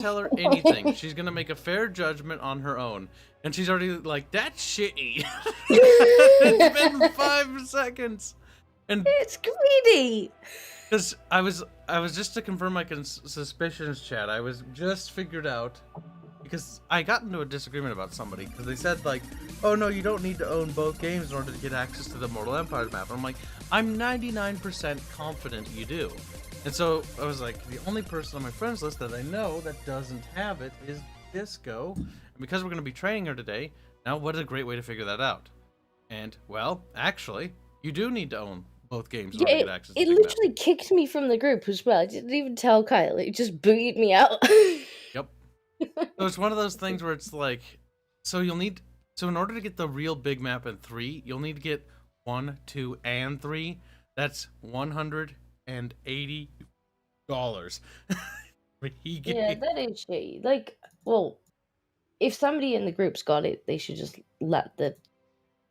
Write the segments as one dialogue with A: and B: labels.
A: tell her anything. She's gonna make a fair judgment on her own. And she's already like, that's shitty. It's been 5 seconds. And
B: it's greedy.
A: because I was just to confirm my suspicions, chat. I was just figured out because I got into a disagreement about somebody because they said like, oh no, you don't need to own both games in order to get access to the Mortal Empires map. And I'm like, I'm 99% confident you do. And so I was like, the only person on my friends list that I know that doesn't have it is Disco. And because we're going to be training her today, now what a great way to figure that out. And well, actually, you do need to own both games in order to get access to
B: it
A: the
B: literally
A: map.
B: kicked me from the group as well. I didn't even tell Kyle. It just booted me out.
A: Yep. So it's one of those things where it's like, so in order to get the real big map in 3, you'll need to get 1, 2, and 3. That's $180.
B: Yeah, that is shitty. Like, well, if somebody in the group's got it, they should just let the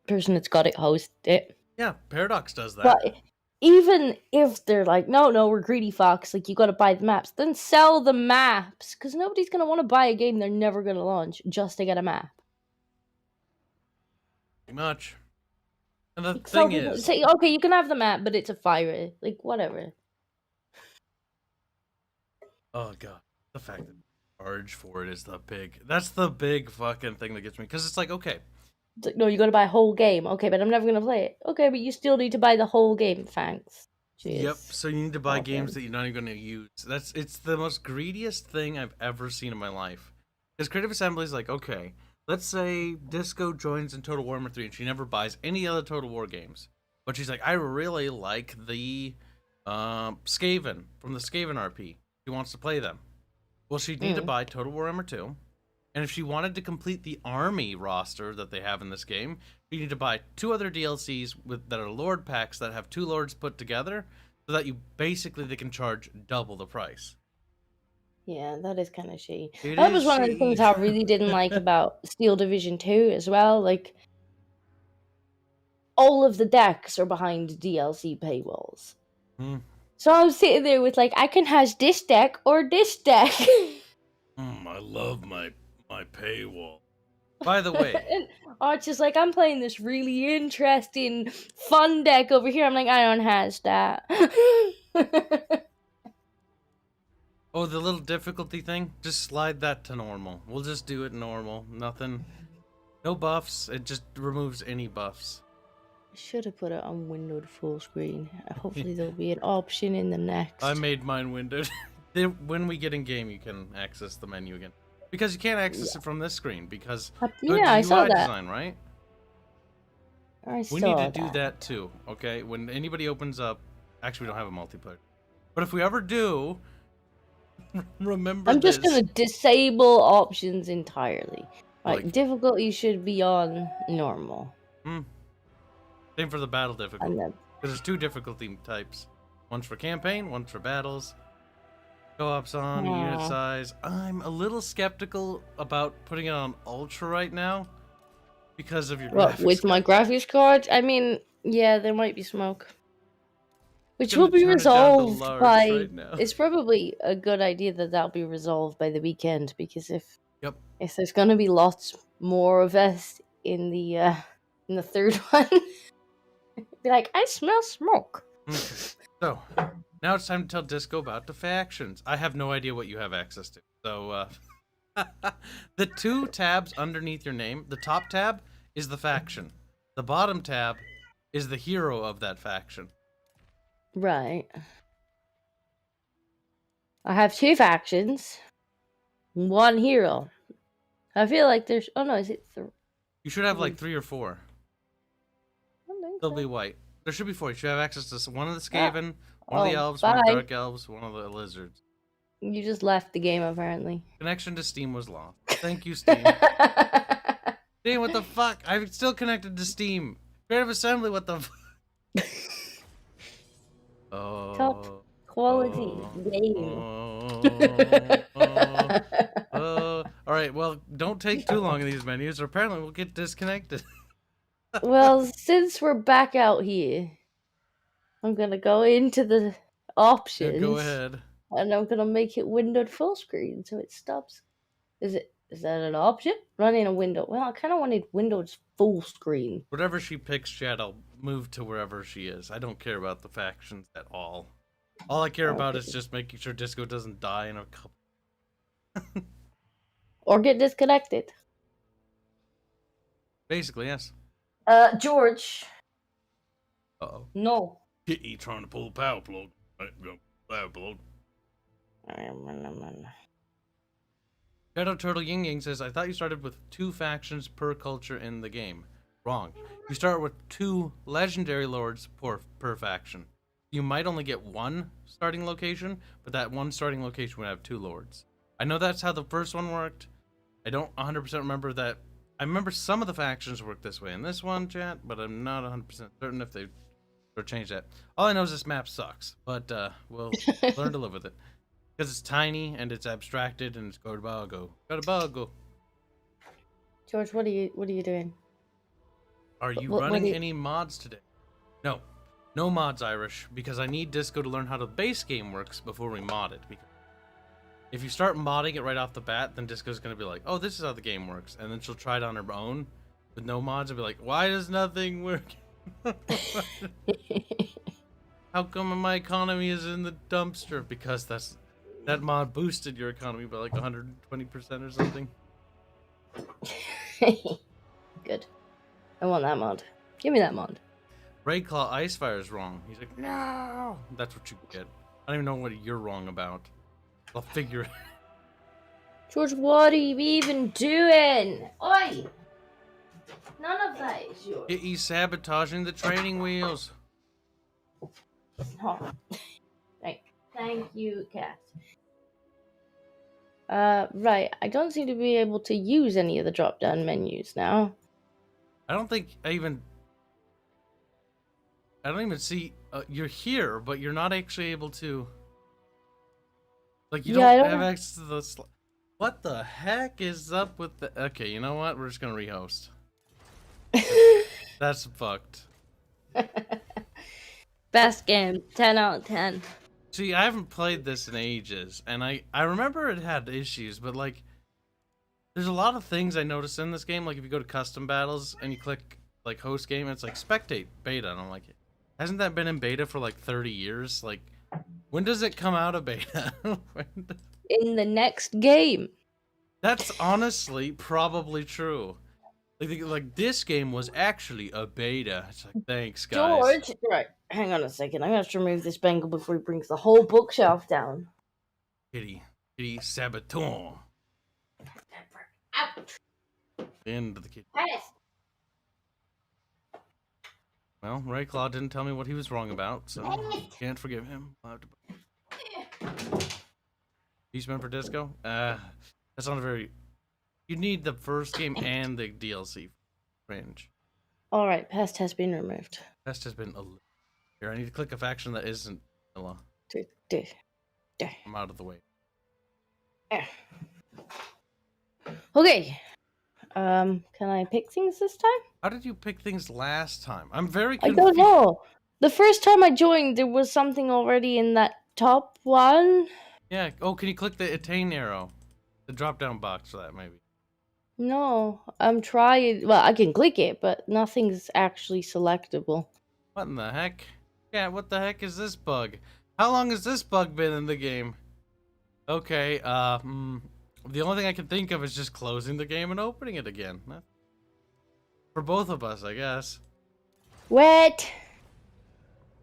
B: person that's got it host it.
A: Yeah, Paradox does that.
B: But even if they're like, no, we're greedy fucks, like, you gotta buy the maps, then sell the maps, because nobody's gonna want to buy a game they're never gonna launch just to get a map.
A: Pretty much. And the
B: Like,
A: thing is...
B: say, okay, you can have the map, but it's a fire. Like, whatever.
A: Oh, God. The fact that charge for it is that's the big fucking thing that gets me. Because it's like, okay.
B: It's like, no, you gotta buy a whole game. Okay, but I'm never gonna play it. Okay, but you still need to buy the whole game. Thanks. Jeez.
A: Yep, so you need to buy games that you're not even going to use. It's the most greediest thing I've ever seen in my life. Because Creative Assembly is like, okay, let's say Disco joins in Total Warhammer 3 and she never buys any other Total War games. But she's like, I really like the Skaven, from the Skaven RP. She wants to play them. Well, she'd need to buy Total Warhammer 2. And if she wanted to complete the army roster that they have in this game, you need to buy 2 other DLCs that are Lord packs that have 2 Lords put together, so that they can charge double the price.
B: Yeah, that is kind of shitty. That was one of the things I really didn't like about Steel Division 2 as well. Like, all of the decks are behind DLC paywalls. So I was sitting there with like, I can have this deck or this deck.
A: I love my paywall. By the way,
B: and Archer's like, I'm playing this really interesting, fun deck over here. I'm like, I don't have that.
A: Oh, the little difficulty thing? Just slide that to normal. We'll just do it normal. Nothing. No buffs. It just removes any buffs.
B: I should have put it on windowed full screen. Hopefully there'll be an option in the next.
A: I made mine windowed. When we get in game, you can access the menu again. Because you can't access it from this screen because
B: I saw that.
A: Design, right?
B: We
A: need to do that too, okay? When anybody opens up, actually we don't have a multiplayer, but if we ever do, remember
B: I'm just gonna disable options entirely. Like difficulty should be on normal.
A: Same for the battle difficulty. Because there's 2 difficulty types. One's for campaign, one's for battles. Co-ops on, unit size. I'm a little skeptical about putting it on Ultra right now because of your graphics
B: with my graphics card? I mean, yeah, there might be smoke. Which will be resolved by... Right now. It's probably a good idea that that'll be resolved by the weekend, because if there's going to be lots more of us in the third one, be like, I smell smoke.
A: So... now it's time to tell Disco about the factions. I have no idea what you have access to. So, the 2 tabs underneath your name, the top tab is the faction. The bottom tab is the hero of that faction.
B: Right. I have 2 factions, 1 hero. I feel like there's... Oh, no, is it 3?
A: You should have like 3 or 4. They'll be white. There should be 4. You should have access to one of the Skaven, one of the elves, one of the dark elves, one of the lizards.
B: You just left the game, apparently.
A: Connection to Steam was lost. Thank you, Steam. Steam, what the fuck? I'm still connected to Steam. Creative Assembly, what the fuck?
B: Top quality game.
A: Alright, well, don't take too long in these menus, or apparently we'll get disconnected.
B: Well, since we're back out here, I'm gonna go into the options.
A: Yeah, go ahead.
B: and I'm gonna make it windowed full screen so it stops. Is that an option? Running a window. Well, I kind of wanted windowed full screen.
A: Whatever she picks, Chad, I'll move to wherever she is. I don't care about the factions at all. All I care about is just making sure Disco doesn't die in a couple.
B: Or get disconnected.
A: Basically, yes.
B: George.
A: Uh-oh.
B: No.
A: Kitty trying to pull a power plug. Power plug. Shadow Turtle Ying Ying says, I thought you started with 2 factions per culture in the game. Wrong. You start with 2 legendary lords per faction. You might only get 1 starting location, but that 1 starting location would have 2 lords. I know that's how the first one worked. I don't 100% remember that. I remember some of the factions work this way in this one, chat, but I'm not 100% certain if they or change that. All I know is this map sucks, but we'll learn to live with it. Because it's tiny and it's abstracted and it's Gotabago. Gotabago.
B: George, what are you doing?
A: Are you running any mods today? No. No mods, Irish, because I need Disco to learn how the base game works before we mod it. Because if you start modding it right off the bat, then Disco's going to be like, oh, this is how the game works. And then she'll try it on her own with no mods and be like, why does nothing work? How come my economy is in the dumpster? Because that mod boosted your economy by like 120% or something.
B: Good. I want that mod. Give me that mod.
A: Rayclaw Icefire is wrong. He's like, no! That's what you get. I don't even know what you're wrong about. I'll figure it.
B: George, what are you even doing? Oi! None of that is yours.
A: He's sabotaging the training wheels.
B: Oh. Thank you, Cat. Right. I don't seem to be able to use any of the drop-down menus now.
A: I don't even see you're here, but you're not actually able to. Like you don't have access to the. What the heck is up with the? Okay, you know what? We're just gonna rehost. That's fucked.
B: Best game, 10 out of 10.
A: See, I haven't played this in ages, and I remember it had issues, but like, there's a lot of things I noticed in this game. Like if you go to custom battles and you click like host game, it's like spectate beta, and I'm like, hasn't that been in beta for like 30 years? Like, when does it come out of beta?
B: In the next game.
A: That's honestly probably true. Like this game was actually a beta. It's like, thanks, guys.
B: George, right, hang on a second. I'm gonna have to remove this bangle before he brings the whole bookshelf down.
A: Kitty Sabaton.
B: Ouch.
A: End of the kitty.
B: Yes.
A: Well, Rayclaw didn't tell me what he was wrong about, so can't forgive him. I'll have to... Beastman for Disco? That's not a very... You need the first game and the DLC. Cringe.
B: Alright, pest has been removed.
A: Pest has been... Here, I need to click a faction that isn't... I'm out of the way.
B: Okay. Can I pick things this time?
A: How did you pick things last time? I'm very confused.
B: I don't know. The first time I joined, there was something already in that top one.
A: Yeah. Oh, can you click the attain arrow? The drop-down box for that, maybe.
B: No, I'm trying. Well, I can click it, but nothing's actually selectable.
A: What in the heck? Yeah, what the heck is this bug? How long has this bug been in the game? Okay, the only thing I can think of is just closing the game and opening it again. For both of us, I guess.
B: What?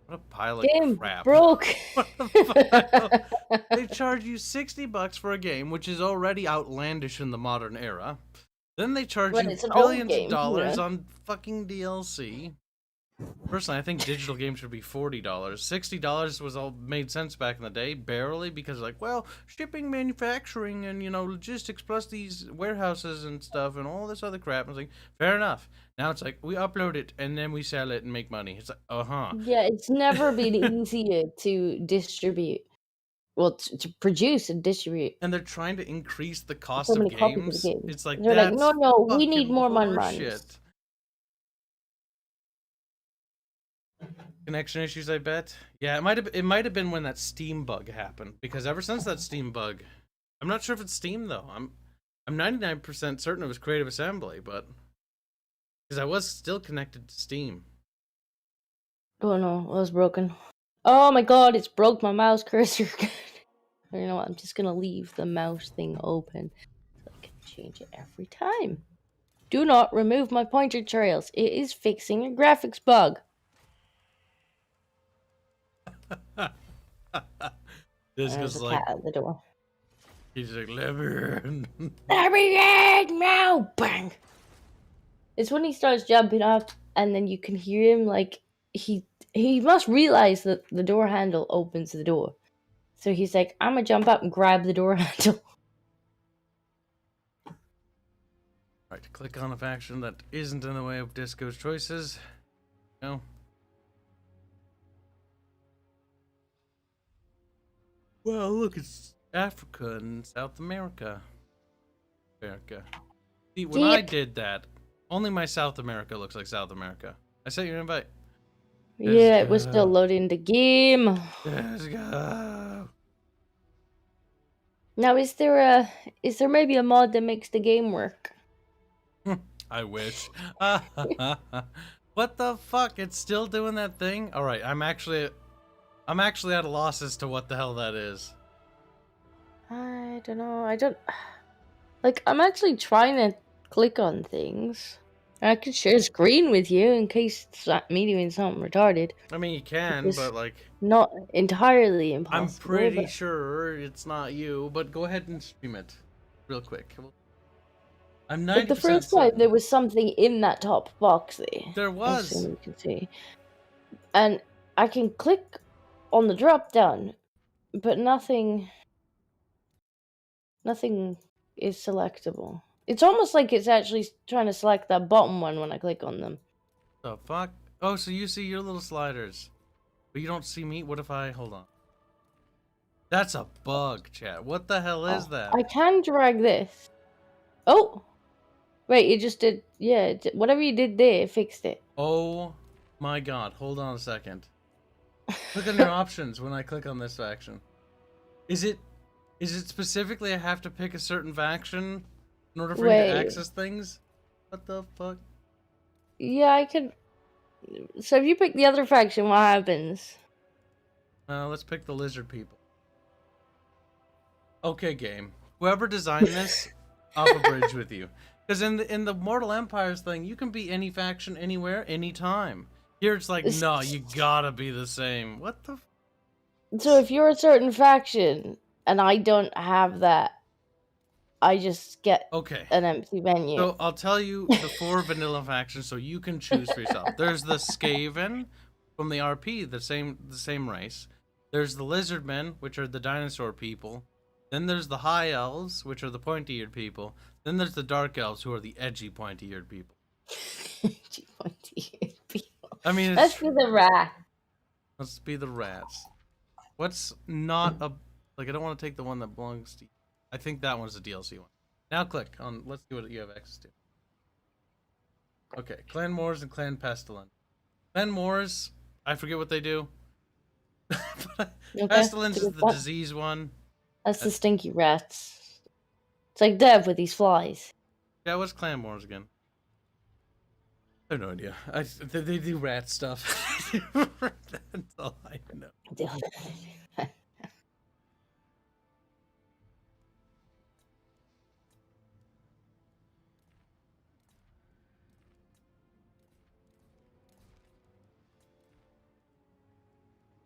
A: What a pile of
B: game
A: crap.
B: Broke.
A: They charge you $60 for a game, which is already outlandish in the modern era. Then they charge you billions of dollars on fucking DLC. Personally, I think digital games should be $40. $60 was all made sense back in the day, barely, because like, well, shipping, manufacturing, and logistics, plus these warehouses and stuff, and all this other crap. I was like, fair enough. Now it's like we upload it and then we sell it and make money. It's like,
B: Yeah, it's never been easier to distribute. Well, to produce and distribute.
A: And they're trying to increase the cost of games. It's like,
B: they're like, no, we need more money.
A: Connection issues, I bet. Yeah, it might have been when that Steam bug happened, because ever since that Steam bug, I'm not sure if it's Steam though. I'm 99% certain it was Creative Assembly, but because I was still connected to Steam.
B: Oh no, it was broken. Oh my god, it's broke my mouse cursor. You know what? I'm just gonna leave the mouse thing open so I can change it every time. Do not remove my pointer trails. It is fixing a graphics bug.
A: There's
B: a
A: like,
B: cat at the door.
A: He's like, let me
B: in, meow, bang. It's when he starts jumping up, and then you can hear him like he must realize that the door handle opens the door. So he's like, I'm gonna jump up and grab the door handle.
A: Alright, click on a faction that isn't in the way of Disco's choices. No. Well, look, it's Africa and South America. See, when I did that, only my South America looks like South America. I sent you an invite.
B: Yeah, it was still loading the game.
A: Let's go.
B: Now, is there maybe a mod that makes the game work?
A: I wish. What the fuck? It's still doing that thing? Alright, I'm actually at a loss as to what the hell that is.
B: I don't know. Like, I'm actually trying to click on things. I can share screen with you in case it's not me doing something retarded.
A: I mean, you can, but like...
B: Not entirely impossible.
A: I'm pretty sure it's not you, but go ahead and stream it real quick. I'm 90%
B: But the first time there was something in that top box there.
A: There was.
B: As you can see. And I can click on the drop down, but nothing is selectable. It's almost like it's actually trying to select that bottom one when I click on them.
A: The fuck? Oh, so you see your little sliders, but you don't see me? What if I... Hold on. That's a bug, chat. What the hell is that?
B: I can drag this. Oh! Wait, it just did... Yeah, whatever you did there, it fixed it.
A: Oh my god. Hold on a second. Click on your options when I click on this faction. Is it specifically I have to pick a certain faction in order for me to access things? What the fuck?
B: Yeah, I could... So if you pick the other faction, what happens?
A: Let's pick the lizard people. Okay, game. Whoever designed this, off a bridge with you. Because in the Mortal Empires thing, you can be any faction, anywhere, anytime. Here it's like, no, you gotta be the same. What the...
B: So if you're a certain faction, and I don't have that, I just get an empty menu.
A: So I'll tell you the 4 vanilla factions so you can choose for yourself. There's the Skaven from the RP, the same race. There's the Lizardmen, which are the dinosaur people. Then there's the High Elves, which are the pointy-eared people. Then there's the Dark Elves, who are the edgy pointy-eared people.
B: Edgy pointy-eared people.
A: I mean,
B: let's be the rat.
A: Let's be the rats. What's not a... Like, I don't want to take the one that belongs to you. I think that one's a DLC one. Now click on... Let's see what you have access to. Okay, Clan Moors and Clan Pestilence. Clan Moors, I forget what they do. Pestilence is the disease one.
B: That's the stinky rats. It's like Dev with these flies.
A: Yeah, what's Clan Moors again? I have no idea. They do rat stuff. That's all I know.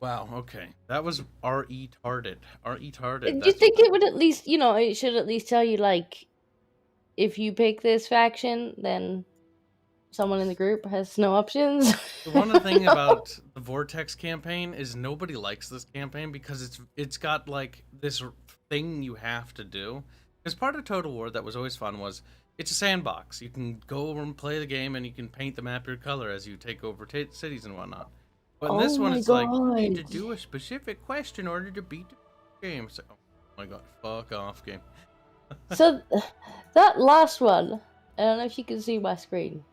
A: Wow, okay. That was R-E-tarded. R-E-tarded.
B: Do you think it would at least, it should at least tell you, like, if you pick this faction, then someone in the group has no options?
A: One thing about the Vortex campaign is nobody likes this campaign because it's got, like, this thing you have to do. Because part of Total War that was always fun was, it's a sandbox. You can go over and play the game and you can paint the map your color as you take over cities and whatnot. But in this one, it's like, you need to do a specific quest in order to beat the game. So, oh my god, fuck off, game.
B: So, that last one, I don't know if you can see my screen.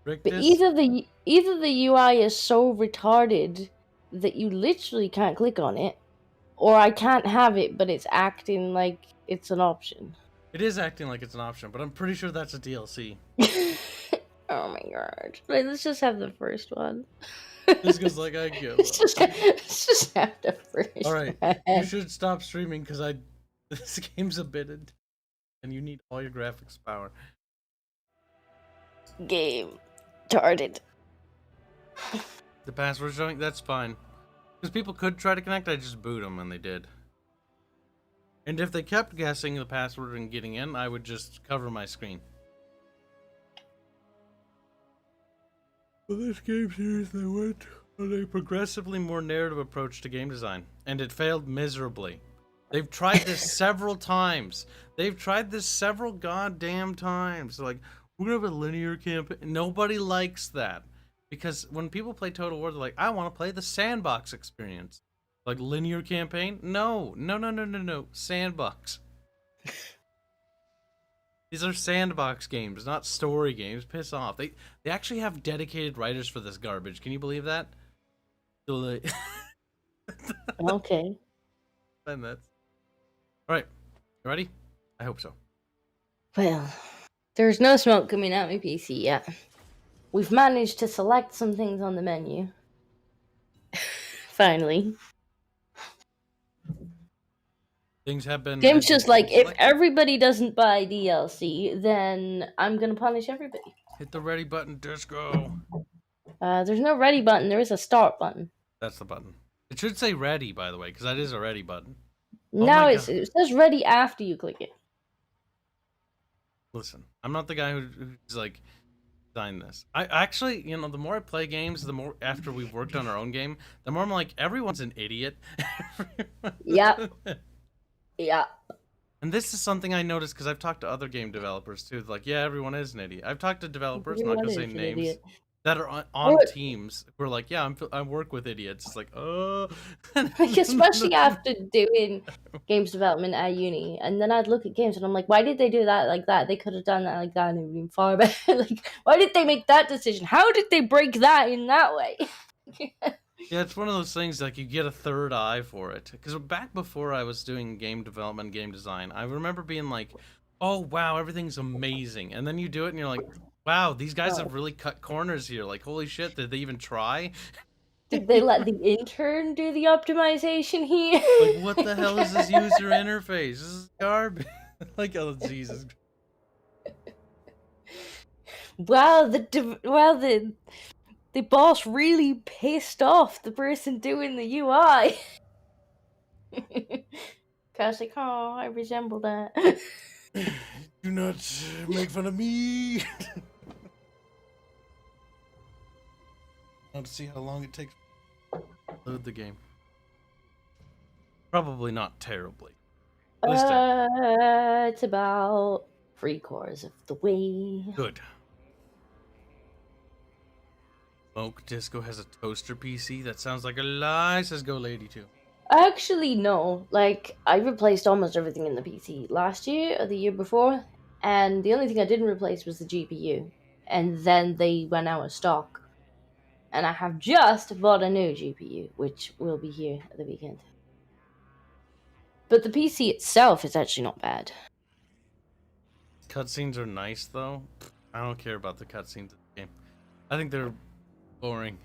B: But either the UI is so retarded that you literally can't click on it, or I can't have it, but it's acting like it's an option.
A: It is acting like it's an option, but I'm pretty sure that's a DLC.
B: Oh my god. Wait, let's just have the first one.
A: This goes like I give
B: let's just have the first
A: Alright,
B: one.
A: you should stop streaming because this game's a bit and you need all your graphics power.
B: Game retarded.
A: The password showing? That's fine. Because people could try to connect, I just boot them and they did. And if they kept guessing the password and getting in, I would just cover my screen. Well, this game series, they went on a progressively more narrative approach to game design, and it failed miserably. They've tried this several times. They've tried this several goddamn times. Like, we're gonna have a linear campaign. Nobody likes that. Because when people play Total War, they're like, I want to play the sandbox experience. Like, linear campaign? No. Sandbox. These are sandbox games, not story games. Piss off. They actually have dedicated writers for this garbage. Can you believe that?
B: Okay.
A: And that's... Alright. You ready? I hope so.
B: Well, there's no smoke coming out my PC yet. We've managed to select some things on the menu. Finally.
A: Things have been...
B: Game's just like, if everybody doesn't buy DLC, then I'm gonna punish everybody.
A: Hit the ready button, Disco.
B: There's no ready button, there is a start button.
A: That's the button. It should say ready, by the way, because that is a ready button.
B: Now it says ready after you click it.
A: Listen, I'm not the guy who's like... design this. I actually, you know, the more I play games, the more after we've worked on our own game, the more I'm like, everyone's an idiot.
B: Yeah. Yeah.
A: And this is something I noticed because I've talked to other game developers too. Like, yeah, everyone is an idiot. I've talked to developers, I'm not gonna say names, that are on teams who are like, yeah, I work with idiots. It's like, oh.
B: Like, especially after doing games development at uni, and then I'd look at games and I'm like, why did they do that like that? They could have done that like that and it would have been far better. Like, why did they make that decision? How did they break that in that way?
A: Yeah, it's one of those things, like, you get a third eye for it. Because back before I was doing game development, game design, I remember being like, oh, wow, everything's amazing. And then you do it and you're like, wow, these guys have really cut corners here. Like, holy shit, did they even try?
B: Did they let the intern do the optimization here?
A: Like, what the hell is this user interface? This is garbage. Like, oh, Jesus.
B: Wow, the boss really pissed off the person doing the UI. Cause like, oh, I resemble that.
A: Do not make fun of me. Want to see how long it takes to load the game. Probably not terribly.
B: It's about 3/4 of the way.
A: Good. Smoke Disco has a toaster PC? That sounds like a lie, says Go Lady too.
B: Actually, no. Like, I replaced almost everything in the PC last year or the year before, and the only thing I didn't replace was the GPU. And then they went out of stock. And I have just bought a new GPU, which will be here at the weekend. But the PC itself is actually not bad.
A: Cutscenes are nice, though. I don't care about the cutscenes of the game. I think they're boring.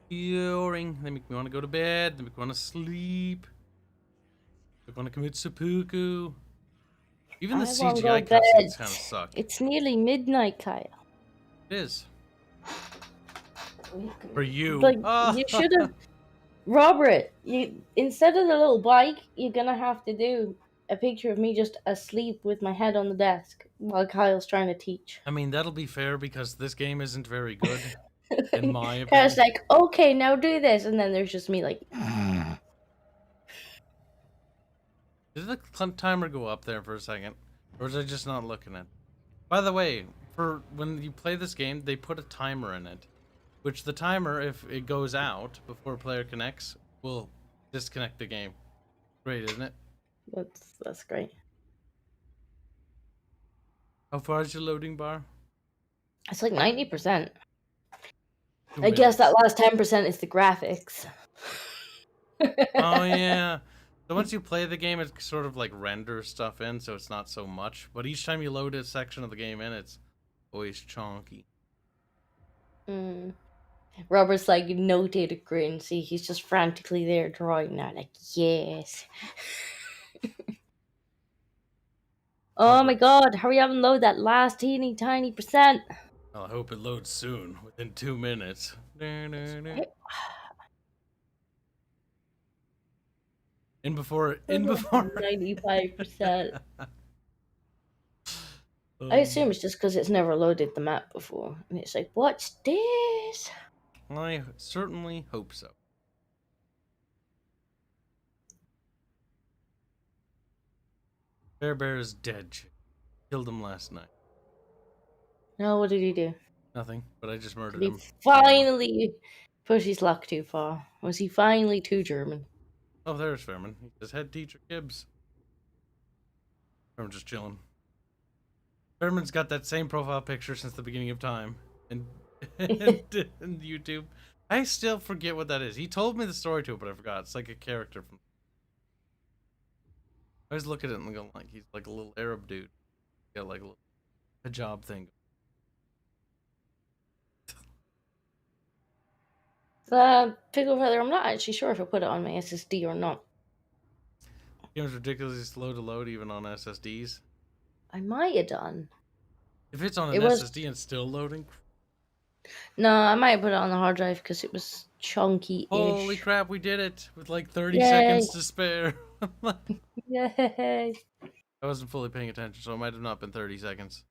A: Boring. They make me want to go to bed. They make me want to sleep. They want to commit seppuku. Even the CGI cutscenes kind of suck.
B: It's nearly midnight, Kyle.
A: It is. For you.
B: Like, you should have... Robert, instead of the little bike, you're gonna have to do a picture of me just asleep with my head on the desk while Kyle's trying to teach.
A: I mean, that'll be fair because this game isn't very good, in my opinion.
B: Kyle's like, okay, now do this, and then there's just me like...
A: Did the timer go up there for a second? Or was I just not looking at it? By the way, for when you play this game, they put a timer in it. Which the timer, if it goes out before a player connects, will disconnect the game. Great, isn't it?
B: That's great.
A: How far is your loading bar?
B: It's like 90%. I
A: minutes.
B: guess that last 10% is the graphics.
A: Oh yeah. So once you play the game, it sort of like renders stuff in, so it's not so much. But each time you load a section of the game in, it's always chonky.
B: Robert's like notated grin. See, he's just frantically there drawing that. Like, yes. Oh my god, hurry up and load that last teeny tiny percent.
A: Well, I hope it loads soon, within 2 minutes. In before
B: 95%. I assume it's just because it's never loaded the map before. And it's like, what's this?
A: I certainly hope so. Bear is dead. Killed him last night.
B: No, what did he do?
A: Nothing, but I just murdered
B: Did
A: him.
B: he finally push his luck too far? Was he finally too German?
A: Oh, there's Fairman. He's his head teacher, Kibs. I'm just chilling. Fairman's got that same profile picture since the beginning of time. And YouTube. I still forget what that is. He told me the story to it, but I forgot. It's like a character from... I always look at it and go like, he's like a little Arab dude. He's got like a little hijab thing.
B: Pickle Feather, I'm not actually sure if I put it on my SSD or not.
A: The game's ridiculously slow to load even on SSDs.
B: I might have done.
A: If it's on an SSD and still loading?
B: No, I might have put it on the hard drive because it was chunky-ish.
A: Holy crap, we did it! With like 30 seconds to spare.
B: Yay!
A: I wasn't fully paying attention, so it might have not been 30 seconds.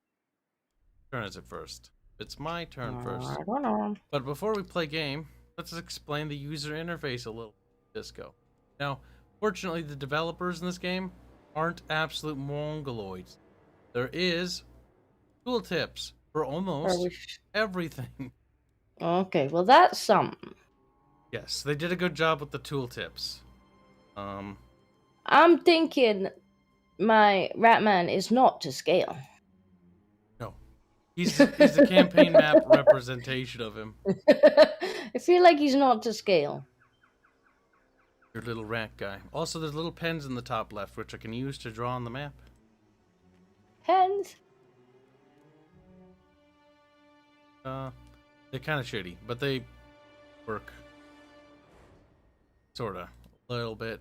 A: Turn is it first. It's my turn first.
B: I don't know.
A: But before we play game, let's explain the user interface a little. Disco. Now, fortunately, the developers in this game aren't absolute mongoloids. There is tooltips for almost everything.
B: Okay, well that's something.
A: Yes, they did a good job with the tooltips.
B: I'm thinking my Ratman is not to scale.
A: No. He's a campaign map representation of him.
B: I feel like he's not to scale.
A: Your little rat guy. Also, there's little pens in the top left, which I can use to draw on the map.
B: Pens?
A: They're kind of shitty, but they work. Sorta. A little bit.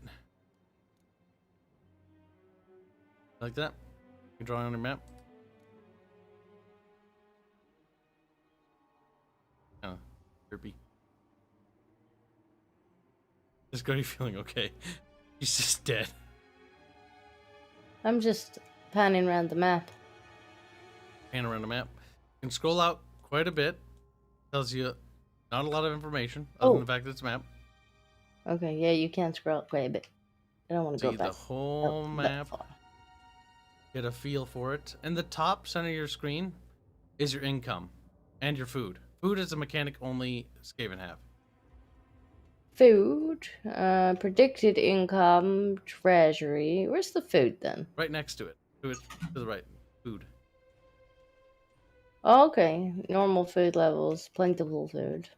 A: Like that. You draw on your map. Derpy. Is Cody feeling okay? He's just dead.
B: I'm just panning around the map.
A: Pan around the map. You can scroll out quite a bit. Tells you not a lot of information, other than the fact that it's a map.
B: Okay, yeah, you can scroll up quite a bit. I don't want to go back.
A: See the whole map. Get a feel for it. In the top center of your screen is your income and your food. Food is a mechanic only Skaven have.
B: Food, predicted income, treasury. Where's the food then?
A: Right next to it. To the right. Food.
B: Okay, normal food levels, plentiful food.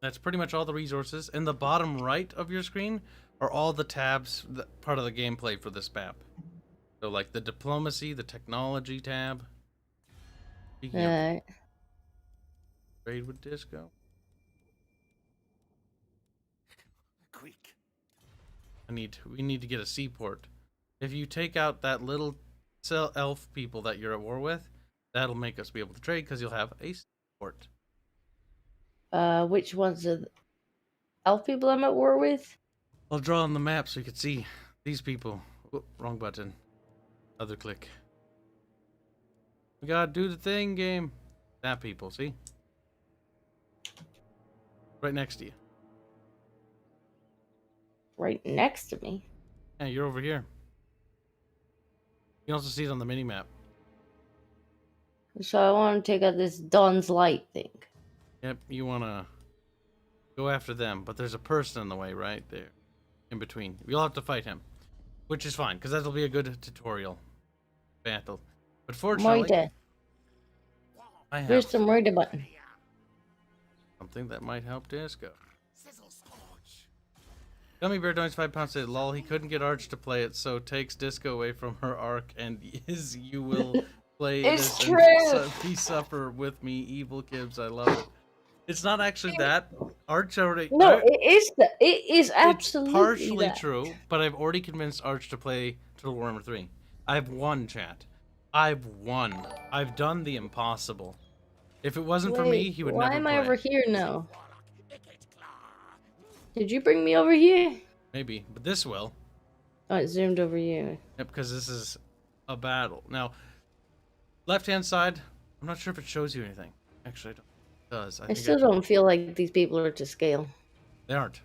A: That's pretty much all the resources. In the bottom right of your screen are all the tabs, part of the gameplay for this map. So like the diplomacy, the technology tab. Alright. Trade with Disco. Quick. We need to get a seaport. If you take out that little elf people that you're at war with, that'll make us be able to trade because you'll have a seaport.
B: Which ones are the elf people I'm at war with?
A: I'll draw on the map so you can see these people. Oh, wrong button. Other click. We gotta do the thing, game. That people, see? Right next to you.
B: Right next to me?
A: Yeah, you're over here. You can also see it on the mini-map.
B: So I want to take out this Dawn's Light thing.
A: Yep, you want to go after them, but there's a person in the way right there. In between. You'll have to fight him. Which is fine, because that'll be a good tutorial battle. But fortunately, I have
B: Where's the murder button?
A: Something that might help Disco. Gummy Bear donates £5 said, lol, he couldn't get Arch to play it, so takes Disco away from her arc, and you will play
B: it's
A: this
B: true.
A: and be suffer with me, evil Kibs. I love it. It's not actually that. Arch already...
B: No, it is absolutely
A: It's partially
B: that.
A: true, but I've already convinced Arch to play Total Warhammer 3. I've won, chat. I've won. I've done the impossible. If it wasn't for me, he would never play.
B: Why am I over here now? Did you bring me over here?
A: Maybe, but this will.
B: Oh, it zoomed over you.
A: Yep, because this is a battle. Now, left-hand side, I'm not sure if it shows you anything. Actually, I don't think it does.
B: I still don't feel like these people are to scale.
A: They aren't.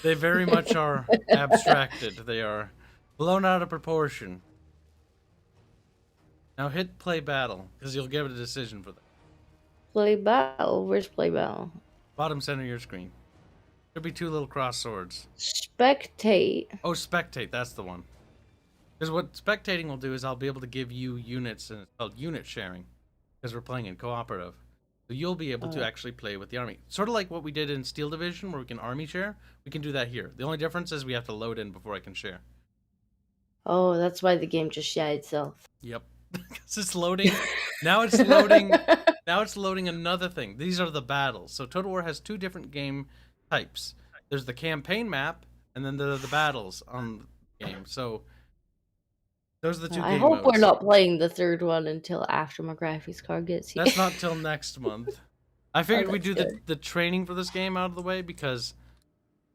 A: They very much are abstracted. They are blown out of proportion. Now hit play battle, because you'll get a decision for that.
B: Play battle? Where's play battle?
A: Bottom center of your screen. There'll be two little cross swords.
B: Spectate.
A: Oh, spectate, that's the one. Because what spectating will do is I'll be able to give you units, and it's called unit sharing, because we're playing in cooperative. So you'll be able to actually play with the army. Sort of like what we did in Steel Division, where we can army share. We can do that here. The only difference is we have to load in before I can share.
B: Oh, that's why the game just shat itself.
A: Yep. Because it's loading. Now it's loading. Now it's loading another thing. These are the battles. So Total War has two different game types. There's the campaign map, and then there are the battles on the game. So those are the two game modes.
B: I hope we're not playing the third one until after my graphics card gets here.
A: That's not till next month. I figured we'd do the training for this game out of the way because,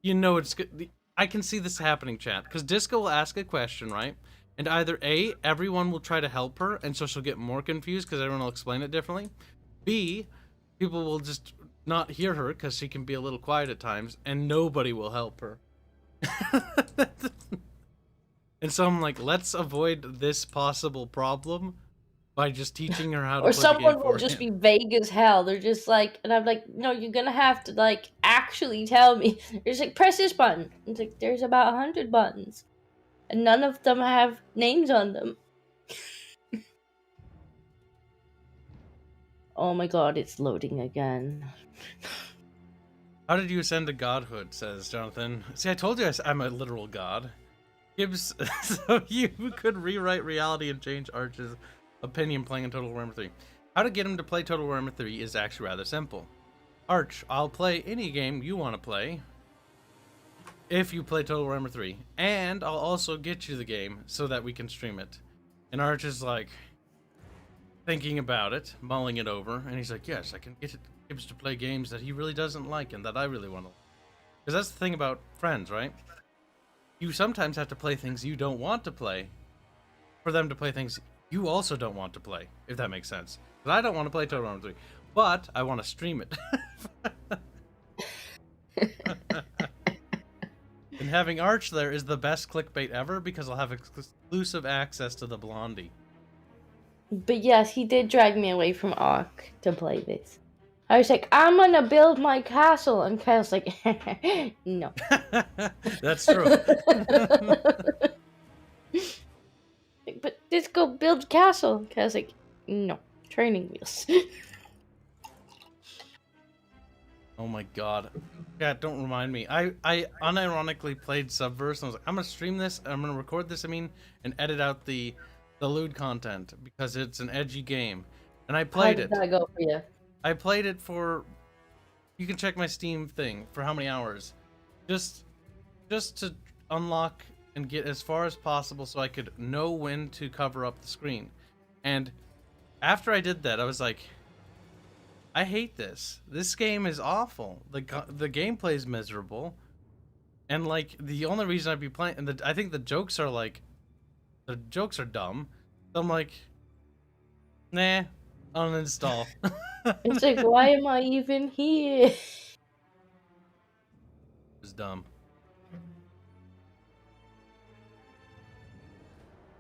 A: you know, it's good. I can see this happening, chat. Because Disco will ask a question, right? And either A, everyone will try to help her, and so she'll get more confused because everyone will explain it differently. B, people will just not hear her because she can be a little quiet at times, and nobody will help her. And so I'm like, let's avoid this possible problem by just teaching her how to play the game. Or someone will
B: just be vague as hell. They're just like, and I'm like, no, you're gonna have to like actually tell me. There's like, press this button. It's like, there's about 100 buttons, and none of them have names on them. Oh my god, it's loading again.
A: How did you ascend to godhood, says Jonathan. See, I told you I'm a literal god. Kibs, so you could rewrite reality and change Arch's opinion playing in Total Warhammer 3. How to get him to play Total Warhammer 3 is actually rather simple. Arch, I'll play any game you want to play if you play Total Warhammer 3. And I'll also get you the game so that we can stream it. And Arch is like thinking about it, mulling it over, and he's like, yes, I can get Kibs to play games that he really doesn't like and that I really want to like. Because that's the thing about friends, right? You sometimes have to play things you don't want to play for them to play things you also don't want to play, if that makes sense. But I don't want to play Total Warhammer 3, but I want to stream it. And having Arch there is the best clickbait ever because I'll have exclusive access to the Blondie.
B: But yes, he did drag me away from Ark to play this. I was like, I'm gonna build my castle, and Kyle's like, no.
A: That's true.
B: But let's go build castle. Kyle's like, no, training wheels.
A: Oh my god. Yeah, don't remind me. I unironically played Subverse and I was like, I'm gonna stream this, I'm gonna record this, and edit out the lewd content because it's an edgy game. And I played it.
B: How did that go for you?
A: I played it for, you can check my Steam thing for how many hours. Just to unlock and get as far as possible so I could know when to cover up the screen. And after I did that, I was like, I hate this. This game is awful. The gameplay is miserable. And like, the only reason I'd be playing, and I think the jokes are like, the jokes are dumb. So I'm like, nah, uninstall.
B: It's like, why am I even here?
A: It's dumb.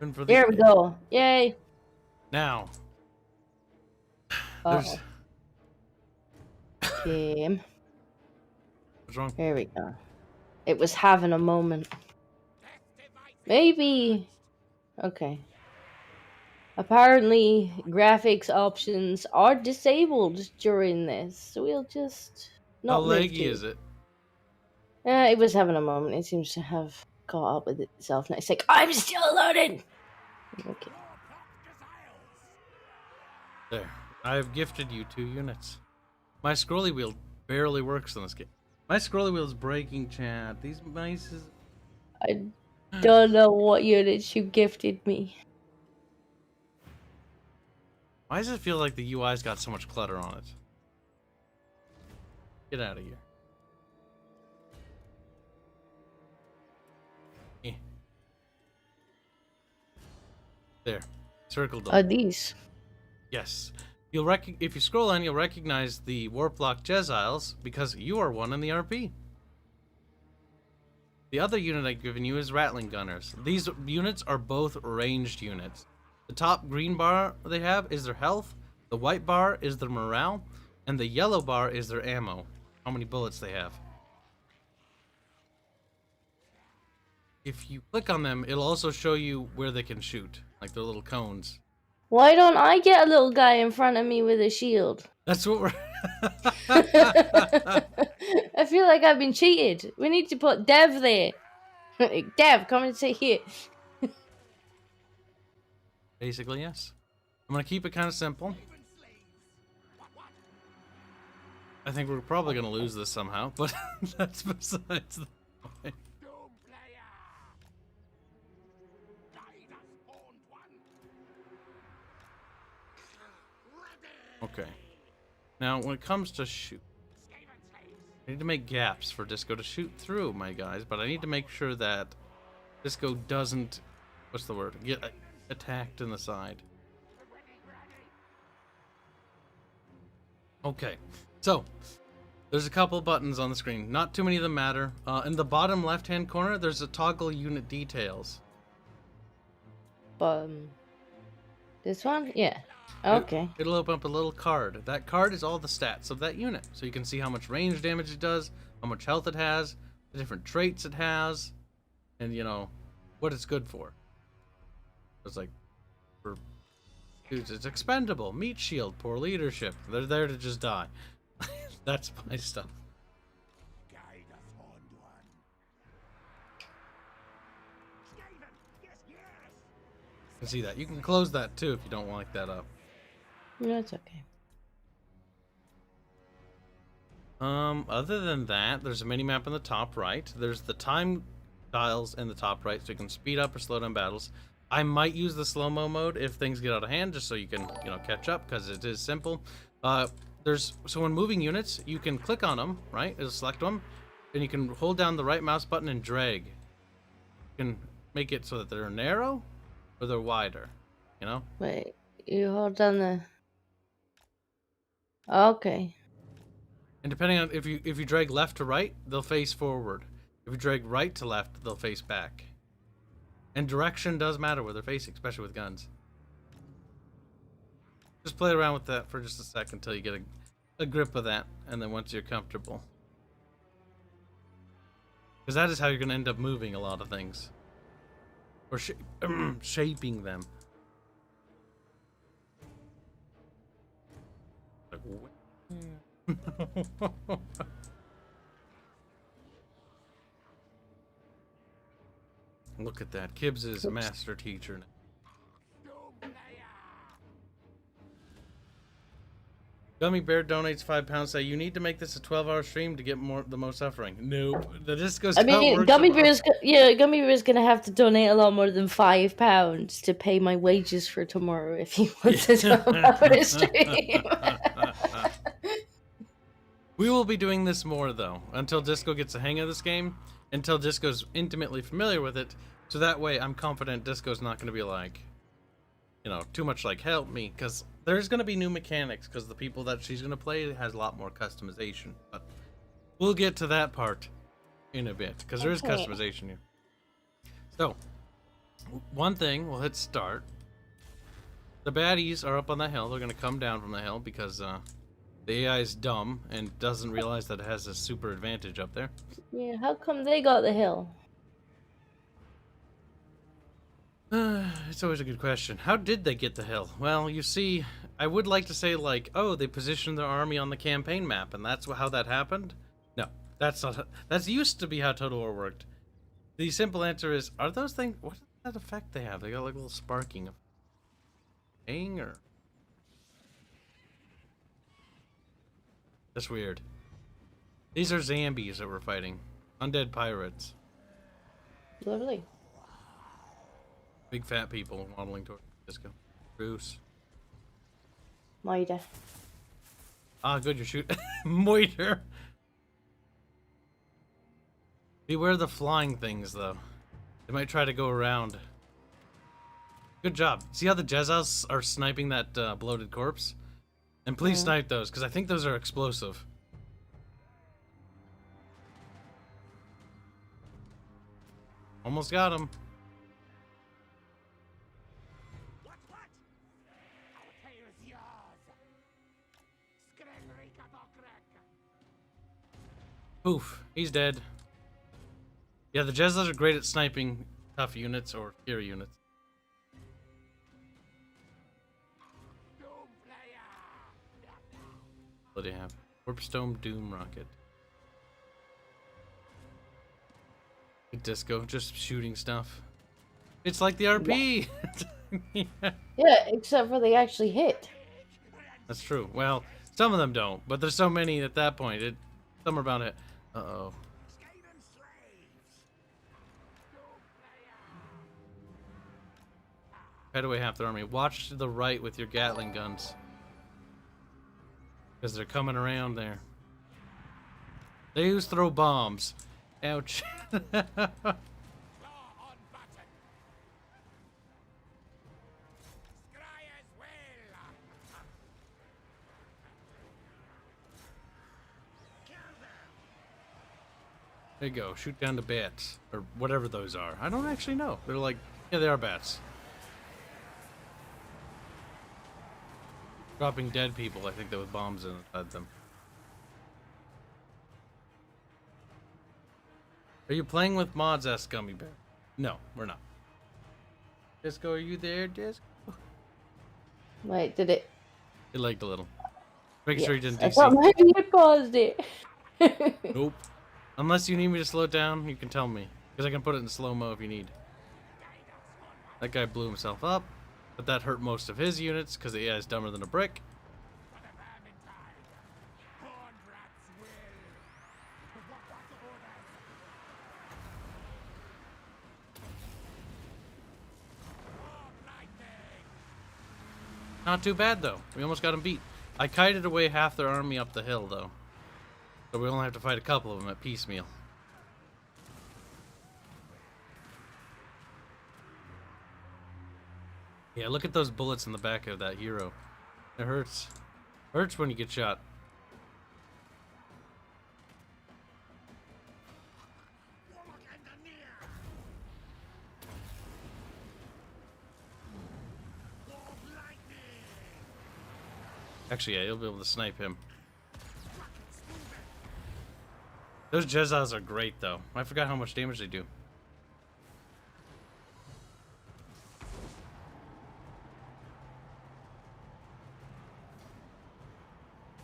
B: There we go. Yay.
A: Now.
B: There's... Game.
A: What's wrong?
B: There we go. It was having a moment. Maybe. Okay. Apparently, graphics options are disabled during this, so we'll just
A: How
B: not live
A: laggy
B: to.
A: is it?
B: It was having a moment. It seems to have caught up with itself now. It's like, I'm still loading! Okay.
A: There. I have gifted you 2 units. My scrolly wheel barely works on this game. My scrolly wheel is breaking, chat. These mice is...
B: I don't know what units you gifted me.
A: Why does it feel like the UI's got so much clutter on it? Get out of here. Eh. There. Circle them.
B: Are these?
A: Yes. If you scroll in, you'll recognize the Warplock Jeziles because you are one in the RP. The other unit I've given you is Rattling Gunners. These units are both ranged units. The top green bar they have is their health, the white bar is their morale, and the yellow bar is their ammo. How many bullets they have. If you click on them, it'll also show you where they can shoot, like their little cones.
B: Why don't I get a little guy in front of me with a shield?
A: That's what we're...
B: I feel like I've been cheated. We need to put Dev there. Dev, come and sit here.
A: Basically, yes. I'm going to keep it kind of simple. I think we're probably going to lose this somehow, but that's besides the point. Okay. Now, when it comes to shoot, I need to make gaps for Disco to shoot through, my guys, but I need to make sure that Disco doesn't, what's the word, get attacked in the side. Okay, so there's a couple buttons on the screen. Not too many of them matter. In the bottom left-hand corner, there's a toggle unit details.
B: This one? Yeah. Okay.
A: It'll open up a little card. That card is all the stats of that unit. So you can see how much range damage it does, how much health it has, the different traits it has, and, you know, what it's good for. It's like, for dudes, it's expendable, meat shield, poor leadership. They're there to just die. That's my stuff. You can see that. You can close that too if you don't like that up.
B: No, it's okay.
A: Other than that, there's a mini-map in the top right. There's the time dials in the top right, so you can speed up or slow down battles. I might use the slow-mo mode if things get out of hand, just so you can, you know, catch up, because it is simple. So when moving units, you can click on them, right? It'll select them, and you can hold down the right mouse button and drag. You can make it so that they're narrow or they're wider, you know?
B: Wait, you hold down the... Okay.
A: And depending on if you drag left to right, they'll face forward. If you drag right to left, they'll face back. And direction does matter where they're facing, especially with guns. Just play around with that for just a sec until you get a grip of that, and then once you're comfortable. Because that is how you're going to end up moving a lot of things. Or shaping them. Look at that. Kibs is a master teacher. Gummy Bear donates £5. Say you need to make this a 12-hour stream to get the most suffering. Nope. The disco's
B: Gummy Bear's gonna have to donate a lot more than £5 to pay my wages for tomorrow if he wants a 12-hour stream.
A: We will be doing this more though, until Disco gets a hang of this game, until Disco's intimately familiar with it, so that way I'm confident Disco's not going to be like, you know, too much like help me, because there's going to be new mechanics, because the people that she's going to play has a lot more customization, but we'll get to that part in a bit, because there is customization here. So, one thing, we'll hit start. The baddies are up on the hill. They're going to come down from the hill, because the AI is dumb and doesn't realize that it has a super advantage up there.
B: Yeah, how come they got the hill?
A: It's always a good question. How did they get the hill? Well, you see, I would like to say, like, oh, they positioned their army on the campaign map, and that's how that happened? No, that's not. That's used to be how Total War worked. The simple answer is, are those things... What is that effect they have? They got, like, a little sparking of... or... That's weird. These are zombies that we're fighting. Undead pirates.
B: Lovely.
A: Big fat people waddling towards Disco. Bruce.
B: Moida.
A: Ah, good, you're shooting. Moiter. Beware the flying things, though. They might try to go around. Good job. See how the Jezza's are sniping that bloated corpse? And please snipe those, because I think those are explosive. Almost got him. Oof, he's dead. Yeah, the Jezza's are great at sniping tough units or fury units. What do you have? Warpstone Doom Rocket. Disco, just shooting stuff. It's like the RP!
B: Yeah, except for they actually hit.
A: That's true. Well, some of them don't, but there's so many at that point. Some are bound to hit. Uh-oh. Head away half their army. Watch to the right with your Gatling guns. Because they're coming around there. They use throw bombs. Ouch. There you go. Shoot down the bats. Or whatever those are. I don't actually know. They're like... Yeah, they are bats. Dropping dead people, I think, that with bombs inside them. Are you playing with mods, asked Gummy Bear? No, we're not. Disco, are you there, Disco?
B: Wait, did it?
A: It lagged a little. Making sure you didn't
B: I
A: DC.
B: thought maybe you paused it.
A: Nope. Unless you need me to slow it down, you can tell me. Because I can put it in slow-mo if you need. That guy blew himself up. But that hurt most of his units, because the AI is dumber than a brick. Not too bad, though. We almost got him beat. I kited away half their army up the hill, though. So we only have to fight a couple of them at piecemeal. Yeah, look at those bullets in the back of that hero. It hurts. Hurts when you get shot. Actually, yeah, you'll be able to snipe him. Those Jezzas are great, though. I forgot how much damage they do.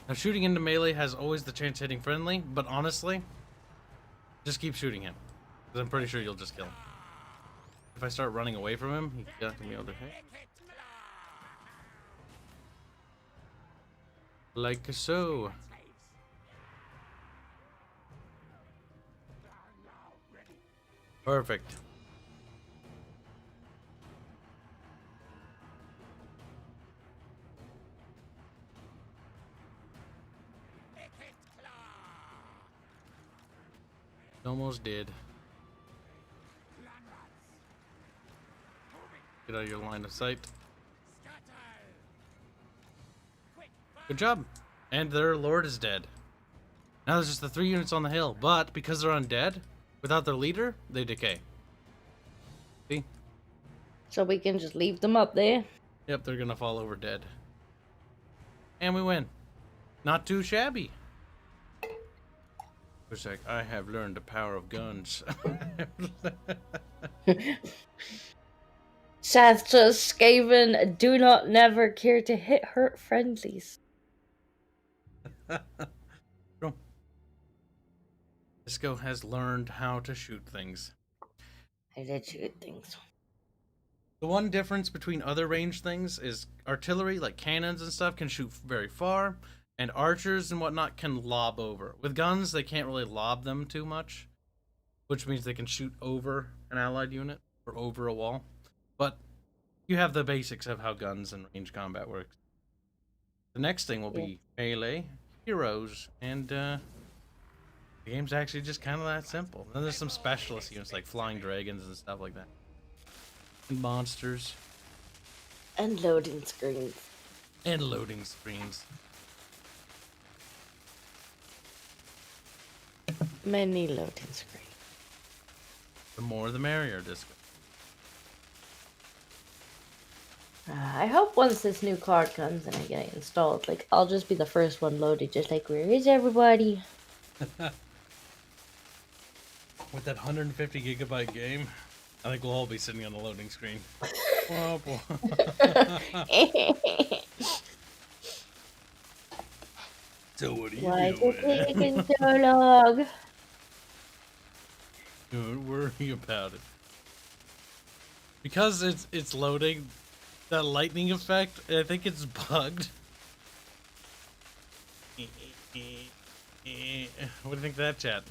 A: Now, shooting into melee has always the chance of hitting friendly, but honestly, just keep shooting him. Because I'm pretty sure you'll just kill him. If I start running away from him, he's not going to be able to hit. Like so. Perfect. Almost did. Get out of your line of sight. Good job. And their lord is dead. Now there's just the 3 units on the hill, but because they're undead, without their leader, they decay. See?
B: So we can just leave them up there?
A: Yep, they're gonna fall over dead. And we win. Not too shabby. It's like, I have learned the power of guns.
B: Seth just Skaven, do not never care to hurt friendlies.
A: Disco has learned how to shoot things.
B: I did shoot things.
A: The one difference between other ranged things is artillery, like cannons and stuff, can shoot very far, and archers and whatnot can lob over. With guns, they can't really lob them too much, which means they can shoot over an allied unit or over a wall. But you have the basics of how guns and range combat works. The next thing will be melee, heroes, and the game's actually just kind of that simple. Then there's some specialist units like flying dragons and stuff like that. And monsters.
B: And loading screens.
A: And loading screens.
B: Many loading screens.
A: The more the merrier, Disco.
B: I hope once this new card comes and I get it installed, like, I'll just be the first one loaded, just like, where is everybody?
A: With that 150 gigabyte game, I think we'll all be sitting on the loading screen. So what are you
B: Why
A: doing?
B: is it taking so long?
A: Don't worry about it. Because it's loading, that lightning effect, I think it's bugged. What do you think of that, chat?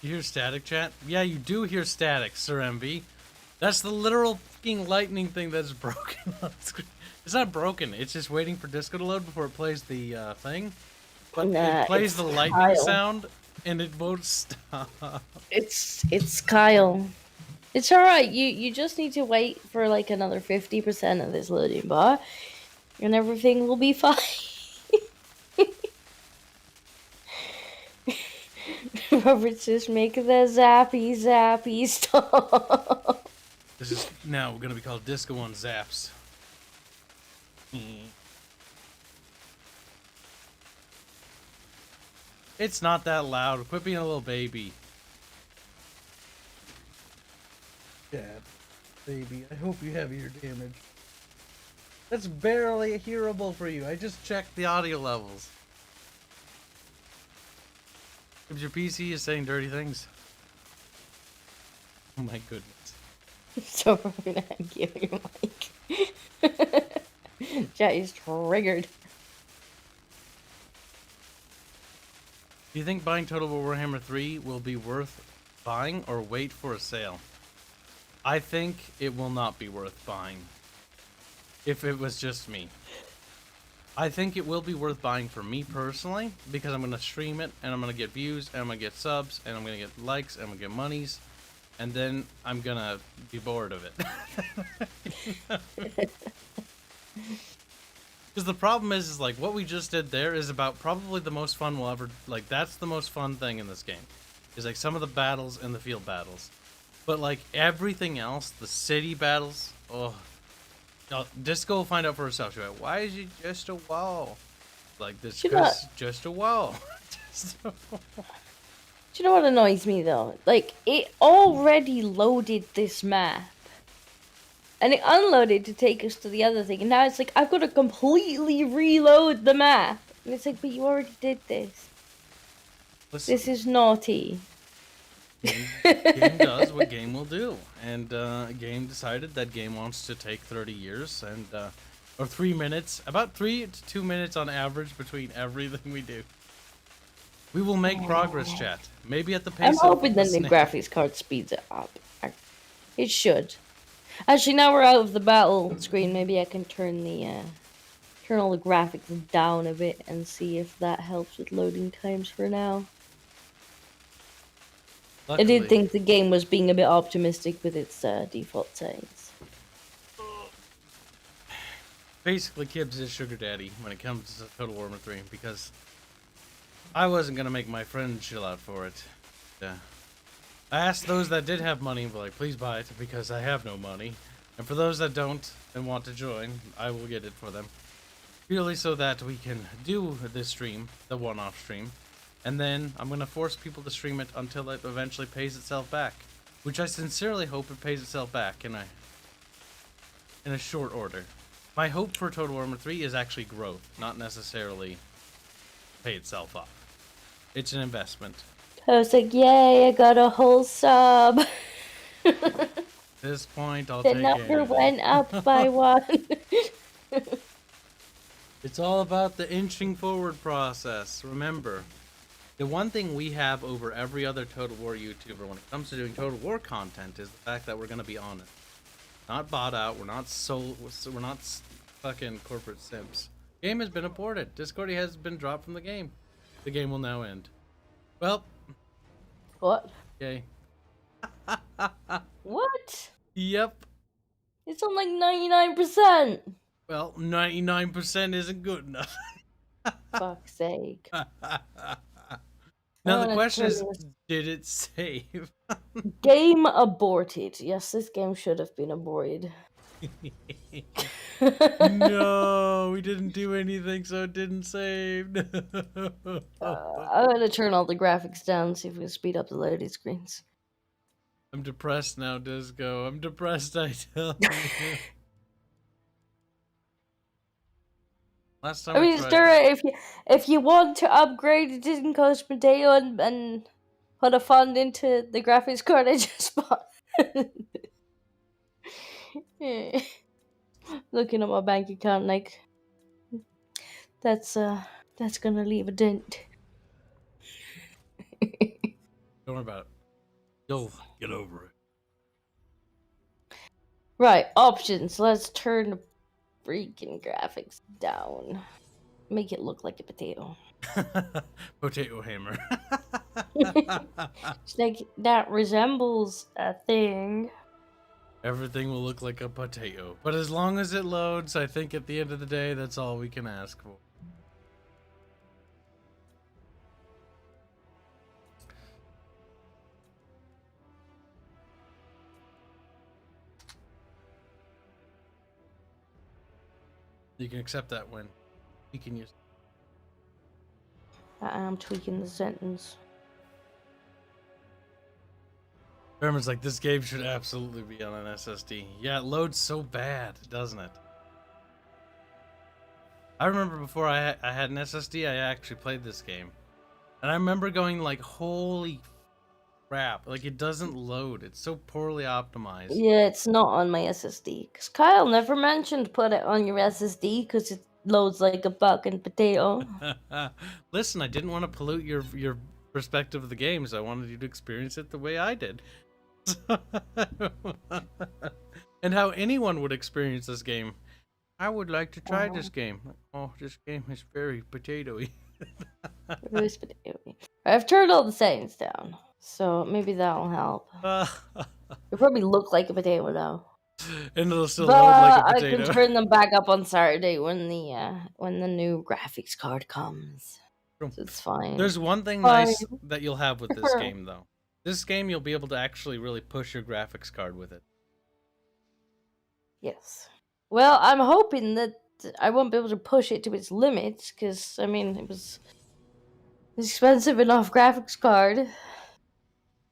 A: You hear static, chat? Yeah, you do hear static, Sir MV. That's the literal fucking lightning thing that's broken on the screen. It's not broken, it's just waiting for Disco to load before it plays the thing. But it plays the lightning Kyle. Sound, and it won't stop.
B: It's Kyle. It's alright, you just need to wait for like another 50% of this loading bar, and everything will be fine. Robert says, make the zappy stop.
A: This is now going to be called Disco on Zaps. It's not that loud. Quit being a little baby. Dad, baby, I hope you have ear damage. That's barely hearable for you. I just checked the audio levels. If your PC is saying dirty things. Oh my goodness.
B: So we're gonna give your mic. Chat is triggered.
A: Do you think buying Total War Warhammer 3 will be worth buying or wait for a sale? I think it will not be worth buying. If it was just me. I think it will be worth buying for me personally, because I'm going to stream it, and I'm going to get views, and I'm going to get subs, and I'm going to get likes, and I'm going to get monies, and then I'm going to be bored of it. Because the problem is like, what we just did there is about probably the most fun we'll ever, like, that's the most fun thing in this game. Is like some of the battles and the field battles. But like, everything else, the city battles, oh... Disco will find out for herself. She'll be like, why is it just a wall? Like, this is just a wall.
B: Do you know what annoys me, though? Like, it already loaded this map. And it unloaded to take us to the other thing. And now it's like, I've got to completely reload the map. And it's like, but you already did this. Listen. This is naughty.
A: Game does what game will do, and game decided that game wants to take 30 years and or 3 minutes, about 3 to 2 minutes on average between everything we do. We will make progress, chat. Maybe at the pace.
B: I'm hoping that the graphics card speeds it up. It should. Actually, now we're out of the battle screen. Maybe I can turn all the graphics down a bit and see if that helps with loading times for now. Luckily, I did think the game was being a bit optimistic with its default settings.
A: Basically, Kibs is sugar daddy when it comes to Total War 3, because I wasn't going to make my friend chill out for it. I asked those that did have money, like, please buy it, because I have no money. And for those that don't and want to join, I will get it for them. Purely so that we can do this stream, the one-off stream, And then I'm going to force people to stream it until it eventually pays itself back. Which I sincerely hope it pays itself back in a short order. My hope for Total War 3 is actually growth, not necessarily pay itself off. It's an investment.
B: I was like, yay, I got a whole sub.
A: At this point, I'll
B: the
A: take
B: number
A: anything.
B: went up by 1.
A: It's all about the inching forward process. Remember, the one thing we have over every other Total War YouTuber when it comes to doing Total War content is the fact that we're going to be honest. Not bought out. We're not fucking corporate simps. Game has been aborted. Discordy has been dropped from the game. The game will now end. Well.
B: What?
A: Yay.
B: What?
A: Yep.
B: It's on like 99%.
A: Well, 99% isn't good enough.
B: Fuck's sake.
A: Now the question is, did it save?
B: Game aborted. Yes, this game should have been aborted.
A: No, we didn't do anything, so it didn't save.
B: I'm gonna turn all the graphics down, see if we can speed up the loading screens.
A: I'm depressed now, Disco. I'm depressed, I tell you. Last time
B: I mean, Stura, if you want to upgrade it didn't cost Mateo and put a fund into the graphics card I just bought. Looking at my bank account, like that's gonna leave a dent.
A: Don't worry about it. You'll get over it.
B: Right, options. Let's turn the freaking graphics down. Make it look like a potato.
A: Potato hammer.
B: It's like that resembles a thing.
A: Everything will look like a potato. But as long as it loads, I think at the end of the day, that's all we can ask for. You can accept that win. You can use.
B: I am tweaking the sentence.
A: Berman's like, this game should absolutely be on an SSD. Yeah, it loads so bad, doesn't it? I remember before I had an SSD, I actually played this game. And I remember going like, holy crap. Like, it doesn't load. It's so poorly optimized.
B: Yeah, it's not on my SSD. Because Kyle never mentioned put it on your SSD because it loads like a fucking potato.
A: Listen, I didn't want to pollute your perspective of the game, so I wanted you to experience it the way I did. And how anyone would experience this game. I would like to try this game. Oh, this game is very potatoey.
B: I've turned all the settings down, so maybe that'll help. It'll probably look like a potato now.
A: And it'll still load like a potato.
B: I can turn them back up on Saturday when the new graphics card comes. So it's fine.
A: There's one thing nice that you'll have with this game, though. This game, you'll be able to actually really push your graphics card with it.
B: Yes. Well, I'm hoping that I won't be able to push it to its limits, because, I mean, it was an expensive enough graphics card.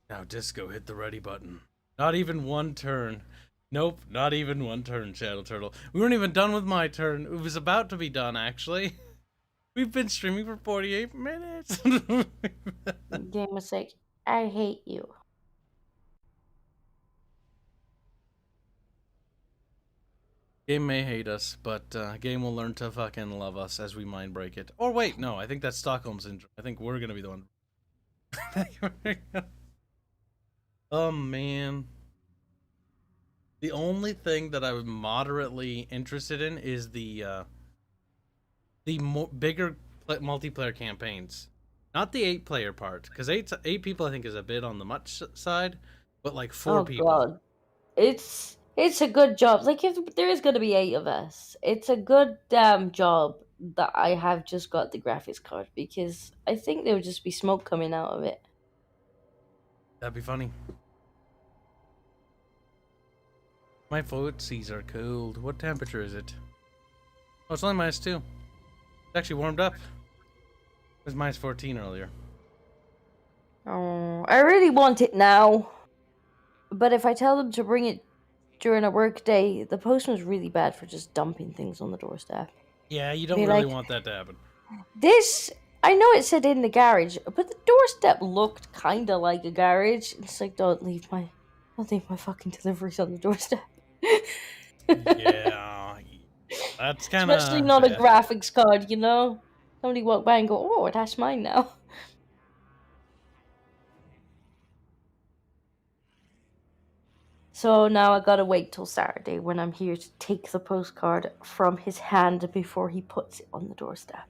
A: Now, Disco, hit the ready button. Not even one turn. Nope, not even one turn, Shadow Turtle. We weren't even done with my turn. It was about to be done, actually. We've been streaming for 48 minutes.
B: Game was like, I hate you.
A: Game may hate us, but game will learn to fucking love us as we mind break it. Or wait, no, I think that's Stockholm Syndrome. I think we're gonna be the one. Oh, man. The only thing that I was moderately interested in is the bigger multiplayer campaigns. Not the 8-player part, because 8 people I think is a bit on the much side, but like 4 people. God.
B: It's a good job. Like, if there is going to be 8 of us, it's a good damn job that I have just got the graphics card, because I think there would just be smoke coming out of it.
A: That'd be funny. My footsies are cold. What temperature is it? Oh, it's only -2. It's actually warmed up. It was -14 earlier.
B: I really want it now. But if I tell them to bring it during a work day, the postman's really bad for just dumping things on the doorstep.
A: Yeah, you don't really want that to happen.
B: This, I know it said in the garage, but the doorstep looked kind of like a garage. It's like, don't leave my fucking deliveries on the doorstep.
A: Yeah, that's kind of...
B: Especially not a graphics card, you know? Somebody walk by and go, oh, that's mine now. So now I gotta wait till Saturday when I'm here to take the postcard from his hand before he puts it on the doorstep.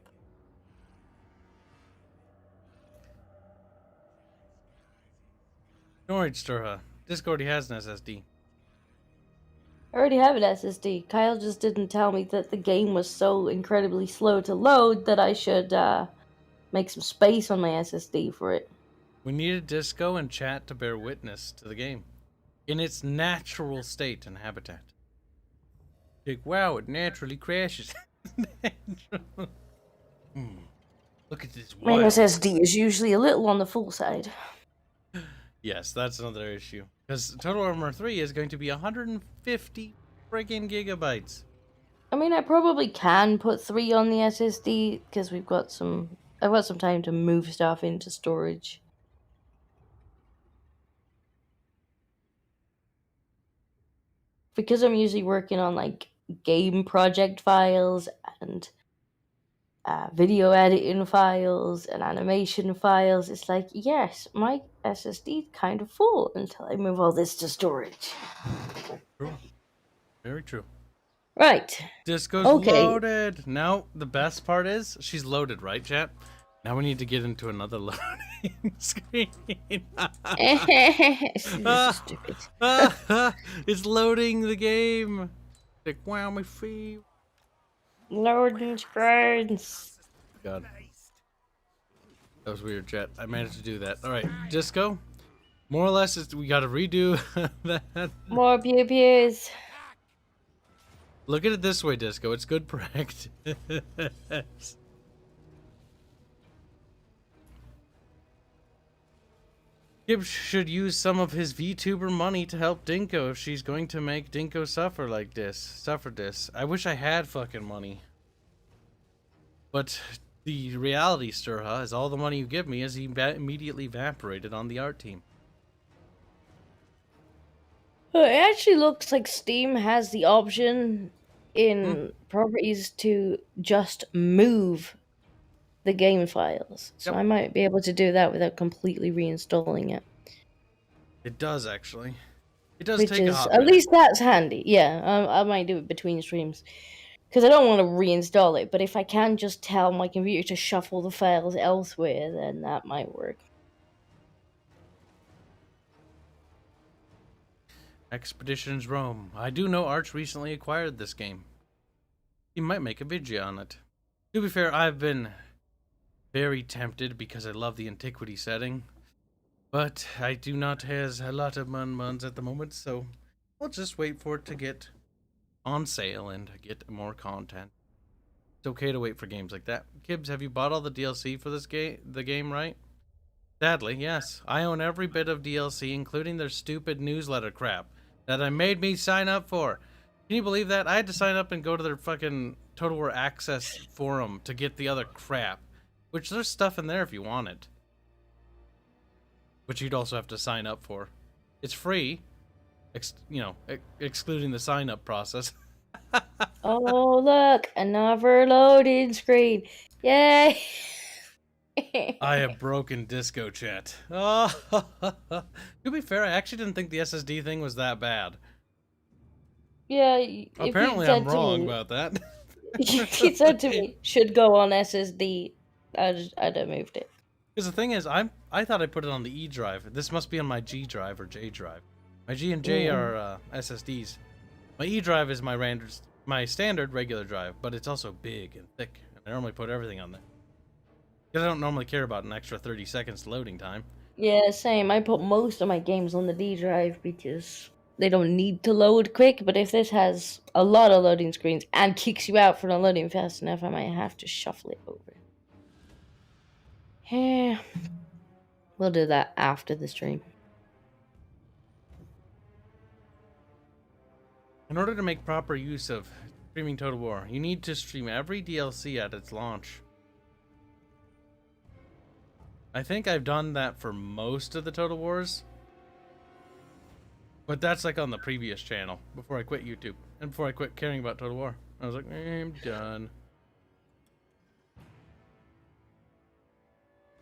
A: Don't worry, Sturha. Disc already has an SSD.
B: I already have an SSD. Kyle just didn't tell me that the game was so incredibly slow to load that I should make some space on my SSD for it.
A: We needed Disco and chat to bear witness to the game in its natural state and habitat. Like, wow, it naturally crashes. Look at this.
B: My SSD is usually a little on the full side.
A: Yes, that's another issue. Because Total Armor 3 is going to be 150 friggin' gigabytes.
B: I mean, I probably can put 3 on the SSD because I've got some time to move stuff into storage. Because I'm usually working on like game project files and video editing files and animation files, it's like, yes, my SSD is kind of full until I move all this to storage.
A: True. Very true.
B: Right.
A: Disco's loaded. Now, the best part is, she's loaded, right, chat? Now we need to get into another loading screen.
B: This is stupid.
A: It's loading the game. Like, wow, my feet.
B: Loading screens.
A: God. That was weird, chat. I managed to do that. Alright, Disco. More or less, we gotta redo that.
B: More pew-pews.
A: Look at it this way, Disco. It's good practice. Kibs should use some of his VTuber money to help Dinko if she's going to make Dinko suffer like this. Suffer this. I wish I had fucking money. But the reality, Sturha, is all the money you give me is immediately evaporated on the art team.
B: It actually looks like Steam has the option in properties to just move the game files. So I might be able to do that without completely reinstalling it.
A: It does, actually. It does take a hot
B: minute. At least that's handy. Yeah, I might do it between streams. Because I don't want to reinstall it, but if I can just tell my computer to shuffle the files elsewhere, then that might work.
A: Expeditions Rome. I do know Arch recently acquired this game. He might make a video on it. To be fair, I've been very tempted because I love the antiquity setting. But I do not have a lot of muns at the moment, so I'll just wait for it to get on sale and get more content. It's okay to wait for games like that. Kibs, have you bought all the DLC for this game, right? Sadly, yes. I own every bit of DLC, including their stupid newsletter crap that I made me sign up for. Can you believe that? I had to sign up and go to their fucking Total War Access forum to get the other crap. Which there's stuff in there if you want it. Which you'd also have to sign up for. It's free. Excluding the sign up process.
B: Oh, look, another loading screen. Yay!
A: I have broken Disco, chat. Oh, to be fair, I actually didn't think the SSD thing was that bad.
B: Yeah,
A: apparently I'm wrong about that.
B: He said to me, should go on SSD. I'd have moved it.
A: Because the thing is, I thought I put it on the E drive. This must be on my G drive or J drive. My G and J are SSDs. My E drive is my standard regular drive, but it's also big and thick. And I normally put everything on there. Because I don't normally care about an extra 30 seconds loading time.
B: Yeah, same. I put most of my games on the D drive because they don't need to load quick, but if this has a lot of loading screens and kicks you out for not loading fast enough, I might have to shuffle it over. Yeah. We'll do that after the stream.
A: In order to make proper use of streaming Total War, you need to stream every DLC at its launch. I think I've done that for most of the Total Wars. But that's like on the previous channel, before I quit YouTube. And before I quit caring about Total War. I was like, I'm done.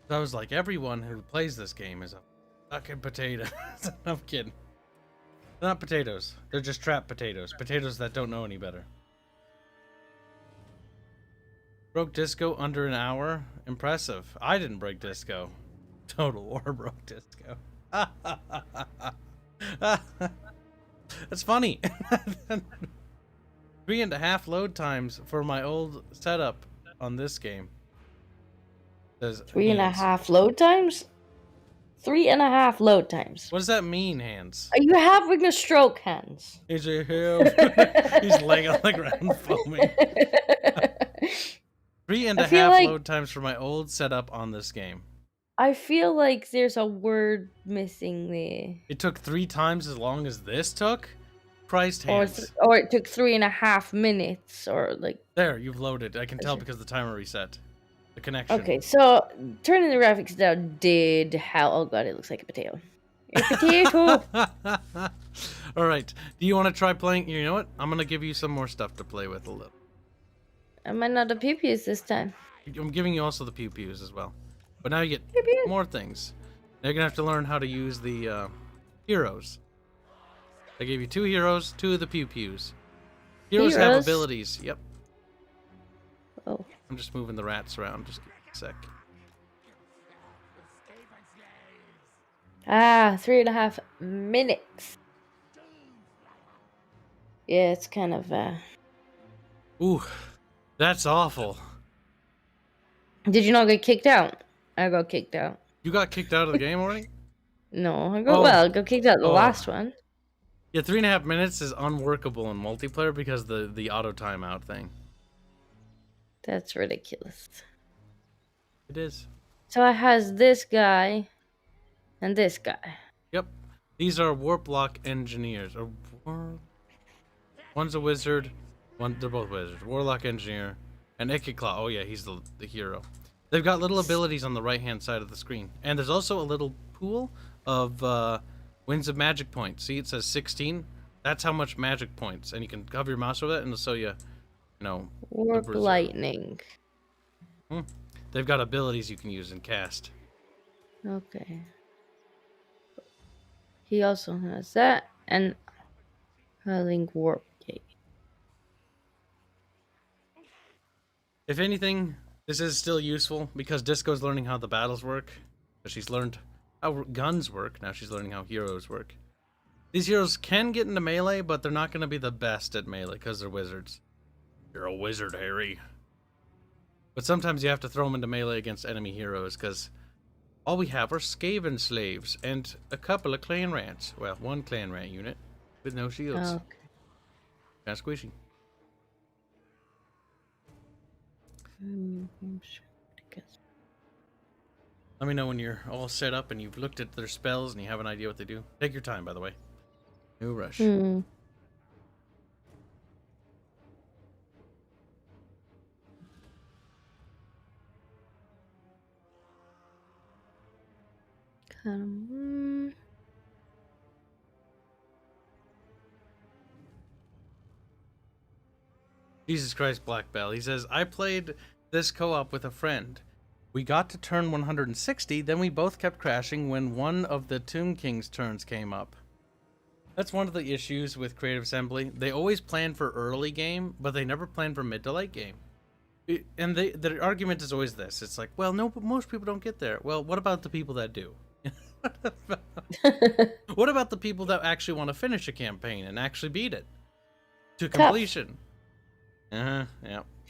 A: So I was like, everyone who plays this game is a fucking potato. I'm kidding. They're not potatoes. They're just trap potatoes. Potatoes that don't know any better. Broke disco under an hour? Impressive. I didn't break disco. Total War broke disco. That's funny. 3.5 load times for my old setup on this game.
B: 3.5 load times? 3.5 load times.
A: What does that mean, Hanse?
B: Are you having a stroke, Hanse?
A: Is it him? He's laying on the ground foaming. 3.5 load times for my old setup on this game.
B: I feel like there's a word missing there.
A: It took 3 times as long as this took? Christ, Hanse.
B: Or it took 3.5 minutes, or like...
A: There, you've loaded. I can tell because the timer reset. The connection.
B: Okay, so turning the graphics down did how... Oh god, it looks like a potato. A potato!
A: Alright, do you want to try playing... You know what? I'm going to give you some more stuff to play with a little.
B: I might not have pew-pews this time.
A: I'm giving you also the pew-pews as well. But now you get more things. Now you're going to have to learn how to use the heroes. I gave you 2 heroes, 2 of the pew-pews. Heroes have abilities. Yep.
B: Oh.
A: I'm just moving the rats around. Just give me a sec.
B: 3.5 minutes. Yeah, it's kind of...
A: Ooh, that's awful.
B: Did you not get kicked out? I got kicked out.
A: You got kicked out of the game already?
B: No, I got kicked out the last one.
A: Yeah, 3.5 minutes is unworkable in multiplayer because the auto timeout thing.
B: That's ridiculous.
A: It is.
B: So it has this guy and this guy.
A: Yep. These are Warlock engineers. One's a wizard. They're both wizards. Warlock engineer. And Ikiclaw. Oh yeah, he's the hero. They've got little abilities on the right-hand side of the screen. And there's also a little pool of Winds of Magic points. See, it says 16. That's how much magic points. And you can cover your mouse with it and it'll show you,
B: Warp lightning.
A: They've got abilities you can use and cast.
B: Okay. He also has that and Hurling Warp Gate.
A: If anything, this is still useful because Disco's learning how the battles work. She's learned how guns work. Now she's learning how heroes work. These heroes can get into melee, but they're not going to be the best at melee because they're wizards. You're a wizard, Harry. But sometimes you have to throw them into melee against enemy heroes because all we have are Skaven slaves and a couple of clan rats. Well, one clan rat unit with no shields.
B: Okay.
A: Kind of squishy. Let me know when you're all set up and you've looked at their spells and you have an idea what they do. Take your time, by the way. No rush. Jesus Christ, Black Bell. He says, I played this co-op with a friend. We got to turn 160, then we both kept crashing when one of the Tomb King's turns came up. That's one of the issues with Creative Assembly. They always plan for early game, but they never plan for mid to late game. And the argument is always this. It's like, well, no, but most people don't get there. Well, what about the people that do? What about the people that actually want to finish a campaign and actually beat it to completion? Yeah.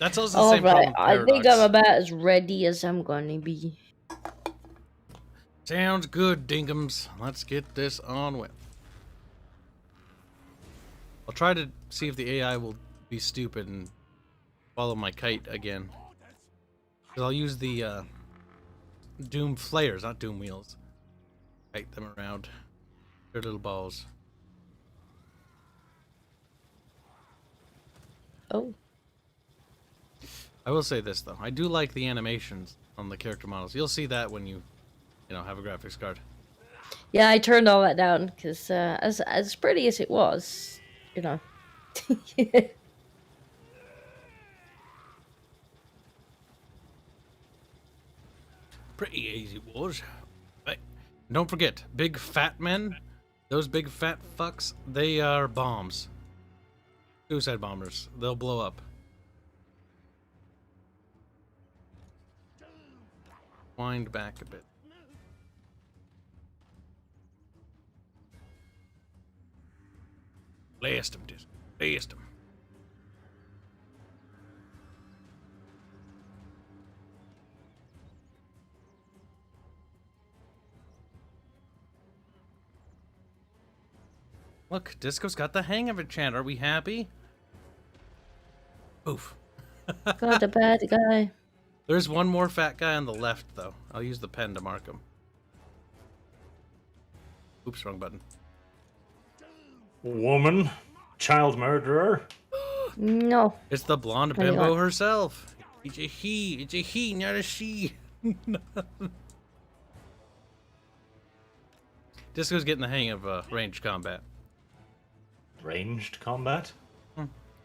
A: That's also the same problem with Paradox.
B: I think I'm about as ready as I'm gonna be.
A: Sounds good, Dinkums. Let's get this on with. I'll try to see if the AI will be stupid and follow my kite again. Because I'll use the Doom flares, not Doom wheels. Kite them around. Their little balls.
B: Oh.
A: I will say this though, I do like the animations on the character models. You'll see that when you have a graphics card.
B: Yeah, I turned all that down because as pretty as it was,
A: Pretty easy it was. Right. Don't forget, big fat men, those big fat fucks, they are bombs. Suicide bombers. They'll blow up. Wind back a bit. Blast him, just blast him. Look, Disco's got the hang of it, Chan. Are we happy? Oof.
B: Got a bad guy.
A: There's one more fat guy on the left, though. I'll use the pen to mark him. Oops, wrong button.
C: Woman, child murderer.
B: No.
A: It's the blonde bimbo herself. It's a he. It's a he, not a she. Disco's getting the hang of ranged combat.
C: Ranged combat?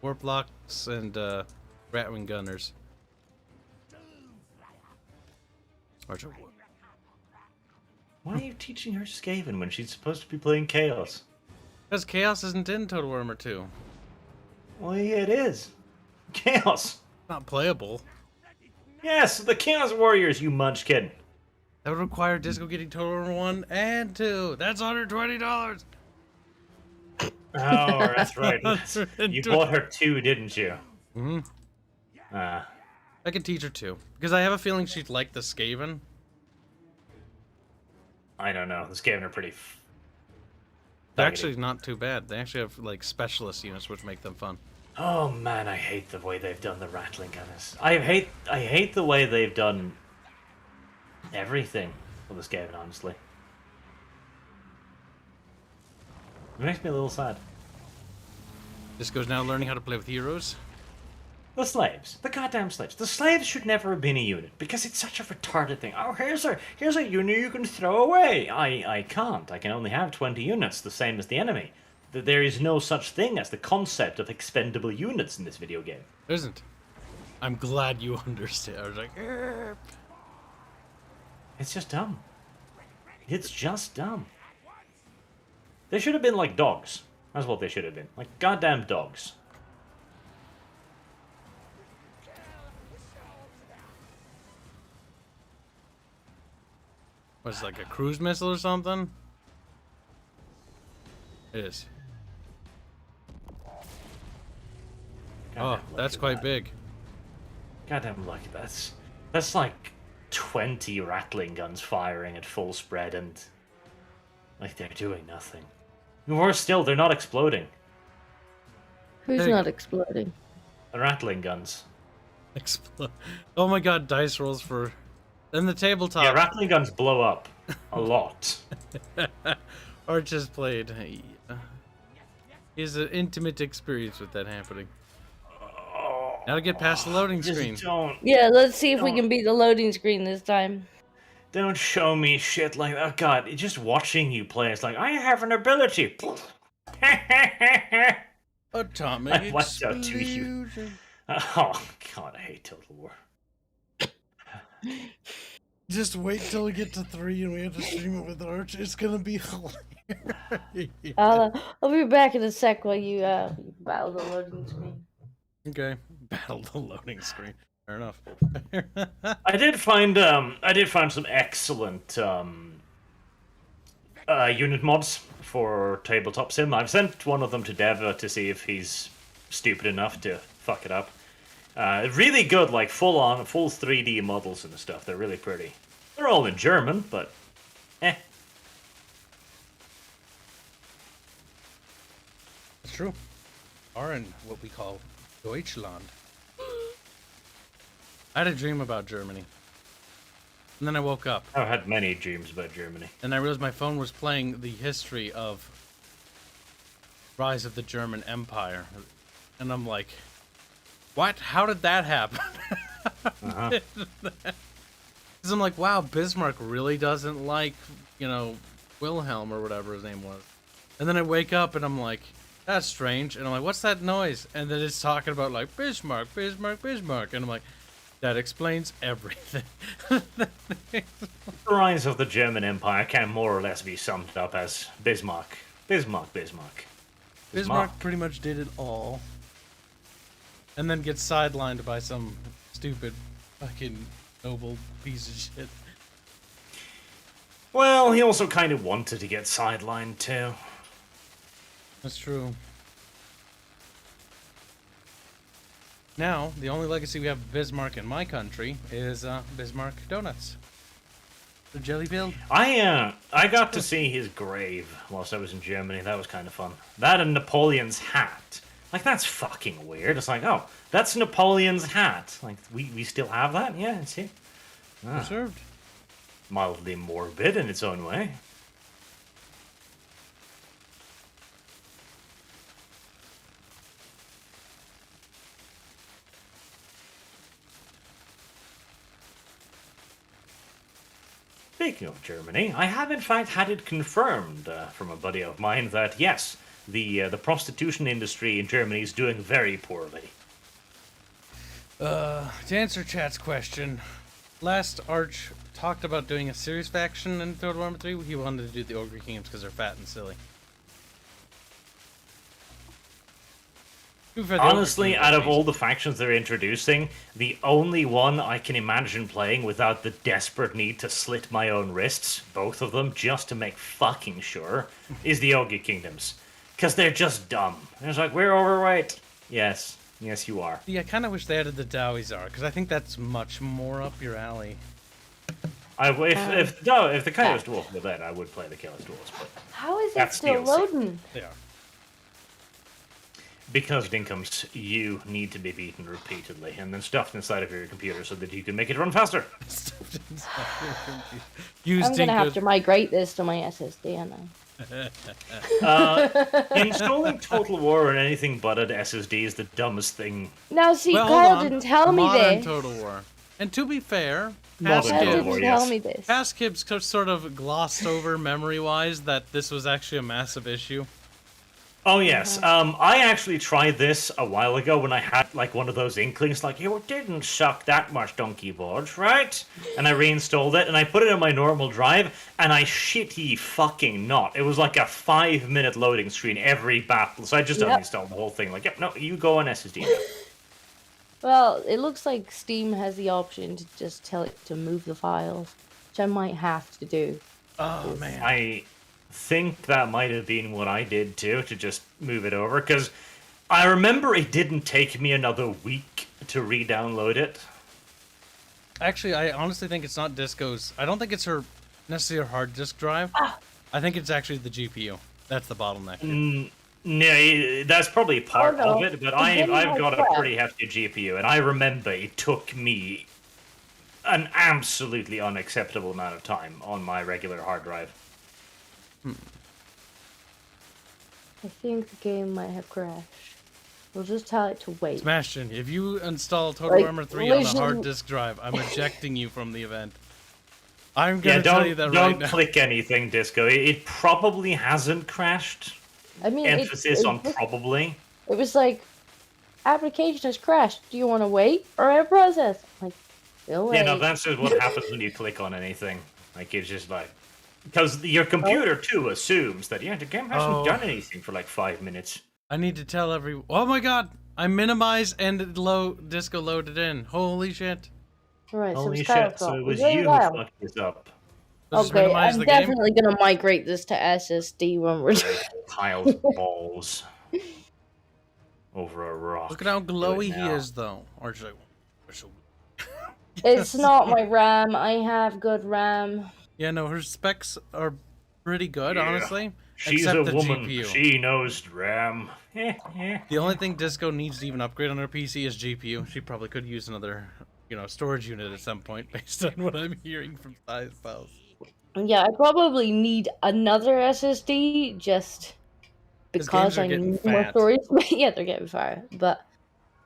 A: Warp locks and Ratwing gunners.
C: Why are you teaching her Skaven when she's supposed to be playing Chaos?
A: Because Chaos isn't in Total Warhammer 2.
C: Well, yeah, it is. Chaos.
A: Not playable.
C: Yes, the Chaos Warriors, you munchkin.
A: That would require Disco getting Total Warhammer 1 and 2. That's $120.
C: Oh, that's right. You bought her 2, didn't you?
A: Mm-hmm. I can teach her 2. Because I have a feeling she'd like the Skaven.
C: I don't know. The Skaven are pretty...
A: They're actually not too bad. They actually have, like, specialist units which make them fun.
C: Oh, man, I hate the way they've done the Rattling Gunners. I hate the way they've done everything for the Skaven, honestly. It makes me a little sad.
A: Disco's now learning how to play with heroes.
C: The slaves. The goddamn slaves. The slaves should never have been a unit, because it's such a retarded thing. Oh, here's a unit you can throw away. I can't. I can only have 20 units, the same as the enemy. There is no such thing as the concept of expendable units in this video game.
A: There isn't. I'm glad you understand. I was like, Erp.
C: It's just dumb. It's just dumb. They should have been like dogs. That's what they should have been. Like goddamn dogs.
A: Was it like a cruise missile or something? It is.
C: Goddamn
A: Oh, that's quite big.
C: Goddamn lucky. That's like 20 Rattling guns firing at full spread and like they're doing nothing. Worse still, they're not exploding.
B: Who's not exploding?
C: The Rattling guns.
A: Explode. Oh my god, dice rolls for... And the tabletop.
C: Yeah, Rattling guns blow up a lot.
A: Arch has played. He has an intimate experience with that happening. Now to get past the loading screen.
B: Yeah, let's see if we can beat the loading screen this time.
C: Don't show me shit like that. Oh god, just watching you play, it's like, I have an ability.
A: Atomic
C: I watched out to you. Oh god, I hate Total War.
A: Just wait till we get to 3 and we have to stream it with Arch. It's gonna be hilarious.
B: I'll be back in a sec while you battle the loading screen.
A: Okay, battle the loading screen. Fair enough.
C: I did find some excellent unit mods for Tabletop Sim. I've sent one of them to Dev to see if he's stupid enough to fuck it up. Really good, like full 3D models and stuff. They're really pretty. They're all in German, but eh.
A: It's true. Are in what we call Deutschland. I had a dream about Germany. And then I woke up.
C: I've had many dreams about Germany.
A: And I realized my phone was playing the history of Rise of the German Empire. And I'm like, what? How did that happen? Because I'm like, wow, Bismarck really doesn't like, you know, Wilhelm or whatever his name was. And then I wake up and I'm like, that's strange. And I'm like, what's that noise? And then it's talking about like Bismarck, Bismarck, Bismarck. And I'm like, that explains everything.
C: The rise of the German Empire can more or less be summed up as Bismarck. Bismarck, Bismarck.
A: Bismarck pretty much did it all. And then gets sidelined by some stupid fucking noble piece of shit.
C: Well, he also kind of wanted to get sidelined too.
A: That's true. Now, the only legacy we have of Bismarck in my country is Bismarck donuts. The jelly filled.
C: I got to see his grave whilst I was in Germany. That was kind of fun. That and Napoleon's hat. Like, that's fucking weird. It's like, oh, that's Napoleon's hat. Like, we still have that? Yeah, it's here.
A: Preserved.
C: Mildly morbid in its own way. Speaking of Germany, I have in fact had it confirmed from a buddy of mine that yes, the prostitution industry in Germany is doing very poorly.
A: To answer chat's question, last Arch talked about doing a serious faction in Total War 3. He wanted to do the Ogre Kingdoms because they're fat and silly.
C: Honestly, out of all the factions they're introducing, the only one I can imagine playing without the desperate need to slit my own wrists, both of them, just to make fucking sure, is the Ogre Kingdoms. Because they're just dumb. It's like, we're overweight. Yes. Yes, you are.
A: Yeah, I kind of wish they added the Dowizar, because I think that's much more up your alley.
C: If the Chaos Dwarfs were there, I would play the Chaos Dwarfs, but
B: how is it still loading?
A: They are.
C: Because, Dinkums, you need to be beaten repeatedly and then stuffed inside of your computer so that you can make it run faster.
B: I'm gonna have to migrate this to my SSD,
C: Installing Total War on anything but an SSD is the dumbest thing.
B: Now, see, Kyle didn't tell me this.
A: Total War. And to be fair,
B: past
A: Kibs sort of glossed over memory-wise that this was actually a massive issue.
C: Oh yes, I actually tried this a while ago when I had like one of those inklings, like it didn't suck that much donkey boards, right? And I reinstalled it and I put it on my normal drive, and I shit ye fucking not. It was like a 5-minute loading screen every battle, so I just uninstalled the whole thing. Like, yep, no, you go on SSD now.
B: Well, it looks like Steam has the option to just tell it to move the files, which I might have to do.
A: Oh man,
C: I think that might have been what I did too, to just move it over, because I remember it didn't take me another week to re-download it.
A: Actually, I honestly think it's not Disco's. I don't think it's her necessarily her hard disk drive. I think it's actually the GPU. That's the bottleneck.
C: No, that's probably part of it, but I've got a pretty hefty GPU, and I remember it took me an absolutely unacceptable amount of time on my regular hard drive.
B: I think the game might have crashed. We'll just tell it to wait.
A: Sebastian, if you install Total Warhammer 3 on a hard disk drive, I'm ejecting you from the event. I'm gonna tell you that right now.
C: Don't click anything, Disco. It probably hasn't crashed.
B: I mean,
C: emphasis on probably.
B: It was like, application has crashed. Do you want to wait or in process? Like, we'll wait.
C: Yeah, no, that's just what happens when you click on anything. Like, it's just like, because your computer too assumes that the game hasn't done anything for like 5 minutes.
A: I need to tell everyone. Oh my god! I minimized and Disco loaded in. Holy shit!
B: Right,
C: holy shit! So it was you who fucked this up.
B: Okay, I'm definitely gonna migrate this to SSD when we're done.
C: Kyle's balls over a rock.
A: Look at how glowy he is, though.
B: It's not my RAM. I have good RAM.
A: Yeah, no, her specs are pretty good, honestly.
C: She's a woman. GPU. She knows RAM.
A: The only thing Disco needs to even upgrade on her PC is GPU. She probably could use another storage unit at some point, based on what I'm hearing from size files.
B: Yeah, I probably need another SSD just because I need more storage. Yeah, they're getting fat, but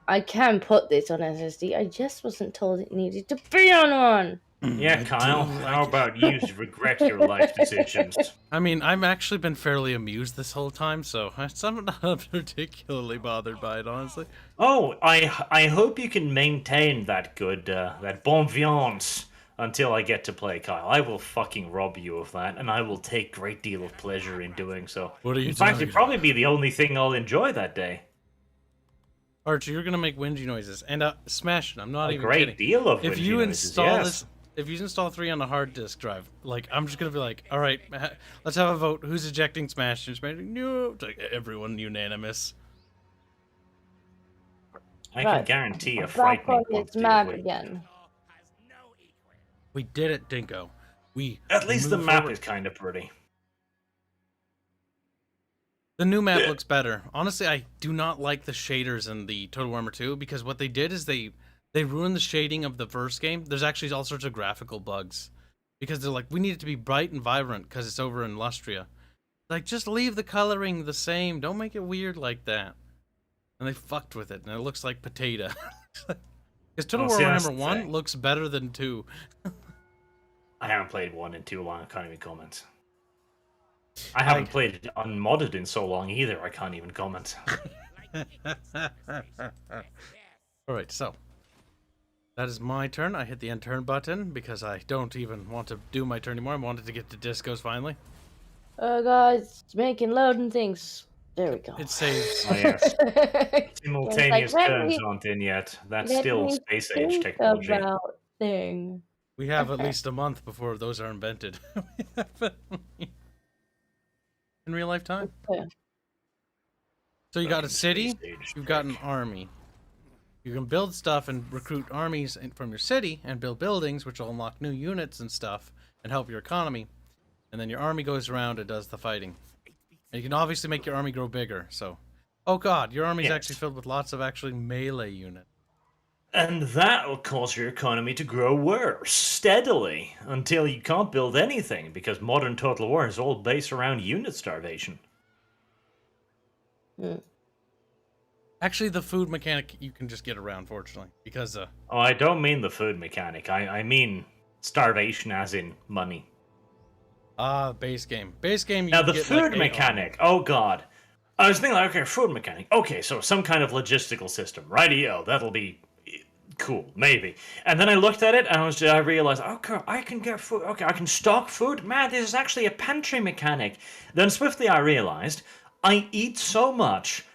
B: I can put this on SSD. I just wasn't told it needed to be on one.
C: Yeah, Kyle, how about you regret your life decisions?
A: I mean, I've actually been fairly amused this whole time, so I'm not particularly bothered by it, honestly.
C: Oh, I hope you can maintain that good, that bon viance until I get to play, Kyle. I will fucking rob you of that, and I will take great deal of pleasure in doing so.
A: What are you
C: In fact, it'd probably be the only thing I'll enjoy that day.
A: Archie, you're gonna make whingy noises, and smash it. I'm not even
C: kidding.
A: A great
C: deal of
A: if
C: whingy
A: you
C: noises,
A: install
C: yes.
A: this. If you install 3 on a hard disk drive, like, I'm just gonna be like, all right, let's have a vote. Who's ejecting Smash? And Smash, no, it's like, everyone unanimous.
C: I can guarantee a frightening quantity of weight.
B: Again.
A: We did it, Dinko.
C: At least the map is kind of pretty.
A: The new map looks better. Honestly, I do not like the shaders in the Total Warhammer 2 because what they did is they ruined the shading of the first game. There's actually all sorts of graphical bugs because they're like, we need it to be bright and vibrant because it's over in Lustria. Like, just leave the coloring the same. Don't make it weird like that. And they fucked with it, and it looks like potato. Because Total Warhammer 1 looks better than 2.
C: I haven't played 1 in too long. I can't even comment. I haven't played it unmodded in so long either. I can't even comment.
A: Alright, so that is my turn. I hit the end turn button because I don't even want to do my turn anymore. I wanted to get to discos finally.
B: Guys, it's making loading things. There we go.
A: It saves.
C: Oh, yes. Simultaneous turns aren't in yet. That's still space age technology.
A: We have at least a month before those are invented. In real life time. Okay. So you got a city, you've got an army. You can build stuff and recruit armies from your city and build buildings, which will unlock new units and stuff and help your economy. And then your army goes around and does the fighting. And you can obviously make your army grow bigger. So, oh god, your army's actually filled with lots of actually melee units.
C: And that will cause your economy to grow worse, steadily, until you can't build anything, because modern Total War is all based around unit starvation.
A: Actually, the food mechanic you can just get around, fortunately, because...
C: Oh, I don't mean the food mechanic. I mean starvation as in money.
A: Base game. Base game, you
C: now, the
A: get,
C: food
A: like,
C: mechanic, oh god. I was thinking, like, okay, food mechanic. Okay, so some kind of logistical system. Rightio, that'll be... cool, maybe. And then I looked at it and I realized, okay, I can get food. Okay, I can stock food. Man, this is actually a pantry mechanic. Then swiftly I realized I eat so much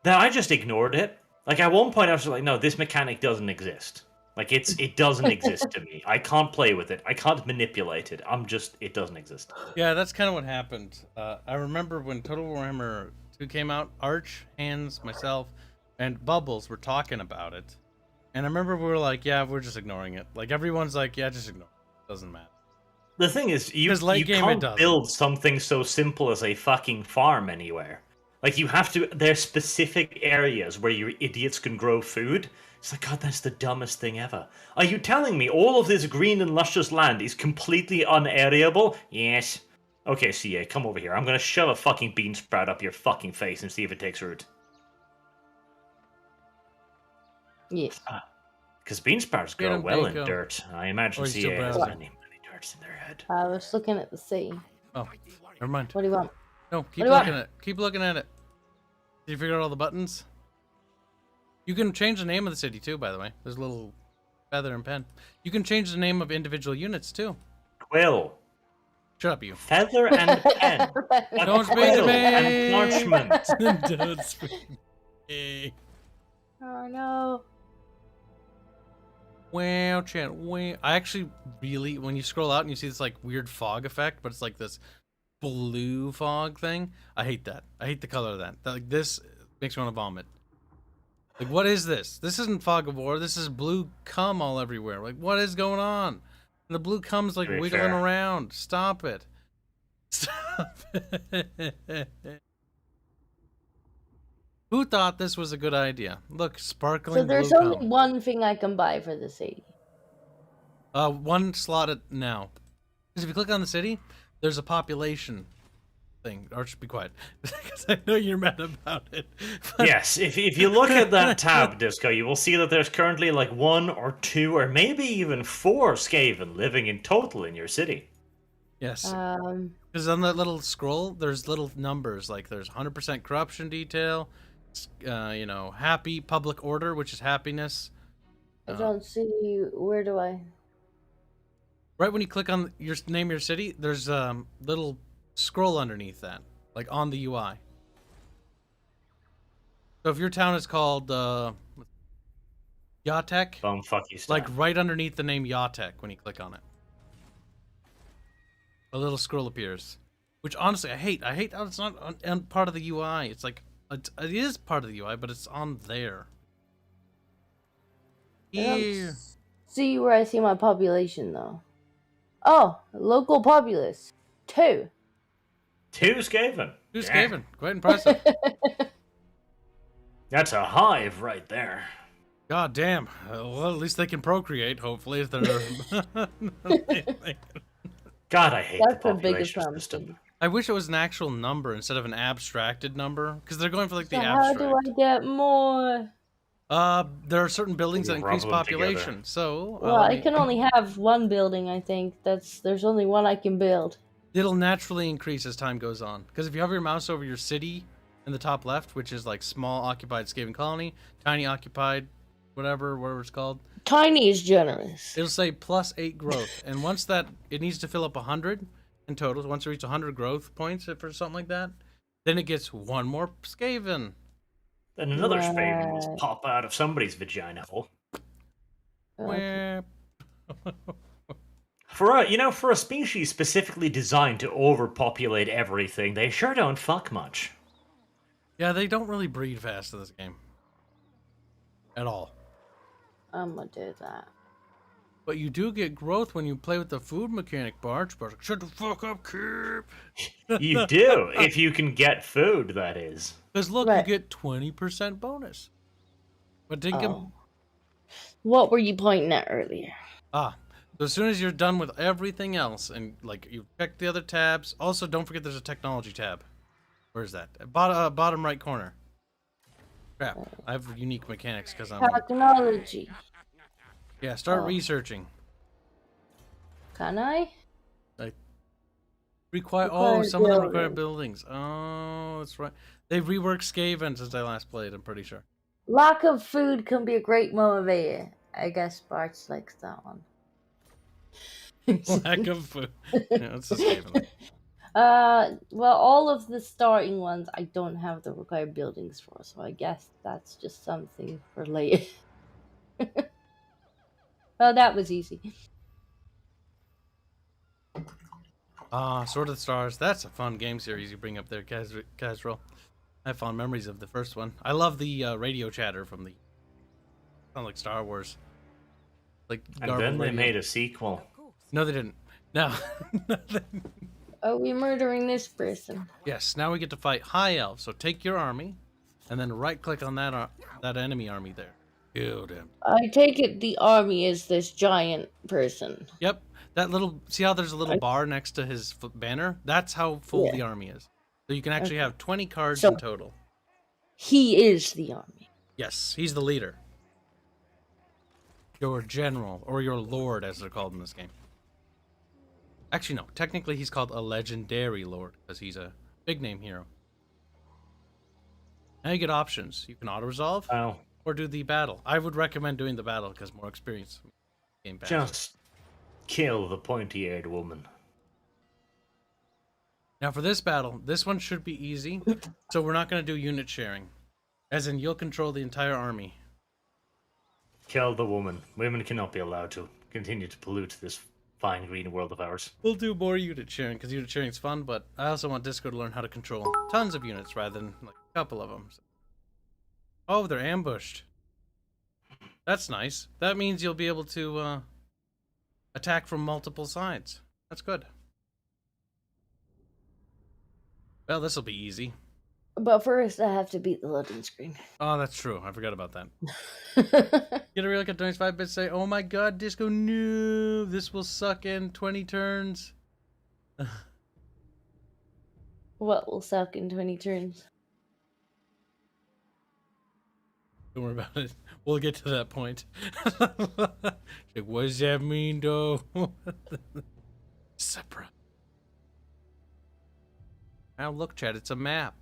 C: that I just ignored it. Like at one point I was like, no, this mechanic doesn't exist. Like it doesn't exist to me. I can't play with it. I can't manipulate it. It doesn't exist.
A: Yeah, that's kind of what happened. I remember when Total Warhammer 2 came out, Arch, Hanse, myself, and Bubbles were talking about it. And I remember we were like, yeah, we're just ignoring it. Like, everyone's like, yeah, just ignore it. Doesn't matter.
C: The thing is, you can't build something so simple as a fucking farm anywhere. Like, you have to... There's specific areas where your idiots can grow food. It's like, God, that's the dumbest thing ever. Are you telling me all of this green and luscious land is completely unareable? Yes. Okay, CA, come over here. I'm gonna shove a fucking bean sprout up your fucking face and see if it takes root.
B: Yes.
C: Because bean sprouts grow well in dirt. I imagine CA has many dirts in their head.
B: I was looking at the sea.
A: Oh, never mind.
B: What do you want?
A: No, keep looking at it. Keep looking at it. Did you figure out all the buttons? You can change the name of the city too, by the way. There's a little feather and pen. You can change the name of individual units too.
C: Quill.
A: Shut up, you.
C: Feather and pen.
A: Don't speak to me.
C: And parchment.
A: Don't speak to me.
B: Oh no.
A: Wow, chat. Wow. I actually really, when you scroll out and you see this like weird fog effect, but it's like this blue fog thing. I hate that. I hate the color of that. Like this makes me want to vomit. Like, what is this? This isn't fog of war. This is blue cum all everywhere. Like, what is going on? And the blue cum's like wiggling around. Stop it. Stop it. Who thought this was a good idea? Look, sparkling blue cum.
B: So there's only one thing I can buy for the city.
A: One slot now. Because if you click on the city, there's a population thing. Or should be quiet, because I know you're mad about it.
C: But... Yes, if you look at that tab, Disco, you will see that there's currently like 1 or 2 or maybe even 4 Skaven living in total in your city.
A: Yes. Because on that little scroll, there's little numbers, like there's 100% corruption detail, you know, happy public order, which is happiness.
B: I don't see, where do I?
A: Right when you click on your name of your city, there's a little scroll underneath that, like on the UI. So if your town is called Yatek,
C: Fuck you,
A: like right underneath the name Yatek, when you click on it, a little scroll appears. Which honestly, I hate how it's not on part of the UI. It's like it is part of the UI, but it's on there.
B: Here. See where I see my population though. Oh, local populace 2.
C: 2 Skaven.
A: 2 Skaven. Quite impressive.
C: That's a hive right there.
A: God damn. Well, at least they can procreate, hopefully, if they're...
C: God, I hate
B: That's
C: the
B: biggest
C: system.
A: I wish it was an actual number instead of an abstracted number, because they're going for, like, the
B: so
A: abstract.
B: How do I get more?
A: There are certain buildings that increase population,
C: together.
A: So...
B: well, I can only have 1 building, I think. There's only 1 I can build.
A: It'll naturally increase as time goes on, because if you hover your mouse over your city in the top left, which is like small occupied Skaven colony, tiny occupied, whatever it's called.
B: Tiny is generous.
A: It'll say +8 growth, and once that, it needs to fill up 100 in total. Once it reaches 100 growth points for something like that, then it gets 1 more Skaven.
C: Then another Skaven must pop out of somebody's vagina hole.
A: Okay.
C: For a species specifically designed to overpopulate everything, they sure don't fuck much.
A: Yeah, they don't really breed fast in this game. At all.
B: I'm gonna do that.
A: But you do get growth when you play with the food mechanic, Barch. But shut the fuck up, Kib.
C: You do, if you can get food, that is.
A: Because look,
B: right.
A: You get 20% bonus. But Dinkum...
B: Oh. What were you pointing at earlier?
A: So as soon as you're done with everything else, and like you check the other tabs, also don't forget there's a technology tab. Where's that? Bottom right corner. Crap, I have unique mechanics because I'm...
B: Technology.
A: Yeah, start researching.
B: Can I?
A: Require some of them require buildings. Oh, that's right. They've reworked Skaven since I last played, I'm pretty sure.
B: Lack of food can be a great motivator. I guess Bart likes that one.
A: Lack of food. Yeah, it's a Skaven.
B: Well, all of the starting ones I don't have the required buildings for, so I guess that's just something for later. Well, that was easy.
A: Sword of the Stars. That's a fun game series you bring up there, Casual. I have fond memories of the first one. I love the radio chatter from the... Sound like Star Wars. Like,
C: and then they made a sequel.
A: No, they didn't. No.
B: Are we murdering this person?
A: Yes, now we get to fight High Elf. So take your army, and then right-click on that enemy army there. Kill him.
B: I take it the army is this giant person.
A: Yep. That little... See how there's a little bar next to his banner? That's how full the army is. So you can actually have 20 cards in total.
B: He is the army.
A: Yes, he's the leader. Your general, or your lord, as they're called in this game. Actually, no. Technically, he's called a legendary lord, because he's a big-name hero. Now you get options. You can auto-resolve, or do the battle. I would recommend doing the battle, because more experience. Game
C: just kill the pointy-eared woman.
A: Now for this battle, this one should be easy, so we're not going to do unit sharing. As in, you'll control the entire army.
C: Kill the woman. Women cannot be allowed to continue to pollute this fine green world of ours.
A: We'll do more unit sharing, because unit sharing is fun, but I also want Disco to learn how to control tons of units rather than like a couple of them. Oh, they're ambushed. That's nice. That means you'll be able to attack from multiple sides. That's good. Well, this will be easy.
B: But first, I have to beat the loading screen.
A: Oh, that's true. I forgot about that. Get a real at 25 bits. Say, oh my god, Disco, no, this will suck in 20 turns.
B: What will suck in 20 turns?
A: Don't worry about it. We'll get to that point. Like, what does that mean, though? Sepra. Now look, Chad, it's a map.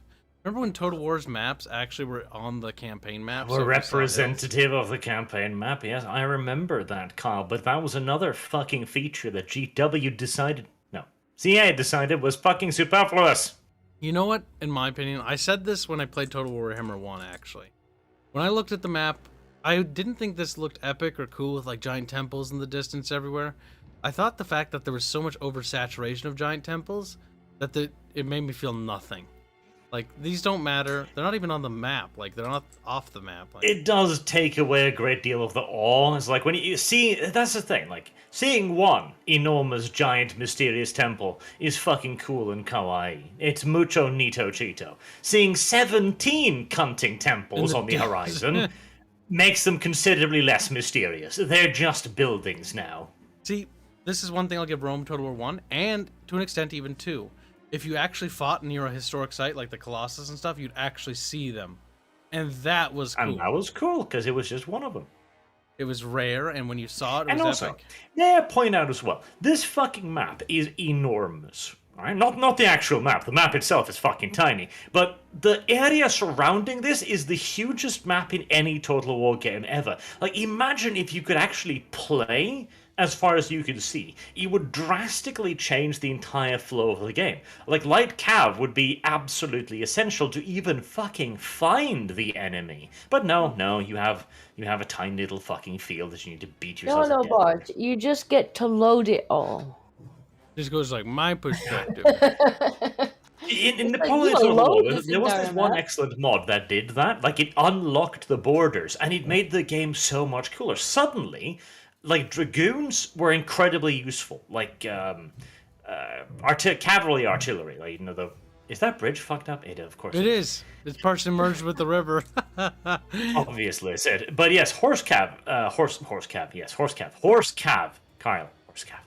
A: Remember when Total War's maps actually were on the campaign map?
C: Were representative of the campaign map, yes. I remember that, Kyle, but that was another fucking feature that GW decided... No, CA decided was fucking superfluous.
A: You know what? In my opinion, I said this when I played Total War Warhammer 1, actually. When I looked at the map, I didn't think this looked epic or cool with like giant temples in the distance everywhere. I thought the fact that there was so much oversaturation of giant temples that it made me feel nothing. Like, these don't matter. They're not even on the map. Like, they're not off the map. Like,
C: it does take away a great deal of the awe. It's like when you see... That's the thing. Like, seeing one enormous, giant, mysterious temple is fucking cool and kawaii. It's mucho nito chito. Seeing 17 cunting temples on the horizon makes them considerably less mysterious. They're just buildings now.
A: See, this is one thing I'll give Rome Total War 1, and to an extent even 2. If you actually fought near a historic site like the Colossus and stuff, you'd actually see them. And that was cool.
C: And that was cool, because it was just one of them.
A: It was rare, and when you saw it, it was
C: also,
A: epic.
C: May I point out as well, this fucking map is enormous. Right? Not the actual map. The map itself is fucking tiny. But the area surrounding this is the hugest map in any Total War game ever. Like, imagine if you could actually play as far as you can see. It would drastically change the entire flow of the game. Like, light cav would be absolutely essential to even fucking find the enemy. But no, you have a tiny little fucking field that you need to beat yourself to death.
B: No, Bart, you just get to load it all.
A: This goes like my perspective.
C: In Napoleon Total War, there was this one excellent mod that did that. Like, it unlocked the borders, and it made the game so much cooler. Suddenly, like, dragoons were incredibly useful. Like, cavalry artillery. Like, you know, is that bridge fucked up? It, of course.
A: It is. It's partially merged with the river.
C: Obviously, it said. But yes, horse cav, Kyle, horse cav.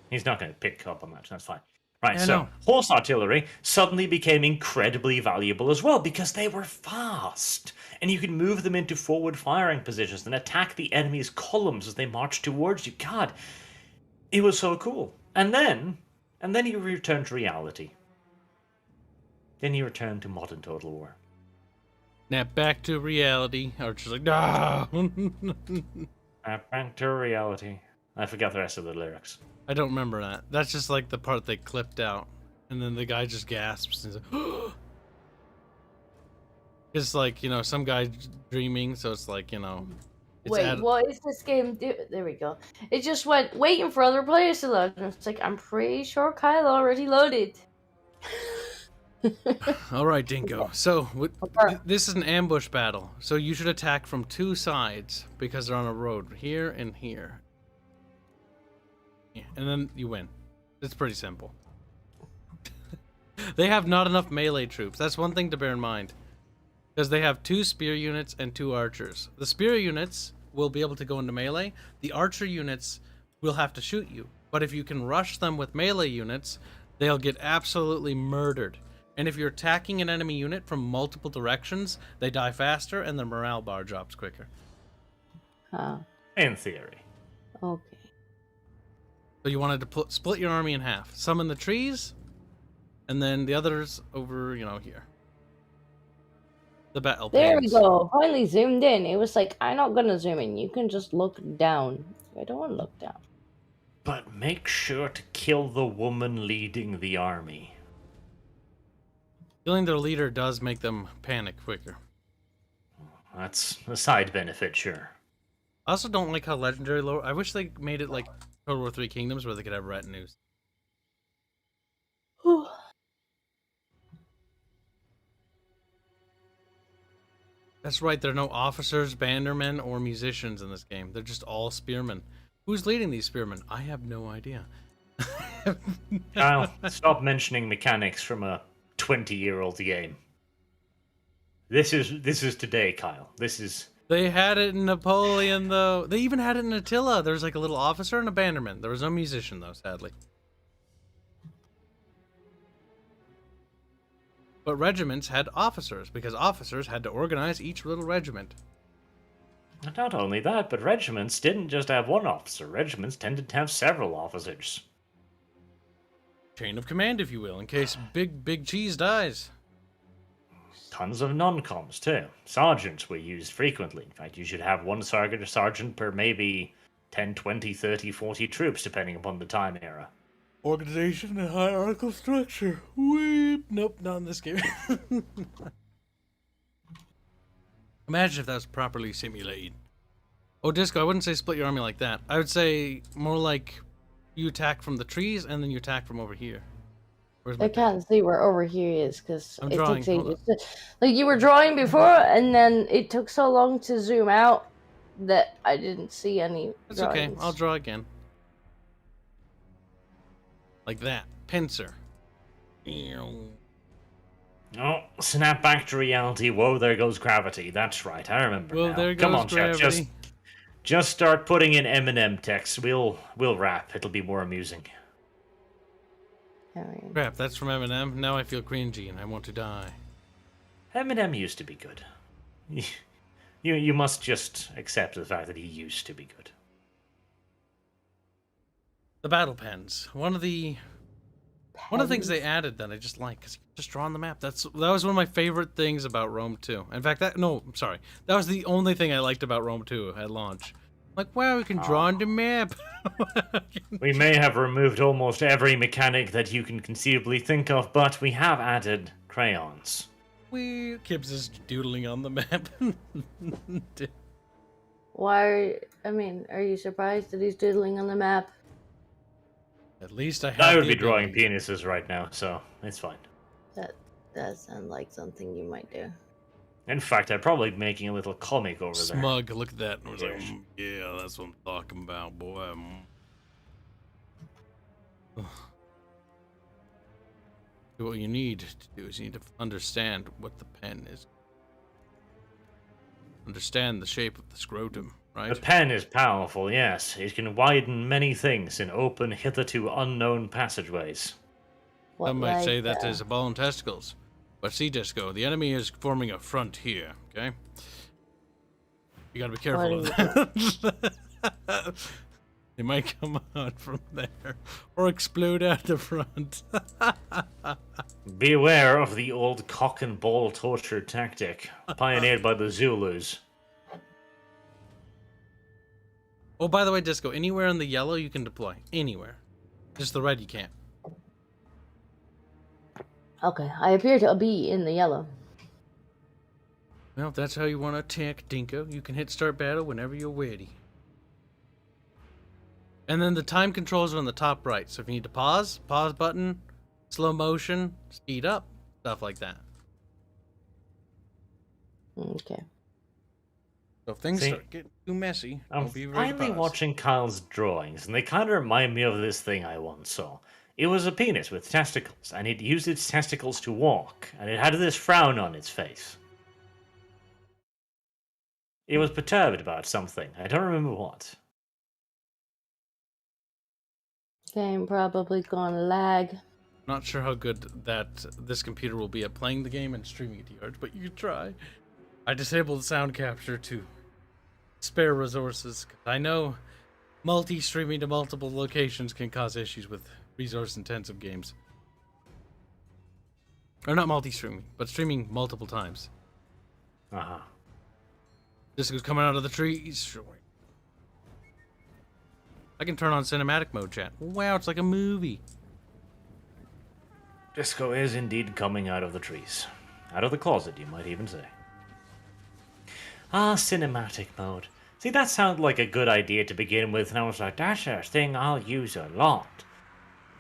C: He's not going to pick up on that. That's fine. Right,
A: yeah,
C: so
A: no.
C: horse artillery suddenly became incredibly valuable as well because they were fast. And you could move them into forward firing positions and attack the enemy's columns as they marched towards you. God, it was so cool. And then you return to reality. Then you return to modern Total War.
A: Snap back to reality. Archer's like, no.
C: Back to reality. I forgot the rest of the lyrics.
A: I don't remember that. That's just like the part they clipped out. And then the guy just gasps. And he's like, it's like, you know, some guy dreaming. So it's like, you know.
B: Wait, what is this game do? There we go. It just went waiting for other players to load. And it's like, I'm pretty sure Kyle already loaded.
A: All right, Dinko. So this is an ambush battle. So you should attack from two sides because they're on a road. Here and here. Yeah, and then you win. It's pretty simple. They have not enough melee troops. That's one thing to bear in mind. Because they have 2 spear units and 2 archers. The spear units will be able to go into melee. The archer units will have to shoot you. But if you can rush them with melee units, they'll get absolutely murdered. And if you're attacking an enemy unit from multiple directions, they die faster and their morale bar drops quicker.
C: In theory.
B: Okay.
A: So you wanted to split your army in half. Some in the trees, and then the others over, you know, here. The battle
B: There
A: pans.
B: we go. Finally zoomed in. It was like, I'm not going to zoom in. You can just look down. I don't want to look down.
C: But make sure to kill the woman leading the army.
A: Killing their leader does make them panic quicker.
C: That's a side benefit, sure.
A: I also don't like how legendary lore. I wish they made it like Total War 3 Kingdoms where they could have retinues. That's right, there are no officers, bannermen, or musicians in this game. They're just all spearmen. Who's leading these spearmen? I have no idea.
C: Kyle, stop mentioning mechanics from a 20-year-old game. This is today, Kyle. This is...
A: They had it in Napoleon, though. They even had it in Attila. There was like a little officer and a bannerman. There was no musician, though, sadly. But regiments had officers, because officers had to organize each little regiment.
C: Not only that, but regiments didn't just have one officer. Regiments tended to have several officers.
A: Chain of command, if you will, in case Big Cheese dies.
C: Tons of non-coms, too. Sergeants were used frequently. In fact, you should have one sergeant per maybe 10, 20, 30, 40 troops, depending upon the time era.
A: Organization and hierarchical structure. Weep. Nope, not in this game. Imagine if that was properly simulated. Oh, Disco, I wouldn't say split your army like that. I would say more like you attack from the trees and then you attack from over here.
B: I can't see where over here is because it
A: drawing,
B: takes ages. Like you were drawing before, and then it took so long to zoom out that I didn't see any.
A: That's
B: drawings.
A: okay. I'll draw again. Like that. Pincer.
C: Oh, snap back to reality. Whoa, there goes gravity. That's right. I remember
A: Well,
C: now.
A: there
C: Come
A: goes
C: on,
A: gravity.
C: chat. Just start putting in Eminem text. We'll rap. It'll be more amusing.
A: Crap, that's from Eminem. Now I feel cringy and I want to die.
C: Eminem used to be good. You must just accept the fact that he used to be good.
A: The battle pens. One of the things they added that I just like, because you can just draw on the map. That was one of my favorite things about Rome 2. In fact, that was the only thing I liked about Rome 2 at launch. Like, wow, we can draw on the map.
C: We may have removed almost every mechanic that you can conceivably think of, but we have added crayons.
A: Kibs is doodling on the map.
B: Why? Are you surprised that he's doodling on the map?
A: At least I have.
C: I would be drawing penises right now, so it's fine.
B: That does sound like something you might do.
C: In fact, I'm probably making a little comic over there.
A: Smug, look at that. I was like, yeah, that's what I'm talking about, boy. What you need to do is you need to understand what the pen is. Understand the shape of the scrotum, right?
C: The pen is powerful, yes. It can widen many things in open, hitherto unknown passageways.
A: Some might say that is a ball and testicles. But see, Disco, the enemy is forming a front here, okay? You gotta be careful of that. They might come out from there, or explode out the front.
C: Beware of the old cock and ball torture tactic, pioneered by the Zulus.
A: Oh, by the way, Disco, anywhere in the yellow you can deploy. Anywhere. Just the red you can't.
B: Okay, I appear to be in the yellow.
A: Well, if that's how you want to attack, Dinko, you can hit start battle whenever you're ready. And then the time controls are on the top right. So if you need to pause button, slow motion, speed up, stuff like that.
B: Okay.
A: So if things start getting too messy,
C: I'm finally watching Kyle's drawings, and they kind of remind me of this thing I once saw. It was a penis with testicles, and it used its testicles to walk, and it had this frown on its face. It was perturbed about something. I don't remember what.
B: Game probably gonna lag.
A: Not sure how good that this computer will be at playing the game and streaming it to yours, but you can try. I disabled sound capture to spare resources. I know multi-streaming to multiple locations can cause issues with resource-intensive games. Or not multi-streaming, but streaming multiple times.
C: Uh-huh.
A: This was coming out of the trees. Sure. I can turn on cinematic mode, chat. Wow, it's like a movie.
C: Disco is indeed coming out of the trees. Out of the closet, you might even say. Ah, cinematic mode. See, that sounded like a good idea to begin with, and I was like, that's a thing I'll use a lot.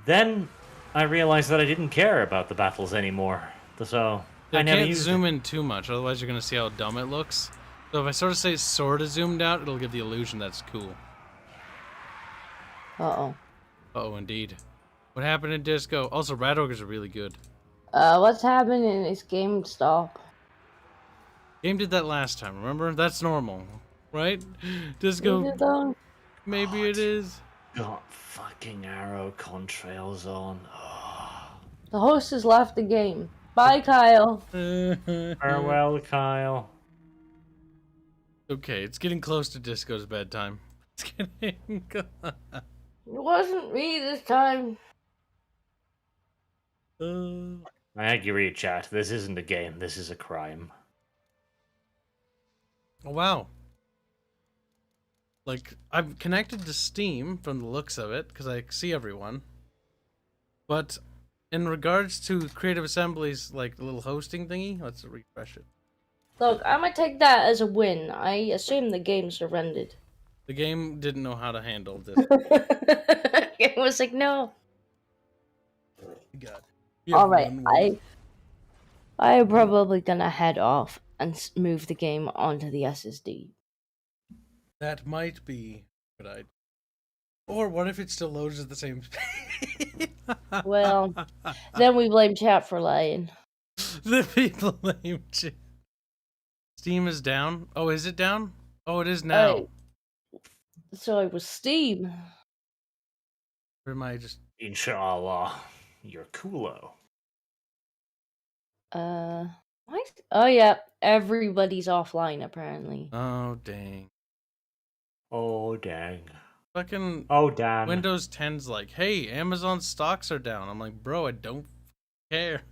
C: Then I realized that I didn't care about the battles anymore, so I never used it.
A: Can't zoom in too much, otherwise you're going to see how dumb it looks. So if I sort of say sort of zoomed out, it'll give the illusion that's cool.
B: Uh-oh.
A: Uh-oh, indeed. What happened in Disco? Also, Rat Ogres are really good.
B: What's happening is GameStop.
A: Game did that last time, remember? That's normal, right? Disco. Maybe it is.
C: Got fucking arrow contrails on.
B: The host has left the game. Bye, Kyle.
C: Farewell, Kyle.
A: Okay, it's getting close to Disco's bedtime. It's getting.
B: It wasn't me this time.
C: I agree, chat. This isn't a game. This is a crime.
A: Oh, wow. Like, I'm connected to Steam from the looks of it, because I see everyone. But in regards to Creative Assembly's, like, little hosting thingy, let's refresh it.
B: Look, I'm gonna take that as a win. I assume the game surrendered.
A: The game didn't know how to handle this.
B: It was like, no.
A: God.
B: Alright, I'm probably gonna head off and move the game onto the SSD.
A: That might be a good idea. Or what if it still loads at the same speed?
B: Well, then we blame chat for lying.
A: The people blame chat. Steam is down? Oh, is it down? Oh, it is now.
B: So it was Steam.
A: Or am I just...
C: Inshallah, you're coolo.
B: Oh yeah, everybody's offline apparently.
A: Oh, dang.
C: Oh, dang.
A: Fucking...
C: Oh, damn.
A: Windows 10's like, hey, Amazon stocks are down. I'm like, bro, I don't care.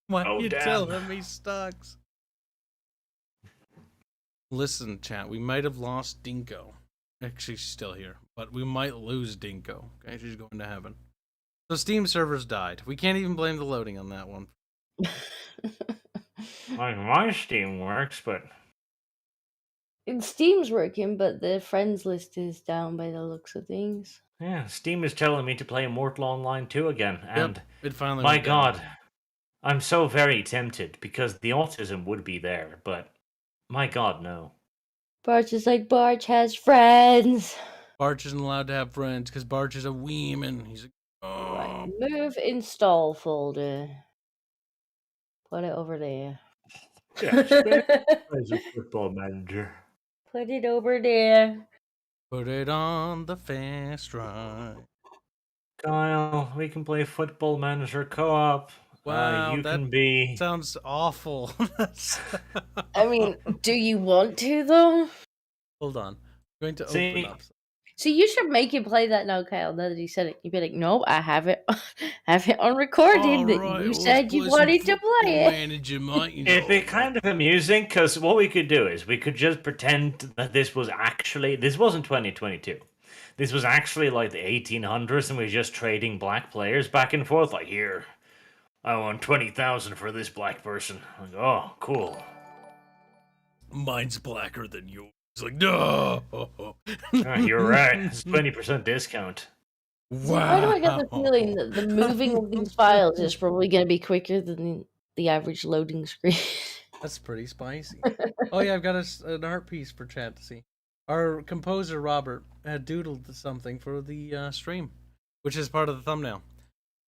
A: Why are you telling me stocks? Listen, chat, we might have lost Dinko. Actually, she's still here. But we might lose Dinko. Okay, she's going to heaven. So Steam servers died. We can't even blame the loading on that one.
C: Like, my Steam works, but...
B: Steam's working, but the friends list is down by the looks of things.
C: Yeah, Steam is telling me to play Immortal Online 2 again, and...
A: Yep, it finally
C: my
A: went down.
C: god. I'm so very tempted, because the autism would be there, but... My god, no.
B: Barch is like, Barch has friends.
A: Barch isn't allowed to have friends, because Barch is a weeman. He's like, oh.
B: Right, move install folder. Put it over there.
C: Yes, as a football manager.
B: Put it over there.
A: Put it on the fast drive.
C: Kyle, we can play Football Manager co-op.
A: Wow,
C: you can be...
A: sounds awful.
B: I mean, do you want to, though?
A: Hold on. I'm going to open up.
B: So you should make him play that now, Kyle, now that he said it. You'd be like, no, I have it on recording that you said you wanted to play it.
A: Manager, mate,
C: It'd be kind of amusing, because what we could do is we could just pretend that this was actually... This wasn't 2022. This was actually like the 1800s, and we were just trading black players back and forth. Like, here, I want 20,000 for this black person. Like, oh, cool.
A: Mine's blacker than yours. It's like, no.
C: You're right. It's 20% discount.
A: Wow.
B: Why do I get the feeling that the moving of these files is probably going to be quicker than the average loading screen?
A: That's pretty spicy. Oh yeah, I've got an art piece for chat to see. Our composer Robert had doodled something for the stream, which is part of the thumbnail.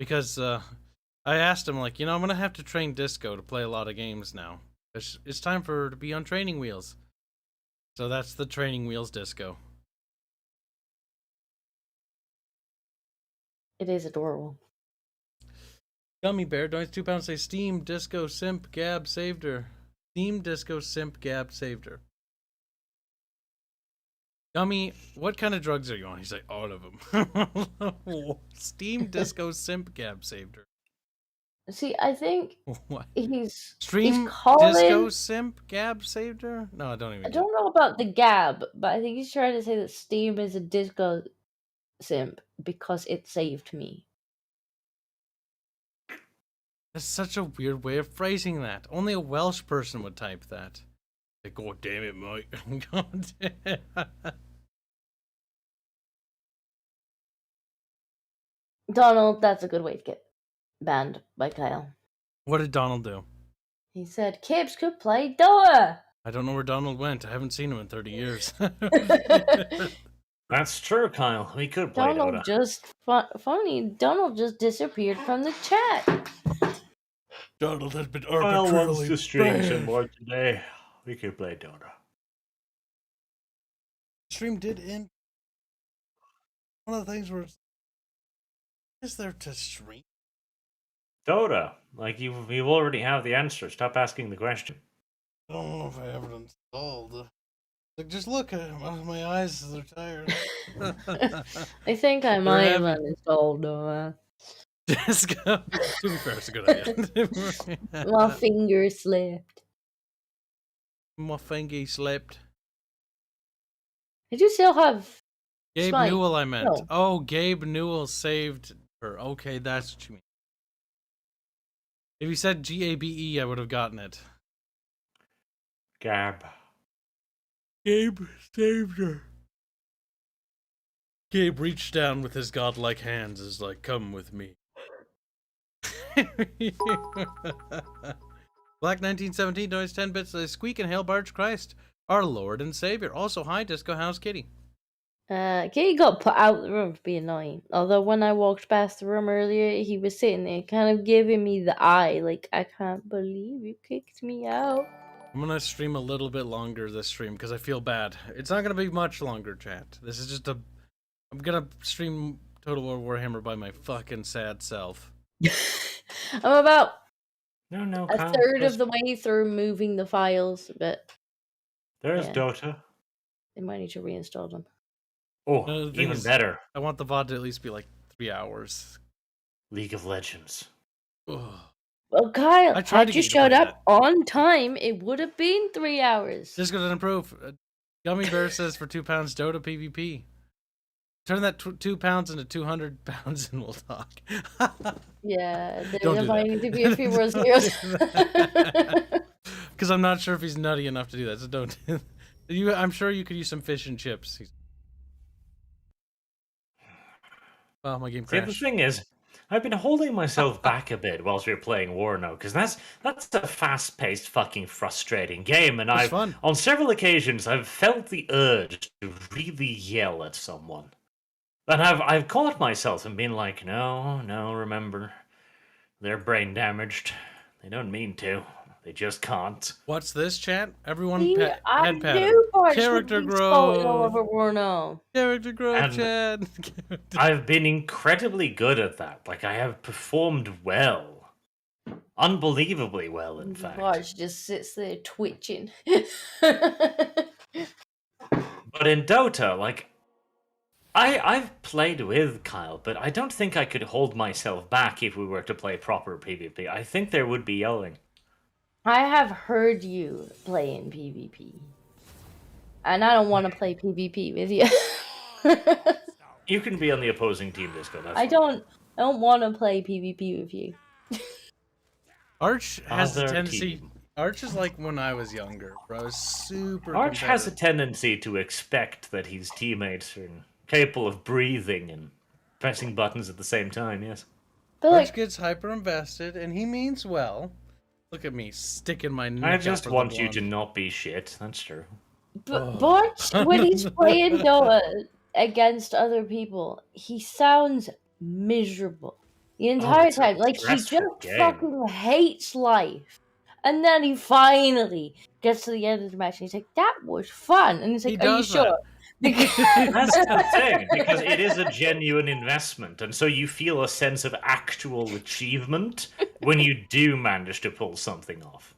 A: Because I asked him, like, I'm gonna have to train Disco to play a lot of games now. It's time for her to be on training wheels. So that's the training wheels Disco.
B: It is adorable.
A: Gummy Bear donates £2. Say Steam Disco Simp Gab saved her. Steam Disco Simp Gab saved her. Gummy, what kind of drugs are you on? He's like, all of them. Steam Disco Simp Gab saved her.
B: See, I think
A: what?
B: he's
A: Disco Simp Gab saved her? No, I don't even.
B: I don't know about the Gab, but I think he's trying to say that Steam is a disco simp because it saved me.
A: That's such a weird way of phrasing that. Only a Welsh person would type that. Like, God damn it, mate. God damn.
B: Donald, that's a good way to get banned by Kyle.
A: What did Donald do?
B: He said Kibs could play Dota.
A: I don't know where Donald went. I haven't seen him in 30 years.
C: That's true, Kyle. We could play
B: Donald
C: Dota.
B: Donald just disappeared from the chat.
A: Donald has been
C: Kyle
A: arbitrarily
C: wants to stream some
A: banned.
C: more today. We can play Dota.
A: Stream did end. One of the things where is there to stream?
C: Dota, like you already have the answer. Stop asking the question.
A: I don't know if I have it installed. Like, just look at it. My eyes are tired.
B: I think I might have uninstalled Dota.
A: Just go. To be fair, it's a good idea.
B: My finger slipped.
A: My finger slipped.
B: I do still have
A: Gabe
B: Smite.
A: Newell, I meant.
B: No.
A: Oh, Gabe Newell saved her. Okay, that's what you mean. If you said GABE, I would have gotten it.
C: Gab.
A: Gabe saved her. Gabe reached down with his godlike hands, is like, come with me. Black 1917 donates 10 bits. Squeak and hail Barge Christ, our Lord and Savior. Also, hi, Disco House Kitty.
B: Kitty got put out of the room for being annoying. Although when I walked past the room earlier, he was sitting there kind of giving me the eye, like, I can't believe you kicked me out.
A: I'm gonna stream a little bit longer this stream because I feel bad. It's not gonna be much longer, chat. This is just I'm gonna stream Total War Warhammer by my fucking sad self.
B: I'm about
C: a
B: third of the way through moving the files, but
C: there's Dota.
B: I might need to reinstall them.
C: Oh, even better.
A: I want the VOD to at least be like 3 hours.
C: League of Legends.
A: Ugh.
B: Well, Kyle, had you showed up on time, it would have been 3 hours.
A: Just gonna improve. Gummy Bear says for £2 Dota PvP. Turn that £2 into 200 pounds and we'll talk.
B: Yeah, there might need to be a few more zeros.
A: Because I'm not sure if he's nutty enough to do that, so don't. I'm sure you could use some fish and chips. Well, my game crashed.
C: See, the thing is, I've been holding myself back a bit whilst we were playing Warno, because that's a fast-paced, fucking frustrating game, and on several occasions I've felt the urge to really yell at someone. And I've caught myself and been like, no, remember, they're brain damaged. They don't mean to. They just can't.
A: What's this, chat? Everyone
B: head
A: pat Character growth. Character growth, chat.
C: I've been incredibly good at that. Like, I have performed well. Unbelievably well, in fact.
B: Barge just sits there twitching.
C: But in Dota, like, I've played with Kyle, but I don't think I could hold myself back if we were to play proper PvP. I think there would be yelling.
B: I have heard you play in PvP. And I don't want to play PvP with you.
C: You can be on the opposing team, Disco.
B: I don't want to play PvP with you.
A: Arch has a tendency. Arch is like when I was younger, bro. I was super.
C: Arch has a tendency to expect that his teammates are capable of breathing and pressing buttons at the same time. Yes.
B: But
A: Arch gets hyper invested, and he means well. Look at me sticking my neck.
C: I just want you to not be shit. That's true.
B: But Barch, when he's playing Dota against other people, he sounds miserable the entire time. Like, he just fucking hates life. And then he finally gets to the end of the match and he's like, that was fun. And he's like, are you sure?
C: That's the thing, because it is a genuine investment, and so you feel a sense of actual achievement when you do manage to pull something off.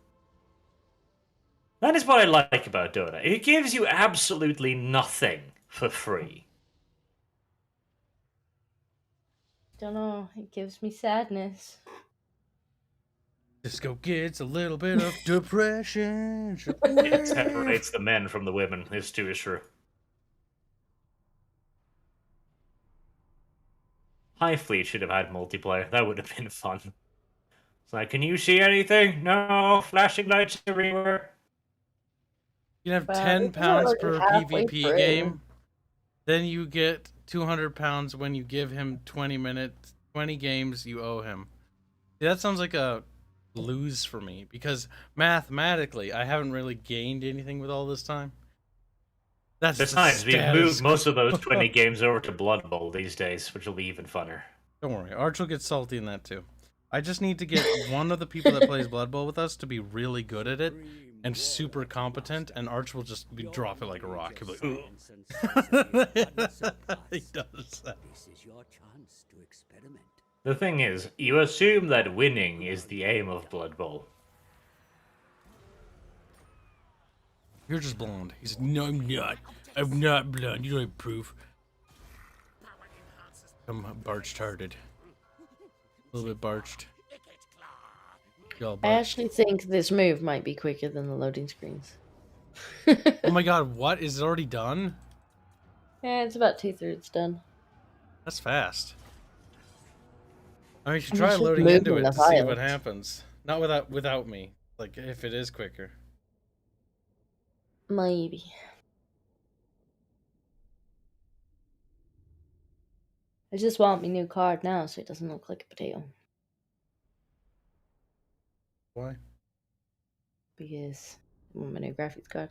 C: That is what I like about Dota. It gives you absolutely nothing for free.
B: Don't know, it gives me sadness.
A: Disco gets a little bit of depression.
C: It separates the men from the women. This too is true. High Fleet should have had multiplayer. That would have been fun. It's like, can you see anything? No, flashing lights everywhere.
A: You have £10 per PvP game. Then you get £200 when you give him 20 games you owe him. See, that sounds like a lose for me, because mathematically I haven't really gained anything with all this time.
C: Besides, we've moved most of those 20 games over to Blood Bowl these days, which will be even funner.
A: Don't worry, Arch will get salty in that too. I just need to get one of the people that plays Blood Bowl with us to be really good at it and super competent, and Arch will just drop it like a rock. He'll be like, he does that.
C: The thing is, you assume that winning is the aim of Blood Bowl.
A: You're just blonde. He said, no, I'm not. I'm not blonde. You don't have proof. I'm barched-hearted. A little bit barched.
B: I actually think this move might be quicker than the loading screens.
A: Oh my god, what? Is it already done?
B: Yeah, it's about 2/3 done.
A: That's fast. I mean, you should try loading into it to see what happens. Not without me. Like, if it is quicker.
B: Maybe. I just want my new card now so it doesn't look like a potato.
A: Why?
B: Because I want my new graphics card.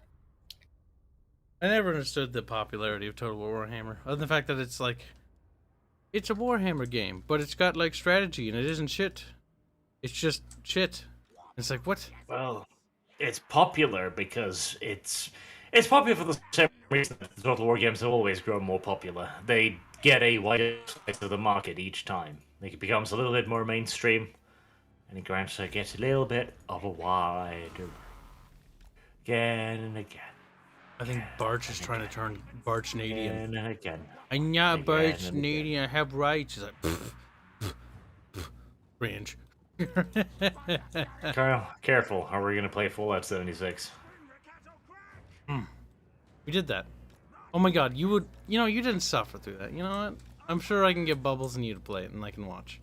A: I never understood the popularity of Total War Warhammer. Other than the fact that it's like... It's a Warhammer game, but it's got, like, strategy, and it isn't shit. It's just shit. It's like, what?
C: Well, it's popular because it's popular for the same reason that the Total War games have always grown more popular. They get a wider slice of the market each time. Like, it becomes a little bit more mainstream, and it gets a little bit of a wider... Again and again.
A: I think Barch is trying to turn Barch-Nadian.
C: Again and again.
A: I'm not Barch-Nadian, I have rights. He's like, cringe.
C: Carl, careful. Are we going to play Fallout 76?
A: We did that. Oh my god, you didn't suffer through that. You know what? I'm sure I can get Bubbles and you to play it and I can watch.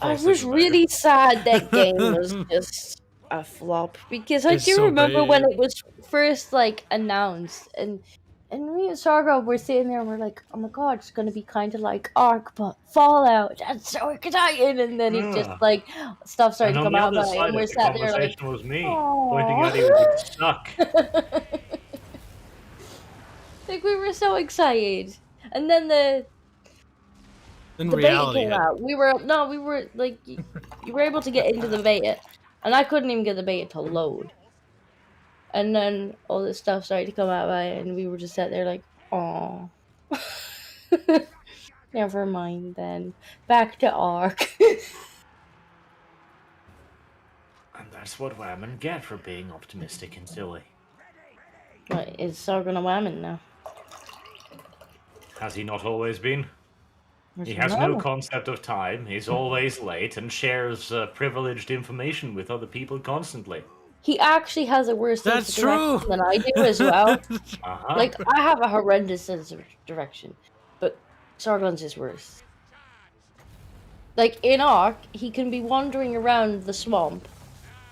B: I was really sad that game was just a flop because I do remember when it was first like announced and me and Sargo were sitting there and we're like, oh my god, it's gonna be kind of like Ark but Fallout. That's so exciting, and then it just like stuff started to come out about it, and we're sat there like,
C: was me pointing out he was stuck.
B: Like we were so excited, and then the beta came out. We were like, you were able to get into the beta, and I couldn't even get the beta to load. And then all this stuff started to come out by it, and we were just sat there like, "Aw, never mind then. Back to Ark."
C: And that's what women get for being optimistic and silly.
B: What, is Sargon a woman now?
C: Has he not always been? He has no concept of time. He's always late and shares privileged information with other people constantly.
B: He actually has a worse sense of direction than I do as well. Like, I have a horrendous sense of direction, but Sargon's is worse. Like, in Ark, he can be wandering around the swamp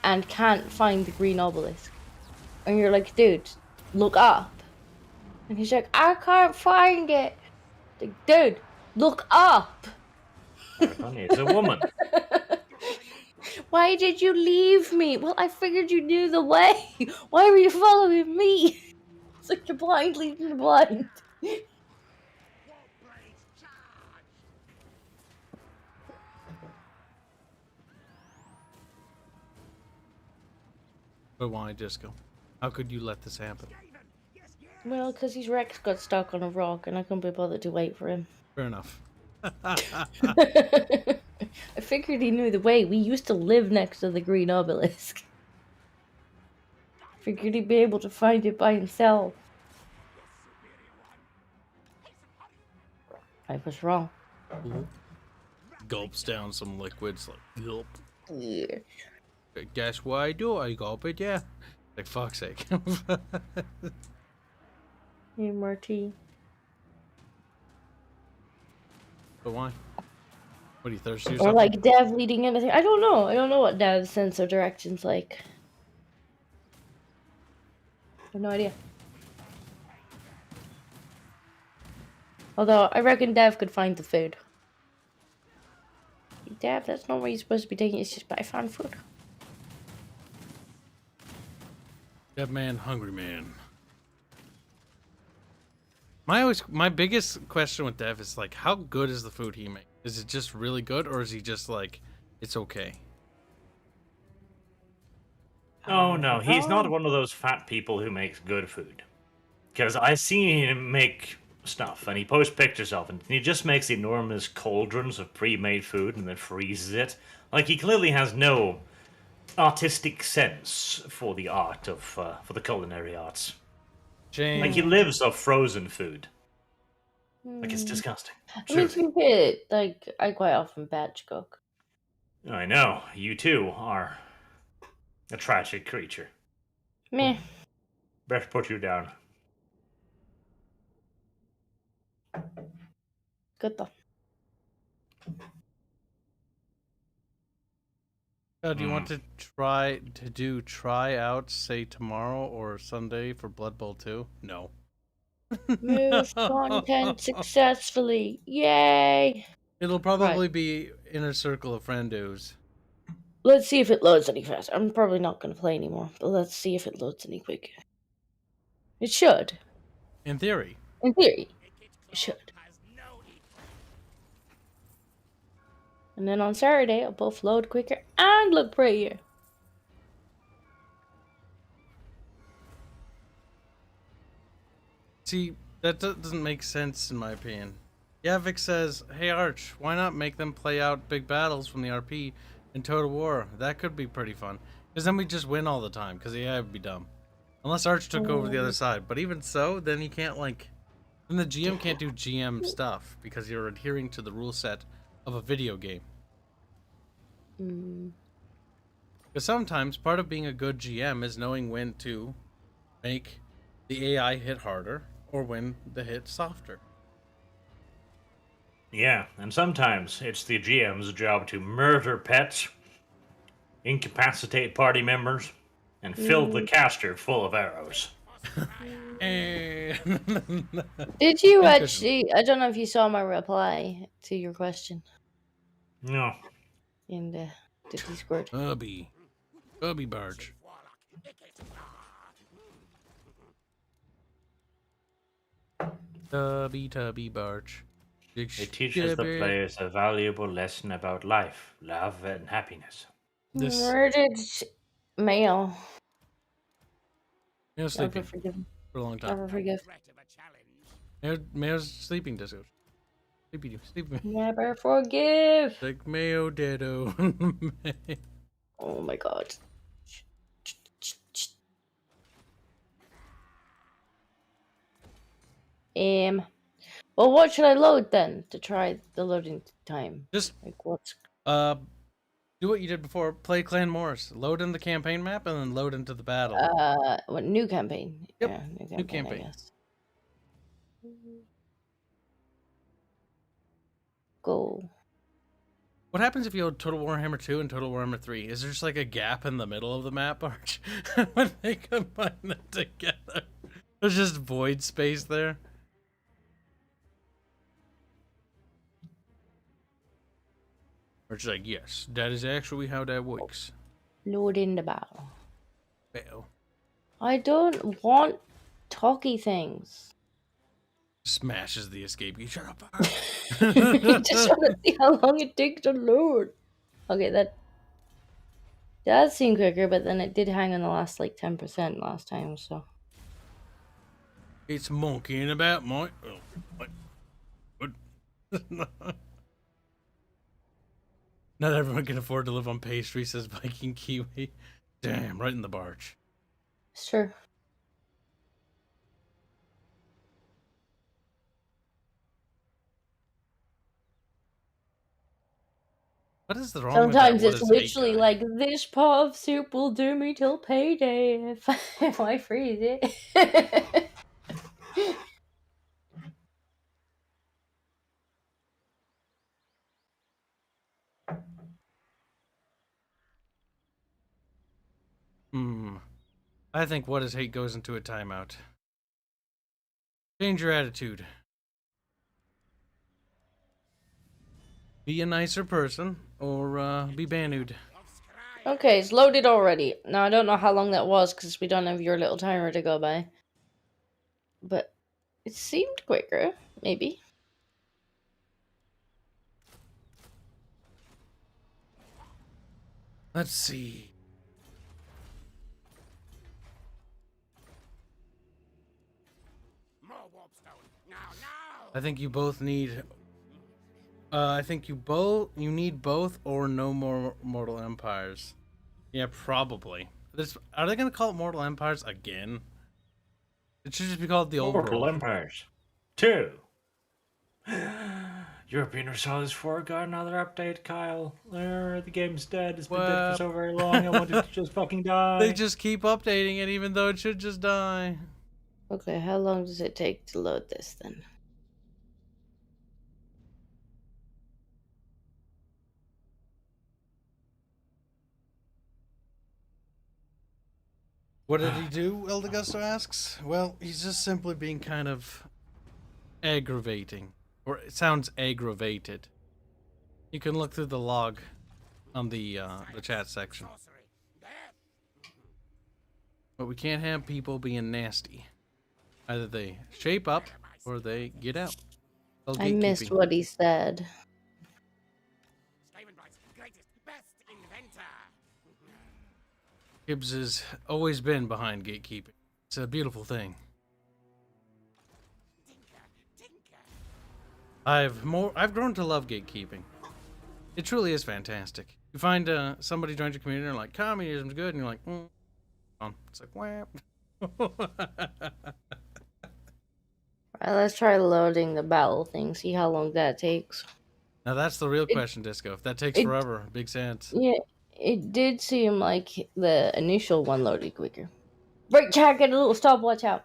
B: and can't find the green obelisk. And you're like, dude, look up. And he's like, I can't find it. Like, dude, look up.
C: Honey, it's a woman.
B: Why did you leave me? Well, I figured you knew the way. Why were you following me? It's like you're blind leading the blind.
A: But why, Disco? How could you let this happen?
B: Well, because his Rex got stuck on a rock and I couldn't be bothered to wait for him.
A: Fair enough.
B: I figured he knew the way. We used to live next to the green obelisk. Figured he'd be able to find it by himself. I was wrong.
A: Gulps down some liquids like gulp.
B: Yeah.
A: Guess what I do? I gulp it, yeah. Like, fuck's sake.
B: Hey, Marty.
A: But why? What, are you thirsty or
B: Or
A: something?
B: like Dev leading anything. I don't know. I don't know what Dev's sense of direction's like. I have no idea. Although, I reckon Dev could find the food. Dev, that's not what you're supposed to be taking. It's just by found food.
A: Dead man, hungry man. My biggest question with Dev is like, how good is the food he makes? Is it just really good, or is he just like it's okay.
C: Oh no, he's not one of those fat people who makes good food. Because I seen him make stuff, and he posts pictures of it, and he just makes enormous cauldrons of pre-made food and then freezes it. Like, he clearly has no artistic sense for the art of, for the culinary arts.
A: James.
C: Like, he lives off frozen food. Like, it's disgusting.
B: I mean, to be fair, like, I quite often batch cook.
C: I know, you too are a tragic creature.
B: Meh.
C: Better put you down.
B: Good though.
A: Do you want to do tryouts, say tomorrow or Sunday for Blood Bowl 2? No.
B: Move content successfully. Yay!
A: It'll probably be Inner Circle of Friendos.
B: Let's see if it loads any faster. I'm probably not going to play anymore, but let's see if it loads any quicker. It should.
A: In theory.
B: In theory. It should. And then on Saturday, it'll both load quicker and look prettier.
A: See, that doesn't make sense in my opinion. Yavik says, hey Arch, why not make them play out big battles from the RP in Total War? That could be pretty fun. Because then we just win all the time, because the AI would be dumb. Unless Arch took over the other side. But even so, then he can't, like... Then the GM can't do GM stuff, because you're adhering to the rule set of a video game. Because sometimes part of being a good GM is knowing when to make the AI hit harder or when the hit softer.
C: Yeah, and sometimes it's the GM's job to murder pets, incapacitate party members, and fill the caster full of arrows.
B: Did you actually... I don't know if you saw my reply to your question.
C: No.
B: In the Discord.
A: Ubby Barge. Tubby Barge.
C: It teaches the players a valuable lesson about life, love, and happiness.
B: Where did Mayo?
A: Mayo's sleeping for a long time.
B: Never forgive.
A: Mayo's sleeping, Disco. Sleepy.
B: Never forgive.
A: Like Mayo Ditto.
B: Oh my god. Well, what should I load then to try the loading time?
A: Just
B: like what's
A: do what you did before. Play Clan Morris. Load in the campaign map and then load into the battle.
B: What new campaign?
A: Yep.
B: Yeah,
A: new campaign.
B: I guess. Go.
A: What happens if you load Total Warhammer 2 and Total Warhammer 3? Is there just like a gap in the middle of the map, Arch? When they combine them together, there's just void space there. Arch is like, yes, that is actually how that works.
B: Load in the battle.
A: Battle.
B: I don't want talky things.
A: Smashes the escape key. Shut up.
B: Just want to see how long it takes to load. Okay, that seemed quicker, but then it did hang on the last like 10% last time, so.
A: It's monkeying about, Mike. Oh, what? Not everyone can afford to live on pastry, says Viking Kiwi. Damn, right in the barge.
B: It's true.
A: What is the wrong
B: Sometimes
A: with
B: it's literally like, this pot of soup will do me till payday if I freeze it.
A: I think what is hate goes into a timeout. Change your attitude. Be a nicer person, or be banued.
B: Okay, it's loaded already. Now, I don't know how long that was, because we don't have your little timer to go by. But it seemed quicker, maybe.
A: Let's see. I think you both need. I think you need both or no more Mortal Empires. Yeah, probably. Are they gonna call it Mortal Empires again? It should just be called the Old
C: Mortal
A: World.
C: Empires 2. European Versailles 4 got another update, Kyle. The game's dead. It's been dead for so very long. I want it to just fucking die.
A: They just keep updating it even though it should just die.
B: Okay, how long does it take to load this then?
A: What did he do, Eldegusto asks? Well, he's just simply being kind of aggravating. Or it sounds aggravated. You can look through the log on the chat section. But we can't have people being nasty. Either they shape up or they get out.
B: I missed what he said.
A: Kibs has always been behind gatekeeping. It's a beautiful thing. I've grown to love gatekeeping. It truly is fantastic. You find somebody joins your community and they're like, communism's good, and you're like, it's like, whap.
B: Alright, let's try loading the battle thing, see how long that takes.
A: Now that's the real question, Disco. If that takes forever, big sense.
B: Yeah, it did seem like the initial one loaded quicker. Right, chat, get a little stopwatch out.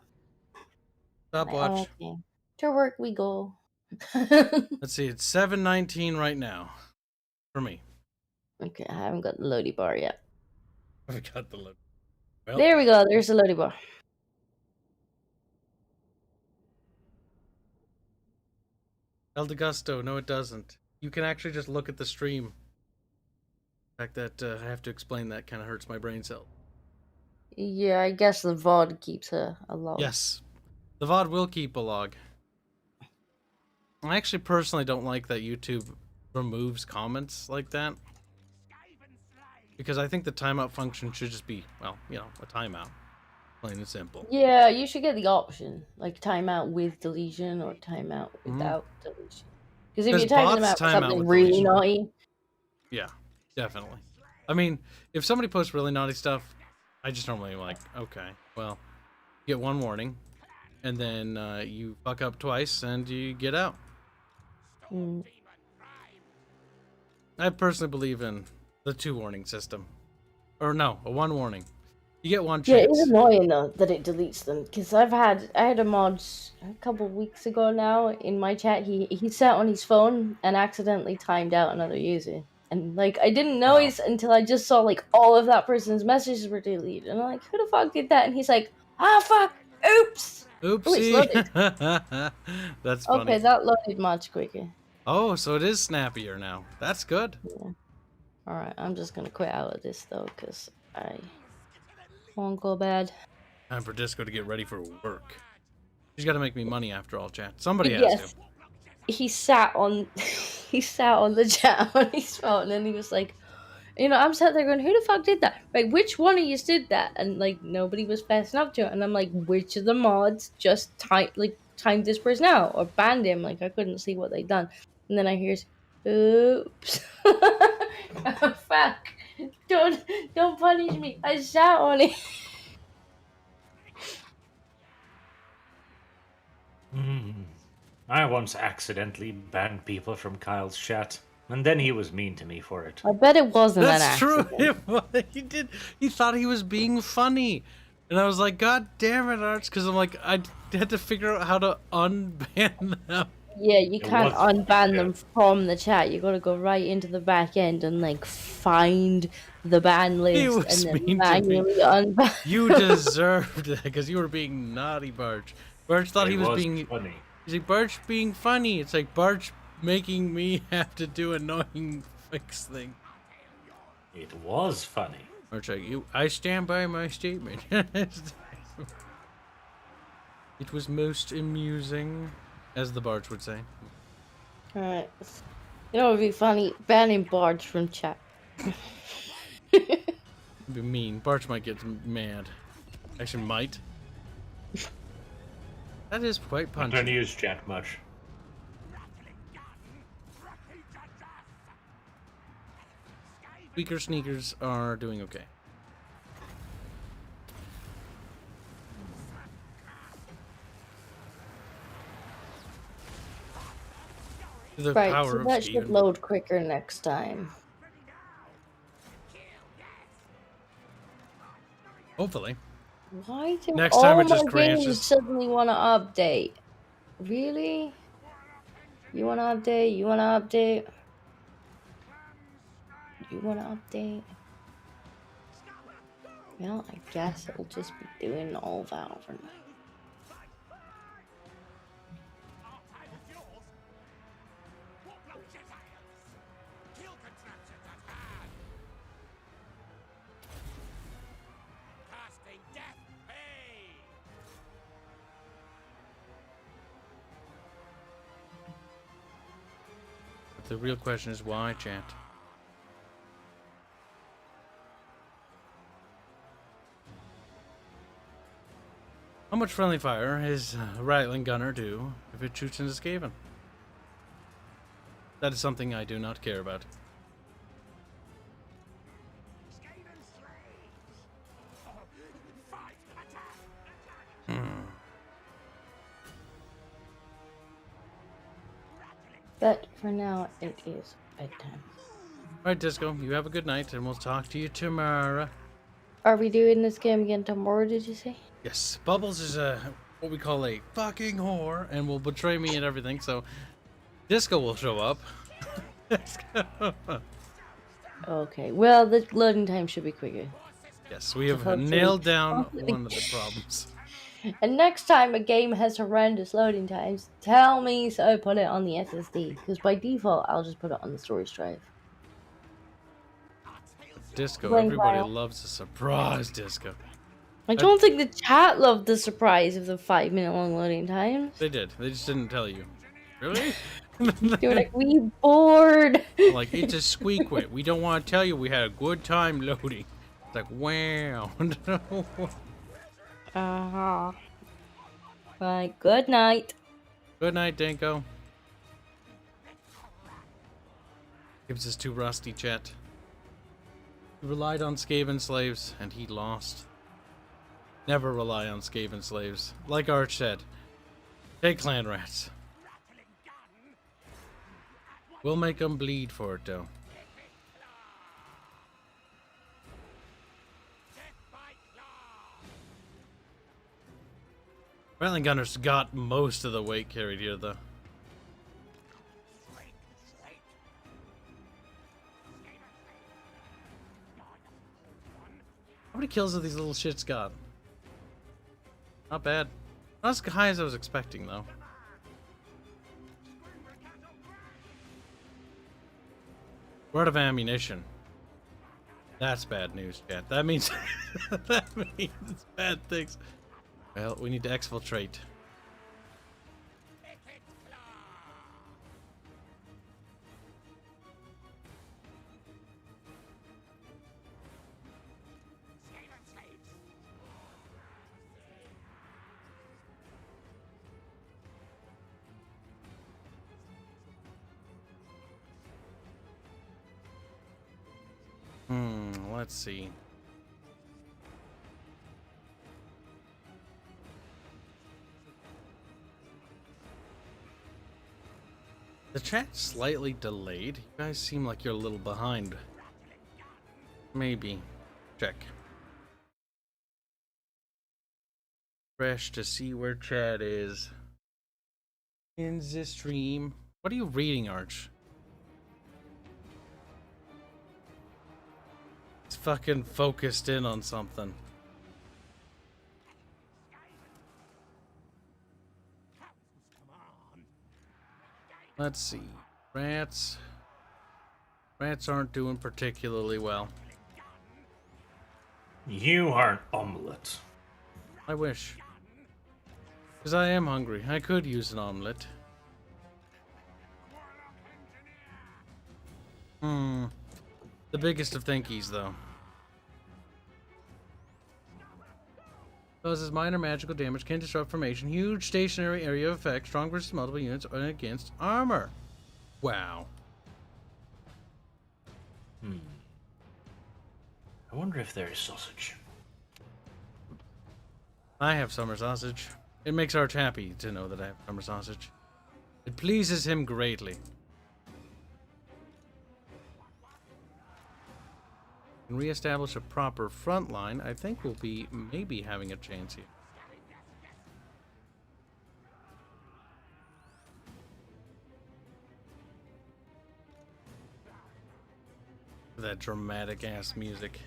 A: Stopwatch.
B: Okay. To work we go.
A: Let's see, it's 7:19 right now. For me.
B: Okay, I haven't got the loading bar yet.
A: I got the load. Well,
B: there we go, there's the loading bar.
A: Eldegusto, no it doesn't. You can actually just look at the stream. The fact that I have to explain that kind of hurts my brain cell.
B: Yeah, I guess the VOD keeps a log.
A: Yes, the VOD will keep a log. I actually personally don't like that YouTube removes comments like that. Because I think the timeout function should just be, well, you know, a timeout. Plain and simple.
B: Yeah, you should get the option. Like timeout with deletion or timeout without deletion. Because if you're typing them out for something really naughty.
A: Yeah, definitely. I mean, if somebody posts really naughty stuff, I just normally like, okay, well, you get one warning. And then you fuck up twice and you get out. I personally believe in the 2 warning system. Or no, a 1 warning. You get 1 chance.
B: Yeah, it's annoying though that it deletes them. Because I had a mod a couple weeks ago now in my chat. He sat on his phone and accidentally timed out another user. And like I didn't notice until I just saw like all of that person's messages were deleted. And I'm like, who the fuck did that? And he's like, fuck, oops.
A: Oopsie. That's funny.
B: Okay, that loaded much quicker.
A: Oh, so it is snappier now. That's good.
B: Yeah. Alright, I'm just gonna quit out of this though, because I won't go bad.
A: Time for Disco to get ready for work. She's got to make me money after all, chat. Somebody has to.
B: He sat on the chat on his phone and he was like, you know, I'm sat there going, who the fuck did that? Like, which one of you did that? And like nobody was fessing up to it. And I'm like, which of the mods just timed this person out or banned him? Like I couldn't see what they'd done. And then I hear, oops. Oh, fuck. Don't punish me. I sat on it.
C: I once accidentally banned people from Kyle's chat, and then he was mean to me for it.
B: I bet it wasn't an
A: accident.
B: That's
A: true. He thought he was being funny. And I was like, God damn it, Arch, because I'm like, I had to figure out how to unban them.
B: Yeah, you can't unban them from the chat. You gotta go right into the back end and like find the ban list and then manually unban.
A: You deserved it because you were being naughty, Barch. Barch thought he was being
C: funny.
A: He's like, Barch being funny. It's like Barch making me have to do annoying fix thing.
C: It was funny.
A: Barch like, I stand by my statement. It was most amusing, as the Barch would say.
B: Alright. You know what would be funny? Banning Barge from chat.
A: be mean. Barch might get mad. Actually, might. That is quite punchy.
C: I don't use chat much.
A: Weaker sneakers are doing okay. The
B: Right,
A: power
B: so
A: of
B: that
A: Steven.
B: should load quicker next time.
A: Hopefully.
B: Why do
A: Next
B: all
A: time it
B: my
A: just crashes.
B: games suddenly want to update? Really? You want to update? You want to update? You want to update? Well, I guess it'll just be doing all that overnight.
A: But the real question is why, chat? How much friendly fire is a rattling gunner do if it shoots into Skaven? That is something I do not care about.
B: But for now, it is bedtime.
A: Alright, Disco, you have a good night, and we'll talk to you tomorrow.
B: Are we doing this game again tomorrow, did you say?
A: Yes, Bubbles is what we call a fucking whore, and will betray me and everything, so Disco will show up.
B: Okay, well, the loading time should be quicker.
A: Yes, we have
B: Hopefully.
A: nailed down one of the problems.
B: And next time a game has horrendous loading times, tell me so I put it on the SSD. Because by default, I'll just put it on the storage drive.
A: Disco,
B: Playing
A: everybody
B: file.
A: loves a surprise, Disco.
B: I don't think the chat loved the surprise of the 5-minute long loading times.
A: They did. They just didn't tell you. Really?
B: They were like, we bored.
A: Like, it's a squeak wit. We don't want to tell you we had a good time loading. It's like, wow.
B: Uh-huh. Right, good night.
A: Good night, Danko. Kibs is too rusty, chat. He relied on Skaven slaves, and he lost. Never rely on Skaven slaves. Like Arch said, take clan rats. We'll make them bleed for it, though. Rattling Gunners got most of the weight carried here, though. How many kills have these little shits got? Not bad. Not as high as I was expecting, though. We're out of ammunition. That's bad news, chat. That means that means bad things. Well, we need to exfiltrate. Let's see. The chat's slightly delayed. You guys seem like you're a little behind. Maybe. Check. Fresh to see where chat is. In the stream. What are you reading, Arch? It's fucking focused in on something. Let's see. Rats. Rats aren't doing particularly well.
C: You are an omelette.
A: I wish. Because I am hungry. I could use an omelet. The biggest of thinkies, though. Causes minor magical damage, can disrupt formation, huge stationary area of effect, strong versus multiple units, and against armor. Wow.
C: I wonder if there is sausage.
A: I have summer sausage. It makes Arch happy to know that I have summer sausage. It pleases him greatly. And reestablish a proper front line, I think we'll be maybe having a chance here. That dramatic ass music.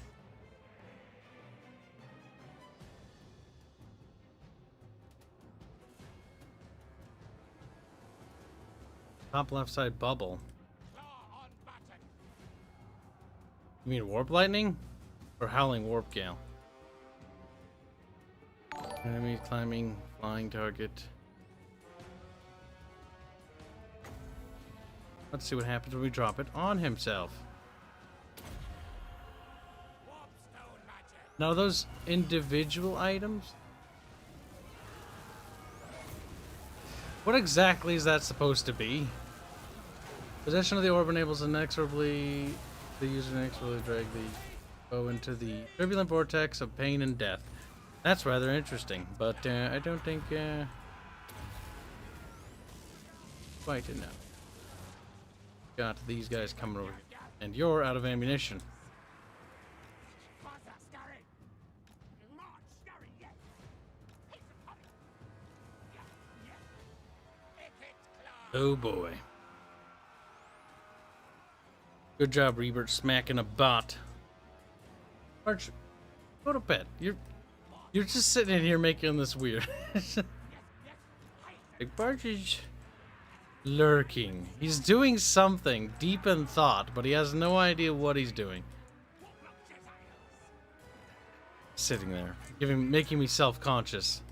A: Top left side bubble. You mean warp lightning? Or howling warp gale? Enemy climbing, flying target. Let's see what happens when we drop it on himself. Now those individual items? What exactly is that supposed to be? Possession of the orb enables inexorably the user inexorably drag the bow into the turbulent vortex of pain and death. That's rather interesting, but I don't think quite enough. Got these guys coming over here, and you're out of ammunition. Oh boy. Good job, Rebert, smacking a bot. Arch, go to bed. You're just sitting in here making this weird. Like, Barge is lurking. He's doing something deep in thought, but he has no idea what he's doing. Sitting there, making me self-conscious.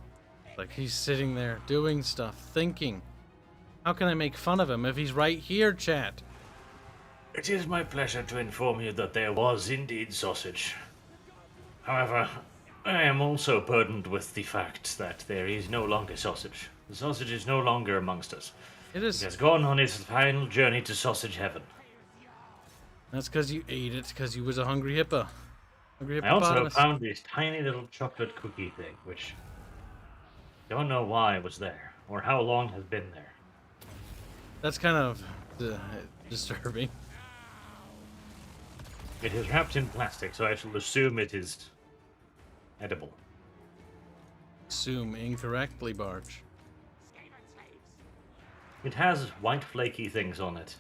A: Like, he's sitting there doing stuff, thinking. How can I make fun of him if he's right here, chat?
C: It is my pleasure to inform you that there was indeed sausage. However, I am also burdened with the fact that there is no longer sausage. The sausage is no longer amongst us.
A: It is.
C: It has gone on its final journey to sausage heaven.
A: That's because you ate it, because you was a hungry hippo.
C: I also found this tiny little chocolate cookie thing, which don't know why it was there, or how long has been there.
A: That's kind of disturbing.
C: It is wrapped in plastic, so I shall assume it is edible.
A: Assume incorrectly, Barge.
C: It has white flaky things on it.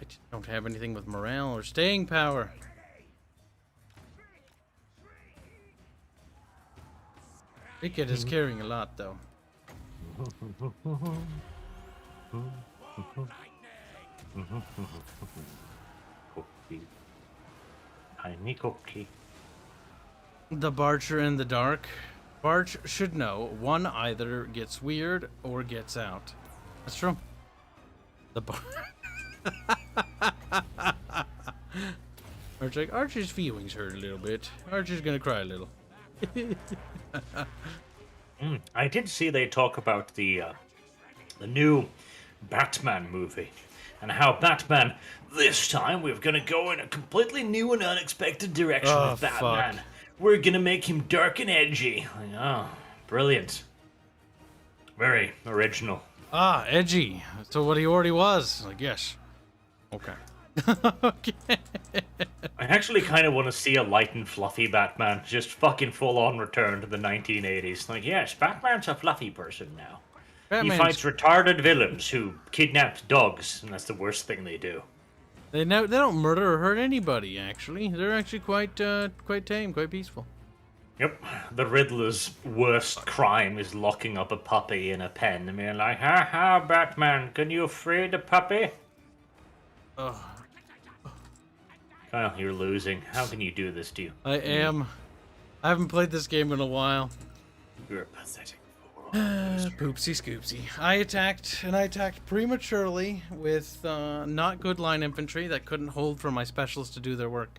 A: I don't have anything with morale or staying power. Wicked is carrying a lot, though.
C: Cookie. Tiny cookie.
A: The Barcher in the dark. Barch should know one either gets weird or gets out. That's true. The Archer's feelings hurt a little bit. Archer's gonna cry a little.
C: I did see they talk about the new Batman movie, and how Batman, this time we're gonna go in a completely new and unexpected direction with Batman. Fuck. We're gonna make him dark and edgy. Like, oh, brilliant. Very original.
A: Ah, edgy. So what he already was. Like, yes. Okay. Okay.
C: I actually kind of want to see a light and fluffy Batman, just fucking full-on return to the 1980s. Like, yes, Batman's a fluffy person now. He fights retarded villains who kidnap dogs, and that's the worst thing they do.
A: They don't murder or hurt anybody. Actually, they're actually quite tame, quite peaceful.
C: Yep, the Riddler's worst crime is locking up a puppy in a pen and being like, "Ha ha, Batman, can you free the puppy?"
A: Ugh.
C: Kyle, you're losing. How can you do this to you?
A: I am. I haven't played this game in a while.
C: You're pathetic.
A: Poopsie scoopsie. I attacked prematurely with not good line infantry that couldn't hold for my specialists to do their work.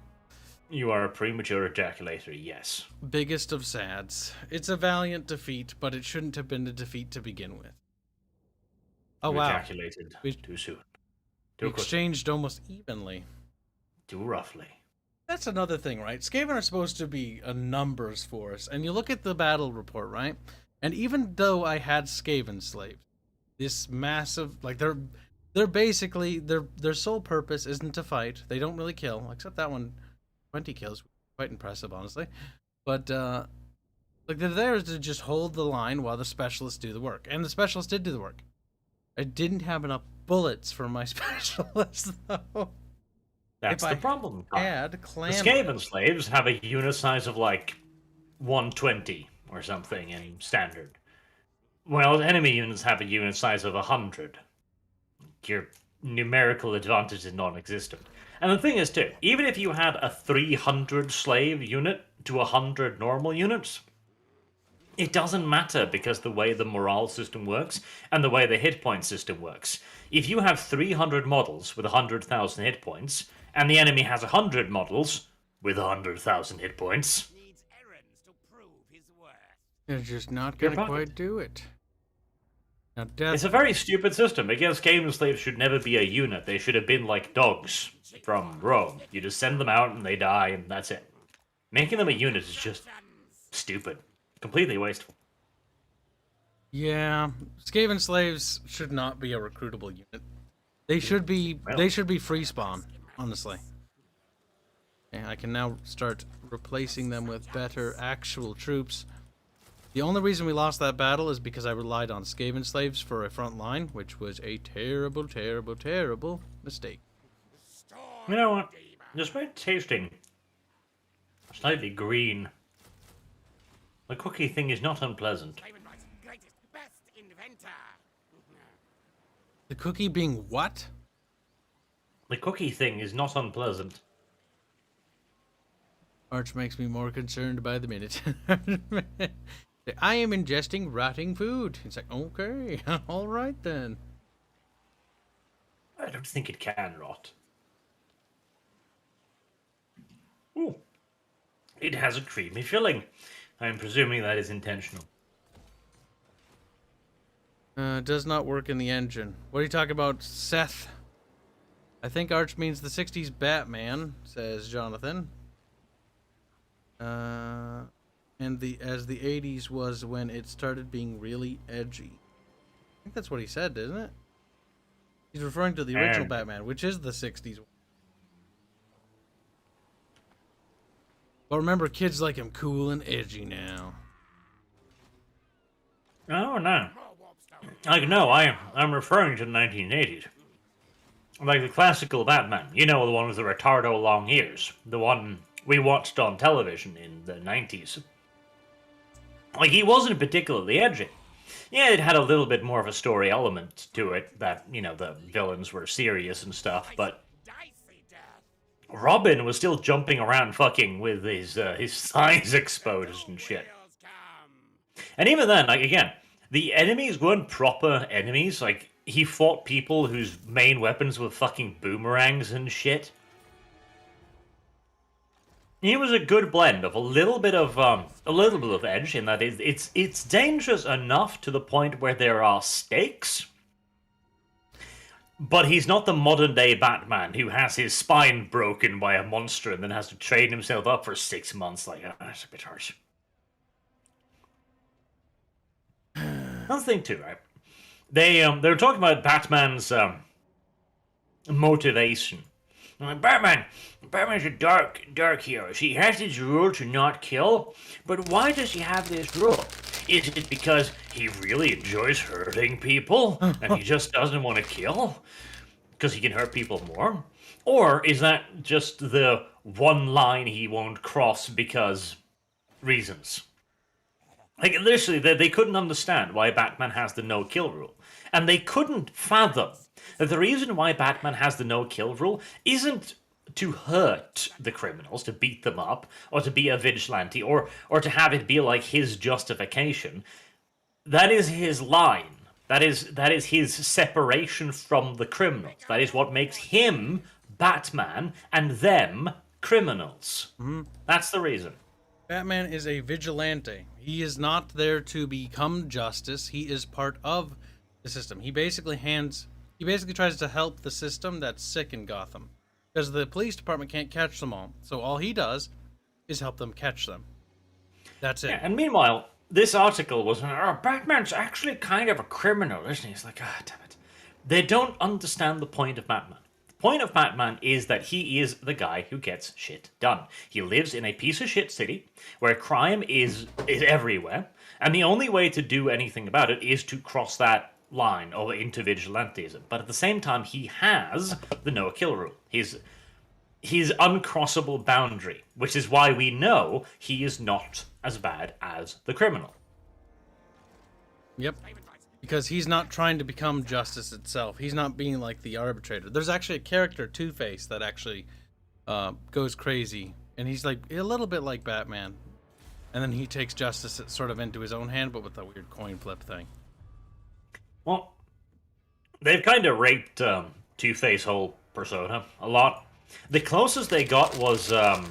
C: You are a premature ejaculator, yes.
A: Biggest of sads. It's a valiant defeat, but it shouldn't have been a defeat to begin with. Oh,
C: You
A: wow.
C: ejaculated too soon.
A: We exchanged almost evenly.
C: Too roughly.
A: That's another thing, right? Skaven are supposed to be a numbers force, and you look at the battle report, right? And even though I had Skaven slaves, this massive, like, they're basically, their sole purpose isn't to fight. They don't really kill, except that one, 20 kills, quite impressive, honestly. But, like, they're there to just hold the line while the specialists do the work. And the specialists did do the work. I didn't have enough bullets for my specialists, though.
C: That's the problem.
A: The
C: Skaven slaves have a unit size of, like, 120 or something in standard. Well, enemy units have a unit size of 100. Your numerical advantage is non-existent. And the thing is, too, even if you had a 300 slave unit to 100 normal units, it doesn't matter because the way the morale system works and the way the hit point system works. If you have 300 models with 100,000 hit points, and the enemy has 100 models with 100,000 hit points,
A: they're just not going to quite do it. Now,
C: it's a very stupid system. Against Skaven slaves should never be a unit. They should have been like dogs from Rome. You just send them out and they die and that's it. Making them a unit is just stupid. Completely wasteful.
A: Yeah, Skaven slaves should not be a recruitable unit. They should be free spawn, honestly. Yeah, I can now start replacing them with better actual troops. The only reason we lost that battle is because I relied on Skaven slaves for a front line, which was a terrible, terrible, terrible mistake.
C: You know what? Despite tasting slightly green, the cookie thing is not unpleasant.
A: The cookie being what?
C: The cookie thing is not unpleasant.
A: Arch makes me more concerned by the minute. I am ingesting rotting food. It's like, okay, all right then.
C: I don't think it can rot. Ooh. It has a creamy filling. I'm presuming that is intentional.
A: Does not work in the engine. What are you talking about, Seth? I think Arch means the 60s Batman, says Jonathan. And as the 80s was when it started being really edgy. I think that's what he said, isn't it? He's referring to the original Batman, which is the 60s. But remember, kids like him cool and edgy now.
C: Oh, no. Like, no, I'm referring to the 1980s. Like the classical Batman. You know, the one with the retardo long ears. The one we watched on television in the 90s. Like, he wasn't particularly edgy. Yeah, it had a little bit more of a story element to it, that, you know, the villains were serious and stuff, but Robin was still jumping around fucking with his thighs exposed and shit. And even then, like, again, the enemies weren't proper enemies. Like, he fought people whose main weapons were fucking boomerangs and shit. It was a good blend of a little bit of edge in that it's dangerous enough to the point where there are stakes, but he's not the modern day Batman who has his spine broken by a monster and then has to train himself up for 6 months. Like, that's a bit harsh. Another thing too, right? They were talking about Batman's motivation. Like, Batman's a dark hero. He has his rule to not kill, but why does he have this rule? Is it because he really enjoys hurting people and he just doesn't want to kill because he can hurt people more? Or is that just the one line he won't cross because reasons? Like, literally, they couldn't understand why Batman has the no-kill rule. And they couldn't fathom that the reason why Batman has the no-kill rule isn't to hurt the criminals, to beat them up, or to be a vigilante, or to have it be like his justification. That is his line. That is his separation from the criminals. That is what makes him Batman and them criminals.
A: Mm-hmm.
C: That's the reason.
A: Batman is a vigilante. He is not there to become justice. He is part of the system. He basically tries to help the system that's sick in Gotham. Because the police department can't catch them all. So all he does is help them catch them. That's it.
C: Yeah, and meanwhile, this article was, Batman's actually kind of a criminal, isn't he? It's like, damn it. They don't understand the point of Batman. The point of Batman is that he is the guy who gets shit done. He lives in a piece of shit city where crime is everywhere, and the only way to do anything about it is to cross that line over into vigilantism. But at the same time, he has the no-kill rule. His uncrossable boundary, which is why we know he is not as bad as the criminal.
A: Yep. Because he's not trying to become justice itself. He's not being like the arbitrator. There's actually a character, Two-Face, that actually goes crazy. And he's like a little bit like Batman. And then he takes justice sort of into his own hand, but with a weird coin flip thing. Well,
C: they've kind of raped Two-Face whole persona a lot. The closest they got was the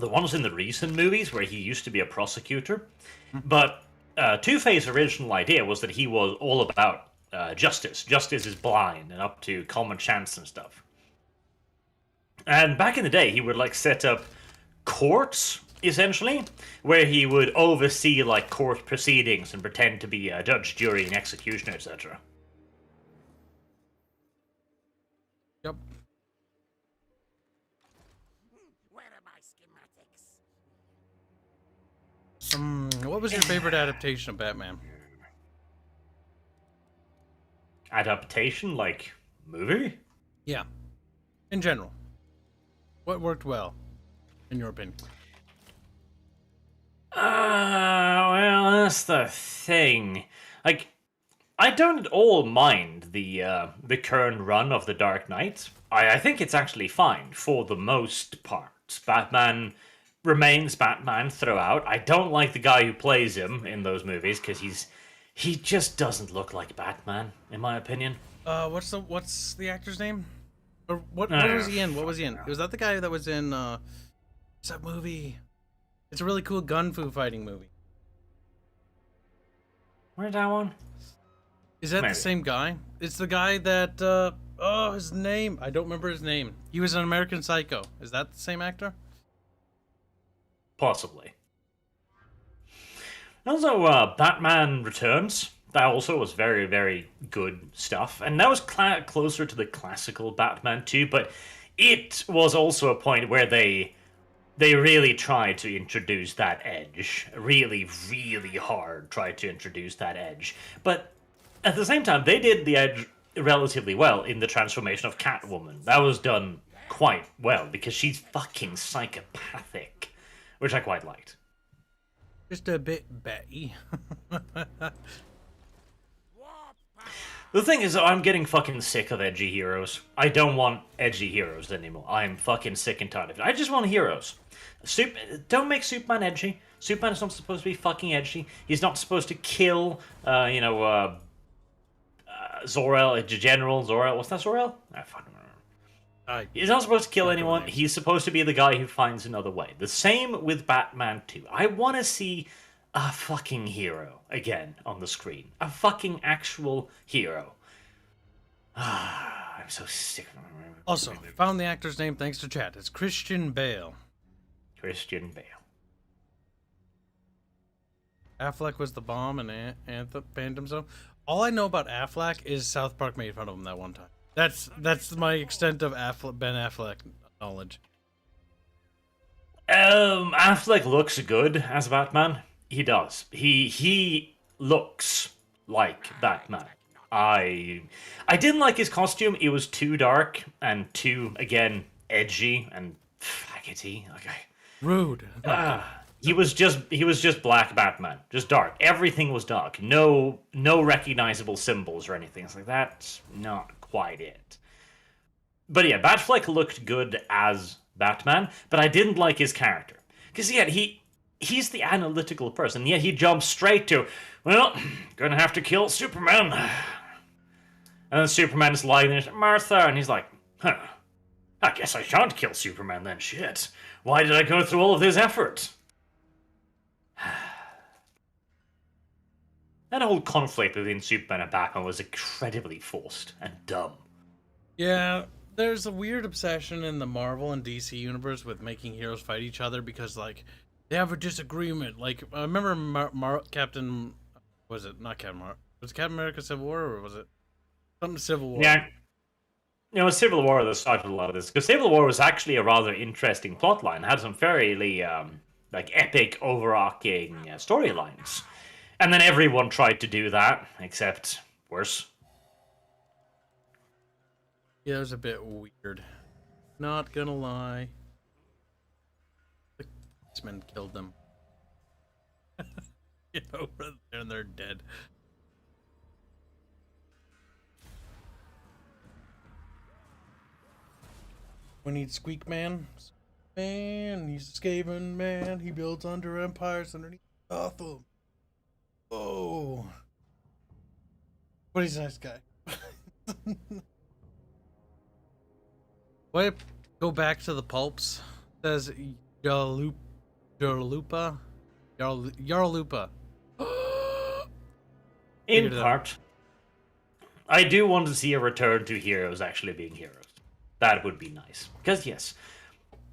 C: ones in the recent movies where he used to be a prosecutor. But Two-Face's original idea was that he was all about justice. Justice is blind and up to common chance and stuff. And back in the day, he would like set up courts, essentially, where he would oversee like court proceedings and pretend to be a judge, jury, and executioner, etc.
A: Yep.
D: Where are my schematics?
A: What was your favorite adaptation of Batman?
C: Adaptation, like movie?
A: Yeah. In general. What worked well, in your opinion?
C: Well, that's the thing. Like, I don't at all mind the current run of The Dark Knight. I think it's actually fine for the most part. Batman remains Batman throughout. I don't like the guy who plays him in those movies because he just doesn't look like Batman, in my opinion.
A: What's the actor's name? Or what was he in? What was he in? Was that the guy that was in what's that movie? It's a really cool gun fu fighting movie.
C: Where's that one?
A: Is that the same guy? It's the guy that his name. I don't remember his name. He was an American Psycho. Is that the same actor?
C: Possibly. Also, Batman Returns. That also was very, very good stuff. And that was closer to the classical Batman too, but it was also a point where they really tried to introduce that edge. Really, really hard tried to introduce that edge. But at the same time, they did the edge relatively well in the transformation of Catwoman. That was done quite well, because she's fucking psychopathic, which I quite liked.
A: Just a bit Betty.
C: The thing is, I'm getting fucking sick of edgy heroes. I don't want edgy heroes anymore. I'm fucking sick and tired of it. I just want heroes. Don't make Superman edgy. Superman is not supposed to be fucking edgy. He's not supposed to kill, Zor-El, General Zor-El. What's that, Zor-El? I fucking remember. He's not supposed to kill anyone. He's supposed to be the guy who finds another way. The same with Batman 2. I want to see a fucking hero again on the screen. A fucking actual hero. I'm so sick of him.
A: Also, found the actor's name thanks to chat. It's Christian Bale.
C: Christian Bale.
A: Affleck was the bomb in Phantom Zone. All I know about Affleck is South Park made fun of him that one time. That's my extent of Ben Affleck knowledge.
C: Affleck looks good as Batman. He does. He looks like Batman. I didn't like his costume. It was too dark and too, again, edgy and faggoty.
A: Rude.
C: He was just black Batman, just dark. Everything was dark. No recognizable symbols or anything. It's like, that's not quite it. But yeah, Batfleck looked good as Batman, but I didn't like his character because he's the analytical person. Yet he jumps straight to, well, gonna have to kill Superman. And then Superman's lying there, Martha, and he's like, huh. I guess I shan't kill Superman then, shit. Why did I go through all of this effort? That whole conflict between Superman and Batman was incredibly forced and dumb.
A: Yeah, there's a weird obsession in the Marvel and DC universe with making heroes fight each other because, like, they have a disagreement. Like, I remember Captain... Was it? Not Captain Marvel. Was it Captain America Civil War, or was it something Civil War?
C: Yeah. You know, Civil War that started a lot of this, because Civil War was actually a rather interesting plotline. It had some fairly, like, epic, overarching storylines. And then everyone tried to do that, except worse.
A: Yeah, it was a bit weird. Not gonna lie. The X-Men killed them. Get over there and they're dead. We need Squeak Man. Man, he's a Skaven man. He builds under empires underneath Gotham. Oh. But he's a nice guy. Wait, go back to the pulps. It says Yarlupa.
C: In part, I do want to see a return to heroes actually being heroes. That would be nice. Because, yes,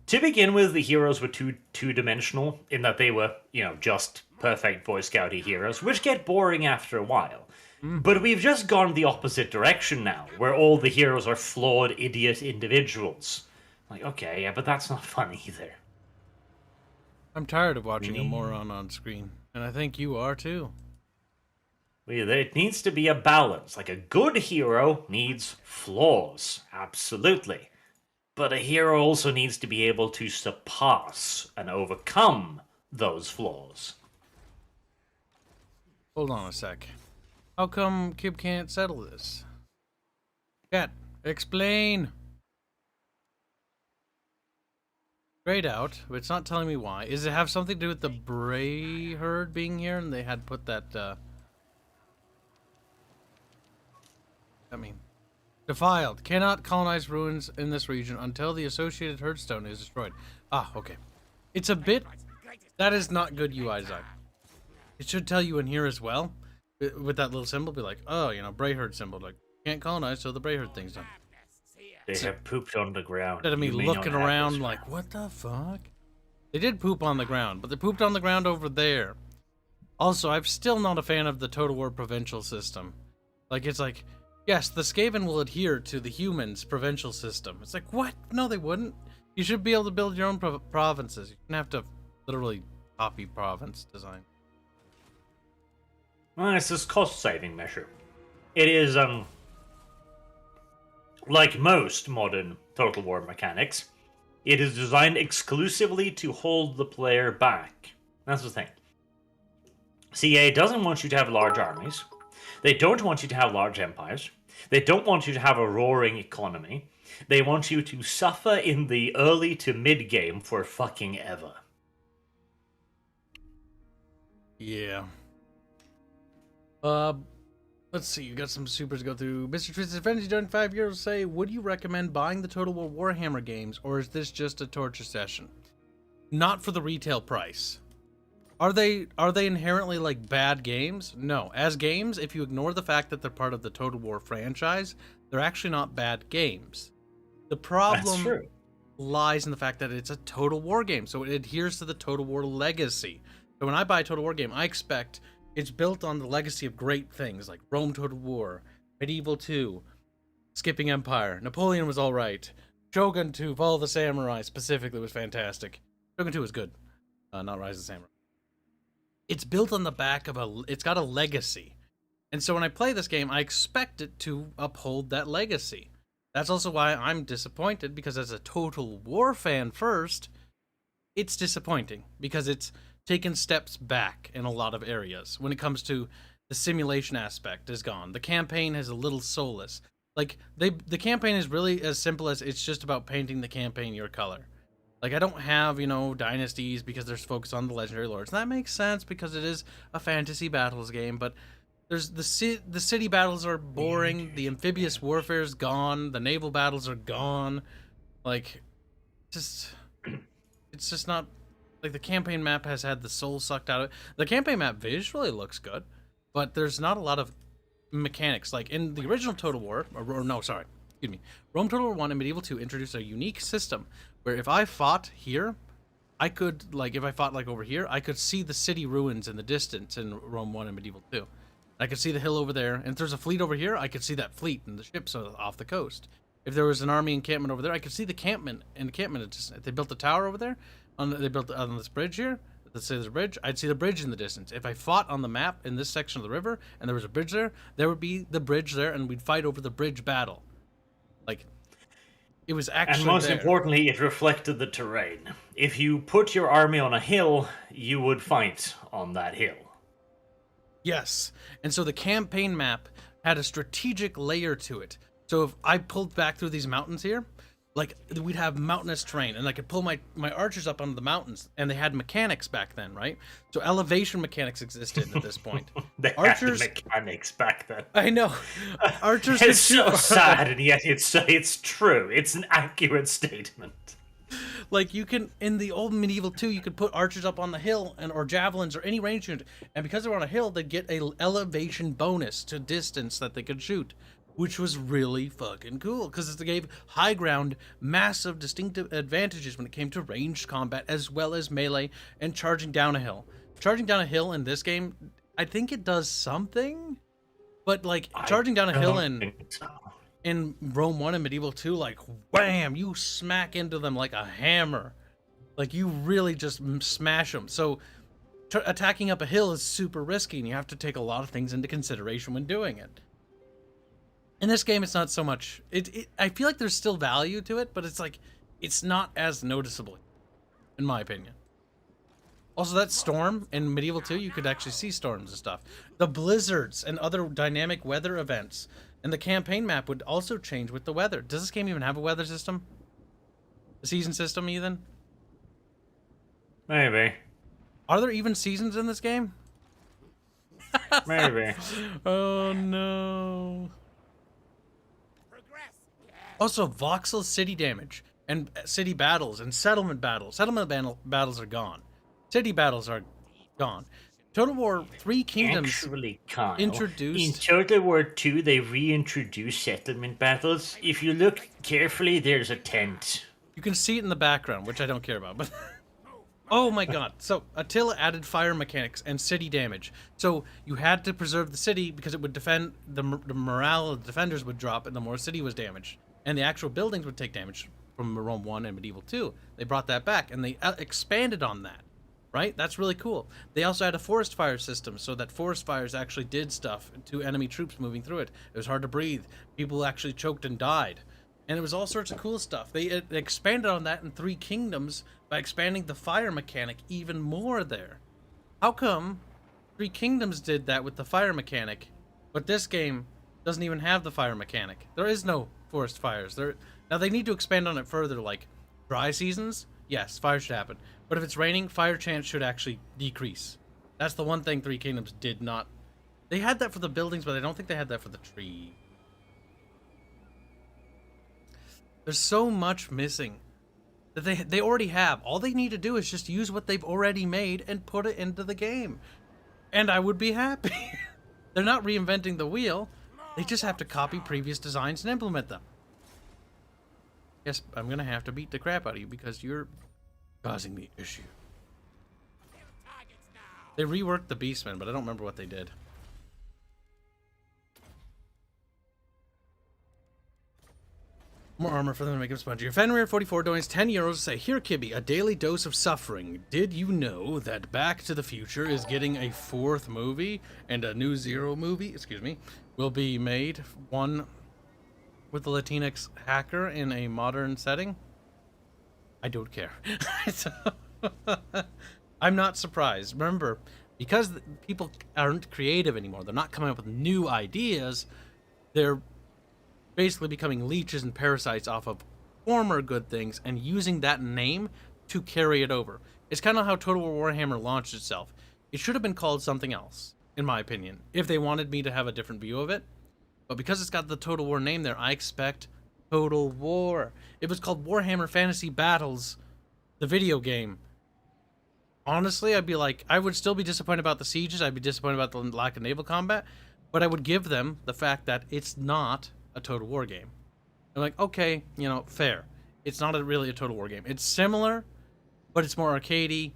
C: to begin with, the heroes were two-dimensional in that they were, you know, just perfect Boy Scouty heroes, which get boring after a while. But we've just gone the opposite direction now, where all the heroes are flawed, idiot individuals. Like, okay, yeah, but that's not fun either.
A: I'm tired of watching a moron on screen, and I think you are too.
C: It needs to be a balance. Like, a good hero needs flaws, absolutely. But a hero also needs to be able to surpass and overcome those flaws.
A: Hold on a sec. How come Kib can't settle this? Chat, explain! Grayed out, but it's not telling me why. Does it have something to do with the Bray herd being here and they had put that, defiled. Cannot colonize ruins in this region until the associated herdstone is destroyed. Ah, okay. It's a bit... That is not good UI design. It should tell you in here as well. With that little symbol, be like, oh, you know, Bray herd symbol. Like, can't colonize till the Bray herd thing's done.
C: They have pooped on the ground.
A: Instead of me looking around like, what the fuck? They did poop on the ground, but they pooped on the ground over there. Also, I'm still not a fan of the Total War provincial system. Like, it's like... Yes, the Skaven will adhere to the humans' provincial system. It's like, what? No, they wouldn't. You should be able to build your own provinces. You don't have to literally copy province design.
C: Well, it's this cost-saving measure. It is, like most modern Total War mechanics, it is designed exclusively to hold the player back. That's the thing. CA doesn't want you to have large armies. They don't want you to have large empires. They don't want you to have a roaring economy. They want you to suffer in the early to mid game for fucking ever.
A: Yeah. Let's see. You got some supers to go through. Mr. Twisted Frenzy during 5 years say, would you recommend buying the Total War Warhammer games, or is this just a torture session? Not for the retail price. Are they inherently like bad games? No. As games, if you ignore the fact that they're part of the Total War franchise, they're actually not bad games. The problem lies in the fact that it's a Total War game, so it adheres to the Total War legacy. So when I buy a Total War game, I expect it's built on the legacy of great things like Rome Total War, Medieval 2, Skipping Empire, Napoleon was alright, Shogun 2, Fall of the Samurai specifically was fantastic. Shogun 2 was good, not Rise of the Samurai. It's built on the back of it's got a legacy. And so when I play this game, I expect it to uphold that legacy. That's also why I'm disappointed, because as a Total War fan first, it's disappointing, because it's taken steps back in a lot of areas. When it comes to the simulation aspect is gone. The campaign has a little soulless. Like, the campaign is really as simple as it's just about painting the campaign your color. Like, I don't have, you know, dynasties because there's focus on the legendary lords. And that makes sense because it is a fantasy battles game, but there's the city battles are boring, the amphibious warfare is gone, the naval battles are gone. Like, it's just not like the campaign map has had the soul sucked out of it. The campaign map visually looks good, but there's not a lot of mechanics. Like in the original Total War, or no, sorry, excuse me, Rome Total War 1 and Medieval 2 introduced a unique system where if I fought here, I could, like, if I fought like over here, I could see the city ruins in the distance in Rome 1 and Medieval 2. I could see the hill over there, and if there's a fleet over here, I could see that fleet and the ships off the coast. If there was an army encampment over there, I could see the encampment. If they built a tower over there, they built on this bridge here. Let's say there's a bridge. I'd see the bridge in the distance. If I fought on the map in this section of the river and there was a bridge there would be the bridge there, and we'd fight over the bridge battle. Like, it was actually.
C: And most
A: there.
C: importantly, it reflected the terrain. If you put your army on a hill, you would fight on that hill.
A: Yes, and so the campaign map had a strategic layer to it. So if I pulled back through these mountains here, like, we'd have mountainous terrain, and I could pull my archers up onto the mountains, and they had mechanics back then, right? So elevation mechanics existed at this point.
C: They
A: Archers
C: had mechanics back then.
A: I know. Archers
C: It's so sad, and yet it's true. It's an accurate statement.
A: Like, you can, in the old Medieval 2, you could put archers up on the hill, or javelins, or any range unit, and because they were on a hill, they'd get a elevation bonus to distance that they could shoot, which was really fucking cool, because it gave high ground massive distinctive advantages when it came to ranged combat, as well as melee and charging down a hill. Charging down a hill in this game, I think it does something, but, like, charging down a hill in Rome 1 and Medieval 2, like, wham, you smack into them like a hammer. Like, you really just smash them. So attacking up a hill is super risky, and you have to take a lot of things into consideration when doing it. In this game, it's not so much. I feel like there's still value to it, but it's like, it's not as noticeable, in my opinion. Also, that storm in Medieval 2, you could actually see storms and stuff. The blizzards and other dynamic weather events. And the campaign map would also change with the weather. Does this game even have a weather system? A season system, Ethan?
C: Maybe.
A: Are there even seasons in this game?
C: Maybe.
A: Oh, no. Also, voxel city damage and city battles and settlement battles. Battles are gone. City battles are gone. Total War 3 Kingdoms
C: Actually, Kyle,
A: introduced...
C: in Total War 2, they reintroduced settlement battles. If you look carefully, there's a tent.
A: You can see it in the background, which I don't care about, but... Oh my god. So, Attila added fire mechanics and city damage. So, you had to preserve the city because it would defend... The morale of the defenders would drop and the more city was damaged. And the actual buildings would take damage from Rome 1 and Medieval 2. They brought that back, and they expanded on that. Right? That's really cool. They also had a forest fire system, so that forest fires actually did stuff to enemy troops moving through it. It was hard to breathe. People actually choked and died. And it was all sorts of cool stuff. They expanded on that in 3 Kingdoms by expanding the fire mechanic even more there. How come 3 Kingdoms did that with the fire mechanic, but this game doesn't even have the fire mechanic? There is no forest fires. Now, they need to expand on it further, like dry seasons. Yes, fire should happen. But if it's raining, fire chance should actually decrease. That's the one thing 3 Kingdoms did not... They had that for the buildings, but I don't think they had that for the tree. There's so much missing that they already have. All they need to do is just use what they've already made and put it into the game. And I would be happy. They're not reinventing the wheel. They just have to copy previous designs and implement them. Yes, I'm going to have to beat the crap out of you because you're causing the issue. They reworked the Beastmen, but I don't remember what they did. More armor for them to make them spongier. Fenrir44 donates 10 euros to say, "Here, Kibby, a daily dose of suffering. Did you know that Back to the Future is getting a 4th movie and a new Zero movie, will be made? One with the Latinx hacker in a modern setting?" I don't care. I'm not surprised. Remember, because people aren't creative anymore, they're not coming up with new ideas, they're basically becoming leeches and parasites off of former good things and using that name to carry it over. It's kind of how Total War Warhammer launched itself. It should have been called something else, in my opinion, if they wanted me to have a different view of it. But because it's got the Total War name there, I expect Total War. It was called Warhammer Fantasy Battles, the video game. Honestly, I'd be like, I would still be disappointed about the sieges. I'd be disappointed about the lack of naval combat, but I would give them the fact that it's not a Total War game. I'm like, okay, you know, fair. It's not really a Total War game. It's similar, but it's more arcadey.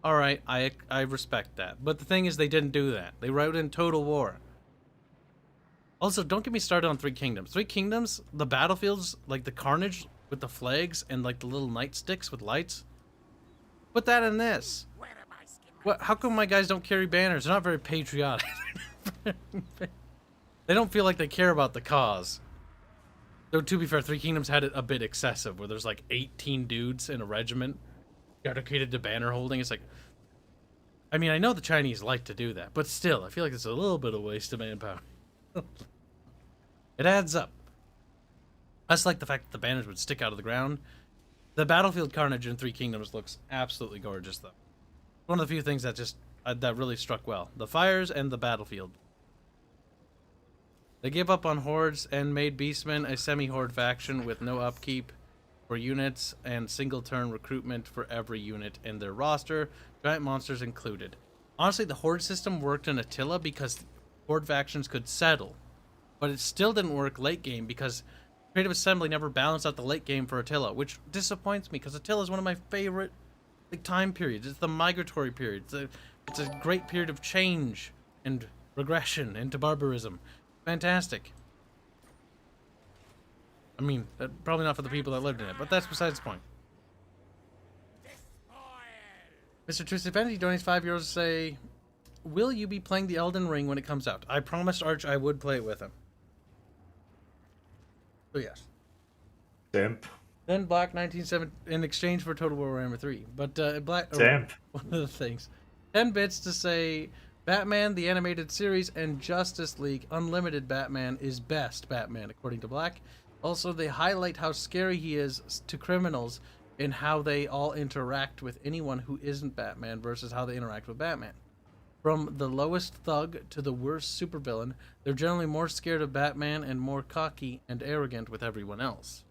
A: All right, I respect that. But the thing is, they didn't do that. They wrote in Total War. Also, don't get me started on Three Kingdoms. Three Kingdoms, the battlefields, like the carnage with the flags and like the little nightsticks with lights. Put that in this. What? How come my guys don't carry banners? They're not very patriotic. They don't feel like they care about the cause. Though, to be fair, Three Kingdoms had it a bit excessive, where there's like 18 dudes in a regiment dedicated to banner holding. It's like, I mean, I know the Chinese like to do that, but still, I feel like it's a little bit of waste of manpower. It adds up. I just like the fact that the banners would stick out of the ground. The battlefield carnage in Three Kingdoms looks absolutely gorgeous, though. One of the few things that just that really struck well. The fires and the battlefield. They gave up on hordes and made Beastmen a semi-horde faction with no upkeep for units and single-turn recruitment for every unit in their roster, giant monsters included. Honestly, the horde system worked in Attila because horde factions could settle, but it still didn't work late game because Creative Assembly never balanced out the late game for Attila, which disappoints me because Attila is one of my favorite time periods. It's the migratory period. It's a great period of change and regression into barbarism. Fantastic. I mean, probably not for the people that lived in it, but that's besides the point. Mr. Twisted Fantasy donates €5 to say, will you be playing the Elden Ring when it comes out? I promised Arch I would play it with him. So yes.
C: Simp.
A: Then Black 1970 in exchange for Total War Warhammer 3. But Black
C: Simp.
A: One of the things. 10 bits to say Batman the Animated Series and Justice League Unlimited Batman is best Batman according to Black. Also, they highlight how scary he is to criminals and how they all interact with anyone who isn't Batman versus how they interact with Batman. From the lowest thug to the worst supervillain, they're generally more scared of Batman and more cocky and arrogant with everyone else.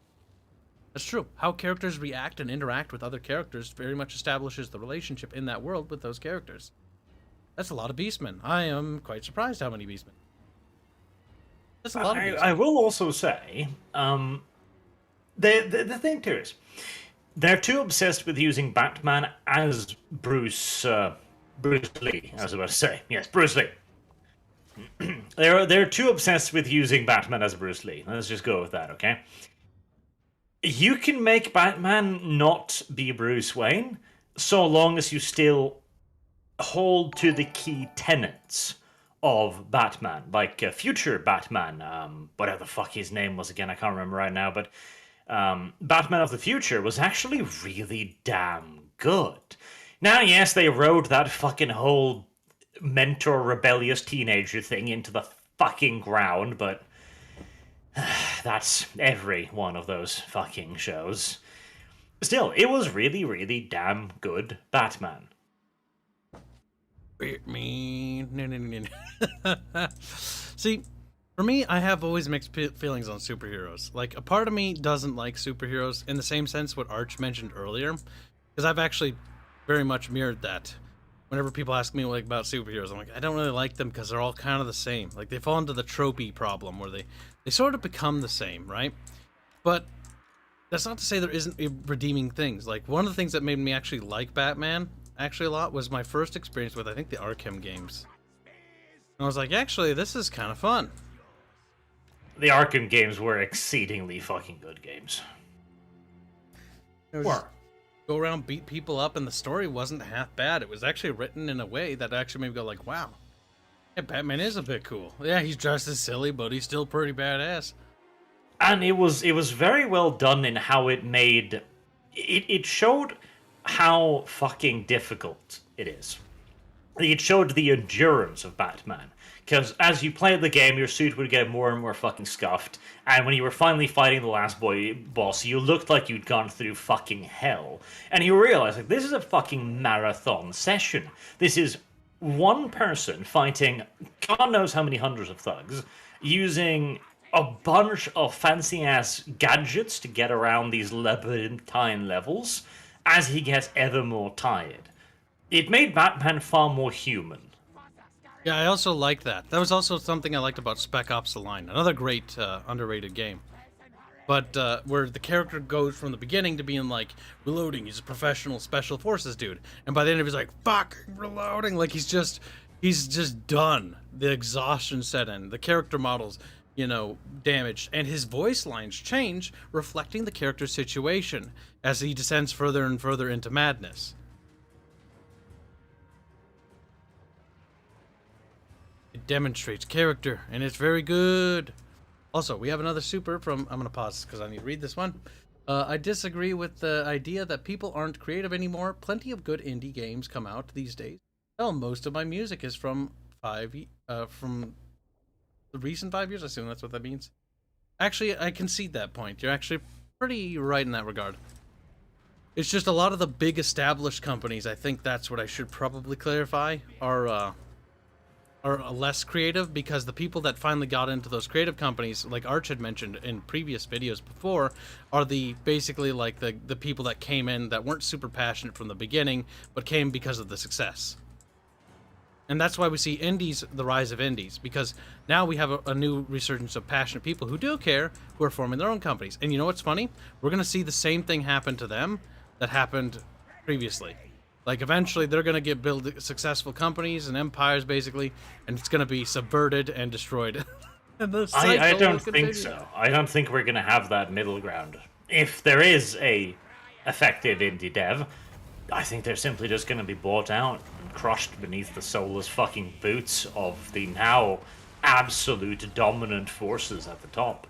A: That's true. How characters react and interact with other characters very much establishes the relationship in that world with those characters. That's a lot of Beastmen. I am quite surprised how many Beastmen. That's a lot of Beastmen.
C: I will also say, the thing too is, they're too obsessed with using Batman as Bruce Lee, I was about to say. Yes, Bruce Lee. They're too obsessed with using Batman as Bruce Lee. Let's just go with that, okay? You can make Batman not be Bruce Wayne, so long as you still hold to the key tenets of Batman, like future Batman, whatever the fuck his name was again, I can't remember right now, but Batman of the future was actually really damn good. Now, yes, they rode that fucking whole mentor rebellious teenager thing into the fucking ground, but that's every one of those fucking shows. Still, it was really, really damn good Batman.
A: See, for me, I have always mixed feelings on superheroes. Like, a part of me doesn't like superheroes in the same sense what Arch mentioned earlier, because I've actually very much mirrored that. Whenever people ask me like about superheroes, I'm like, I don't really like them because they're all kind of the same. Like, they fall into the tropey problem where they sort of become the same, right? But that's not to say there isn't redeeming things. Like, one of the things that made me actually like Batman actually a lot was my first experience with, I think, the Arkham games. And I was like, actually, this is kind of fun.
C: The Arkham games were exceedingly fucking good games.
A: Go around, beat people up, and the story wasn't half bad. It was actually written in a way that actually made me go like, wow, yeah, Batman is a bit cool. Yeah, he's dressed as silly, but he's still pretty badass.
C: And it was very well done in how it made... It showed how fucking difficult it is. It showed the endurance of Batman. Because as you played the game, your suit would get more and more fucking scuffed. And when you were finally fighting the last boss, you looked like you'd gone through fucking hell. And you realize, like, this is a fucking marathon session. This is one person fighting God knows how many hundreds of thugs, using a bunch of fancy-ass gadgets to get around these labyrinthine levels as he gets ever more tired. It made Batman far more human.
A: Yeah, I also like that. That was also something I liked about Spec Ops: The Line, another great underrated game. But where the character goes from the beginning to being like, reloading, he's a professional special forces dude, and by the end of it, he's like, fucking reloading, like he's just done. The exhaustion set in, the character models, you know, damaged, and his voice lines change, reflecting the character's situation as he descends further and further into madness. It demonstrates character, and it's very good. Also, we have another super from... I'm going to pause because I need to read this one. I disagree with the idea that people aren't creative anymore. Plenty of good indie games come out these days. Well, most of my music is from the recent 5 years. I assume that's what that means. Actually, I concede that point. You're actually pretty right in that regard. It's just a lot of the big established companies, I think that's what I should probably clarify, are less creative, because the people that finally got into those creative companies, like Arch had mentioned in previous videos before, are basically like the people that came in that weren't super passionate from the beginning, but came because of the success. And that's why we see indies, the rise of indies, because now we have a new resurgence of passionate people who do care, who are forming their own companies. And you know what's funny? We're going to see the same thing happen to them that happened previously. Like, eventually, they're going to build successful companies and empires, basically, and it's going to be subverted and destroyed. And
C: I don't think so. I don't think we're going to have that middle ground. If there is a effective indie dev, I think they're simply just going to be bought out and crushed beneath the soulless fucking boots of the now absolute dominant forces at the top.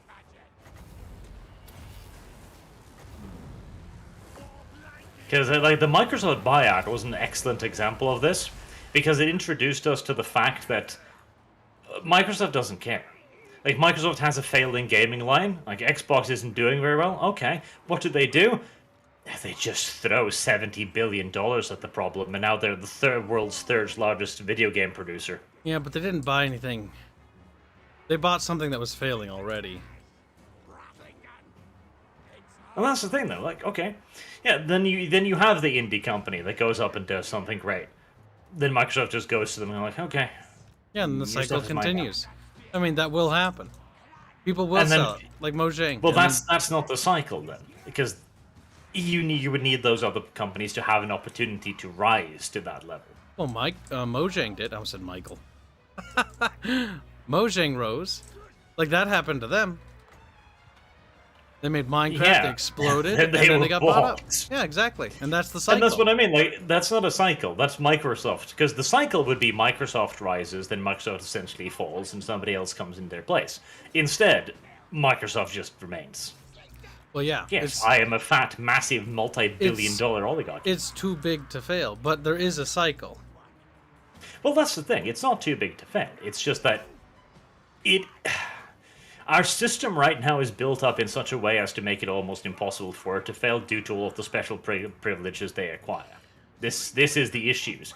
C: Because like the Microsoft buyout was an excellent example of this, because it introduced us to the fact that Microsoft doesn't care. Like, Microsoft has a failing gaming line, like Xbox isn't doing very well, okay. What do? They just throw $70 billion at the problem, and now they're the world's third largest video game producer.
A: Yeah, but they didn't buy anything. They bought something that was failing already.
C: Well, that's the thing, though. Like, okay, yeah, then you have the indie company that goes up and does something great. Then Microsoft just goes to them and like, okay.
A: Yeah, and the cycle continues. I mean, that will happen. People will sell it, like Mojang.
C: Well, that's not the cycle then, because you would need those other companies to have an opportunity to rise to that level.
A: Well, Mojang did. I almost said Michael. Mojang rose. Like, that happened to them. They made Minecraft, they exploded, and then they got bought up. Yeah, exactly. And that's the cycle.
C: And that's what I mean. Like, that's not a cycle. That's Microsoft. Because the cycle would be Microsoft rises, then Microsoft essentially falls, and somebody else comes in their place. Instead, Microsoft just remains.
A: Well, yeah.
C: Yes, I am a fat, massive, multi-billion-dollar oligarch.
A: It's too big to fail, but there is a cycle.
C: Well, that's the thing. It's not too big to fail. It's just that our system right now is built up in such a way as to make it almost impossible for it to fail due to all of the special privileges they acquire. This is the issues.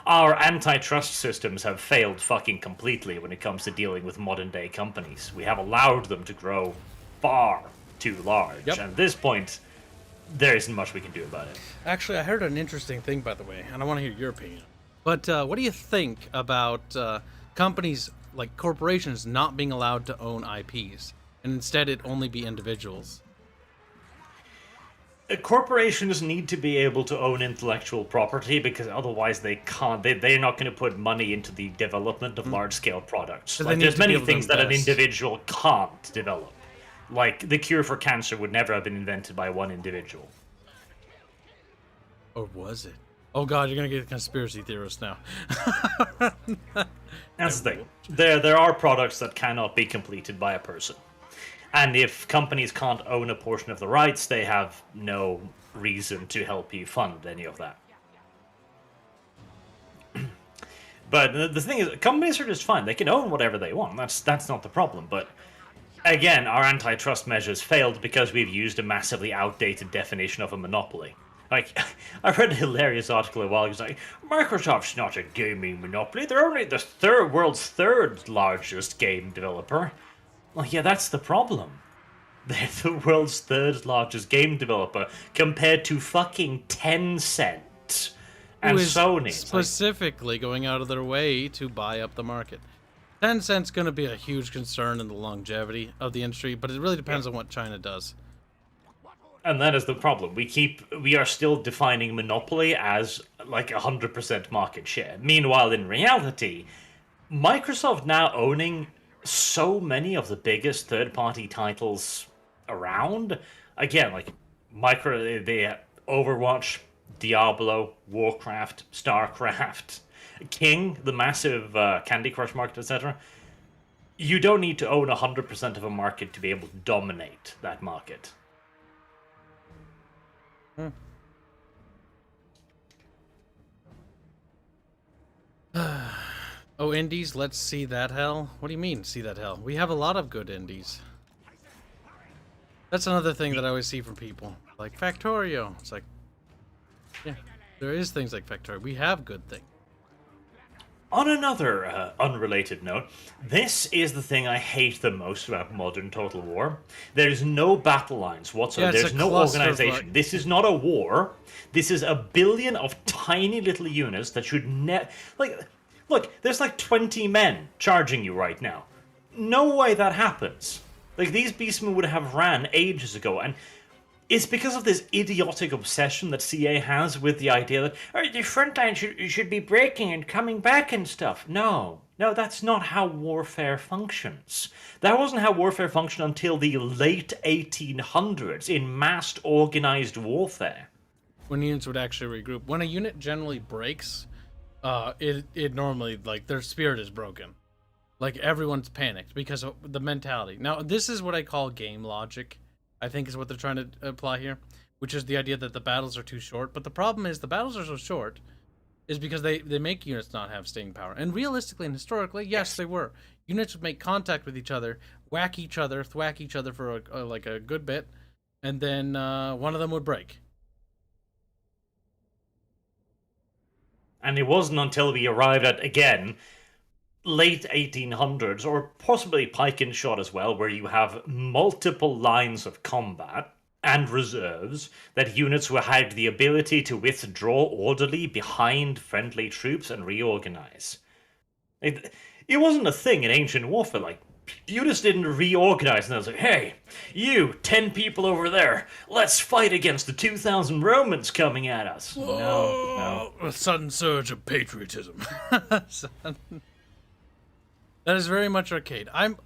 C: Our antitrust systems have failed fucking completely when it comes to dealing with modern-day companies. We have allowed them to grow far too large. Yep. And at this point, there isn't much we can do about it.
A: Actually, I heard an interesting thing, by the way, and I want to hear your opinion. But what do you think about companies, like corporations, not being allowed to own IPs, and instead it only be individuals?
C: Corporations need to be able to own intellectual property, because otherwise they can't. They're not going to put money into the development of large-scale products. Like, there's many things that an individual can't develop. Like, the cure for cancer would never have been invented by one individual.
A: Or was it? Oh god, you're gonna get a conspiracy theorist now.
C: That's the thing. There are products that cannot be completed by a person. And if companies can't own a portion of the rights, they have no reason to help you fund any of that. But the thing is, companies are just fine. They can own whatever they want. That's not the problem. But again, our antitrust measures failed because we've used a massively outdated definition of a monopoly. Like, I read a hilarious article a while ago. It's like, Microsoft's not a gaming monopoly. They're only the world's third largest game developer. Well, yeah, that's the problem. They're the world's third largest game developer compared to fucking Tencent and Sony.
A: Specifically going out of their way to buy up the market. Tencent's going to be a huge concern in the longevity of the industry, but it really depends on what China does.
C: And that is the problem. We are still defining monopoly as like 100% market share. Meanwhile, in reality, Microsoft now owning so many of the biggest third-party titles around. Again, like the Overwatch, Diablo, Warcraft, Starcraft, King, the massive Candy Crush market, etc. You don't need to own 100% of a market to be able to dominate that market.
A: Oh, indies, let's see that hell? What do you mean, see that hell? We have a lot of good indies. That's another thing that I always see from people. Like, Factorio. It's like, yeah, there is things like Factorio. We have good things.
C: On another unrelated note, this is the thing I hate the most about modern Total War. There's no battle lines whatsoever.
A: Yeah,
C: there's no organization. This is not a war. This is a billion of tiny little units that should look, there's like 20 men charging you right now. No way that happens. Like, these beastmen would have ran ages ago, and it's because of this idiotic obsession that CA has with the idea that the front line should be breaking and coming back and stuff. No, that's not how warfare functions. That wasn't how warfare functioned until the late 1800s in massed organized warfare.
A: When units would actually regroup. When a unit generally breaks, it normally, like, their spirit is broken. Like, everyone's panicked because of the mentality. Now, this is what I call game logic, I think is what they're trying to apply here, which is the idea that the battles are too short. But the problem is the battles are so short is because they make units not have staying power. And realistically and historically, yes, they were. Units would make contact with each other, thwack each other for a good bit, and then one of them would break.
C: And it wasn't until we arrived at, again, late 1800s, or possibly pike and shot as well, where you have multiple lines of combat and reserves, that units who had the ability to withdraw orderly behind friendly troops and reorganize. It wasn't a thing in ancient warfare. Like, units didn't reorganize, and I was like, hey, you, 10 people over there, let's fight against the 2,000 Romans coming at us. No.
A: A sudden surge of patriotism. That is very much arcade. I'm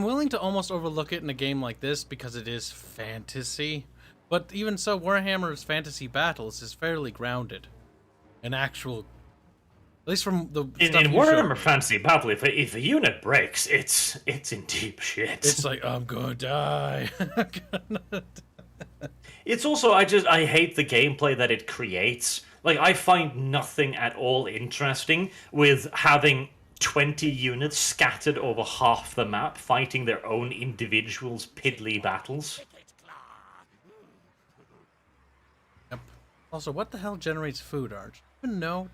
A: willing to almost overlook it in a game like this because it is fantasy. But even so, Warhammer's fantasy battles is fairly grounded. An actual, at least from the stuff
C: in Warhammer Fantasy Battle, if a unit breaks, it's in deep shit.
A: It's like, I'm gonna die.
C: It's also, I hate the gameplay that it creates. Like, I find nothing at all interesting with having 20 units scattered over half the map fighting their own individuals' piddly battles.
A: Yep. Also, what the hell generates food, Arch? No,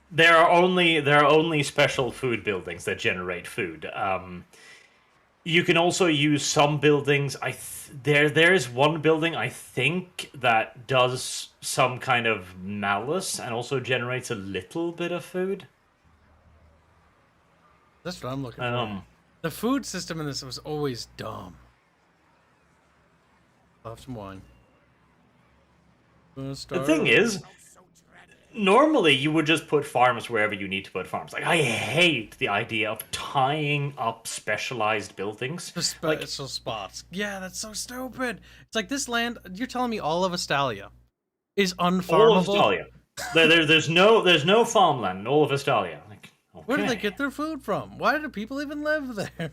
C: There are only special food buildings that generate food. You can also use some buildings. There is one building I think that does some kind of malice and also generates a little bit of food.
A: That's what I'm looking for. The food system in this was always dumb. I'll have some wine.
C: The thing is, normally you would just put farms wherever you need to put farms. Like, I hate the idea of tying up specialized buildings.
A: Special spots. Yeah, that's so stupid. It's like this land, you're telling me all of Astalia is unfarmable?
C: All of Astalia. There's no farmland in all of Astalia. Like, okay.
A: Where do they get their food from? Why do people even live there?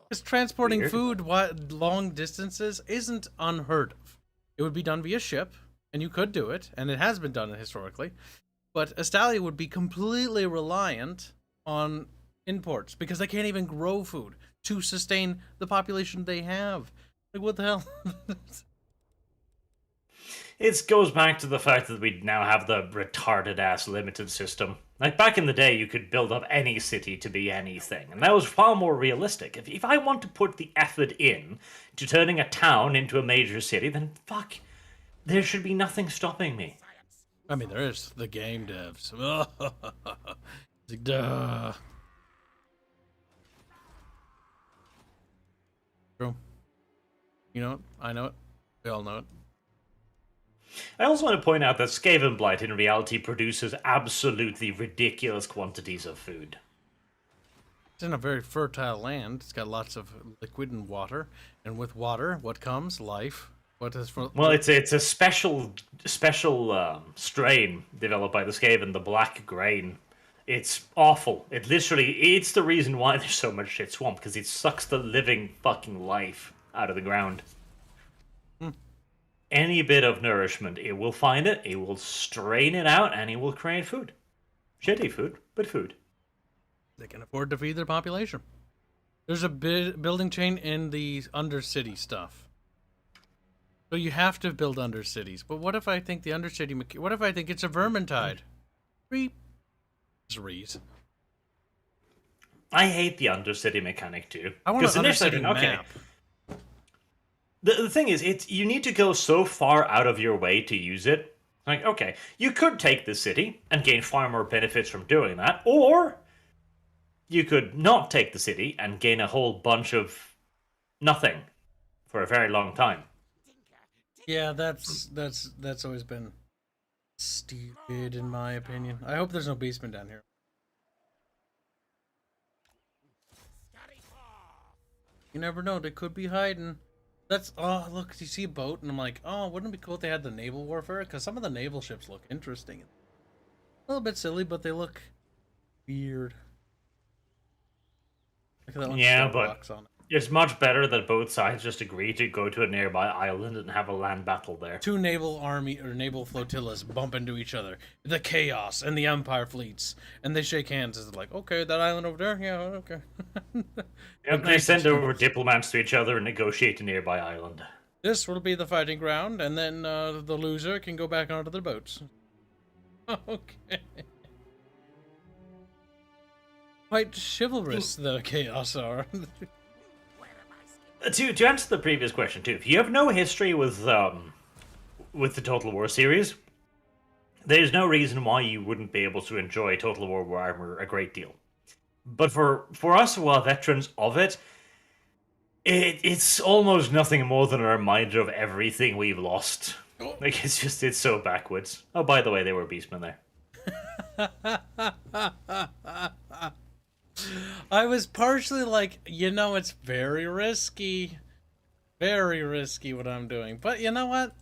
A: Because transporting food long distances isn't unheard of. It would be done via ship, and you could do it, and it has been done historically. But Astalia would be completely reliant on imports because they can't even grow food to sustain the population they have. Like, what the hell?
C: It goes back to the fact that we now have the retarded-ass limited system. Like, back in the day, you could build up any city to be anything, and that was far more realistic. If I want to put the effort in to turning a town into a major city, then fuck, there should be nothing stopping me.
A: I mean, there is the game devs. It's like, duh. True. You know it. I know it. We all know it.
C: I also want to point out that Skavenblight in reality produces absolutely ridiculous quantities of food.
A: It's in a very fertile land. It's got lots of liquid and water. And with water, what comes? Life. What is for...
C: Well, it's a special strain developed by the Skaven, the black grain. It's awful. It's the reason why there's so much shit swamp, because it sucks the living fucking life out of the ground. Any bit of nourishment, it will find it, it will strain it out, and it will create food. Shitty food, but food.
A: They can afford to feed their population. There's a building chain in the Undercity stuff. So you have to build Undercities. But what if I think the Undercity... What if I think it's a Vermintide? Reap. Read.
C: I hate the Undercity mechanic too.
A: I want an Undercity map.
C: The thing is, you need to go so far out of your way to use it. Like, okay, you could take the city and gain far more benefits from doing that, or you could not take the city and gain a whole bunch of nothing for a very long time.
A: Yeah, that's always been stupid in my opinion. I hope there's no beastmen down here. You never know, they could be hiding. That's, oh, look, you see a boat, and I'm like, oh, wouldn't it be cool if they had the naval warfare? Because some of the naval ships look interesting. A little bit silly, but they look weird. Look at that one.
C: Yeah, but it's much better that both sides just agree to go to a nearby island and have a land battle there.
A: Two naval army or naval flotillas bump into each other. The Chaos and the Empire fleets, and they shake hands. It's like, okay, that island over there, yeah, okay.
C: Yep, they send over diplomats to each other and negotiate a nearby island.
A: This will be the fighting ground, and then the loser can go back onto their boats. Okay. Quite chivalrous, the Chaos are.
C: To answer the previous question too, if you have no history with the Total War series, there's no reason why you wouldn't be able to enjoy Total War Warhammer a great deal. But for us who are veterans of it, it's almost nothing more than a reminder of everything we've lost. Like, it's so backwards. Oh, by the way, there were beastmen there.
A: I was partially like, you know, it's very risky what I'm doing. But you know what?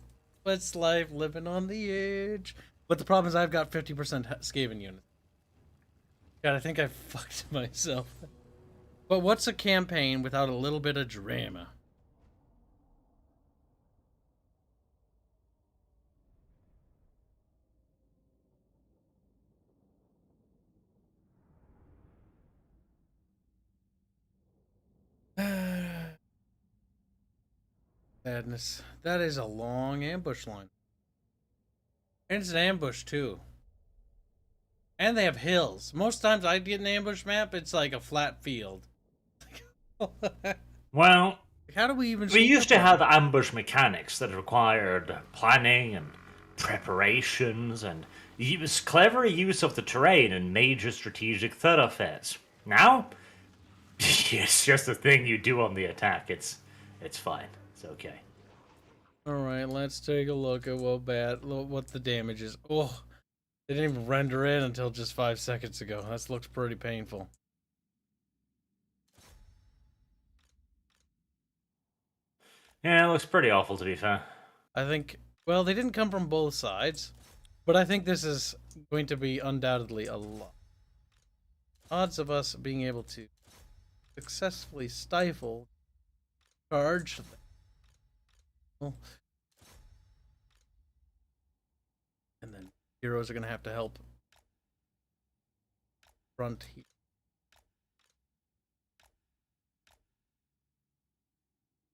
A: It's life, living on the edge. But the problem is I've got 50% Skaven units. God, I think I fucked myself. But what's a campaign without a little bit of drama? Sadness. That is a long ambush line. And it's an ambush too. And they have hills. Most times I get an ambush map, it's like a flat field.
C: Well,
A: how do we even...
C: We used to have ambush mechanics that required planning and preparations and clever use of the terrain in major strategic thoroughfares. Now, it's just a thing you do on the attack. It's fine. It's okay.
A: Alright, let's take a look at what the damage is. Oh, they didn't even render in until just 5 seconds ago. That looks pretty painful.
C: Yeah, it looks pretty awful, to be fair.
A: I think, well, they didn't come from both sides, but I think this is going to be undoubtedly a lot. Odds of us being able to successfully stifle charge them. Well, and then heroes are going to have to help front here.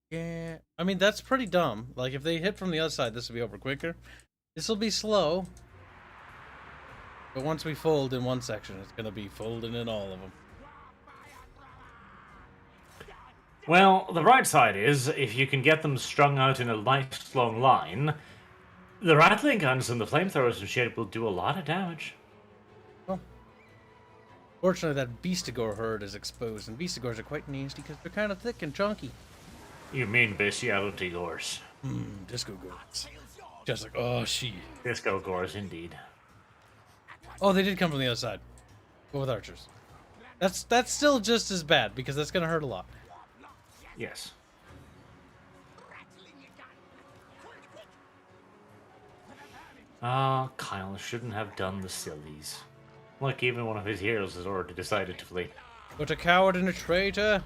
A: Yeah, I mean, that's pretty dumb. Like, if they hit from the other side, this will be over quicker. This will be slow. But once we fold in one section, it's going to be folding in all of them.
C: Well, the right side is, if you can get them strung out in a nice long line, the rattling guns and the flamethrowers and shit will do a lot of damage.
A: Well, fortunately, that Beastigore herd is exposed, and Beastigores are quite nasty because they're kind of thick and chunky.
C: You mean bestiality gores?
A: Disco gores. Just like, oh, she.
C: Disco gores, indeed.
A: Oh, they did come from the other side. Go with archers. That's still just as bad, because that's going to hurt a lot.
C: Yes. Ah, Kyle shouldn't have done the sillies. Like, even one of his heroes has already decided to flee.
A: But a coward and a traitor.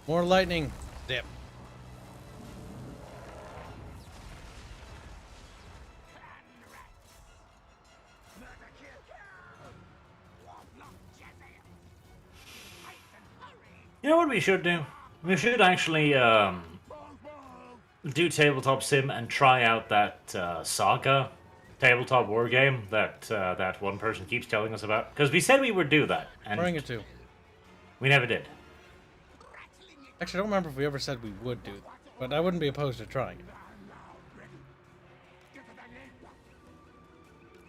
A: More lightning. Zip.
C: You know what we should do? We should actually do tabletop sim and try out that Saga tabletop war game that that one person keeps telling us about. Because we said we would do that, and
A: Bring it to.
C: we never did.
A: Actually, I don't remember if we ever said we would do that, but I wouldn't be opposed to trying it.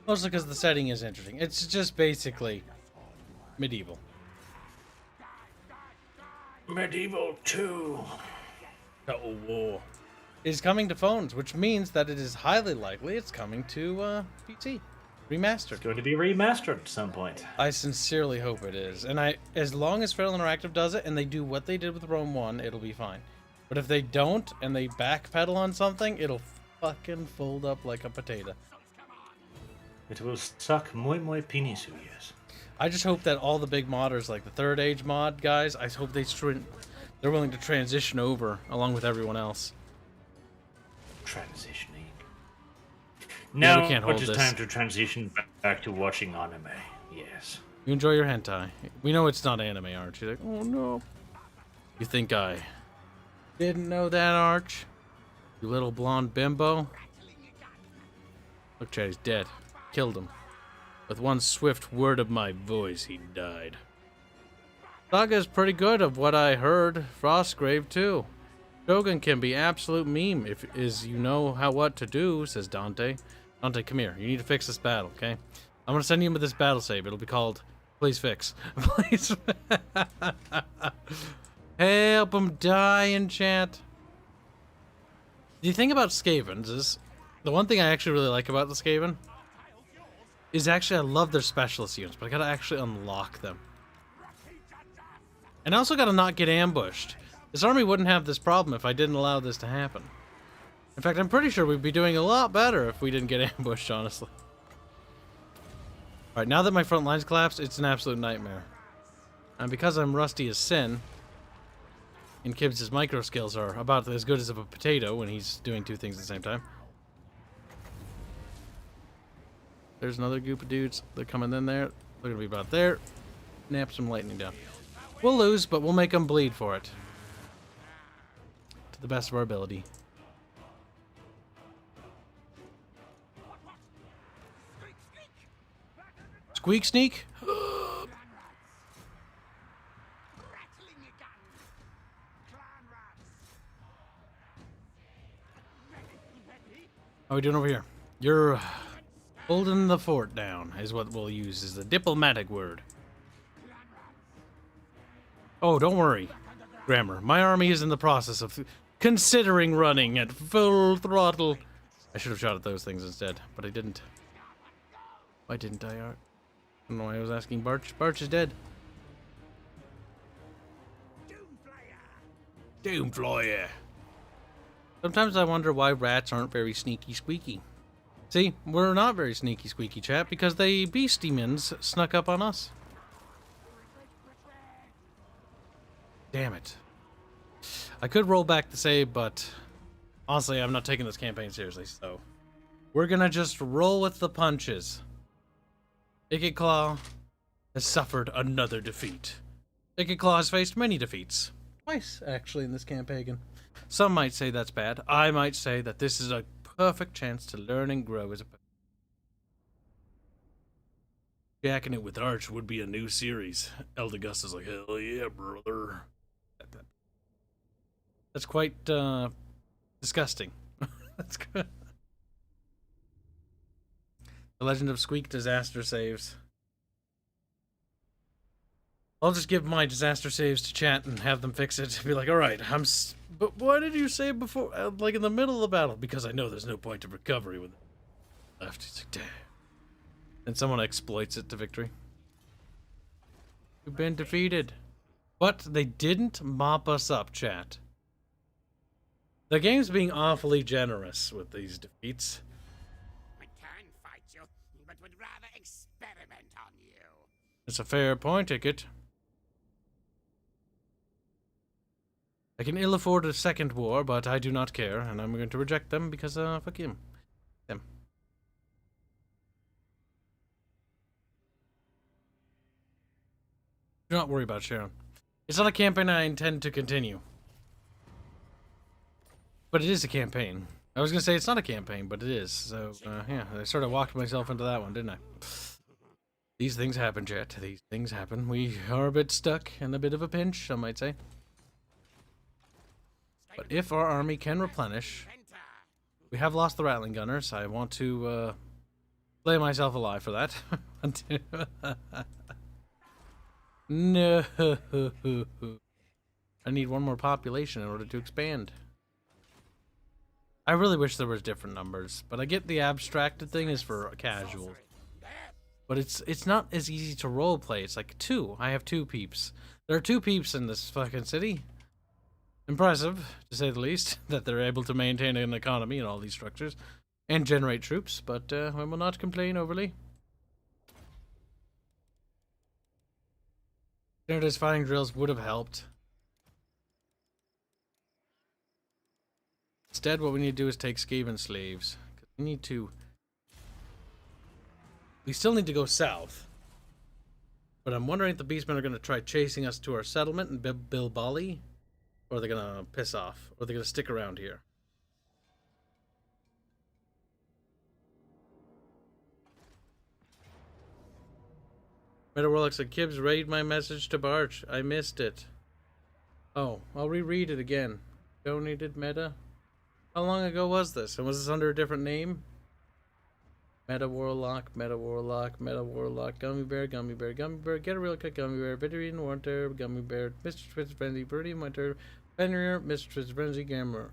A: Mostly because the setting is interesting. It's just basically medieval.
C: Medieval 2.
A: Total War is coming to phones, which means that it is highly likely it's coming to PC remastered.
C: It's going to be remastered at some point.
A: I sincerely hope it is, and as long as Feral Interactive does it and they do what they did with Rome 1, it'll be fine. But if they don't and they backpedal on something, it'll fucking fold up like a potato.
C: It will suck muy penisu, yes.
A: I just hope that all the big modders, like the Third Age mod guys, I hope they're willing to transition over along with everyone else.
C: Transitioning.
A: Yeah,
C: No,
A: we can't
C: or
A: hold
C: just
A: this.
C: time to transition back to watching anime. Yes.
A: You enjoy your hentai. We know it's not anime, Arch. You're like, oh no. You think I didn't know that, Arch? You little blonde bimbo? Look, Chad, he's dead. Killed him. With one swift word of my voice, he died. Saga's pretty good of what I heard. Frostgrave, too. Shogun can be absolute meme if you know what to do, says Dante. Dante, come here. You need to fix this battle, okay? I'm gonna send you with this battle save. It'll be called Please Fix. Please. Help him die in chat. The thing about Skavens is, the one thing I actually really like about the Skaven is actually I love their specialist units, but I gotta actually unlock them. And I also gotta not get ambushed. This army wouldn't have this problem if I didn't allow this to happen. In fact, I'm pretty sure we'd be doing a lot better if we didn't get ambushed, honestly. Alright, now that my front line's collapsed, it's an absolute nightmare. And because I'm rusty as sin, and Kibs' micro skills are about as good as a potato when he's doing two things at the same time. There's another group of dudes. They're coming in there. They're gonna be about there. Nap some lightning down. We'll lose, but we'll make them bleed for it. To the best of our ability. Squeak sneak? How are we doing over here? You're holding the fort down, is what we'll use as the diplomatic word. Oh, don't worry, Grammar. My army is in the process of considering running at full throttle. I should have shot at those things instead, but I didn't. Why didn't I? I don't know why I was asking Barch. Barch is dead. Doomflyer. Sometimes I wonder why rats aren't very sneaky squeaky. See, we're not very sneaky squeaky, chat, because they beast demons snuck up on us. Damn it. I could roll back the save, but honestly, I'm not taking this campaign seriously, so we're gonna just roll with the punches. Wicked Claw has suffered another defeat. Wicked Claw has faced many defeats. Twice, actually, in this campaign. Some might say that's bad. I might say that this is a perfect chance to learn and grow as a person. Jacking it with Arch would be a new series. Eldegusta's like, hell yeah, brother. That's quite disgusting. That's good. The Legend of Squeak disaster saves. I'll just give my disaster saves to chat and have them fix it. Be like, all right, but why did you say before, like in the middle of the battle? Because I know there's no point of recovery with it left. It's like, damn. And someone exploits it to victory. You've been defeated. But they didn't mop us up, chat. The game's being awfully generous with these defeats.
D: I can fight you, but would rather experiment on you.
A: It's a fair point, Ticket. I can ill afford a second war, but I do not care, and I'm going to reject them because, fuck him. Them. Do not worry about Sharon. It's not a campaign I intend to continue. But it is a campaign. I was going to say it's not a campaign, but it is. So, yeah, I sort of walked myself into that one, didn't I? These things happen, chat. These things happen. We are a bit stuck in a bit of a pinch, some might say. But if our army can replenish... We have lost the Rattling Gunners. I want to lay myself alive for that. No. I need one more population in order to expand. I really wish there was different numbers, but I get the abstracted thing is for casuals. But it's not as easy to roleplay. It's like 2. I have 2 peeps. There are 2 peeps in this fucking city. Impressive, to say the least, that they're able to maintain an economy in all these structures and generate troops, but I will not complain overly. Standardized fighting drills would have helped. Instead, what we need to do is take Skaven slaves. We need to... We still need to go south. But I'm wondering if the Beastmen are going to try chasing us to our settlement in Bilbali. Or are they going to piss off? Or are they going to stick around here? Meta Warlock said, Kibs, raid my message to Barch. I missed it. Oh, I'll reread it again. Donated Meta. How long ago was this? And was this under a different name? Meta Warlock, Meta Warlock, Meta Warlock, Gummy Bear, Gummy Bear, Gummy Bear, Get a Real Cut, Gummy Bear, Veteran Winter, Gummy Bear, Mr. Twitch Frenzy, Birdie Winter, Fenrir, Mr. Twitch Frenzy, Gamrock.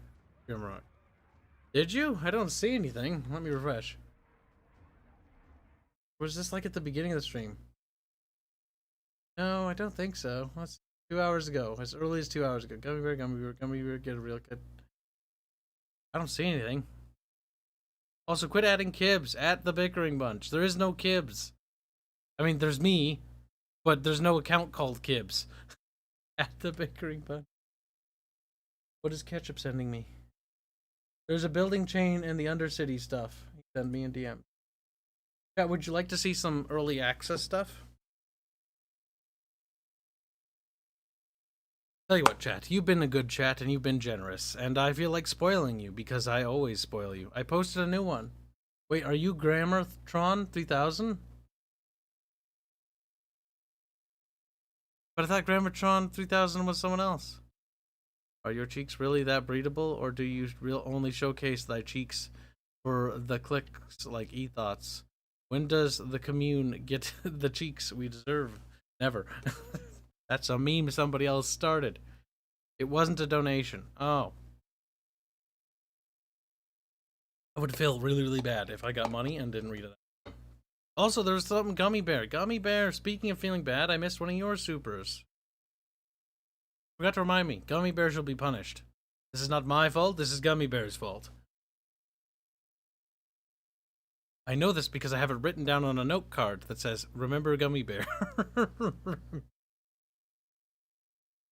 A: Did you? I don't see anything. Let me refresh. Was this like at the beginning of the stream? No, I don't think so. That's 2 hours ago. As early as 2 hours ago. Gummy Bear, Gummy Bear, Gummy Bear, Get a Real Cut. I don't see anything. Also, quit adding Kibs at the Bickering Bunch. There is no Kibs. I mean, there's me, but there's no account called Kibs. At the Bickering Bunch. What is Ketchup sending me? There's a building chain and the Undercity stuff. He sent me a DM. Yeah, would you like to see some early access stuff? Tell you what, chat, you've been a good chat and you've been generous, and I feel like spoiling you because I always spoil you. I posted a new one. Wait, are you Grammartron 3000? But I thought Grammartron 3000 was someone else. Are your cheeks really that breedable, or do you only showcase thy cheeks for the clicks like e-thoughts? When does the commune get the cheeks we deserve? Never. That's a meme somebody else started. It wasn't a donation. Oh. I would feel really, really bad if I got money and didn't read it. Also, there was something Gummy Bear. Gummy Bear, speaking of feeling bad, I missed one of your supers. Forgot to remind me. Gummy Bear shall be punished. This is not my fault. This is Gummy Bear's fault. I know this because I have it written down on a note card that says, remember Gummy Bear.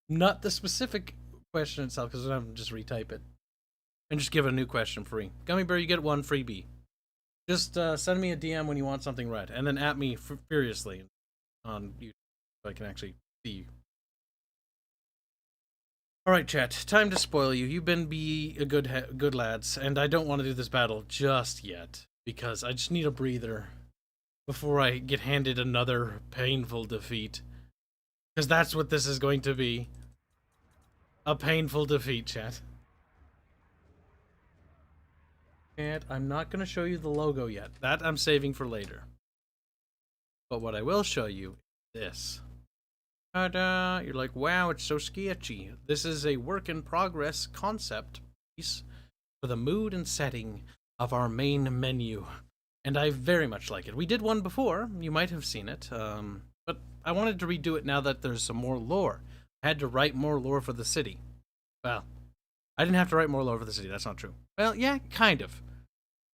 A: Not the specific question itself, because I'm just retype it. And just give a new question free. Gummy Bear, you get one freebie. Just send me a DM when you want something read, and then at me furiously on YouTube so I can actually see you. Alright, chat. Time to spoil you. You've been a good lads, and I don't want to do this battle just yet, because I just need a breather before I get handed another painful defeat. Because that's what this is going to be. A painful defeat, chat. And I'm not going to show you the logo yet. That I'm saving for later. But what I will show you is this. Ta-da! You're like, wow, it's so sketchy. This is a work-in-progress concept piece for the mood and setting of our main menu. And I very much like it. We did one before. You might have seen it. But I wanted to redo it now that there's some more lore. I had to write more lore for the city. Well, I didn't have to write more lore for the city. That's not true. Well, yeah, kind of.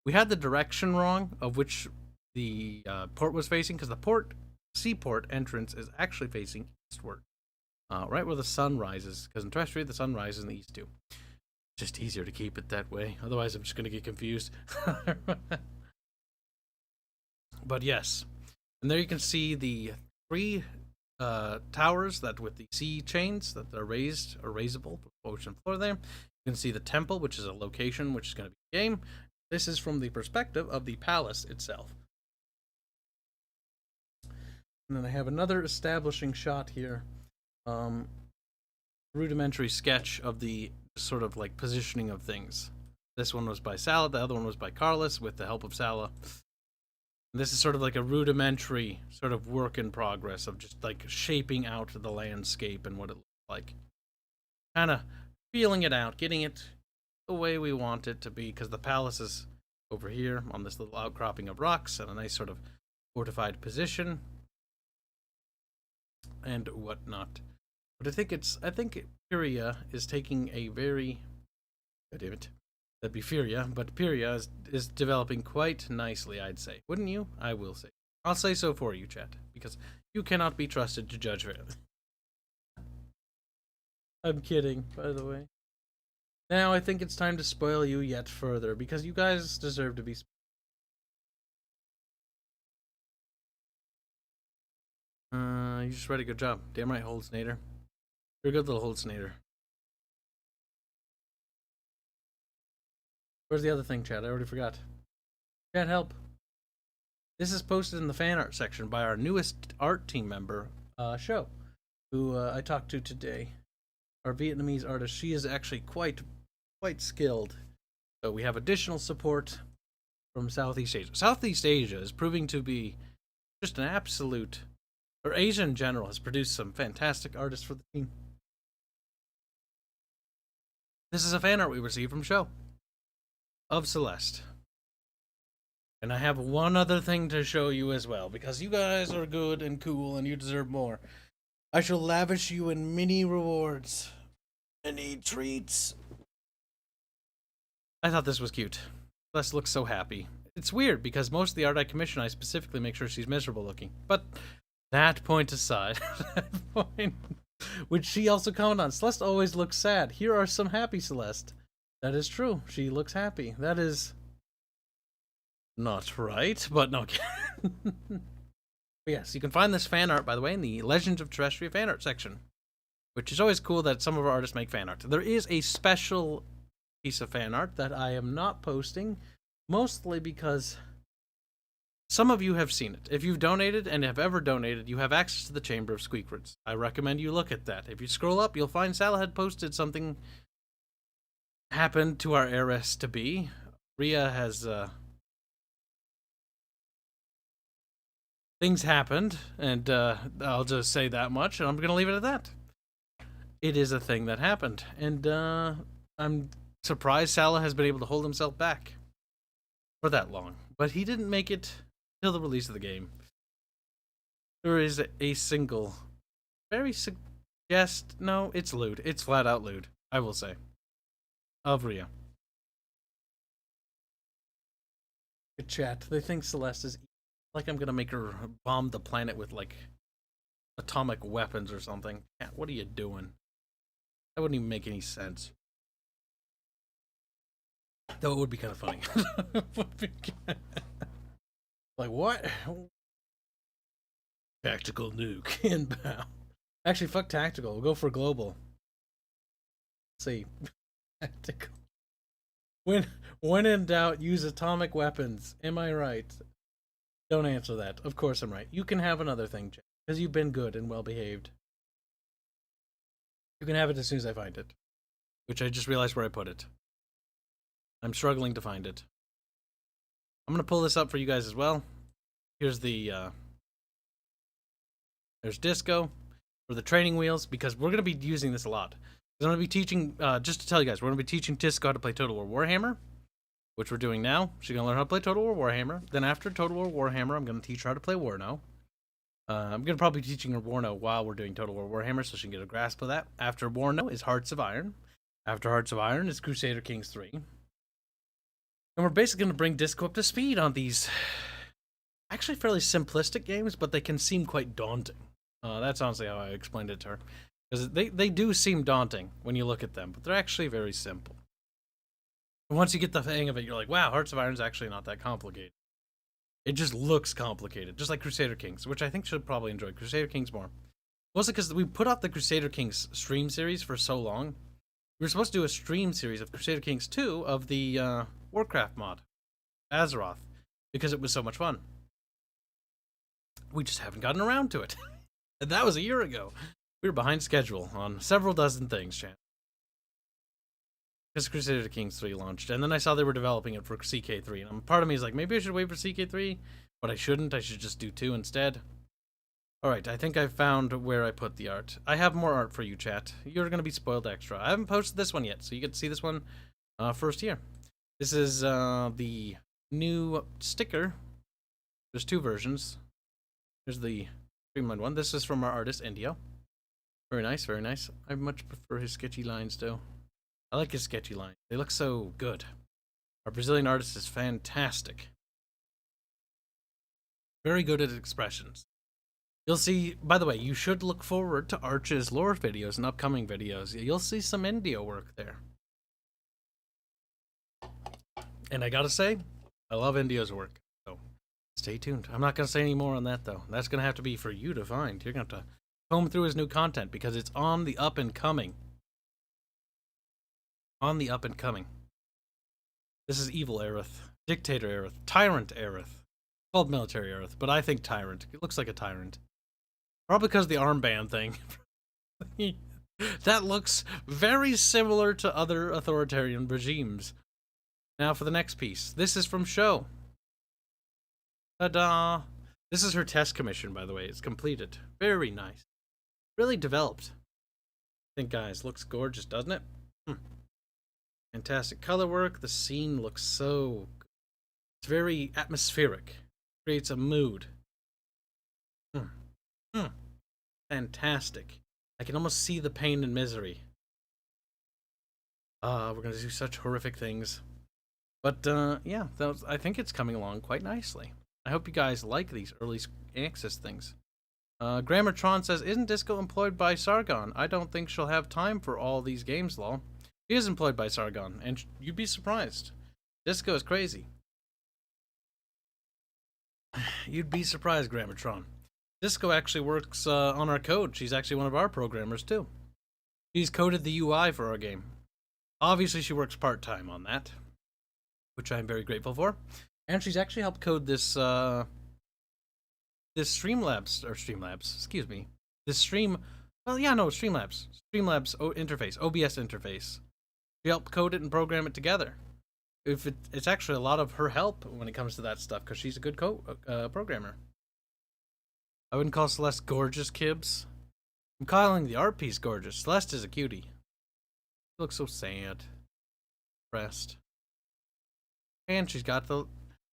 A: We had the direction wrong of which the port was facing, because the seaport entrance is actually facing eastward. Right where the sun rises, because in Terrestrial the sun rises in the east too. Just easier to keep it that way. Otherwise I'm just going to get confused. But yes. And there you can see the 3 towers that with the sea chains that are raised or raisable ocean floor there. You can see the temple, which is a location which is going to be a game. This is from the perspective of the palace itself. And then I have another establishing shot here. Rudimentary sketch of the sort of like positioning of things. This one was by Sala, the other one was by Carlos with the help of Sala. And this is sort of like a rudimentary sort of work in progress of just like shaping out the landscape and what it looks like. Kind of feeling it out, getting it the way we want it to be, because the palace is over here on this little outcropping of rocks and a nice sort of fortified position and whatnot. But I think Pyria is taking a very, God damn it, that'd be Furia, but Pyria is developing quite nicely, I'd say. Wouldn't you? I will say. I'll say so for you, chat, because you cannot be trusted to judge it. I'm kidding, by the way. Now I think it's time to spoil you yet further, because you guys deserve to be spoiled. You just read a good job. Damn right, Holdsnader. You're a good little Holdsnader. Where's the other thing, Chad? I already forgot. Chat, help. This is posted in the fan art section by our newest art team member, Show, who I talked to today. Our Vietnamese artist. She is actually quite skilled. So we have additional support from Southeast Asia. Southeast Asia is proving to be just an absolute, or Asia in general has produced some fantastic artists for the team. This is a fan art we received from Show of Celeste. And I have one other thing to show you as well, because you guys are good and cool and you deserve more. I shall lavish you in many rewards. Many treats. I thought this was cute. Celeste looks so happy. It's weird, because most of the art I commission, I specifically make sure she's miserable looking. But that point aside, which she also commented on, Celeste always looks sad. Here are some happy Celeste. That is true. She looks happy. That is not right, but no. But yes, you can find this fan art, by the way, in the Legends of Terrestrial fan art section, which is always cool that some of our artists make fan art. There is a special piece of fan art that I am not posting, mostly because some of you have seen it. If you've donated and have ever donated, you have access to the Chamber of Squeakwards. I recommend you look at that. If you scroll up, you'll find Sala had posted something happened to our heiress-to-be. Rhea has, things happened, and I'll just say that much, and I'm going to leave it at that. It is a thing that happened, and I'm surprised Sala has been able to hold himself back for that long. But he didn't make it till the release of the game. There is a single, very no, it's lewd. It's flat out lewd, I will say, of Rhea. Good chat. They think Celeste is like I'm gonna make her bomb the planet with like atomic weapons or something. Cat, what are you doing? That wouldn't even make any sense. Though it would be kind of funny. Like, what? Tactical nuke inbound. Actually, fuck tactical. We'll go for global. see. When in doubt, use atomic weapons. Am I right? Don't answer that. Of course I'm right. You can have another thing, Jack, because you've been good and well behaved. You can have it as soon as I find it. Which I just realized where I put it. I'm struggling to find it. I'm going to pull this up for you guys as well. Here's the, there's Disco for the training wheels, because we're going to be using this a lot. I'm going to be teaching, just to tell you guys, we're going to be teaching Disco how to play Total War Warhammer, which we're doing now. She's going to learn how to play Total War Warhammer. Then after Total War Warhammer, I'm going to teach her how to play Warno. I'm going to probably be teaching her Warno while we're doing Total War Warhammer, so she can get a grasp of that. After Warno is Hearts of Iron. After Hearts of Iron is Crusader Kings 3. And we're basically going to bring Disco up to speed on these actually fairly simplistic games, but they can seem quite daunting. That's honestly how I explained it to her. Because they do seem daunting when you look at them, but they're actually very simple. And once you get the hang of it, you're like, wow, Hearts of Iron is actually not that complicated. It just looks complicated, just like Crusader Kings, which I think should probably enjoy Crusader Kings more. Mostly because we put off the Crusader Kings stream series for so long. We were supposed to do a stream series of Crusader Kings 2 of the Warcraft mod, Azeroth, because it was so much fun. We just haven't gotten around to it. And that was a year ago. We were behind schedule on several dozen things, chat. Because Crusader Kings 3 launched, and then I saw they were developing it for CK3, and part of me is like, maybe I should wait for CK3, but I shouldn't. I should just do 2 instead. Alright, I think I found where I put the art. I have more art for you, chat. You're going to be spoiled extra. I haven't posted this one yet, so you get to see this one first here. This is the new sticker. There's 2 versions. There's the streamlined one. This is from our artist, Indio. Very nice, very nice. I much prefer his sketchy lines, though. I like his sketchy lines. They look so good. Our Brazilian artist is fantastic. Very good at expressions. You'll see, by the way, you should look forward to Arch's lore videos and upcoming videos. You'll see some Indio work there. And I gotta say, I love Indio's work. So stay tuned. I'm not gonna say any more on that, though. That's gonna have to be for you to find. You're gonna have to comb through his new content because it's on the up and coming. On the up and coming. This is Evil Aerith, Dictator Aerith, Tyrant Aerith. Called Military Aerith, but I think Tyrant. It looks like a Tyrant. Probably because of the armband thing. That looks very similar to other authoritarian regimes. Now for the next piece. This is from Show. Ta-da! This is her test commission, by the way. It's completed. Very nice. Really developed. I think, guys, looks gorgeous, doesn't it? Fantastic color work. The scene looks so good. It's very atmospheric. Creates a mood. Fantastic. I can almost see the pain and misery. We're going to do such horrific things. But, yeah, I think it's coming along quite nicely. I hope you guys like these early access things. Grammatron says, isn't Disco employed by Sargon? I don't think she'll have time for all these games, lol. She is employed by Sargon, and you'd be surprised. Disco is crazy. You'd be surprised, Grammatron. Disco actually works on our code. She's actually one of our programmers, too. She's coded the UI for our game. Obviously, she works part-time on that, which I'm very grateful for. And she's actually helped code this, this Streamlabs, excuse me. This Streamlabs interface, OBS interface. She helped code it and program it together. It's actually a lot of her help when it comes to that stuff, because she's a good programmer. I wouldn't call Celeste gorgeous, Kibs. I'm calling the art piece gorgeous. Celeste is a cutie. She looks so sad. Depressed. And she's got the...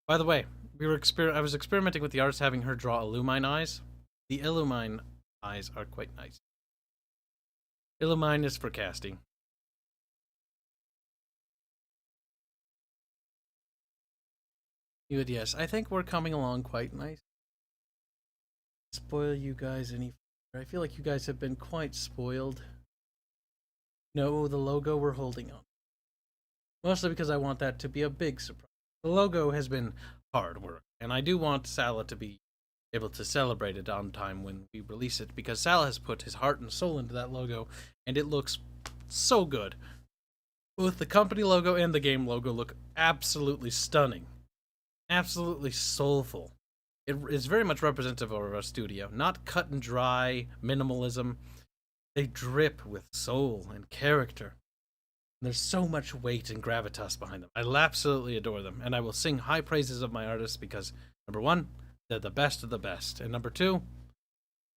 A: By the way, I was experimenting with the artist, having her draw Illumine eyes. The Illumine eyes are quite nice. Illumine is for casting. But yes, I think we're coming along quite nice. Spoil you guys any further. I feel like you guys have been quite spoiled. No, the logo we're holding on. Mostly because I want that to be a big surprise. The logo has been hard work, and I do want Sala to be able to celebrate it on time when we release it, because Sala has put his heart and soul into that logo, and it looks so good. Both the company logo and the game logo look absolutely stunning. Absolutely soulful. It is very much representative of our studio. Not cut and dry minimalism. They drip with soul and character. There's so much weight and gravitas behind them. I absolutely adore them, and I will sing high praises of my artists because, number one, they're the best of the best, and number two,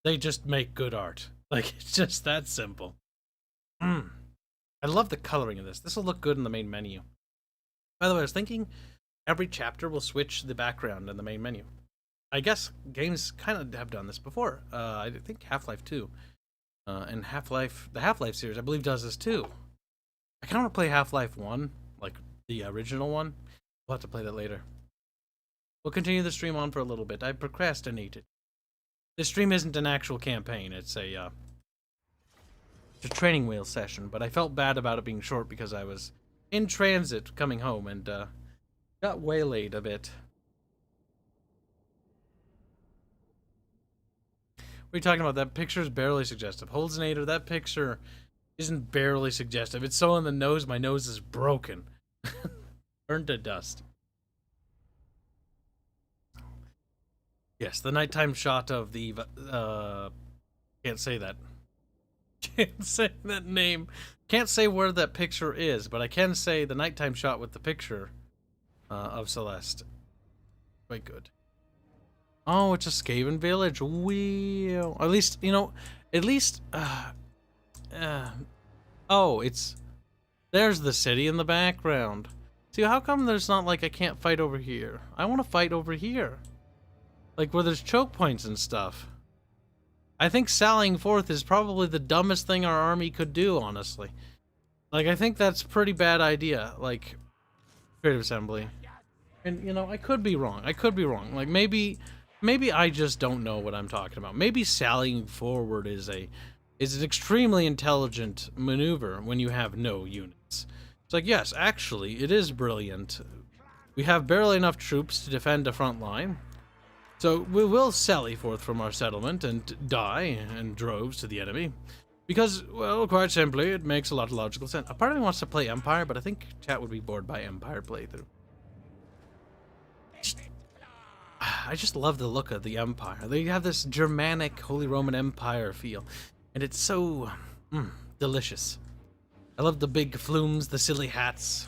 A: they just make good art. Like, it's just that simple. I love the coloring of this. This will look good in the main menu. By the way, I was thinking every chapter will switch the background in the main menu. I guess games kind of have done this before. I think Half-Life 2 and the Half-Life series, I believe, does this too. I kind of want to play Half-Life 1, like the original one. We'll have to play that later. We'll continue the stream on for a little bit. I procrastinated. This stream isn't an actual campaign. It's a training wheel session, but I felt bad about it being short because I was in transit coming home and got waylaid a bit. What are you talking about? That picture is barely suggestive. Holzenator, that picture isn't barely suggestive. It's so in the nose, my nose is broken. Burned to dust. Yes, the nighttime shot of the... can't say that. Can't say that name. Can't say where that picture is, but I can say the nighttime shot with the picture of Celeste. Quite good. Oh, it's a Skaven village. Well, at least, you know, at least... oh, it's... There's the city in the background. See, how come there's not, like, I can't fight over here? I want to fight over here. Like, where there's choke points and stuff. I think sallying forth is probably the dumbest thing our army could do, honestly. Like, I think that's a pretty bad idea, like, Creative Assembly. And, you know, I could be wrong. I could be wrong. Like, maybe I just don't know what I'm talking about. Maybe sallying forward is an extremely intelligent maneuver when you have no units. It's like, yes, actually, it is brilliant. We have barely enough troops to defend a front line. So we will sally forth from our settlement and die in droves to the enemy. Because, well, quite simply, it makes a lot of logical sense. A part of me wants to play Empire, but I think chat would be bored by Empire playthrough. I just love the look of the Empire. They have this Germanic Holy Roman Empire feel. And it's so delicious. I love the big flumes, the silly hats.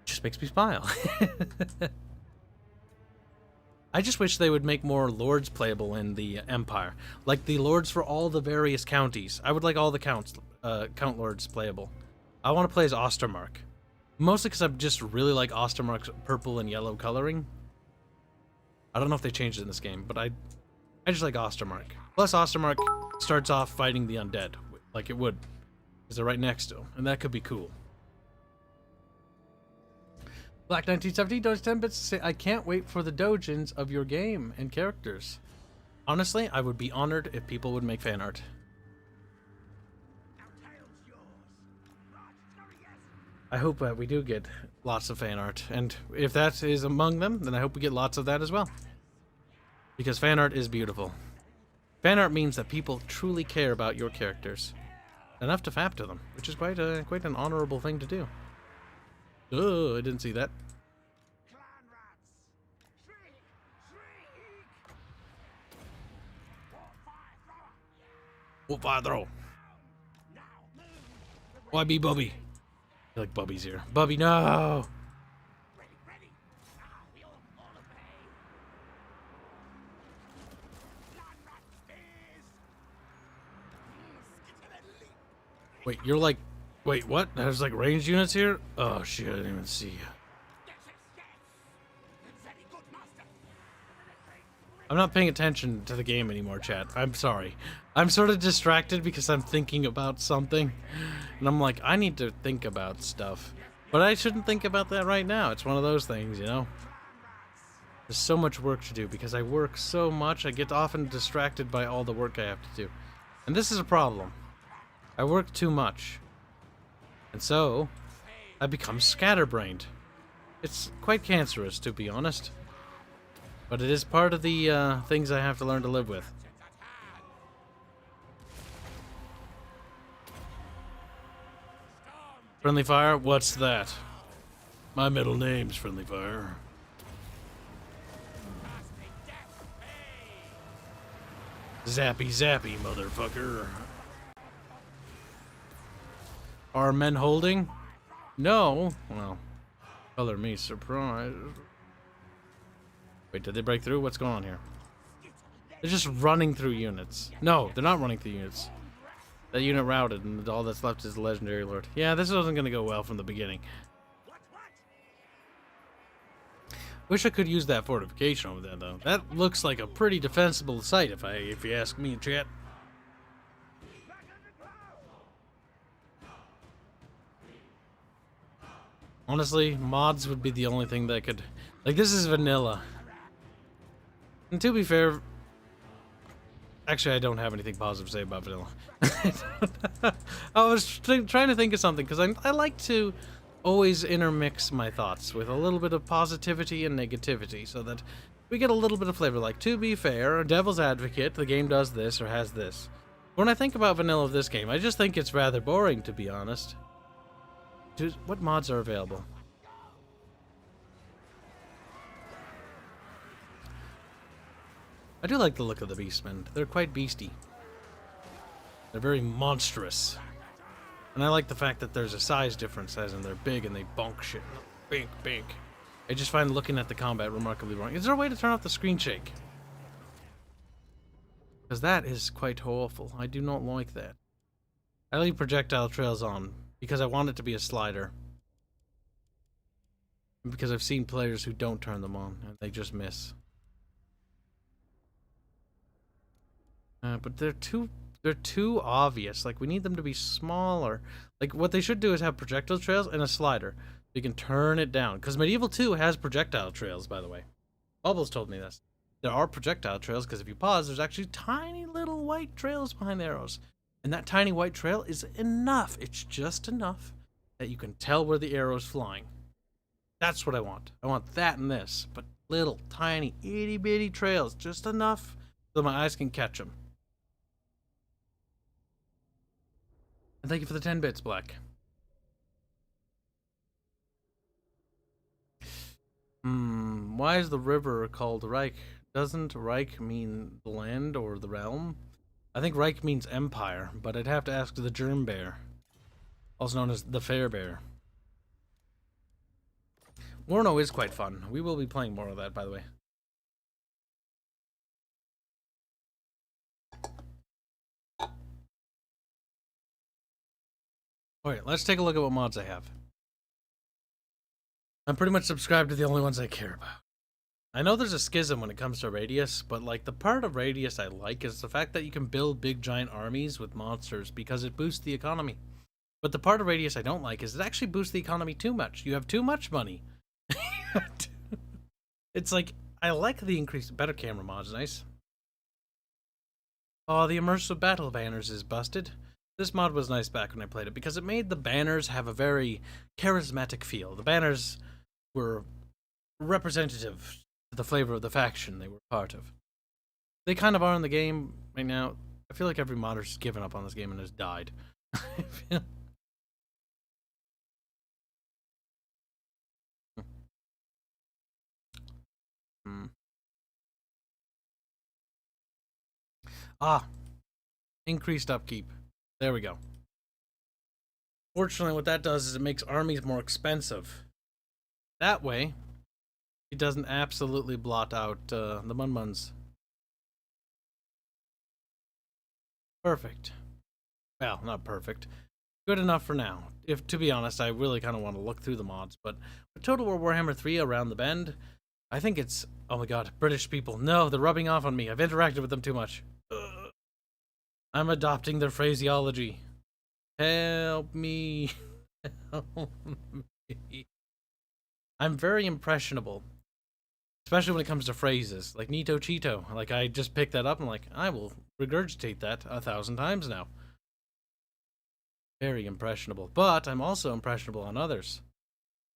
A: It just makes me smile. I just wish they would make more lords playable in the Empire. Like the lords for all the various counties. I would like all the count lords playable. I want to play as Ostermark. Mostly because I just really like Ostermark's purple and yellow coloring. I don't know if they changed it in this game, but I just like Ostermark. Plus Ostermark starts off fighting the undead, like it would. Because they're right next to him, and that could be cool. Black 1970 does 10 bits to say, I can't wait for the dojins of your game and characters. Honestly, I would be honored if people would make fan art. I hope we do get lots of fan art, and if that is among them, then I hope we get lots of that as well. Because fan art is beautiful. Fan art means that people truly care about your characters. Enough to fap to them, which is quite an honorable thing to do. Oh, I didn't see that. What fire throw? Why be Bubby? I like Bubby's here. Bubby, no! Wait, you're like... Wait, what? There's like ranged units here? Oh shit, I didn't even see you. I'm not paying attention to the game anymore, chat. I'm sorry. I'm sort of distracted because I'm thinking about something. And I'm like, I need to think about stuff. But I shouldn't think about that right now. It's one of those things, you know? There's so much work to do because I work so much. I get often distracted by all the work I have to do. And this is a problem. I work too much. And so, I become scatterbrained. It's quite cancerous, to be honest. But it is part of the things I have to learn to live with. Friendly Fire? What's that? My middle name's Friendly Fire. Zappy zappy, motherfucker. Are men holding? No. Well, color me surprised. Wait, did they break through? What's going on here? They're just running through units. No, they're not running through units. That unit routed, and all that's left is the Legendary Lord. Yeah, this wasn't going to go well from the beginning. Wish I could use that fortification over there, though. That looks like a pretty defensible site, if you ask me, chat. Honestly, mods would be the only thing that could... Like, this is vanilla. And to be fair... Actually, I don't have anything positive to say about vanilla. I was trying to think of something, because I like to always intermix my thoughts with a little bit of positivity and negativity, so that we get a little bit of flavor. Like, to be fair, a devil's advocate, the game does this or has this. When I think about vanilla of this game, I just think it's rather boring, to be honest. Dude, what mods are available? I do like the look of the Beastmen. They're quite beasty. They're very monstrous. And I like the fact that there's a size difference, as in they're big and they bonk shit. Bink, bink. I just find looking at the combat remarkably boring. Is there a way to turn off the screen shake? Because that is quite awful. I do not like that. I leave projectile trails on because I want it to be a slider. Because I've seen players who don't turn them on and they just miss. But they're too obvious. Like, we need them to be smaller. Like, what they should do is have projectile trails and a slider. You can turn it down. Because Medieval 2 has projectile trails, by the way. Bubbles told me this. There are projectile trails, because if you pause, there's actually tiny little white trails behind the arrows. And that tiny white trail is enough. It's just enough that you can tell where the arrow's flying. That's what I want. I want that and this. But little, tiny, itty-bitty trails. Just enough so my eyes can catch them. And thank you for the 10 bits, Black. Why is the river called Reich? Doesn't Reich mean the land or the realm? I think Reich means empire, but I'd have to ask the Germ Bear, also known as the Fair Bear. Warno is quite fun. We will be playing more of that, by the way. Alright, let's take a look at what mods I have. I'm pretty much subscribed to the only ones I care about. I know there's a schism when it comes to Radius, but like the part of Radius I like is the fact that you can build big giant armies with monsters because it boosts the economy. But the part of Radius I don't like is it actually boosts the economy too much. You have too much money. It's like, I like the increased better camera mods, nice. Oh, the immersive battle banners is busted. This mod was nice back when I played it because it made the banners have a very charismatic feel. The banners were representative to the flavor of the faction they were part of. They kind of are in the game right now. I feel like every modder's given up on this game and has died. Ah, increased upkeep. There we go. Fortunately, what that does is it makes armies more expensive. That way, it doesn't absolutely blot out the Munmuns. Perfect. Well, not perfect. Good enough for now. If, to be honest, I really kind of want to look through the mods, but with Total War Warhammer 3 around the bend, I think it's... Oh my god, British people. No, they're rubbing off on me. I've interacted with them too much. I'm adopting their phraseology. Help me. Help me. I'm very impressionable. Especially when it comes to phrases. Like Nito Cheeto. Like, I just picked that up and like, I will regurgitate that 1,000 times now. Very impressionable. But I'm also impressionable on others.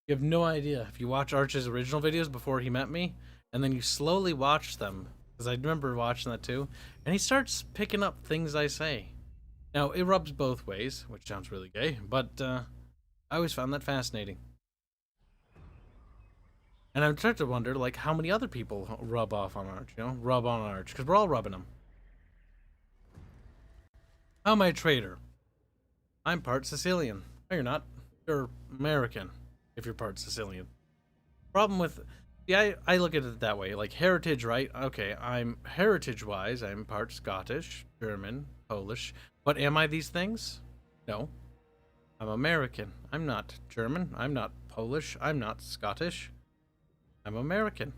A: You have no idea. If you watch Arch's original videos before he met me, and then you slowly watch them, because I remember watching that too, and he starts picking up things I say. Now, it rubs both ways, which sounds really gay, but I always found that fascinating. And I'm starting to wonder, like, how many other people rub off on Arch, you know? Rub on Arch, because we're all rubbing them. How am I a traitor? I'm part Sicilian. No, you're not. You're American, if you're part Sicilian. Problem with... Yeah, I look at it that way. Like, heritage, right? Okay, I'm... Heritage-wise, I'm part Scottish, German, Polish. But am I these things? No. I'm American. I'm not German. I'm not Polish. I'm not Scottish. I'm American.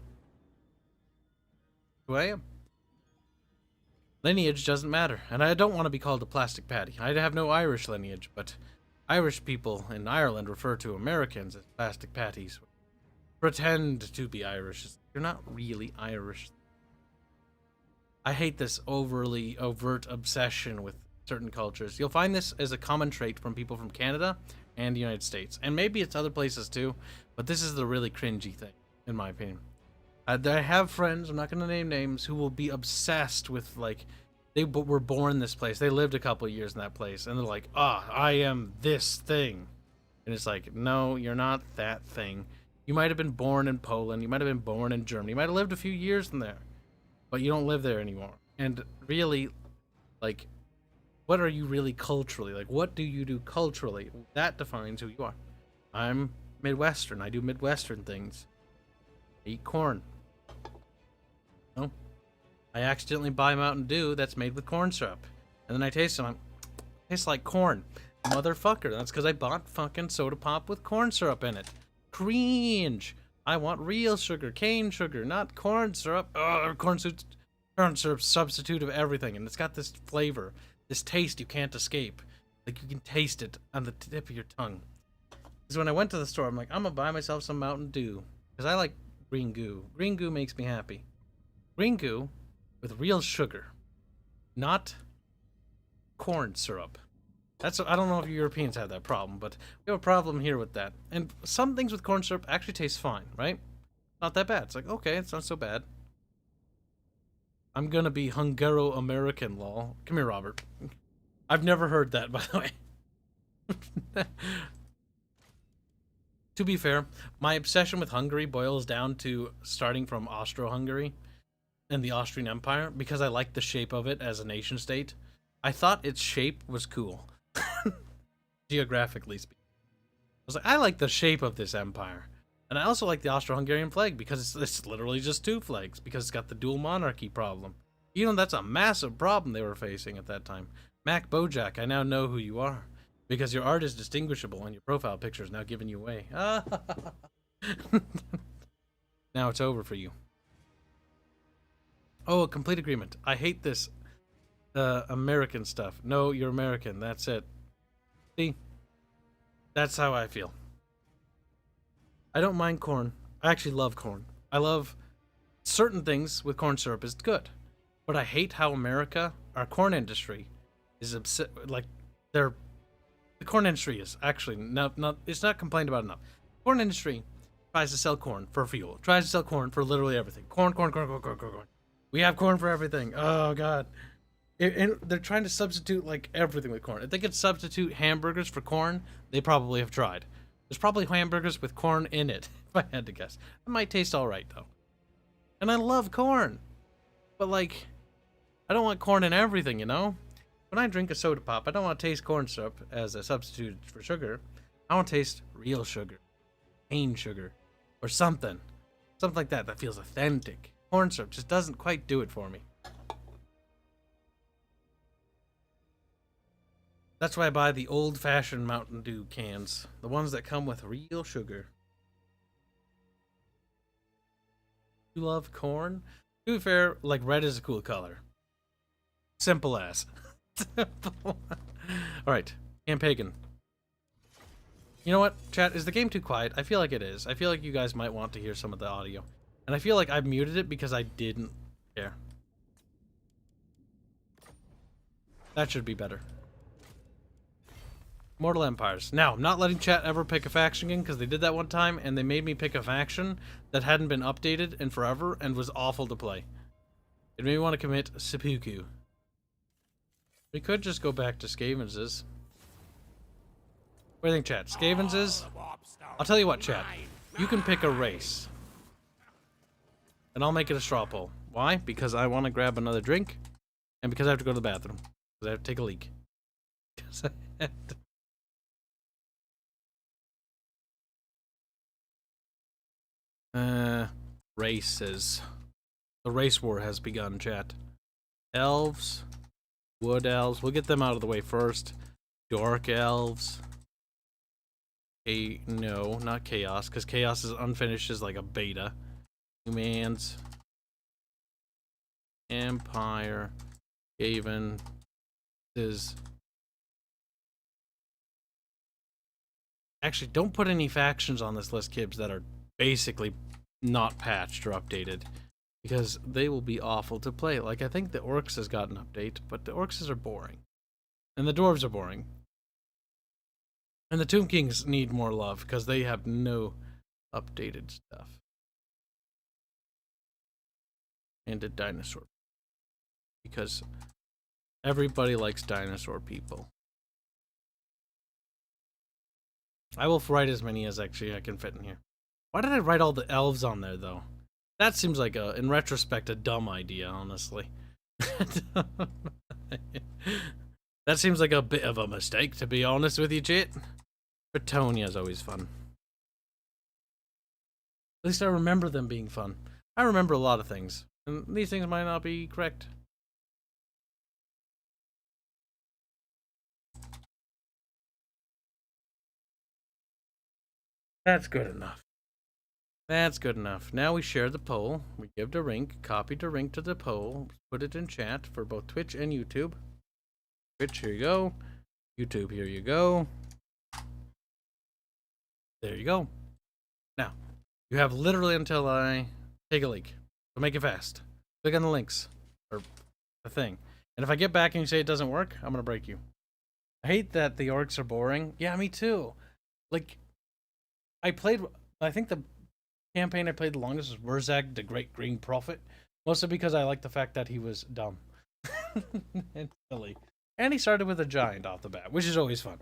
A: Who I am. Lineage doesn't matter, and I don't want to be called a plastic patty. I have no Irish lineage, but Irish people in Ireland refer to Americans as plastic patties. Pretend to be Irish. You're not really Irish. I hate this overly overt obsession with certain cultures. You'll find this as a common trait from people from Canada and the United States, and maybe it's other places too, but this is the really cringy thing, in my opinion. I have friends, I'm not going to name names, who will be obsessed with, like, they were born in this place. They lived a couple of years in that place, and they're like, I am this thing. And it's like, no, you're not that thing. You might have been born in Poland. You might have been born in Germany. You might have lived a few years in there, but you don't live there anymore. And really, like, what are you really culturally? Like, what do you do culturally? That defines who you are. I'm Midwestern. I do Midwestern things. I eat corn. No. I accidentally buy Mountain Dew that's made with corn syrup. And then I taste them. It tastes like corn. Motherfucker. That's because I bought fucking soda pop with corn syrup in it. Cringe. I want real sugar. Cane sugar, not corn syrup. Corn syrup substitute of everything. And it's got this flavor. This taste you can't escape. Like, you can taste it on the tip of your tongue. Because when I went to the store, I'm like, I'm going to buy myself some Mountain Dew. Because I like green goo. Green goo makes me happy. Green goo with real sugar. Not corn syrup. I don't know if you Europeans have that problem, but we have a problem here with that. And some things with corn syrup actually taste fine, right? Not that bad. It's like, okay, it's not so bad. I'm gonna be Hungaro-American, lol. Come here, Robert. I've never heard that, by the way. To be fair, my obsession with Hungary boils down to starting from Austro-Hungary and the Austrian Empire, because I like the shape of it as a nation state. I thought its shape was cool. Geographically speaking. I was like, I like the shape of this empire. And I also like the Austro-Hungarian flag because it's literally just two flags, because it's got the dual monarchy problem. You know, that's a massive problem they were facing at that time. Mac Bojack, I now know who you are, because your art is distinguishable and your profile picture is now giving you away. Now it's over for you. Oh, a complete agreement. I hate this American stuff. No, you're American. That's it. See? That's how I feel. I don't mind corn. I actually love corn. I love certain things with corn syrup is good. But I hate how America, our corn industry, is like, the corn industry is actually it's not complained about enough. Corn industry tries to sell corn for fuel. Tries to sell corn for literally everything. Corn. We have corn for everything. Oh, God. And they're trying to substitute, like, everything with corn. If they could substitute hamburgers for corn, they probably have tried. There's probably hamburgers with corn in it, if I had to guess. It might taste alright, though. And I love corn. But, like, I don't want corn in everything, you know? When I drink a soda pop, I don't want to taste corn syrup as a substitute for sugar. I want to taste real sugar. Cane sugar. Or something. Something like that that feels authentic. Corn syrup just doesn't quite do it for me. That's why I buy the old-fashioned Mountain Dew cans. The ones that come with real sugar. You love corn? To be fair, like, red is a cool color. Simple as. Alright, Camp Pagan. You know what, chat? Is the game too quiet? I feel like it is. I feel like you guys might want to hear some of the audio. And I feel like I've muted it because I didn't care. That should be better. Mortal Empires. Now, I'm not letting chat ever pick a faction again, because they did that one time, and they made me pick a faction that hadn't been updated in forever and was awful to play. It made me want to commit seppuku. We could just go back to Scavens's. What do you think, chat? Skavens is? I'll tell you what, chat. You can pick a race. And I'll make it a straw poll. Why? Because I want to grab another drink. And because I have to go to the bathroom. Because I have to take a leak. Because I have to... races. The race war has begun, chat. Elves. Wood elves. We'll get them out of the way first. Dark elves. No, not chaos, because chaos is unfinished as like a beta. Humans. Empire. Haven. Is. Actually, don't put any factions on this list, Kibs, that are basically not patched or updated. Because they will be awful to play. Like, I think the Orcs has got an update, but the Orcs are boring. And the Dwarves are boring. And the Tomb Kings need more love, because they have no updated stuff. And a dinosaur. Because everybody likes dinosaur people. I will write as many as actually I can fit in here. Why did I write all the elves on there, though? That seems like, in retrospect, a dumb idea, honestly. That seems like a bit of a mistake, to be honest with you, chat. Bretonia is always fun. At least I remember them being fun. I remember a lot of things, and these things might not be correct. That's good enough. That's good enough. Now we share the poll. We give the link, copy the link to the poll, put it in chat for both Twitch and YouTube. Twitch, here you go. YouTube, here you go. There you go. Now, you have literally until I take a leak. So make it fast. Click on the links. Or the thing. And if I get back and you say it doesn't work, I'm going to break you. I hate that the orcs are boring. Yeah, me too. Like, I think the campaign I played the longest was Wurzag, the Great Green Prophet. Mostly because I like the fact that he was dumb. And silly. And he started with a giant off the bat, which is always fun.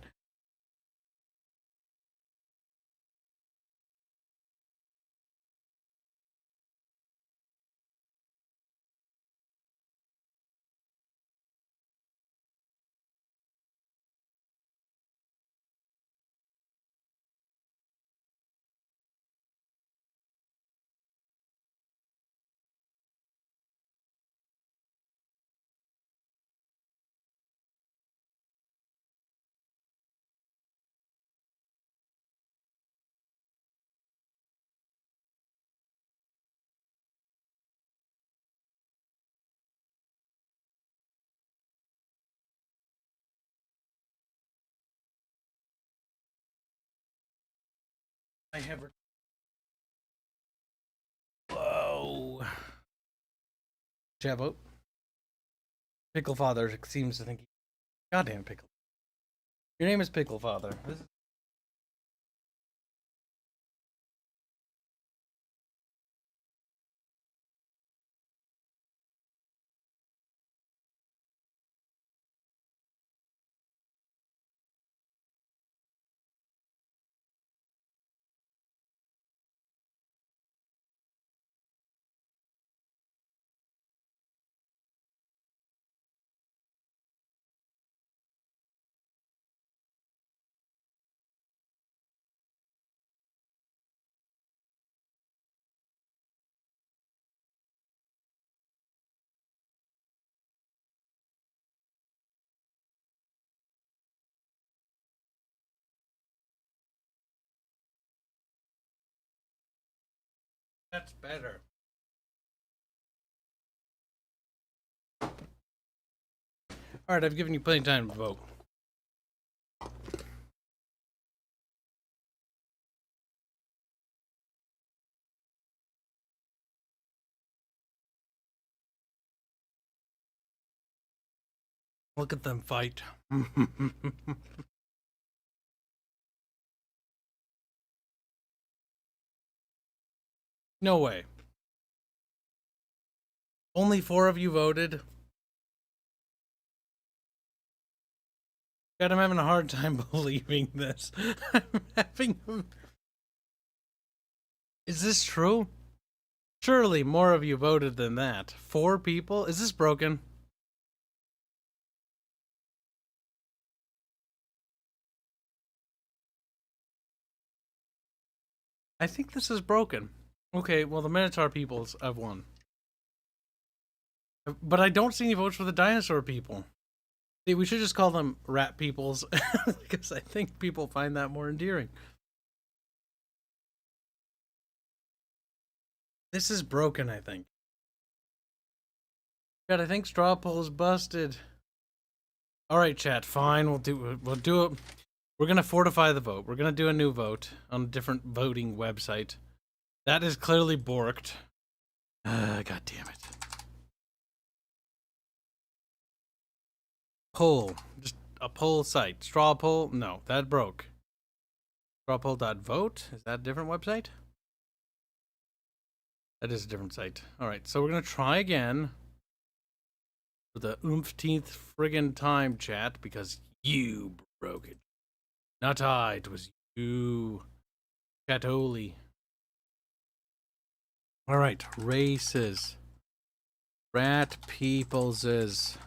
A: I have. Whoa. Chat vote. Pickle Father seems to think. Goddamn Pickle. Your name is Pickle Father. This is... That's better. Alright, I've given you plenty of time to vote. Look at them fight. No way. Only 4 of you voted. God, I'm having a hard time believing this. I'm having... Is this true? Surely more of you voted than that. 4 people? Is this broken? I think this is broken. Okay, well, the Minotaur peoples have won. But I don't see any votes for the dinosaur people. See, we should just call them rat peoples, because I think people find that more endearing. This is broken, I think. God, I think straw poll is busted. All right, chat, fine, we'll do it. We're gonna fortify the vote. We're gonna do a new vote on a different voting website. That is clearly borked. God damn it. Poll. Just a poll site. Straw poll? No, that broke. Strawpoll.vote? Is that a different website? That is a different site. Alright, so we're gonna try again. For the oomphteenth friggin' time, chat, because you broke it. Not I, it was you. Chatoli. Alright, races. Rat peopleses.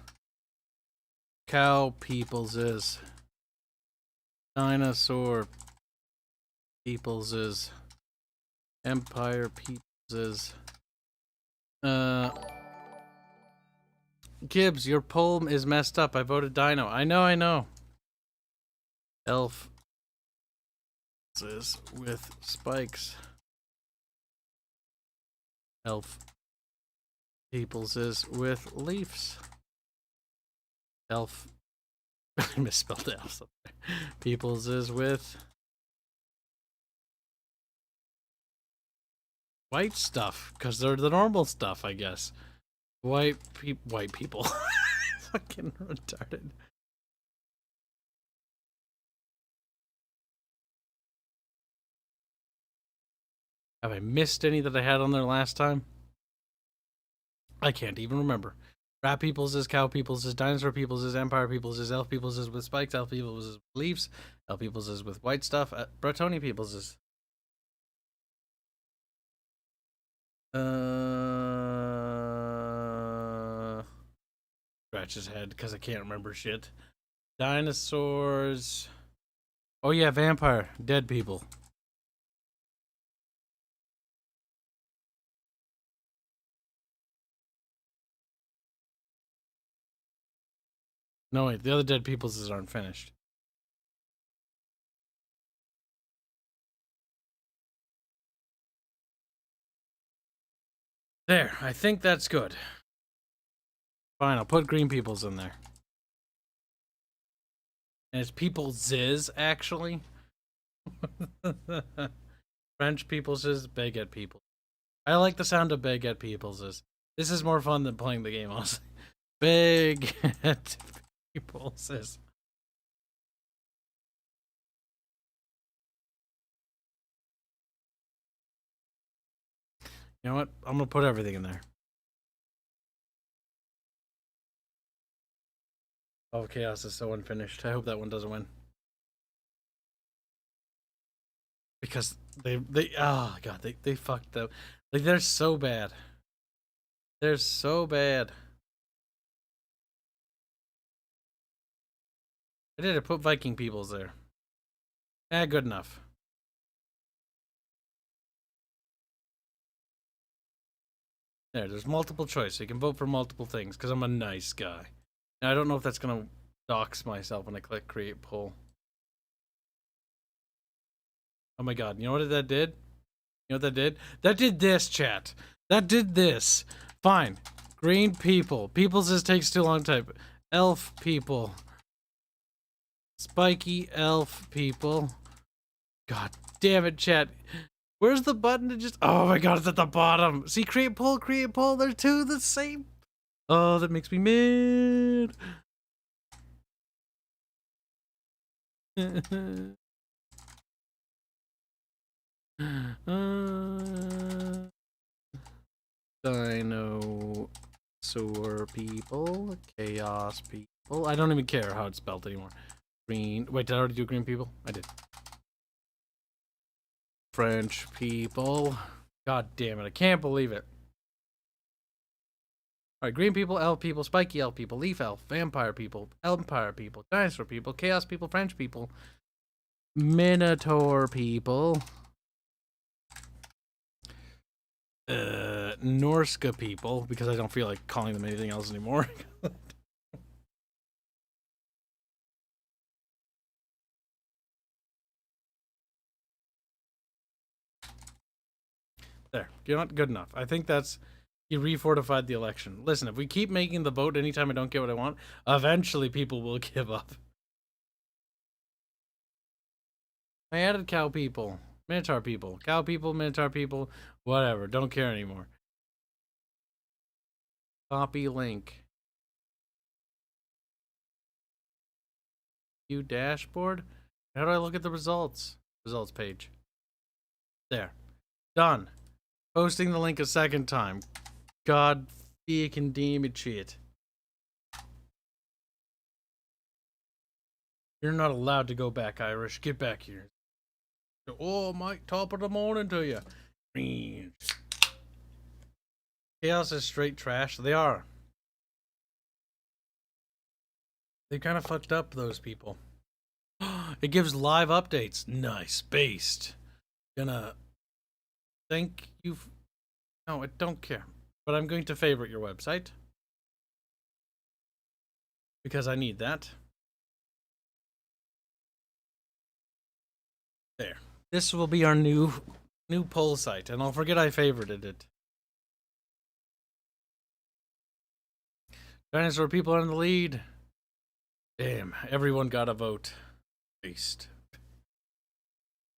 A: Cow peopleses. Dinosaur peopleses. Empire peopleses. Kibs, your poll is messed up. I voted Dino. I know. Elf is with spikes. Elf peoples is with leaves. Elf I misspelled elf. Peoples is with white stuff, because they're the normal stuff, I guess. White people. Fucking retarded. Have I missed any that I had on there last time? I can't even remember. Rat peoples is, cow peoples is, dinosaur peoples is, empire peoples is, elf peoples is with spikes, elf peoples is with leaves, elf peoples is with white stuff, Bretoni peoples is. Scratch his head because I can't remember shit. Dinosaurs. Oh yeah, vampire. Dead people. No wait, the other dead peoples aren't finished. There, I think that's good. Fine, I'll put green peoples in there. And it's people's actually. French people's is, baguette people. I like the sound of baguette people's is. This is more fun than playing the game, honestly. Baguette people's is. You know what? I'm gonna put everything in there. Oh, Chaos is so unfinished. I hope that one doesn't win. Because they oh god, they fucked up. Like, they're so bad. They're so bad. I did it, put Viking peoples there. Good enough. There's multiple choice. So you can vote for multiple things, because I'm a nice guy. Now, I don't know if that's gonna dox myself when I click create poll. Oh my god, you know what that did? You know what that did? That did this, chat. That did this. Fine. Green people. People's just takes too long to type. Elf people. Spiky elf people. God damn it, chat. Where's the button to just... Oh my god, it's at the bottom. See, create poll, create poll. They're two the same. Oh, that makes me mad. Dinosaur people, chaos people. I don't even care how it's spelled anymore. Green. Wait, did I already do green people? I did. French people. God damn it. I can't believe it. Alright, green people, elf people, spiky elf people, leaf elf, vampire people, empire people, dinosaur people, chaos people, French people, minotaur people, Norska people, because I don't feel like calling them anything else anymore. There, you're not good enough. I think that's, you refortified the election. Listen, if we keep making the vote anytime I don't get what I want, eventually people will give up. I added cow people, minotaur people, cow people, minotaur people, whatever, don't care anymore. Copy link. View dashboard? How do I look at the results? Results page. There. Done. Posting the link a second time. God fucking damn it, shit. You're not allowed to go back, Irish. Get back here. Oh, Mike, top of the morning to you. Chaos is straight trash. They are. They kind of fucked up, those people. It gives live updates. Nice. Based. Gonna thank you. No, I don't care. But I'm going to favorite your website. Because I need that. There. This will be our new poll site. And I'll forget I favorited it. Dinosaur people are in the lead. Damn, everyone got a vote. Based.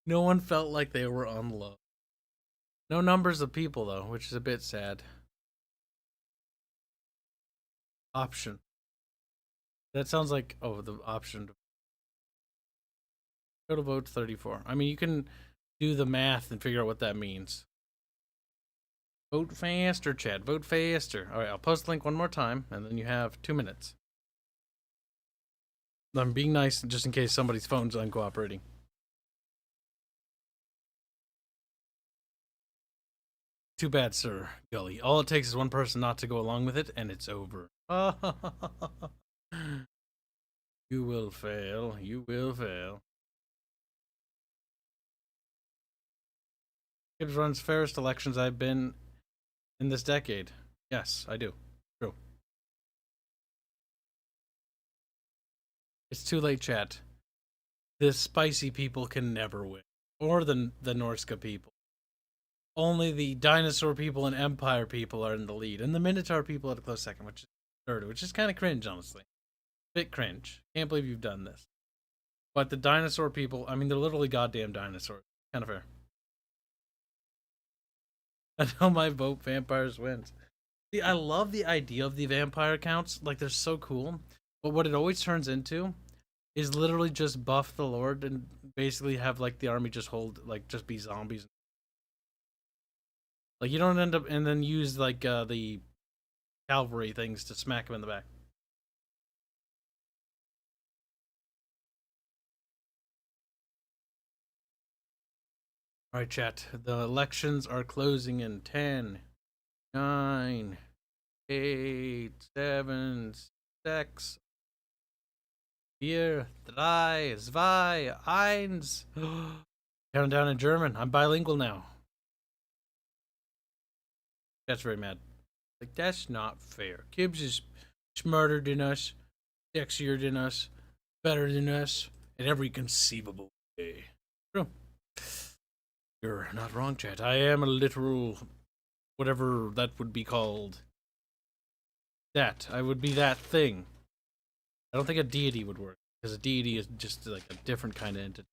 A: No one felt like they were on low. No numbers of people, though, which is a bit sad. Option. That sounds like, oh, the option. Total vote 34. I mean, you can do the math and figure out what that means. Vote faster, Chad. Vote faster. All right, I'll post the link one more time, and then you have 2 minutes. I'm being nice just in case somebody's phone's uncooperating. Too bad, sir, Gully. All it takes is one person not to go along with it, and it's over. You will fail. You will fail. Kibs runs fairest elections I've been in this decade. Yes, I do. True. It's too late, chat. The spicy people can never win. Or the Norska people. Only the dinosaur people and empire people are in the lead. And the minotaur people at a close second, which is third, which is kind of cringe, honestly. Bit cringe. Can't believe you've done this. But the dinosaur people, I mean, they're literally goddamn dinosaurs. Kind of fair. I know my vote vampires wins. See, I love the idea of the vampire counts. Like, they're so cool. But what it always turns into is literally just buff the Lord and basically have, like, the army just hold, like, just be zombies. Like, you don't end up, and then use, like, the cavalry things to smack them in the back. Alright, chat. The elections are closing in 10, 9, 8, 7, 6, 4, 3, 2, 1. Counting down in German. I'm bilingual now. That's very mad. Like, that's not fair. Kibs is smarter than us, sexier than us, better than us, in every conceivable way. True. You're not wrong, chat. I am a literal, whatever that would be called. That. I would be that thing. I don't think a deity would work, because a deity is just like a different kind of entity.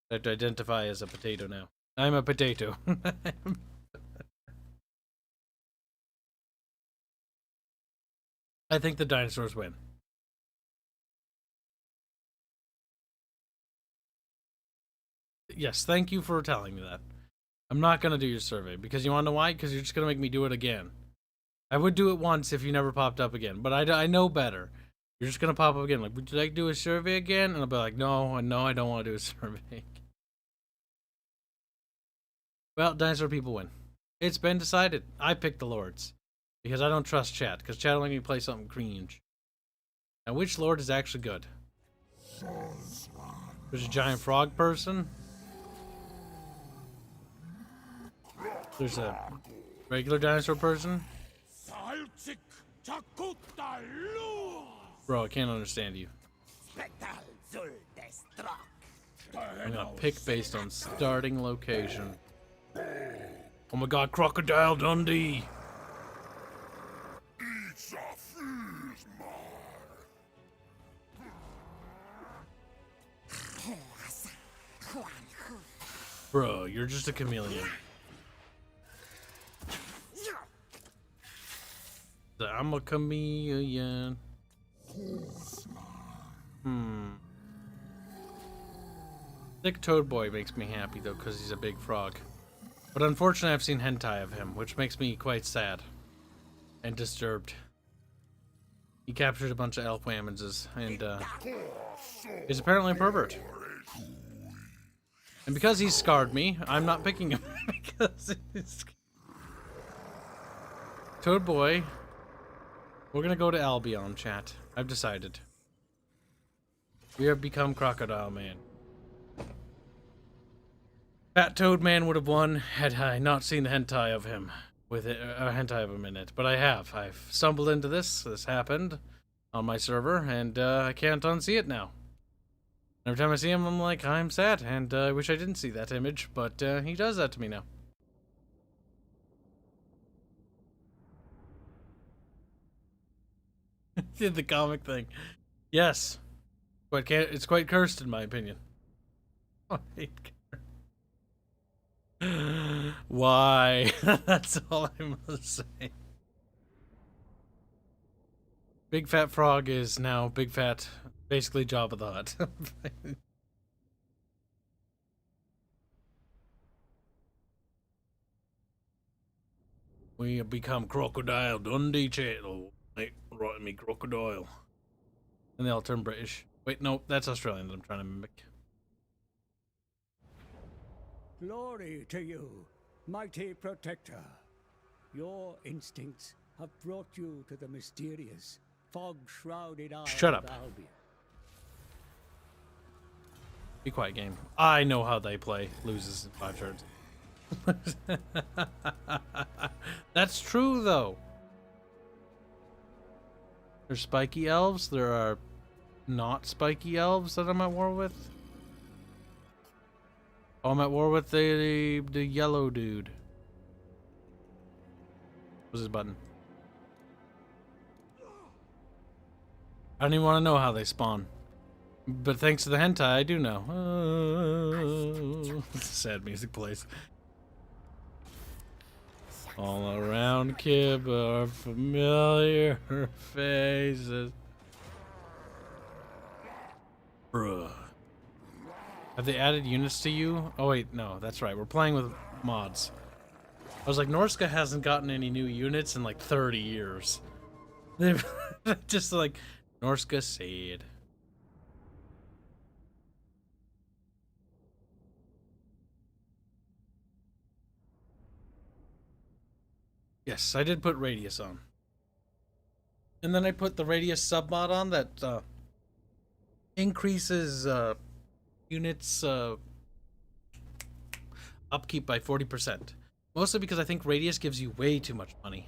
A: I have to identify as a potato now. I'm a potato. I think the dinosaurs win. Yes, thank you for telling me that. I'm not going to do your survey, because you want to know why? Because you're just going to make me do it again. I would do it once if you never popped up again, but I know better. You're just gonna pop up again, like, would you like to do a survey again? And I'll be like, no, I don't want to do a survey. Well, dinosaur people win. It's been decided. I picked the lords. Because I don't trust chat, because chat will let me play something cringe. Now, which lord is actually good? There's a giant frog person. There's a regular dinosaur person. Bro, I can't understand you. I'm gonna pick based on starting location. Oh my god, Crocodile Dundee! Bro, you're just a chameleon. I'm a chameleon. Thick Toad Boy makes me happy though, because he's a big frog. But unfortunately, I've seen hentai of him, which makes me quite sad and disturbed. He captured a bunch of elf whammonses and is apparently a pervert. And because he's scarred me, I'm not picking him because he's... Toad Boy, we're gonna go to Albion, chat. I've decided. We have become Crocodile Man. Fat Toad Man would have won had I not seen the hentai of him with it, a hentai of him in it, but I have. I've stumbled into this. This happened on my server, and I can't unsee it now. Every time I see him, I'm like, I'm sad, and I wish I didn't see that image, but he does that to me now. Did the comic thing. Yes. But it's quite cursed, in my opinion. I hate Why? That's all I must say. Big Fat Frog is now Big Fat, basically Jabba the Hutt. We have become Crocodile Dundee channel. Hey, right me crocodile. And they all turn British. Wait, no, that's Australian that I'm trying to mimic.
E: Glory to you, mighty protector. Your instincts have brought you to the mysterious, fog-shrouded isle
A: Shut up.
E: of Albion.
A: Be quiet, game. I know how they play. Loses in 5 turns. That's true, though. There's spiky elves. There are not spiky elves that I'm at war with. Oh, I'm at war with the yellow dude. What's his button? I don't even want to know how they spawn. But thanks to the hentai, I do know. Sad music plays. All around Kib are familiar faces. Bruh. Have they added units to you? Oh wait, no, that's right. We're playing with mods. I was like, Norska hasn't gotten any new units in like 30 years. They've just like, Norska said. Yes, I did put Radius on. And then I put the Radius submod on that increases units upkeep by 40%. Mostly because I think Radius gives you way too much money.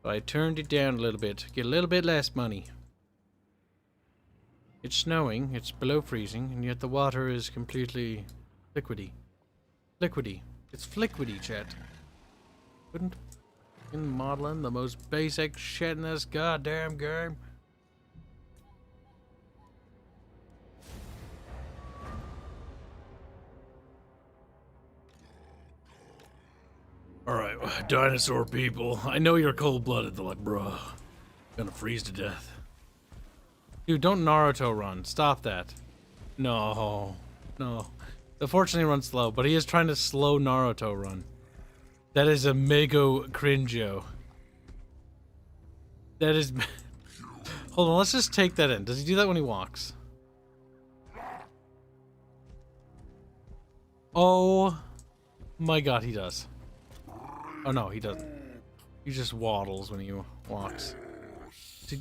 A: So I turned it down a little bit, get a little bit less money. It's snowing, it's below freezing, and yet the water is completely liquidy. Liquidy. It's fliquidy, chat. Couldn't in modeling the most basic shit in this goddamn game. Alright, dinosaur people. I know you're cold-blooded. They're like, bruh, gonna freeze to death. Dude, don't Naruto run. Stop that. No. No. Unfortunately, runs slow, but he is trying to slow Naruto run. That is a mega cringeo. That is... Hold on, let's just take that in. Does he do that when he walks? Oh my god, he does. Oh no, he doesn't. He just waddles when he walks. Do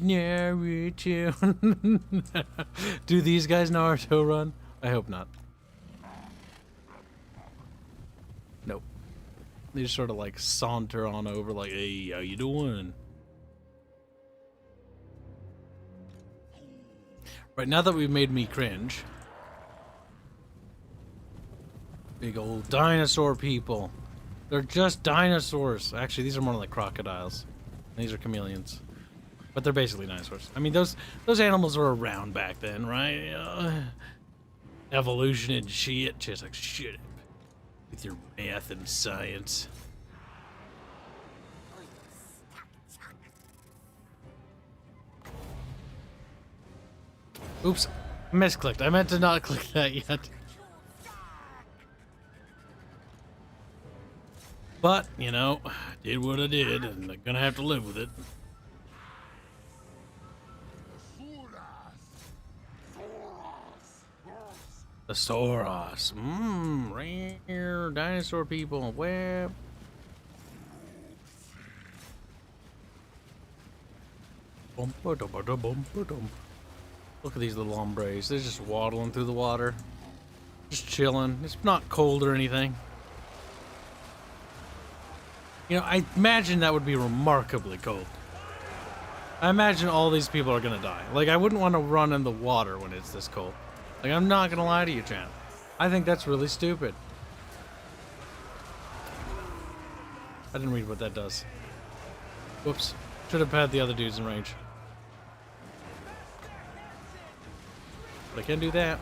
A: these guys Naruto run? I hope not. Nope. They just sort of like saunter on over like, hey, how you doing? Right, now that we've made me cringe. Big old dinosaur people. They're just dinosaurs. Actually, these are more like crocodiles. These are chameleons. But they're basically dinosaurs. I mean, those animals were around back then, right? Evolution and shit. Just like, shit up with your math and science. Oops. Misclicked. I meant to not click that yet. But, you know, did what I did, and I'm gonna have to live with it. The Soros. Rare dinosaur people. Web. Look at these little hombres. They're just waddling through the water. Just chilling. It's not cold or anything. You know, I imagine that would be remarkably cold. I imagine all these people are gonna die. Like, I wouldn't want to run in the water when it's this cold. Like, I'm not gonna lie to you, Chan. I think that's really stupid. I didn't read what that does. Whoops. Should have had the other dudes in range. But I can't do that.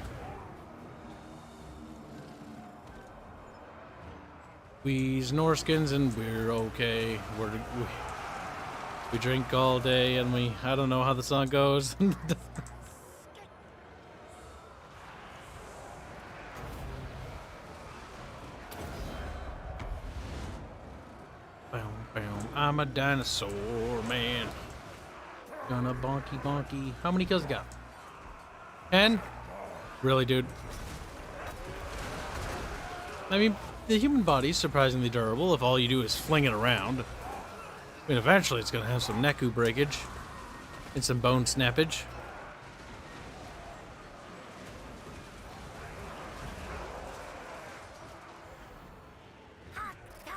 A: We's Norskins and we're okay. We drink all day and I don't know how the song goes. I'm a dinosaur man. Gonna bonky bonky. How many kills you got? 10? Really, dude? I mean, the human body's surprisingly durable if all you do is fling it around. I mean, eventually it's gonna have some neku breakage and some bone snappage.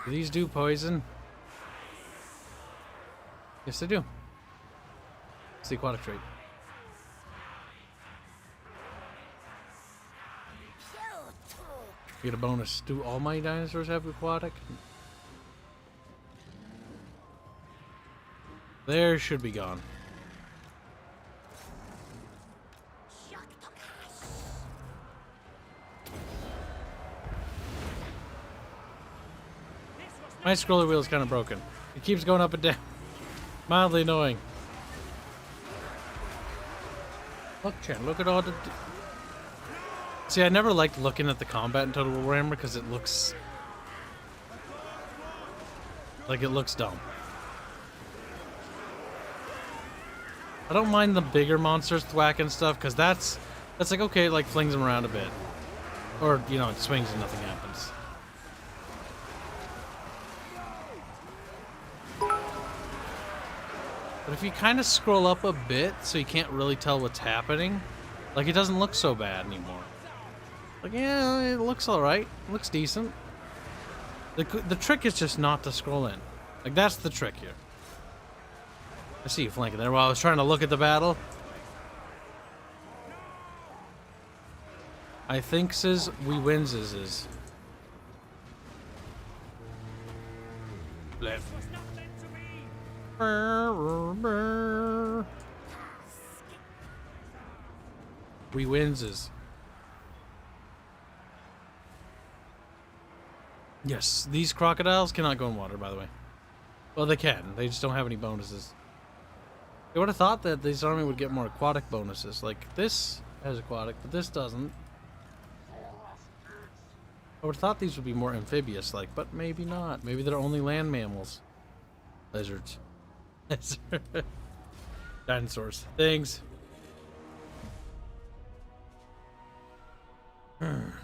A: Do these do poison? Yes, they do. It's the aquatic trait. You get a bonus. Do all my dinosaurs have aquatic? There should be gone. My scroller wheel is kind of broken. It keeps going up and down. Mildly annoying. Look, Chan, look at all the... See, I never liked looking at the combat in Total Warhammer because it looks... like it looks dumb. I don't mind the bigger monsters thwacking stuff because that's like, okay, it like flings them around a bit. Or, you know, it swings and nothing happens. But if you kind of scroll up a bit so you can't really tell what's happening, like it doesn't look so bad anymore. Like, yeah, it looks alright. It looks decent. The trick is just not to scroll in. Like, that's the trick here. I see you flanking there while I was trying to look at the battle. I think says we wins is. Left. We wins is. Yes, these crocodiles cannot go in water, by the way. Well, they can. They just don't have any bonuses. I would have thought that this army would get more aquatic bonuses. Like, this has aquatic, but this doesn't. I would have thought these would be more amphibious, like, but maybe not. Maybe they're only land mammals. Lizards. Dinosaurs. Things.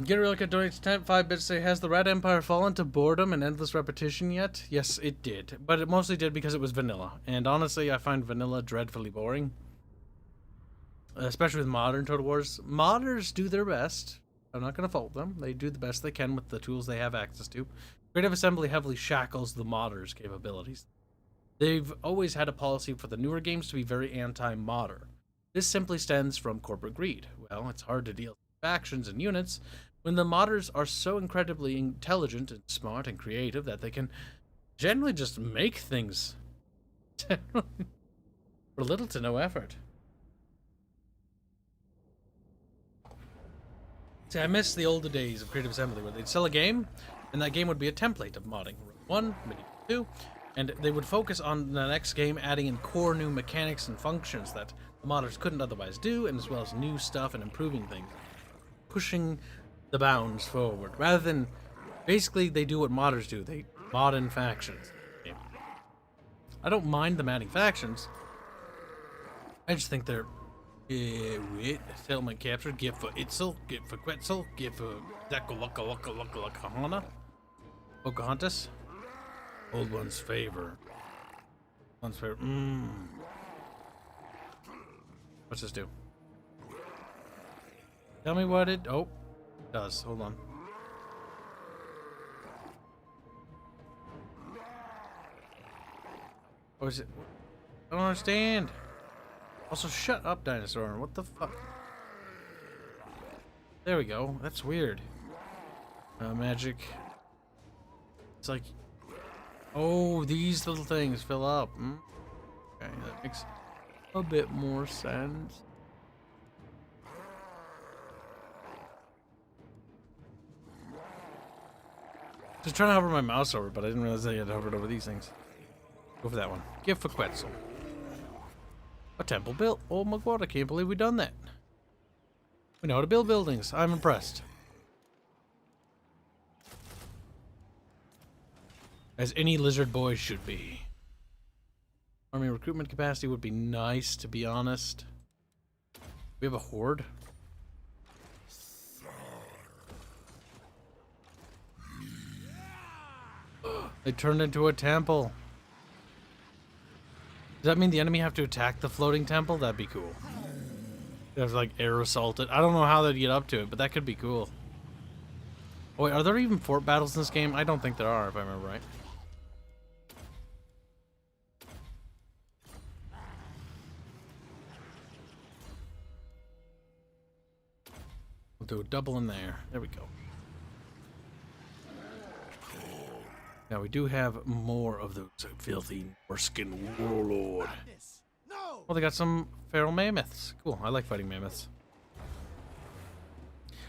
A: Get a real cut donates 5 bits say, has the Rat Empire fallen to boredom and endless repetition yet? Yes, it did. But it mostly did because it was vanilla. And honestly, I find vanilla dreadfully boring. Especially with modern Total Wars. Modders do their best. I'm not going to fault them. They do the best they can with the tools they have access to. Creative Assembly heavily shackles the modders' capabilities. They've always had a policy for the newer games to be very anti-modder. This simply stems from corporate greed. Well, it's hard to deal with factions and units when the modders are so incredibly intelligent and smart and creative that they can generally just make things for little to no effort. See, I miss the older days of Creative Assembly where they'd sell a game and that game would be a template of modding. 1, maybe 2, and they would focus on the next game adding in core new mechanics and functions that the modders couldn't otherwise do, and as well as new stuff and improving things. Pushing the bounds forward rather than basically they do what modders do. They mod in factions. I don't mind them adding factions. I just think they're wait, settlement captured, get for Itzel, get for Quetzal, get for Zakalaka Pocahontas. Old one's favor. One's favor. What's this do? Tell me what it... Oh, it does. Hold on. What is it? I don't understand. Also, shut up, dinosaur. What the fuck? There we go. That's weird. Magic. It's like... Oh, these little things fill up. Okay, that makes a bit more sense. Just trying to hover my mouse over, but I didn't realize I had hovered over these things. Go for that one. Give for Quetzal. A temple built. Oh my god, I can't believe we've done that. We know how to build buildings. I'm impressed. As any lizard boy should be. Army recruitment capacity would be nice, to be honest. We have a horde. They turned into a temple. Does that mean the enemy have to attack the floating temple? That'd be cool. They have to, like, air assault it. I don't know how they'd get up to it, but that could be cool. Oh, wait, are there even fort battles in this game? I don't think there are, if I remember right. We'll do a double in there. There we go. Now we do have more of those filthy foreskin warlord. Well, they got some feral mammoths. Cool. I like fighting mammoths.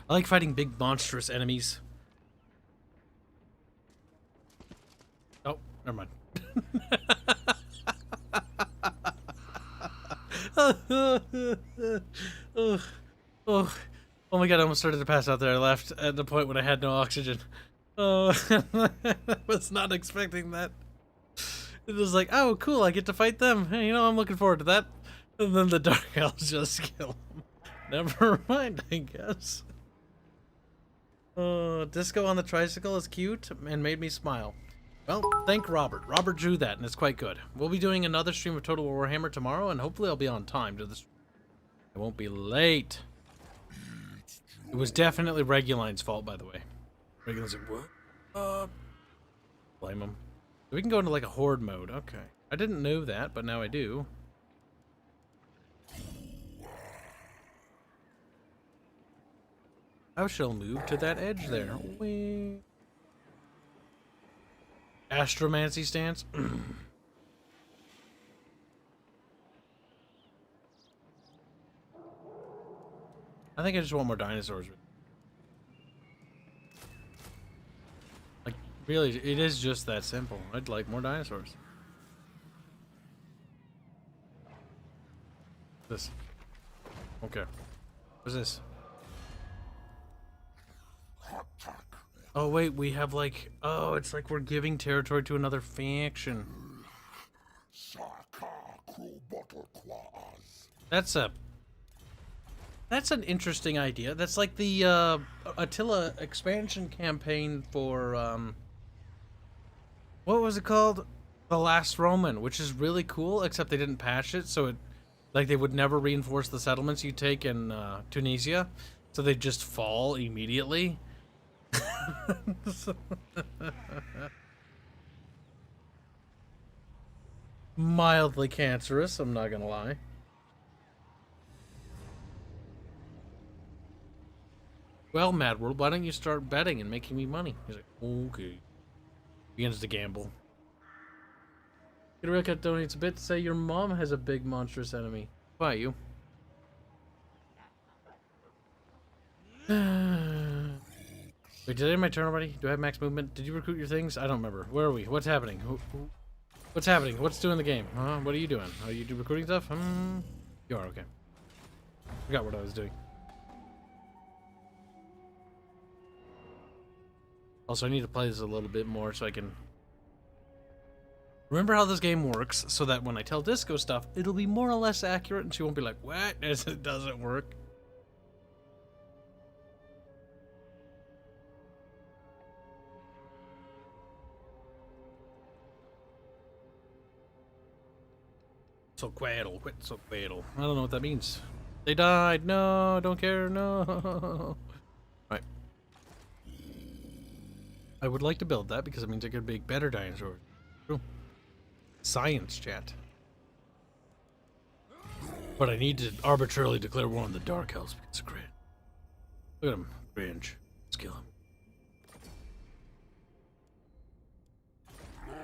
A: I like fighting big monstrous enemies. Oh, never mind. Oh my god, I almost started to pass out there. I left at the point when I had no oxygen. Oh, I was not expecting that. It was like, oh, cool, I get to fight them. Hey, you know, I'm looking forward to that. And then the Dark Elves just kill them. Never mind, I guess. Disco on the tricycle is cute and made me smile. Well, thank Robert. Robert drew that, and it's quite good. We'll be doing another stream of Total Warhammer tomorrow, and hopefully I'll be on time to the stream. I won't be late. It was definitely Reguline's fault, by the way. Reguline's like, what? Blame him. We can go into like a horde mode. Okay. I didn't know that, but now I do. I shall move to that edge there. Whee. Astromancy stance. I think I just want more dinosaurs. Like, really, it is just that simple. I'd like more dinosaurs. This. Okay. What's this? Oh, wait, we have like... Oh, it's like we're giving territory to another faction. That's an interesting idea. That's like the Attila expansion campaign for what was it called? The Last Roman, which is really cool, except they didn't patch it, so it like they would never reinforce the settlements you take in Tunisia, so they just fall immediately. Mildly cancerous, I'm not gonna lie. Well, Mad World, why don't you start betting and making me money? He's like, okay. Begins to gamble. Get a real cut donates a bit to say your mom has a big monstrous enemy. Why, you? Wait, did I have my turn already? Do I have max movement? Did you recruit your things? I don't remember. Where are we? What's happening? What's happening? What's doing the game? Huh? What are you doing? Are you do recruiting stuff? You are, okay. Forgot what I was doing. Also, I need to play this a little bit more so I can remember how this game works, so that when I tell Disco stuff, it'll be more or less accurate and she won't be like, what? As it doesn't work. So quaddle, quit so quaddle. I don't know what that means. They died. No, don't care. No. Right. I would like to build that because it means I could make better dinosaurs. True. Science chat. But I need to arbitrarily declare war on the Dark Elves because of cringe. Look at him. Cringe. Let's kill him.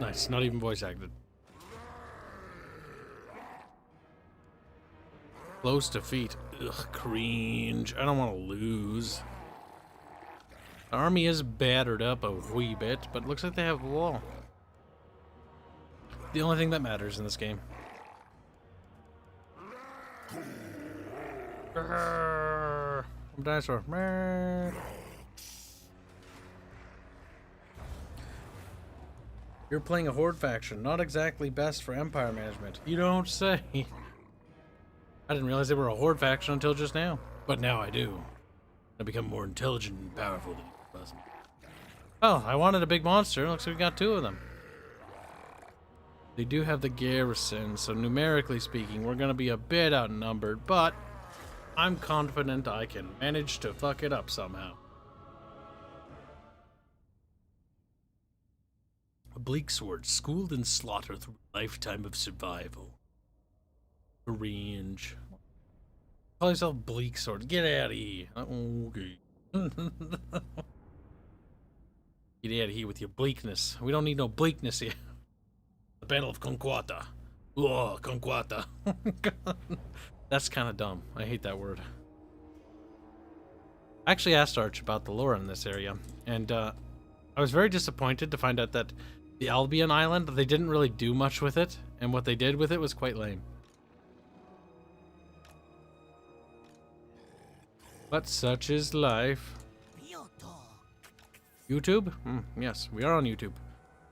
A: Nice. Not even voice acted. Close defeat. Ugh, cringe. I don't want to lose. The army is battered up a wee bit, but it looks like they have a wall. The only thing that matters in this game. I'm a dinosaur. You're playing a horde faction. Not exactly best for empire management. You don't say. I didn't realize they were a horde faction until just now. But now I do. I become more intelligent and powerful than you was. Oh, I wanted a big monster. Looks like we got two of them. They do have the garrison, so numerically speaking, we're going to be a bit outnumbered, but I'm confident I can manage to fuck it up somehow. A bleak sword, schooled in slaughter through a lifetime of survival. Range. Call yourself bleak sword. Get out of here. Okay. Get out of here with your bleakness. We don't need no bleakness here. The Battle of Conquata. Oh, Conquata. That's kind of dumb. I hate that word. I actually asked Arch about the lore in this area, and I was very disappointed to find out that the Albion Island, they didn't really do much with it, and what they did with it was quite lame. But such is life. YouTube? Yes, we are on YouTube.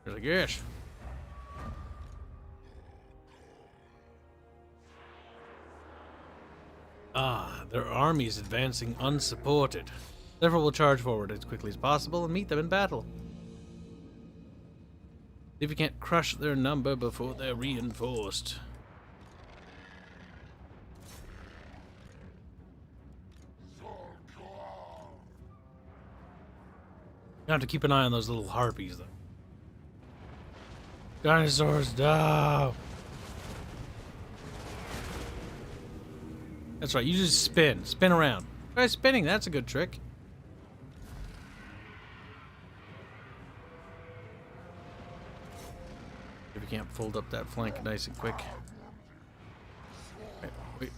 A: They're like, yes. Ah, their army is advancing unsupported. Therefore, we'll charge forward as quickly as possible and meet them in battle. See if we can't crush their number before they're reinforced. You have to keep an eye on those little harpies, though. Dinosaurs, no! That's right, you just spin. Spin around. Try spinning, that's a good trick. If you can't fold up that flank nice and quick. Wait, wait.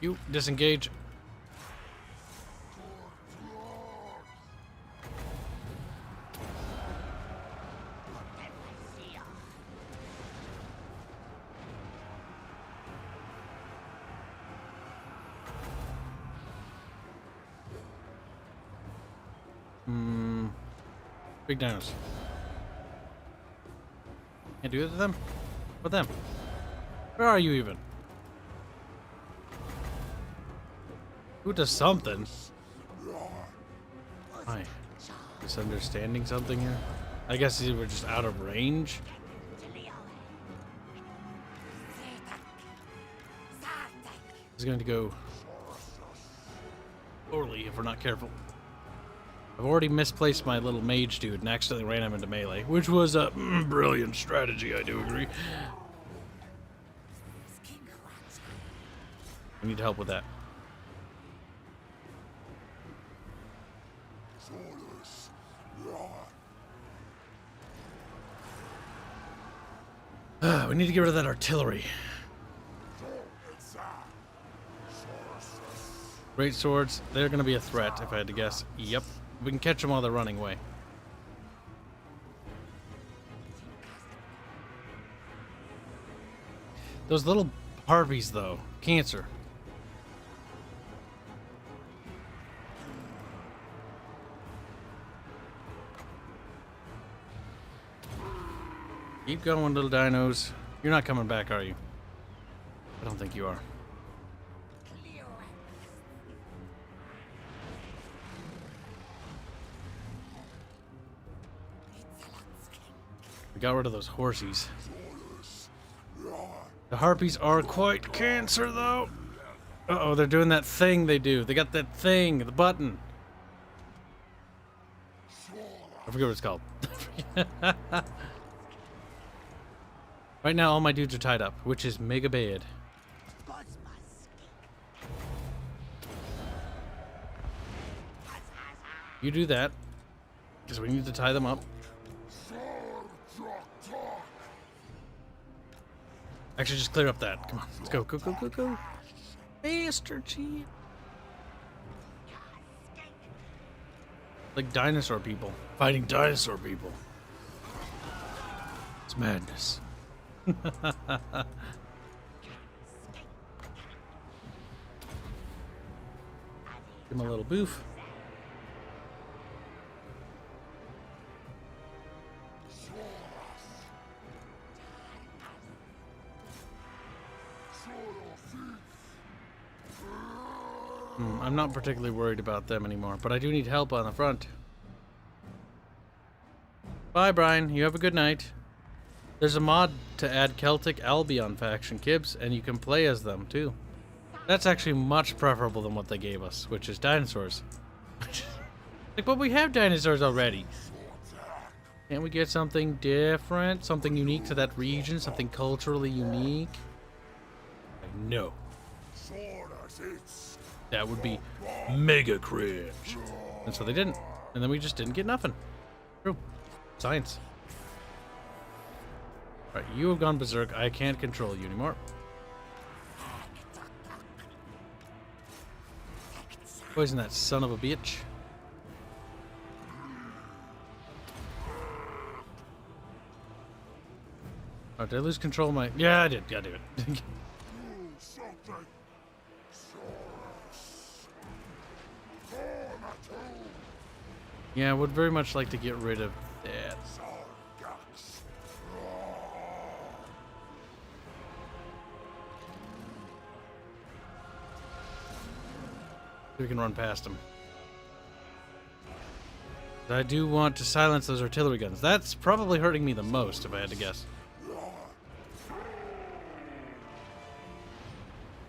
A: You, disengage. Big dinos. Can't do it to them? What them? Where are you even? Who does something? Hi. Misunderstanding something here? I guess we're just out of range. It's going to go poorly if we're not careful. I've already misplaced my little mage dude and accidentally ran him into melee, which was a brilliant strategy, I do agree. We need help with that. We need to get rid of that artillery. Great swords, they're going to be a threat if I had to guess. Yep. We can catch them while they're running away. Those little harpies, though. Cancer. Keep going, little dinos. You're not coming back, are you? I don't think you are. We got rid of those horsies. The harpies are quite cancer, though. Uh-oh, they're doing that thing they do. They got that thing, the button. I forget what it's called. Right now, all my dudes are tied up, which is mega bad. You do that, because we need to tie them up. Actually, just clear up that. Come on, let's go, go, go, go, go. Master Chief. Like dinosaur people. Fighting dinosaur people. It's madness. Give him a little boof. I'm not particularly worried about them anymore, but I do need help on the front. Bye, Brian. You have a good night. There's a mod to add Celtic Albion faction Kibs, and you can play as them, too. That's actually much preferable than what they gave us, which is dinosaurs. Like, but we have dinosaurs already. Can't we get something different? Something unique to that region? Something culturally unique? No. That would be mega cringe. And so they didn't. And then we just didn't get nothing. True. Science. Alright, you have gone berserk. I can't control you anymore. Poison that son of a bitch. Oh, did I lose control of my... Yeah, I did. Gotta do it. Yeah, I would very much like to get rid of that. We can run past them. But I do want to silence those artillery guns. That's probably hurting me the most, if I had to guess.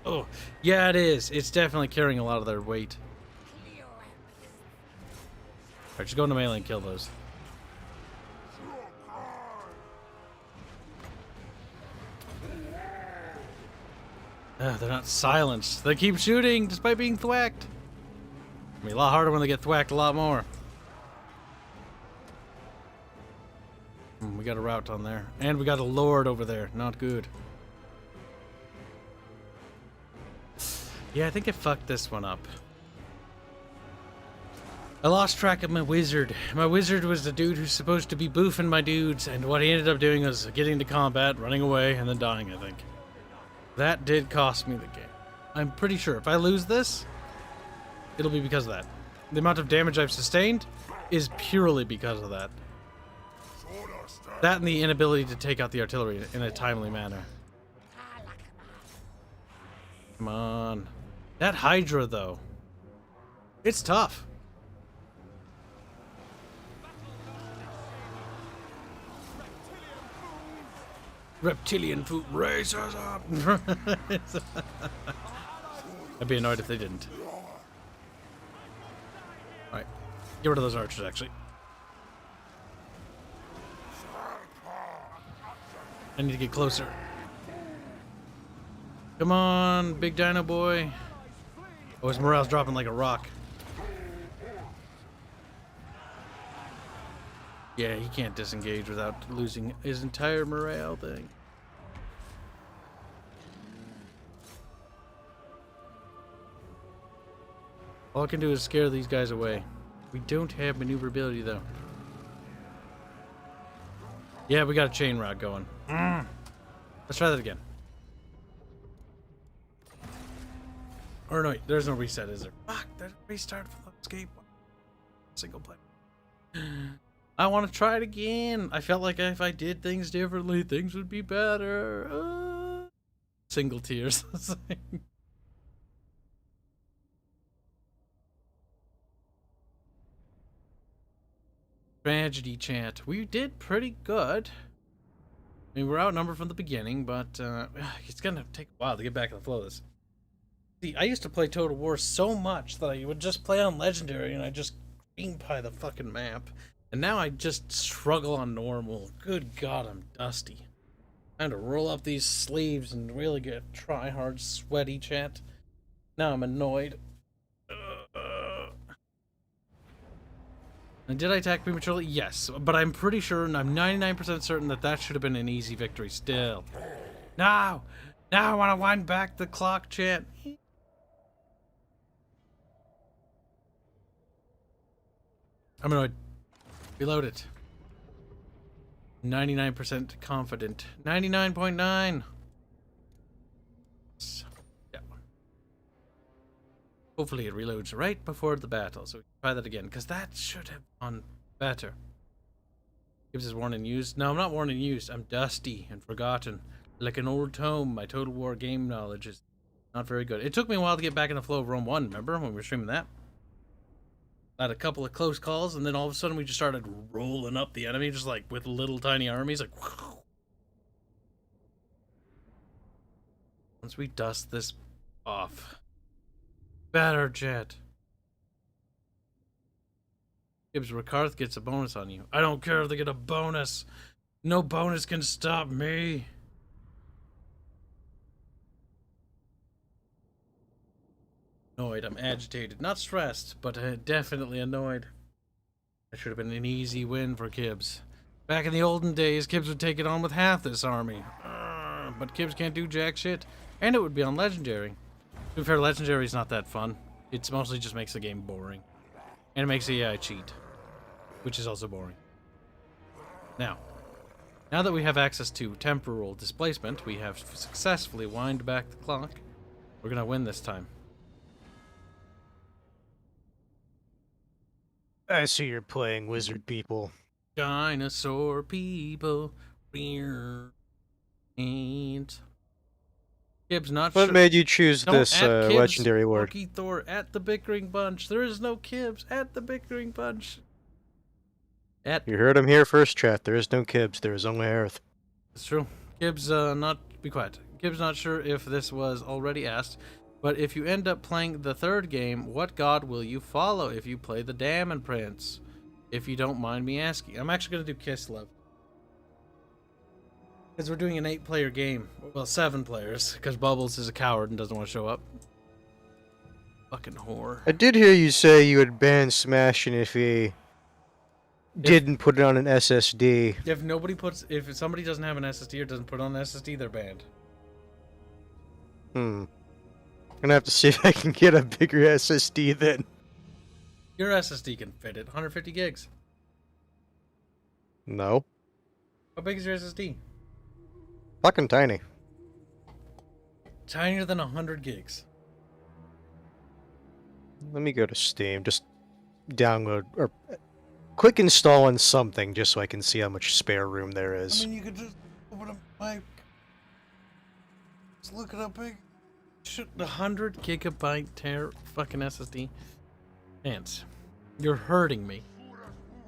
A: Oh, yeah, it is. It's definitely carrying a lot of their weight. Alright, just go into melee and kill those. They're not silenced. They keep shooting despite being thwacked. It'll be a lot harder when they get thwacked a lot more. We got a route on there. And we got a lord over there. Not good. Yeah, I think I fucked this one up. I lost track of my wizard. My wizard was the dude who's supposed to be boofing my dudes, and what he ended up doing was getting to combat, running away, and then dying, I think. That did cost me the game. I'm pretty sure if I lose this, it'll be because of that. The amount of damage I've sustained is purely because of that. That and the inability to take out the artillery in a timely manner. Come on. That Hydra, though. It's tough. Reptilian foot racers up. I'd be annoyed if they didn't. Alright. Get rid of those archers, actually. I need to get closer. Come on, big dino boy. Oh, his morale's dropping like a rock. Yeah, he can't disengage without losing his entire morale thing. All I can do is scare these guys away. We don't have maneuverability, though. Yeah, we got a chain route going. Let's try that again. Or no, there's no reset, is there? Fuck, there's a restart for the escape. Single player. I want to try it again. I felt like if I did things differently, things would be better. Single tears. Tragedy chant. We did pretty good. I mean, we're outnumbered from the beginning, but it's gonna take a while to get back in the flow of this. See, I used to play Total War so much that I would just play on Legendary and I just green pie the fucking map. And now I just struggle on normal. Good God, I'm dusty. I had to roll up these sleeves and really get try hard, sweaty chat. Now I'm annoyed. And did I attack prematurely? Yes, but I'm pretty sure, and I'm 99% certain that that should have been an easy victory still. No! Now I want to wind back the clock, chat. I'm annoyed. Reload it. 99% confident. 99.9. Yeah. Hopefully it reloads right before the battle, so we can try that again, because that should have gone better. Kibs is worn and used. No, I'm not worn and used. I'm dusty and forgotten. Like an old tome, my Total War game knowledge is not very good. It took me a while to get back in the flow of Rome 1, remember, when we were streaming that? I had a couple of close calls, and then all of a sudden we just started rolling up the enemy, just like with little tiny armies, like whew. Once we dust this off. Better jet. Kibs Ricarth gets a bonus on you. I don't care if they get a bonus. No bonus can stop me. Annoyed, I'm agitated. Not stressed, but definitely annoyed. That should have been an easy win for Kibs. Back in the olden days, Kibs would take it on with half this army. But Kibs can't do jack shit. And it would be on Legendary. To be fair, Legendary is not that fun. It mostly just makes the game boring. And it makes the AI cheat. Which is also boring. Now that we have access to temporal displacement, we have successfully wind back the clock. We're gonna win this time.
F: I see you're playing wizard people.
A: Dinosaur people. And Kibs not
F: What
A: sure.
F: made you choose
A: Don't
F: this
A: at Kibs,
F: legendary word?
A: Porky Thor at the Bickering Bunch. There is no Kibs at the Bickering Bunch.
F: You heard him here first, chat. There is no Kibs. There is only Earth.
A: It's true. Kibs, be quiet. Kibs not sure if this was already asked, but if you end up playing the third game, what god will you follow if you play the Damon Prince? If you don't mind me asking. I'm actually going to do Kislev. Because we're doing an 8-player game. Well, 7 players, because Bubbles is a coward and doesn't want to show up. Fucking whore.
F: I did hear you say you would ban Smashing if he didn't put it on an SSD.
A: If somebody doesn't have an SSD or doesn't put it on an SSD, they're banned.
F: I'm gonna have to see if I can get a bigger SSD then.
A: Your SSD can fit it. 150 gigs.
F: No.
A: How big is your SSD?
F: Fucking tiny.
A: Tinier than 100 gigs.
F: Let me go to Steam. Just download or quick install on something just so I can see how much spare room there is.
A: I mean, you could just open up my... Just look it up big. Shoot, the 100 gigabyte fucking SSD. Hanse, you're hurting me.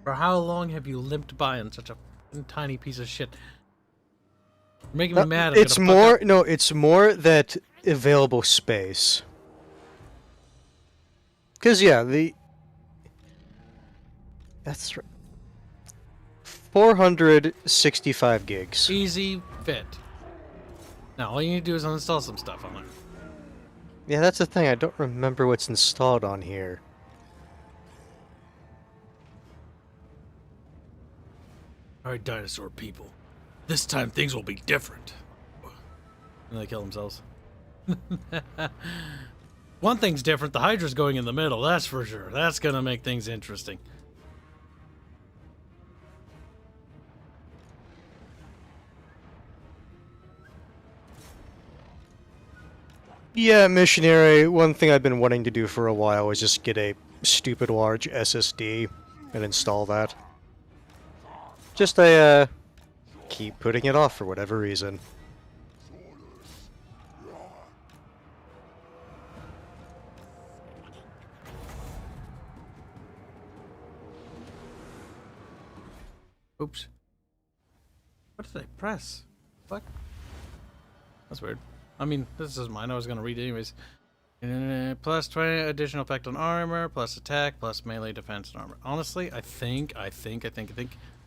A: For how long have you limped by on such a tiny piece of shit? You're making me mad.
F: It's more no. It's more that available space. Cause yeah, that's 465 gigs.
A: Easy fit. Now all you need to do is uninstall some stuff on it.
F: Yeah, that's the thing. I don't remember what's installed on here.
A: Alright, dinosaur people. This time things will be different. And they kill themselves. One thing's different. The Hydra's going in the middle, that's for sure. That's gonna make things interesting.
F: Yeah, missionary. One thing I've been wanting to do for a while is just get a stupid large SSD and install that. Just keep putting it off for whatever reason.
A: Oops. What did I press? What? That's weird. I mean, this is mine. I was gonna read it anyways. Plus 20 additional effect on armor, plus attack, plus melee defense and armor. Honestly, I think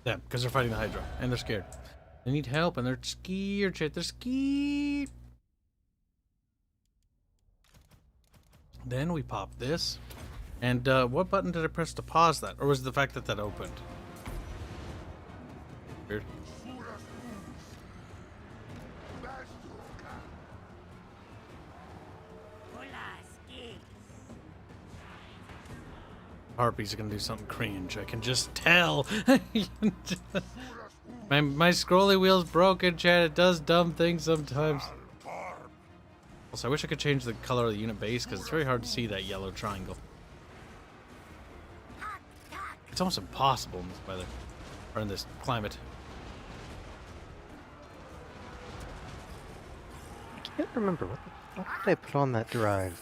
A: them, because they're fighting the Hydra, and they're scared. They need help, and they're scared, shit. They're scared. Then we pop this. And what button did I press to pause that? Or was it the fact that that opened? Weird. Harpies are gonna do something cringe. I can just tell. my scrolly wheel's broken, Chad. It does dumb things sometimes. Also, I wish I could change the color of the unit base because it's very hard to see that yellow triangle. It's almost impossible in this weather, or in this climate.
F: I can't remember what did I put on that drive.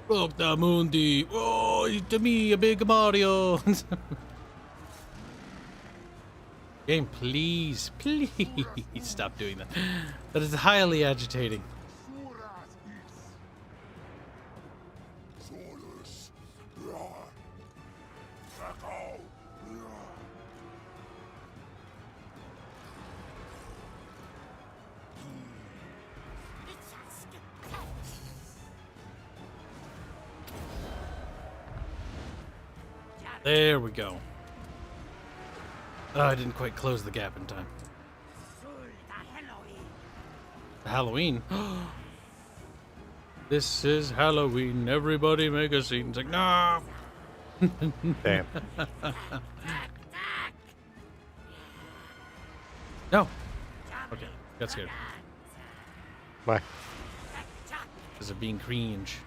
A: Look, the Mundi. Oh, it's me, a big Mario. Game, please, please stop doing that. That is highly agitating. There we go. Oh, I didn't quite close the gap in time. Halloween? This is Halloween. Everybody make a scene. It's like, no!
F: Damn.
A: No! Okay, got scared.
F: Why?
A: Because of being cringe.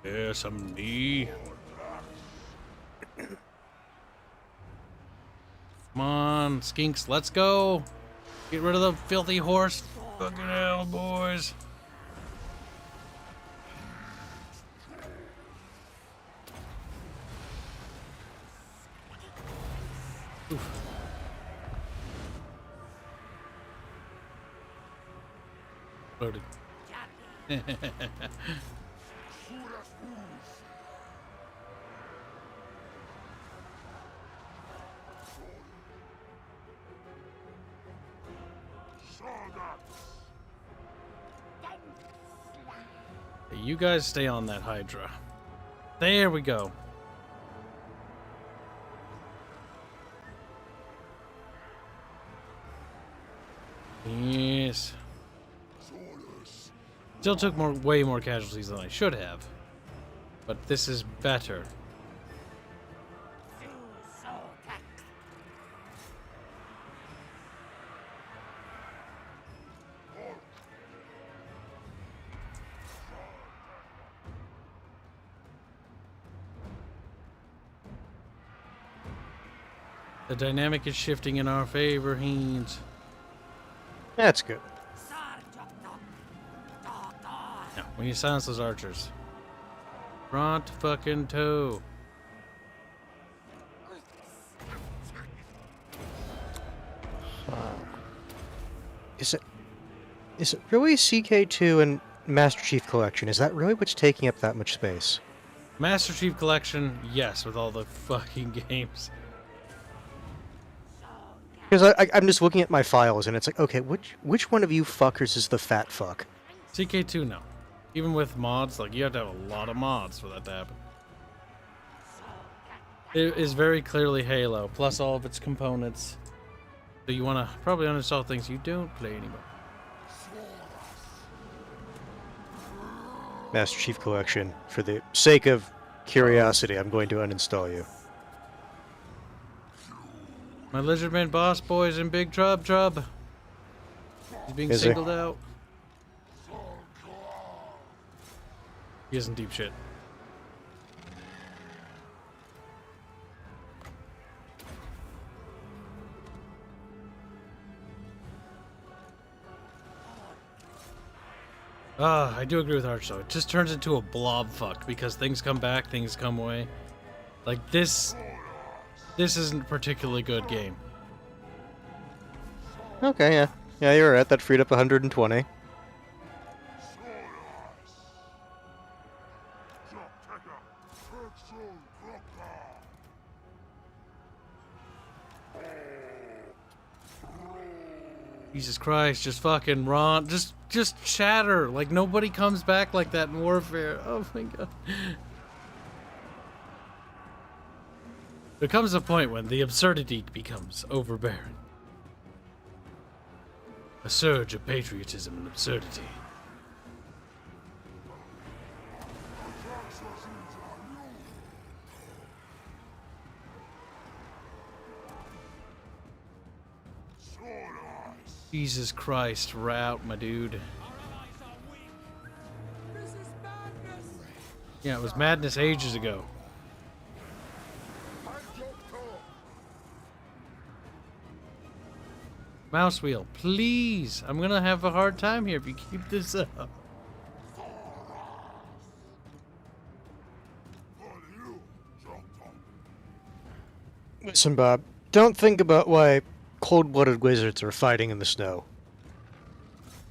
A: Yes, I'm me. Come on, skinks, let's go. Get rid of the filthy horse. Fucking hell, boys. Oof. Loaded. You guys stay on that Hydra. There we go. Yes. Still took way more casualties than I should have. But this is better. The dynamic is shifting in our favor, Hanse.
F: That's good.
A: Now, when you silence those archers. Front fucking toe.
F: Is it really CK2 and Master Chief Collection? Is that really what's taking up that much space?
A: Master Chief Collection, yes, with all the fucking games.
F: Because I'm just looking at my files and it's like, okay, which one of you fuckers is the fat fuck?
A: CK2, no. Even with mods, like, you have to have a lot of mods for that to happen. It is very clearly Halo, plus all of its components. So you want to probably uninstall things you don't play anymore.
F: Master Chief Collection. For the sake of curiosity, I'm going to uninstall you.
A: My Lizardman boss boy's in big trouble. He's being
F: Is he?
A: singled out. He is in deep shit. I do agree with Arch though. It just turns into a blob fuck because things come back, things come away. Like this isn't a particularly good game.
F: Okay, yeah. Yeah, you're right. That freed up 120.
A: Jesus Christ, just fucking run. Just shatter. Like nobody comes back like that in Warfare. Oh my god. There comes a point when the absurdity becomes overbearing. A surge of patriotism and absurdity. Jesus Christ, route, my dude. Yeah, it was madness ages ago. Mouse wheel, please. I'm gonna have a hard time here if you keep this up.
F: Listen, Bob, don't think about why cold-blooded wizards are fighting in the snow.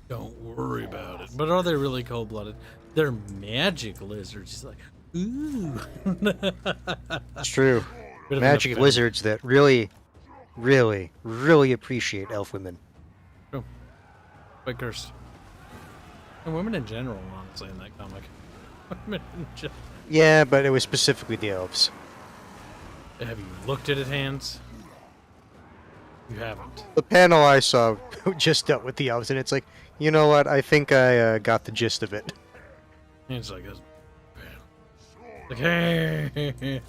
A: Don't worry about it. But are they really cold-blooded? They're magic lizards. It's like, ooh.
F: It's true.
A: Bit of an
F: Magic
A: offense.
F: lizards that really, really, really appreciate elf women.
A: Oh, quite cursed. And women in general, honestly, in that comic. Women in general.
F: Yeah, but it was specifically the elves.
A: Have you looked at it, Hanse? You haven't.
F: The panel I saw just dealt with the elves, and it's like, you know what? I think I got the gist of it.
A: Hanse like this. Like, hey.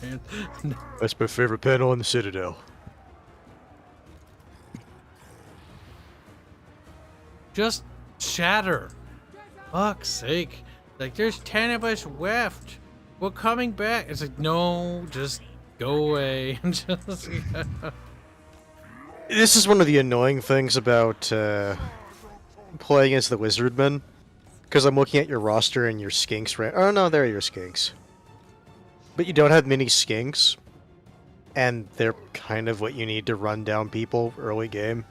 F: That's my favorite panel in the Citadel.
A: Just shatter. Fuck's sake. Like, there's 10 of us left. We're coming back. It's like, no, just go away. Just,
F: This is one of the annoying things about playing as the Wizardman. Because I'm looking at your roster and your skinks, right? Oh no, there are your skinks. But you don't have many skinks. And they're kind of what you need to run down people early game.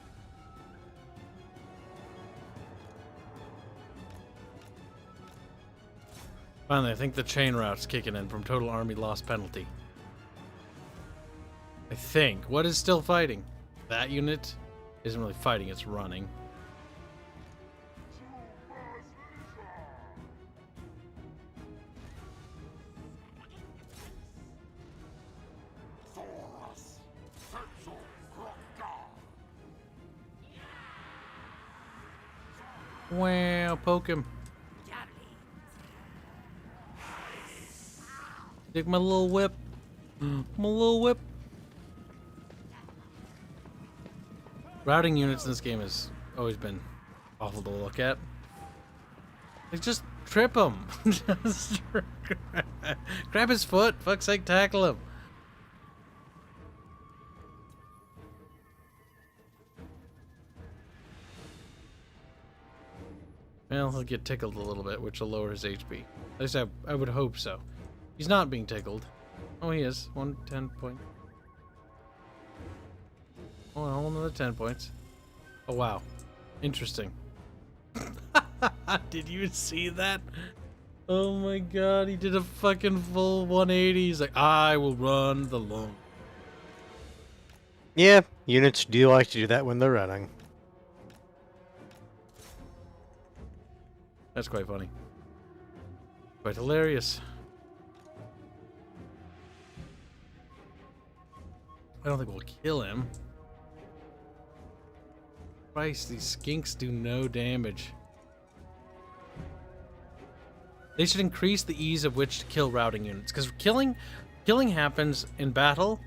A: Finally, I think the chain route's kicking in from total army loss penalty. I think. What is still fighting? That unit isn't really fighting, it's running. Wow, poke him. Take my little whip. My little whip. Routing units in this game has always been awful to look at. Like, just trip him. Just grab his foot. Fuck's sake, tackle him. Well, he'll get tickled a little bit, which will lower his HP. At least I would hope so. He's not being tickled. Oh, he is. 110 points. Oh, another 10 points. Oh, wow. Interesting. Did you see that? Oh my god, he did a fucking full 180. He's like, I will run the long.
F: Yeah, units do like to do that when they're running.
A: That's quite funny. Quite hilarious. I don't think we'll kill him. Christ, these skinks do no damage. They should increase the ease of which to kill routing units, because killing happens in battle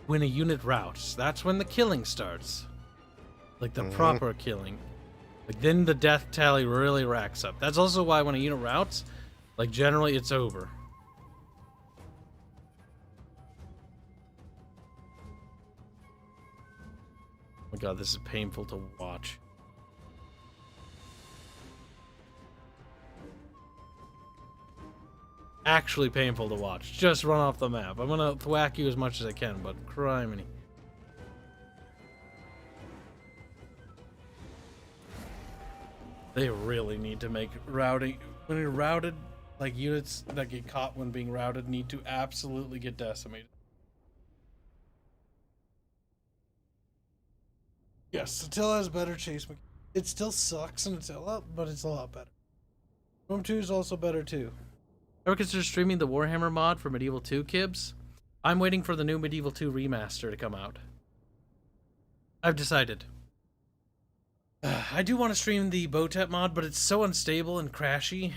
A: when a unit routes. That's when the killing starts. Like the proper killing. Like then the death tally really racks up. That's also why when a unit routes, like generally it's over. Oh my god, this is painful to watch. Actually painful to watch. Just run off the map. I'm gonna thwack you as much as I can, but criminy. They really need to make routing... When you're routed, like units that get caught when being routed need to absolutely get decimated. Yes, Attila has better chase mechanics. It still sucks in Attila, but it's a lot better. Rome 2 is also better too. Ever consider streaming the Warhammer mod for Medieval 2, Kibs? I'm waiting for the new Medieval 2 remaster to come out. I've decided. I do want to stream the Botep mod, but it's so unstable and crashy.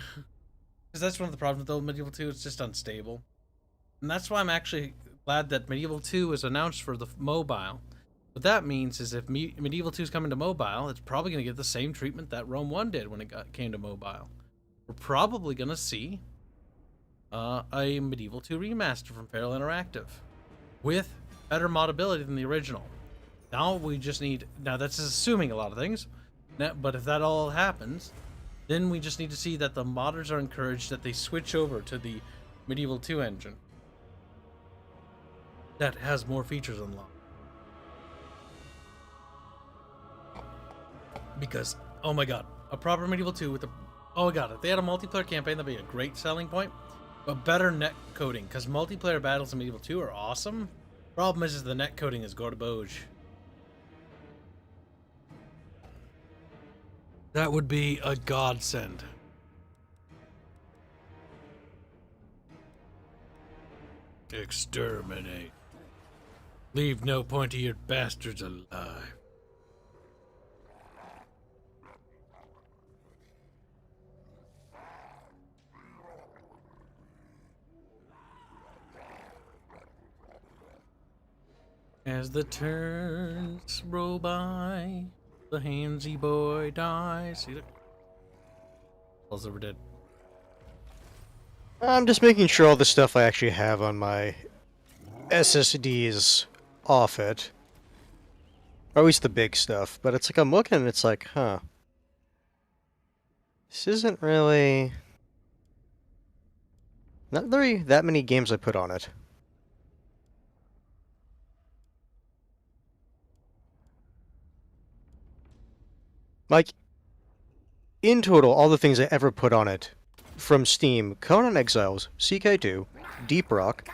A: Because that's one of the problems with old Medieval 2, it's just unstable. And that's why I'm actually glad that Medieval 2 is announced for the mobile. What that means is if Medieval 2 is coming to mobile, it's probably going to get the same treatment that Rome 1 did when it came to mobile. We're probably going to see a Medieval 2 remaster from Feral Interactive with better modability than the original. Now we just need... Now that's assuming a lot of things, but if that all happens, then we just need to see that the modders are encouraged that they switch over to the Medieval 2 engine that has more features unlocked. Because, oh my god, a proper Medieval 2 with a... Oh my god, if they had a multiplayer campaign, that'd be a great selling point. But better net coding, because multiplayer battles in Medieval 2 are awesome. Problem is the net coding is garbage. That would be a godsend. Exterminate. Leave no pointy-eared bastards alive. As the turns roll by, the Hanse boy dies. See that? All's ever dead.
F: I'm just making sure all the stuff I actually have on my SSD is off it. Or at least the big stuff. But it's like I'm looking and it's like, huh. This isn't really... Not really that many games I put on it. Like, in total, all the things I ever put on it, from Steam, Conan Exiles, CK2, Deep Rock,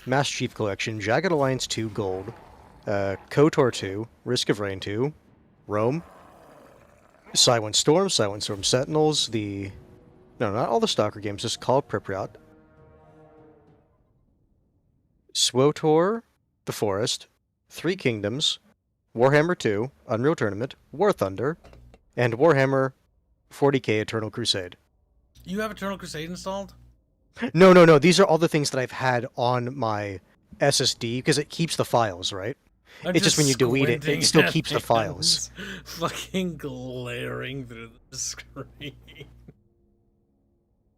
F: Master Chief Collection, Jagged Alliance 2 Gold, KOTOR 2, Risk of Rain 2, Rome, Silent Storm Sentinels, no, not all the Stalker games, just Call of Pripyat, SWOTOR, The Forest, Three Kingdoms, Warhammer 2, Unreal Tournament, War Thunder, and Warhammer 40k Eternal Crusade.
A: You have Eternal Crusade installed?
F: No. These are all the things that I've had on my SSD, because it keeps the files, right? It's just when you delete it, it still keeps the files.
A: Fucking glaring through the screen.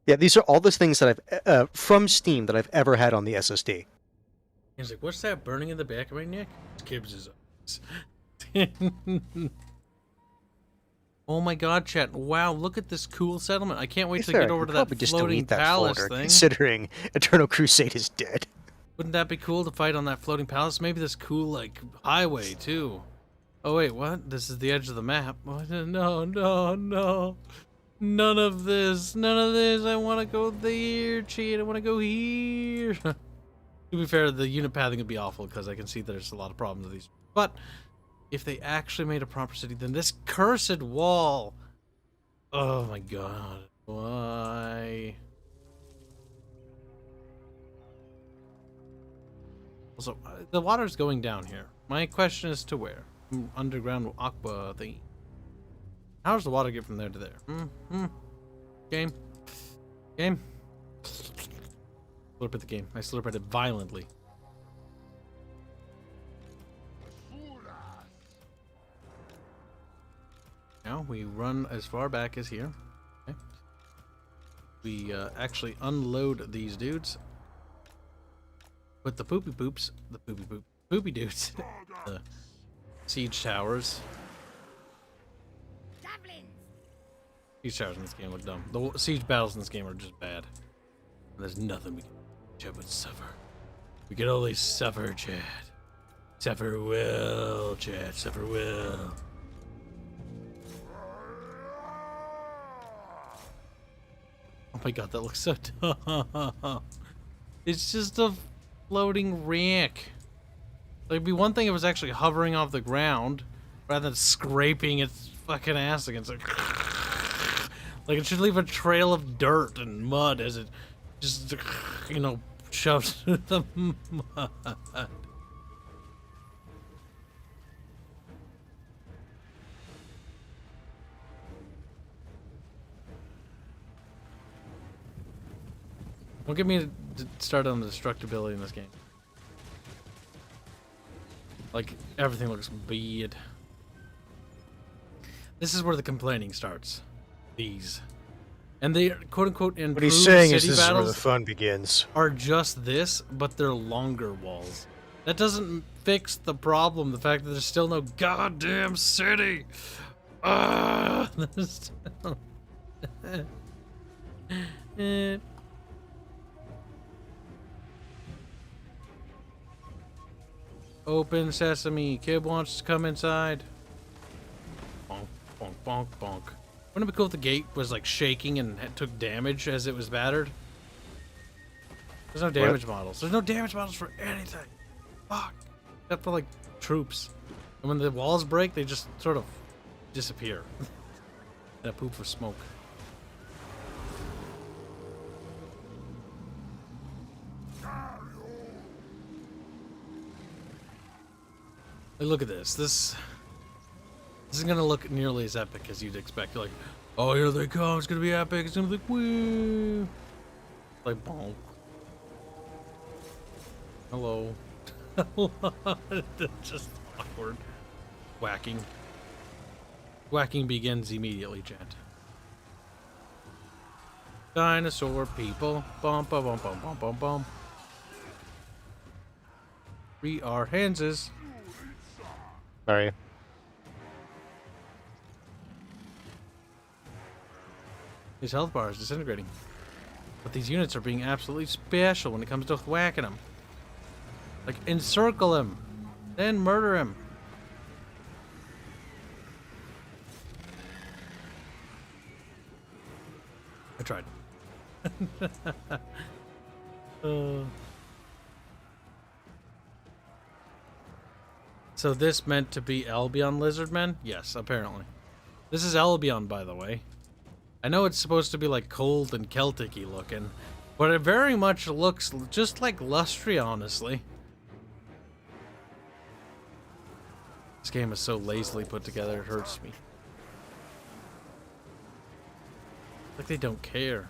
F: Yeah, these are all the things that I've, from Steam, that I've ever had on the SSD.
A: He's like, what's that burning in the back of my neck? It's Kibs' eyes. Oh my god, chat. Wow, look at this cool settlement. I can't wait to get over to that
F: just
A: floating
F: delete that
A: palace
F: folder,
A: thing.
F: considering Eternal Crusade is dead.
A: Wouldn't that be cool to fight on that floating palace? Maybe this cool, like, highway, too. Oh, wait, what? This is the edge of the map. What? No, no, no. None of this. None of this. I want to go there, cheat. I want to go here. To be fair, the unit pathing would be awful, because I can see there's a lot of problems with these. But if they actually made a proper city, then this cursed wall... Oh, my God. Why? Also, the water's going down here. My question is to where? Underground aqua thingy. How does the water get from there to there? Game. Game. Slurp at the game. I slurp at it violently. Now we run as far back as here. Okay. We actually unload these dudes. With the poopy poops, the poopy dudes, the siege towers. Siege towers in this game look dumb. The siege battles in this game are just bad. And there's nothing we can do but suffer. We can only suffer, Chad. Suffer will, Chad. Suffer will. Oh my god, that looks so dumb. It's just a floating wreck. Like, it'd be one thing if it was actually hovering off the ground rather than scraping its fucking ass against it. Like, it should leave a trail of dirt and mud as it just, you know, shoves through the mud. Don't get me to start on the destructibility in this game. Like, everything looks bad. This is where the complaining starts. These. And they, quote-unquote, improved
F: What he's saying is
A: city
F: this is where the
A: battles
F: fun begins.
A: are just this, but they're longer walls. That doesn't fix the problem, the fact that there's still no goddamn city! There's still... Open sesame. Kib wants to come inside. Bonk, bonk, bonk, bonk. Wouldn't it be cool if the gate was like shaking and took damage as it was battered? There's no damage models. There's no damage models for anything. Fuck. Except for like troops. And when the walls break, they just sort of disappear. That poop of smoke. Hey, look at this. This isn't gonna look nearly as epic as you'd expect. You're like, oh, here they come. It's gonna be epic. It's gonna be like, woo. Like, bonk. Hello. Just awkward. Whacking. Whacking begins immediately, gent. Dinosaur people. Bum, bum, bum, bum, bum, bum, bum. We are Hanses.
F: Sorry.
A: His health bar is disintegrating. But these units are being absolutely special when it comes to whacking him. Like, encircle him. Then murder him. I tried. So this meant to be Albion Lizardmen? Yes, apparently. This is Albion, by the way. I know it's supposed to be like cold and Celtic-y looking, but it very much looks just like Lustria, honestly. This game is so lazily put together, it hurts me. Like they don't care.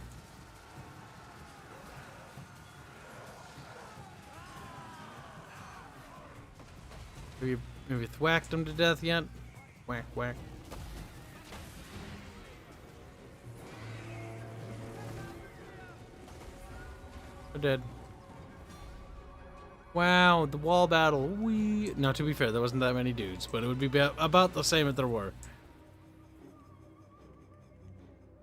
A: Have you thwacked them to death yet? Whack, whack. They're dead. Wow, the wall battle. Wee. No, to be fair, there wasn't that many dudes, but it would be about the same if there were.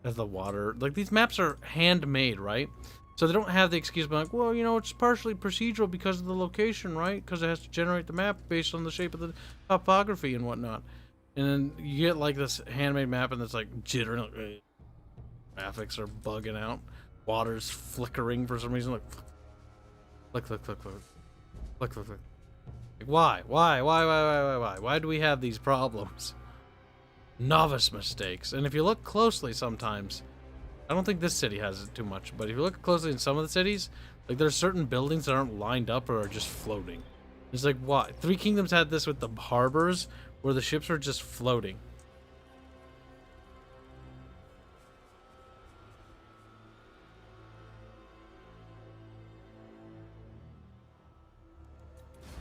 A: as the water. Like, these maps are handmade, right? So they don't have the excuse of like, well, you know, it's partially procedural because of the location, right? Because it has to generate the map based on the shape of the topography and whatnot. And then you get like this handmade map and it's like jittering. Graphics are bugging out. Water's flickering for some reason. Like, look. Like, why? Why do we have these problems? Novice mistakes. And if you look closely sometimes, I don't think this city has it too much, but if you look closely in some of the cities, like there's certain buildings that aren't lined up or are just floating. It's like, why? Three Kingdoms had this with the harbors where the ships were just floating.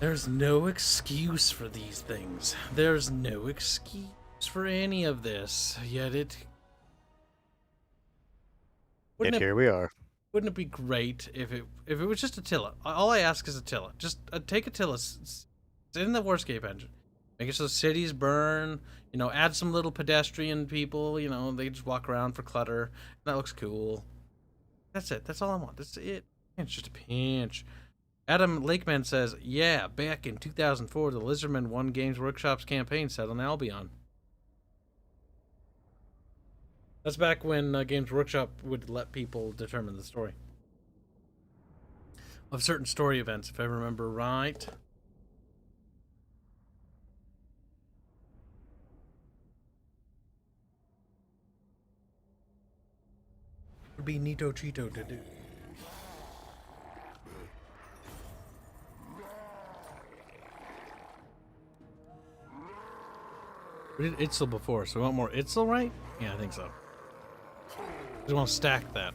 A: There's no excuse for these things. There's no excuse for any of this. Yet
F: here we are.
A: Wouldn't it be great if it was just Attila? All I ask is Attila. Just take Attila, in the Warscape engine. Make it so cities burn. You know, add some little pedestrian people. You know, they just walk around for clutter. That looks cool. That's it. That's all I want. That's it. It's just a pinch. Adam Lakeman says, yeah, back in 2004, the Lizardmen won Games Workshop's campaign set on Albion. That's back when Games Workshop would let people determine the story of certain story events, if I remember right. Would be Nito Cheeto to do. We did Itzel before, so we want more Itzel, right? Yeah, I think so. We want to stack that.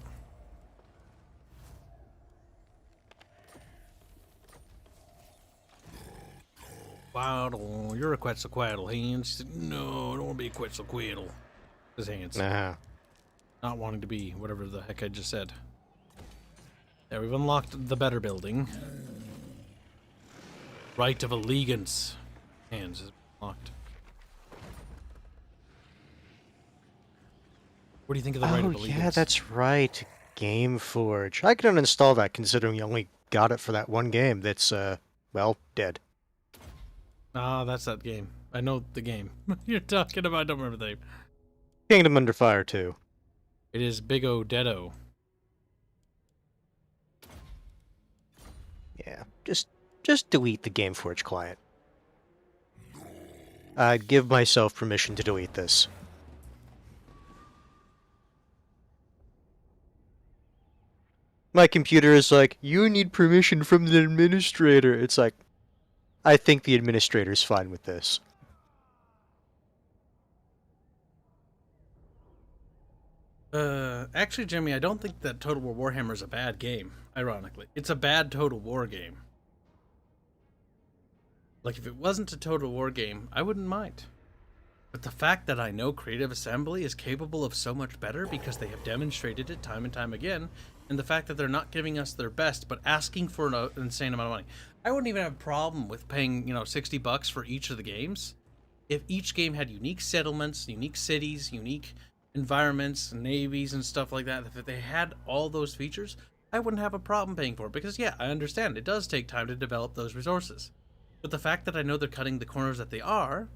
A: Quaddle, you're a Quetzalcoatl, Hanse. No, I don't want to be a Quetzalcoatl. His Hanse.
F: Nah.
A: Not wanting to be whatever the heck I just said. There, we've unlocked the better building. Right of Allegiance. Hanse is locked. What do you think of the Right of Allegiance?
F: Yeah, that's right. Gameforge. I can uninstall that considering you only got it for that one game that's, well, dead.
A: Ah, that's that game. I know the game you're talking about. I don't remember the name.
F: Kingdom Under Fire 2.
A: It is Big O Deado.
F: Yeah, just delete the Gameforge client. I'd give myself permission to delete this. My computer is like, you need permission from the administrator. It's like, I think the administrator's fine with this.
A: Actually, Jimmy, I don't think that Total War Warhammer is a bad game, ironically. It's a bad Total War game. Like, if it wasn't a Total War game, I wouldn't mind. But the fact that I know Creative Assembly is capable of so much better because they have demonstrated it time and time again, and the fact that they're not giving us their best, but asking for an insane amount of money. I wouldn't even have a problem with paying, $60 for each of the games. If each game had unique settlements, unique cities, unique environments, navies, and stuff like that, if they had all those features, I wouldn't have a problem paying for it. Because, yeah, I understand. It does take time to develop those resources. But the fact that I know they're cutting the corners that they are,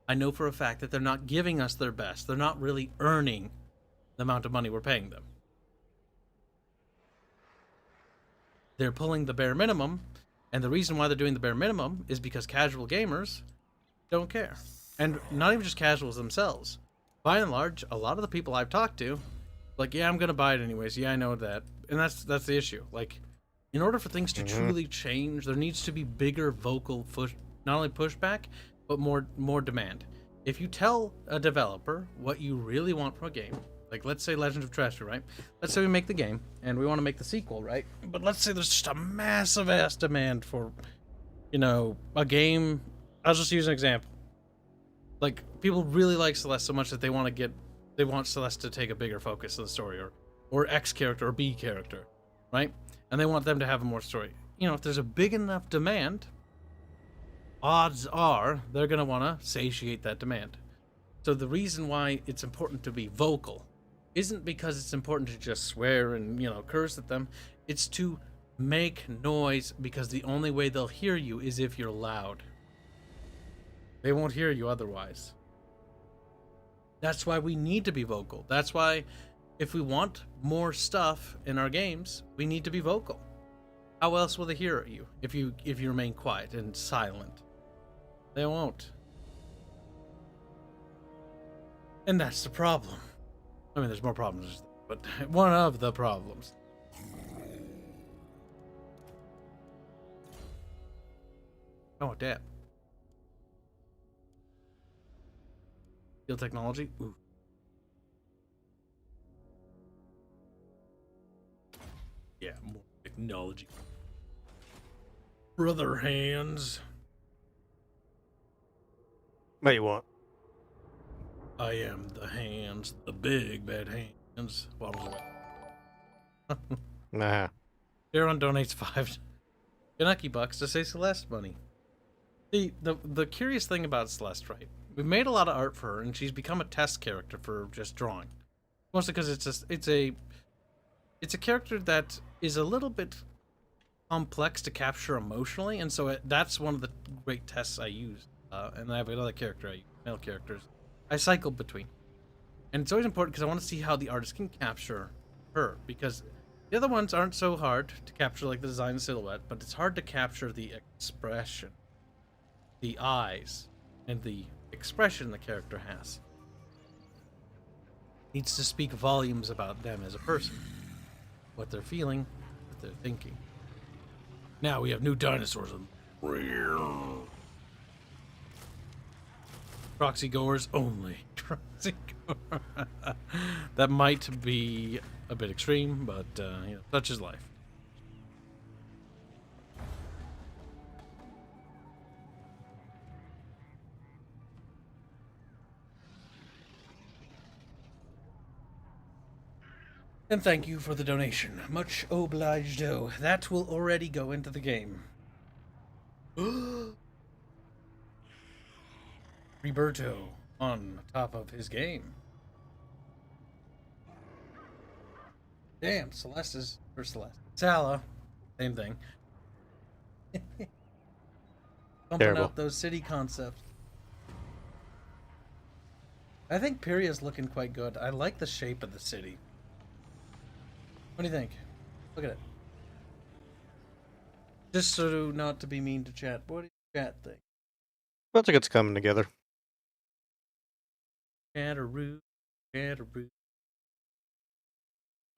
A: I know for a fact that they're not giving us their best. They're not really earning the amount of money we're paying them. They're pulling the bare minimum, and the reason why they're doing the bare minimum is because casual gamers don't care. And not even just casuals themselves. By and large, a lot of the people I've talked to, like, yeah, I'm going to buy it anyways. Yeah, I know that. And that's the issue. Like, in order for things to truly change, there needs to be bigger vocal not only pushback, but more demand. If you tell a developer what you really want from a game, like let's say Legend of Treasure, right? Let's say we make the game and we want to make the sequel, right? But let's say there's just a massive ass demand for, a game. I'll just use an example. Like, people really like Celeste so much that they want Celeste to take a bigger focus of the story, or X character or B character, right? And they want them to have a more story. If there's a big enough demand, odds are they're going to want to satiate that demand. So the reason why it's important to be vocal isn't because it's important to just swear and, you know, curse at them. It's to make noise, because the only way they'll hear you is if you're loud. They won't hear you otherwise. That's why we need to be vocal. That's why if we want more stuff in our games, we need to be vocal. How else will they hear you if you remain quiet and silent? They won't. And that's the problem. I mean, there's more problems, but one of the problems. Oh, damn. Field technology? Ooh. Yeah, more technology. Brother hands.
F: What you want?
A: I am the hands, the big bad hands. Waddles away.
F: Nah.
A: Aaron donates 5 Kanaki bucks to say Celeste money. The curious thing about Celeste, right? We've made a lot of art for her, and she's become a test character for just drawing. Mostly because it's a character that is a little bit complex to capture emotionally, and so that's one of the great tests I use. And I have another character I use, male characters. I cycle between, and it's always important because I want to see how the artist can capture her, because the other ones aren't so hard to capture, like the design and silhouette, but it's hard to capture the expression, the eyes, and the expression the character has. Needs to speak volumes about them as a person, what they're feeling, what they're thinking. Now we have new dinosaurs. Proxy goers only. Proxy goer. That might be a bit extreme, but you know, such is life. And thank you for the donation. Much obliged, oh. That will already go into the game. Roberto on top of his game. Damn, Celeste. Sala, same thing. Pumping
F: Terrible.
A: out those city concepts. I think Pyria's looking quite good. I like the shape of the city. What do you think? Look at it. Just so not to be mean to chat. What do you chat think?
F: Looks like it's coming together.
A: Chatteroo. Oh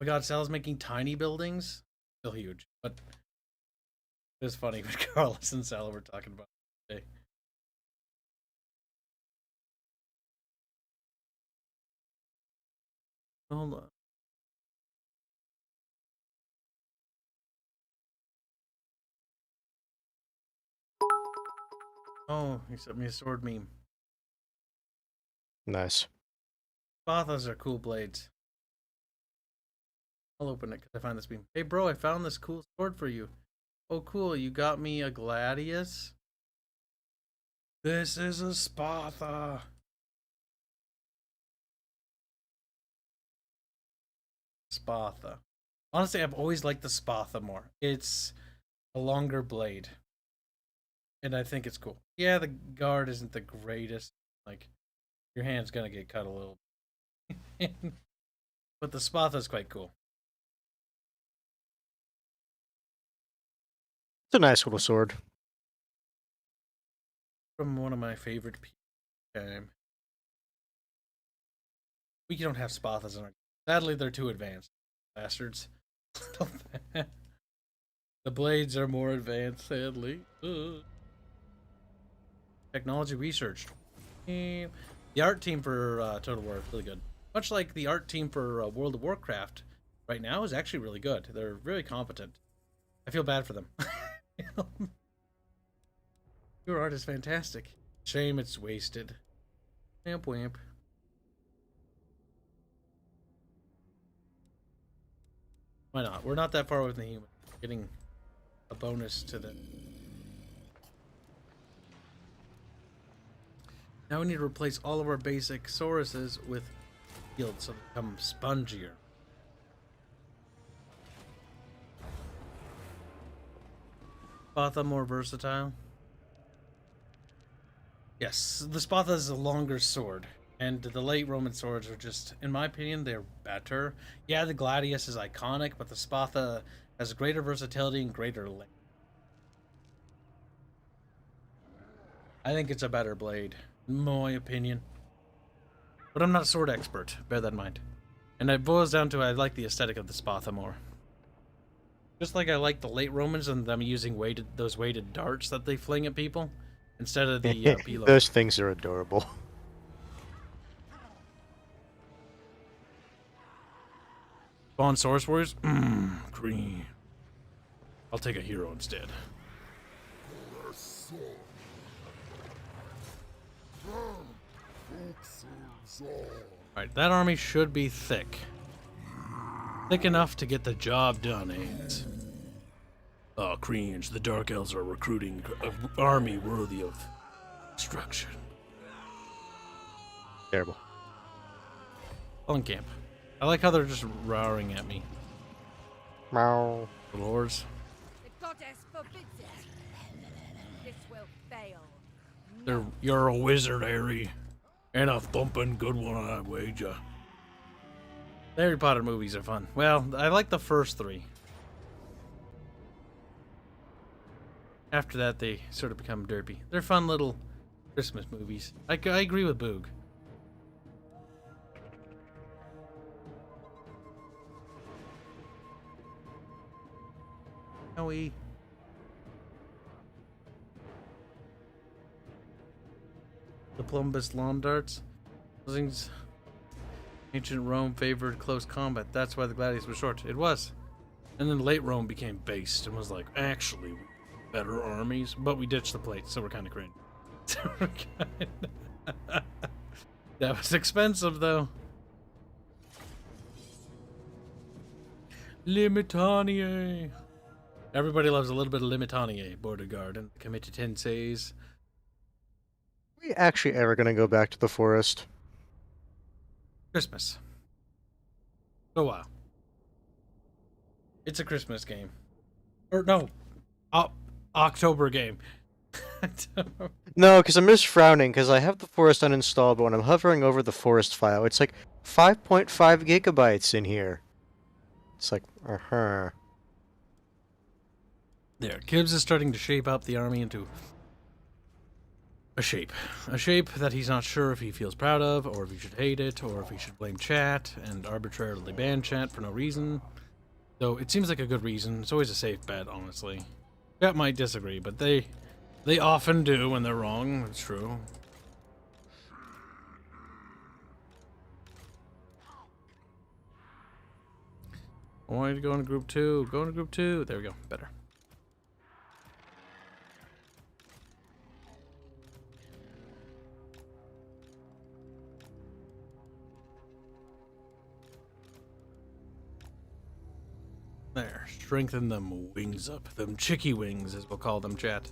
A: my god, Sal's making tiny buildings? Still huge. But it was funny when Carlos and Sal were talking about it today. Hold on. Oh, he sent me a sword meme.
F: Nice.
A: Bathas are cool blades. I'll open it because I find this meme. Hey bro, I found this cool sword for you. Oh cool, you got me a gladius? This is a Spatha. Spatha. Honestly, I've always liked the Spatha more. It's a longer blade. And I think it's cool. Yeah, the guard isn't the greatest. Like, your hand's gonna get cut a little. But the Spatha's quite cool.
F: It's a nice little sword.
A: From one of my favorite people. We don't have Spathas in our game. Sadly, they're too advanced. Bastards. The blades are more advanced, sadly. Technology research. The art team for Total War is really good. Much like the art team for World of Warcraft right now is actually really good. They're very competent. I feel bad for them. Your art is fantastic. Shame it's wasted. Wamp wamp. Why not? We're not that far away from the human. Getting a bonus to the... Now we need to replace all of our basic Sauruses with healed so they become spongier. Spatha more versatile. Yes, the Spatha is a longer sword, and the late Roman swords are just, in my opinion, they're better. Yeah, the Gladius is iconic, but the Spatha has greater versatility and greater length. I think it's a better blade, in my opinion. But I'm not a sword expert, bear that in mind. And it boils down to I like the aesthetic of the Spatha more. Just like I like the late Romans and them using those weighted darts that they fling at people instead of the pilo.
F: Those things are adorable.
A: Spawn Source Warriors? Green. I'll take a hero instead. Alright, that army should be thick. Thick enough to get the job done, AIDS. Oh, cringe. The Dark Elves are recruiting an army worthy of destruction.
F: Terrible.
A: On camp. I like how they're just roaring at me.
F: Meow.
A: The lords.
G: The goddess forbids it. This will fail.
A: You're a wizard, Harry. And a thumping good one, I wager. The Harry Potter movies are fun. Well, I like the first 3. After that, they sort of become derpy. They're fun little Christmas movies. I agree with Boog. Howie. The Plumbus lawn darts. Those things. Ancient Rome favored close combat. That's why the gladiators were short. It was. And then late Rome became based and was like, actually, better armies. But we ditched the plates, so we're kind of cringe. That was expensive, though. Limitanier. Everybody loves a little bit of Limitanier, Border Guard, and Committenses.
F: Are we actually ever going to go back to the forest?
A: Christmas. For a while. It's a Christmas game. Or no, October game.
F: No, because I'm just frowning because I have the forest uninstalled, but when I'm hovering over the forest file, it's like 5.5 gigabytes in here. It's like, There,
A: Kibs is starting to shape up the army into a shape. A shape that he's not sure if he feels proud of, or if he should hate it, or if he should blame chat and arbitrarily ban chat for no reason. Though it seems like a good reason. It's always a safe bet, honestly. Chat might disagree, but they often do when they're wrong. It's true. I wanted to go into group 2. Go into group 2. There we go. Better. There. Strengthen them wings up. Them chicky wings, as we'll call them, chat.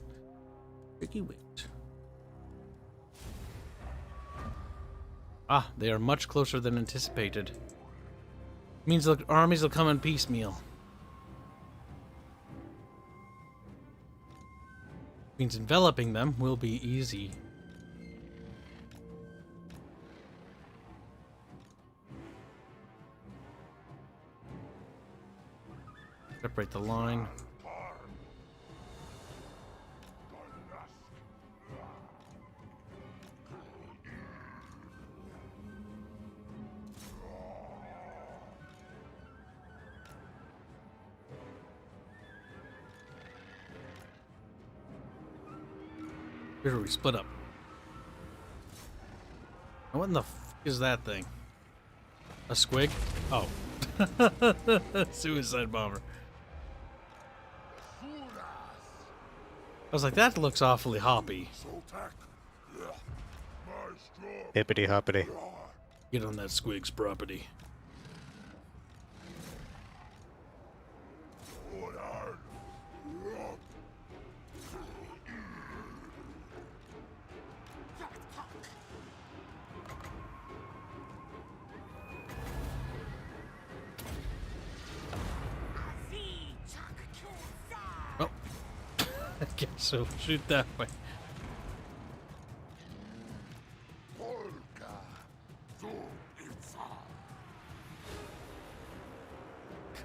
A: Chicky wings. Ah, they are much closer than anticipated. Means the armies will come in piecemeal. Means enveloping them will be easy. Separate the line. Here's where we split up. Now what in the f is that thing? A squig? Oh. Suicide bomber. I was like, that looks awfully hoppy.
F: Hippity hoppity.
A: Get on that squig's property. I guess so. Shoot that way.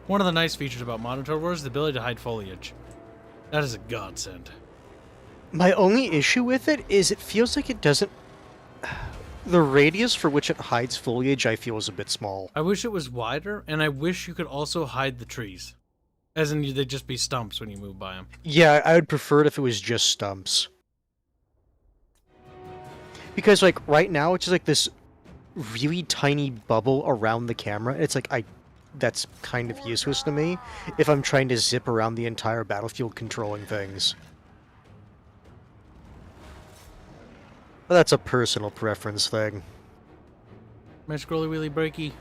A: One of the nice features about modern Total War is the ability to hide foliage. That is a godsend.
F: My only issue with it is it feels like it doesn't... The radius for which it hides foliage, I feel, is a bit small.
A: I wish it was wider, and I wish you could also hide the trees. As in, they'd just be stumps when you move by them.
F: Yeah, I would prefer it if it was just stumps. Because, like, right now, it's just like this really tiny bubble around the camera. It's like, that's kind of useless to me if I'm trying to zip around the entire battlefield controlling things. But that's a personal preference thing.
A: My scrolly wheelie breaky.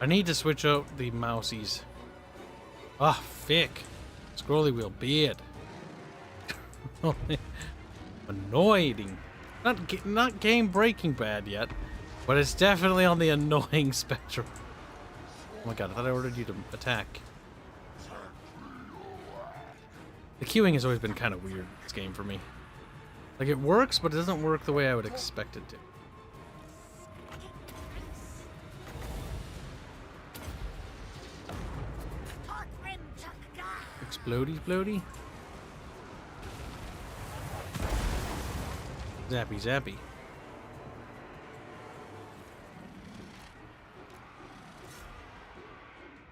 A: I need to switch out the mousies. Ah, fick. Scrolly wheel beard. Annoying. Not game breaking bad yet, but it's definitely on the annoying spectrum. Oh my god, I thought I ordered you to attack. The queuing has always been kind of weird in this game for me. Like, it works, but it doesn't work the way I would expect it to. Explodey, explodey. Zappy, zappy.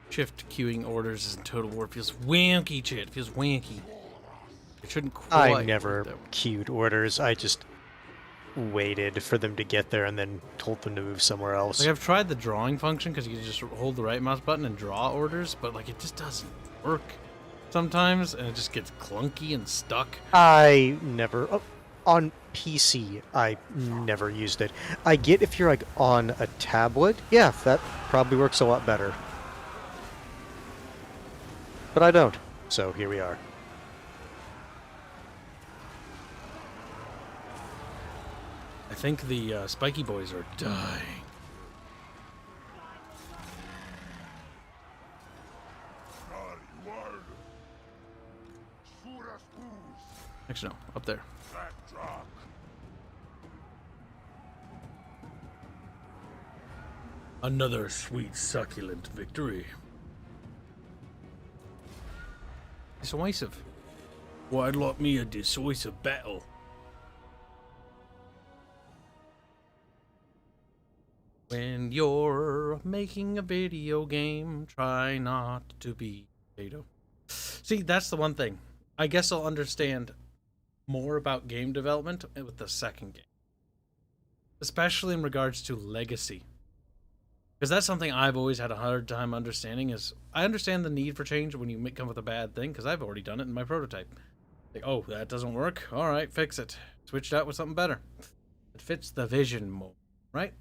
A: Shift queuing orders in Total War feels wanky, chat. It feels wanky. It shouldn't quite.
F: I never queued orders. I just waited for them to get there and then told them to move somewhere else.
A: Like, I've tried the drawing function because you can just hold the right mouse button and draw orders, but like it just doesn't work sometimes, and it just gets clunky and stuck.
F: I never... Oh, on PC, I never used it. I get if you're like on a tablet, yeah, that probably works a lot better. But I don't, so here we are.
A: I think the spiky boys are dying. Actually, no, up there. Another sweet, succulent victory. Decisive. Why'd like me a decisive battle? When you're making a video game, try not to be potato. See, that's the one thing. I guess I'll understand more about game development with the second game. Especially in regards to legacy. Because that's something I've always had a hard time understanding is, I understand the need for change when you come with a bad thing, because I've already done it in my prototype. Like, oh, that doesn't work? Alright, fix it. Switch it out with something better. It fits the vision more, right?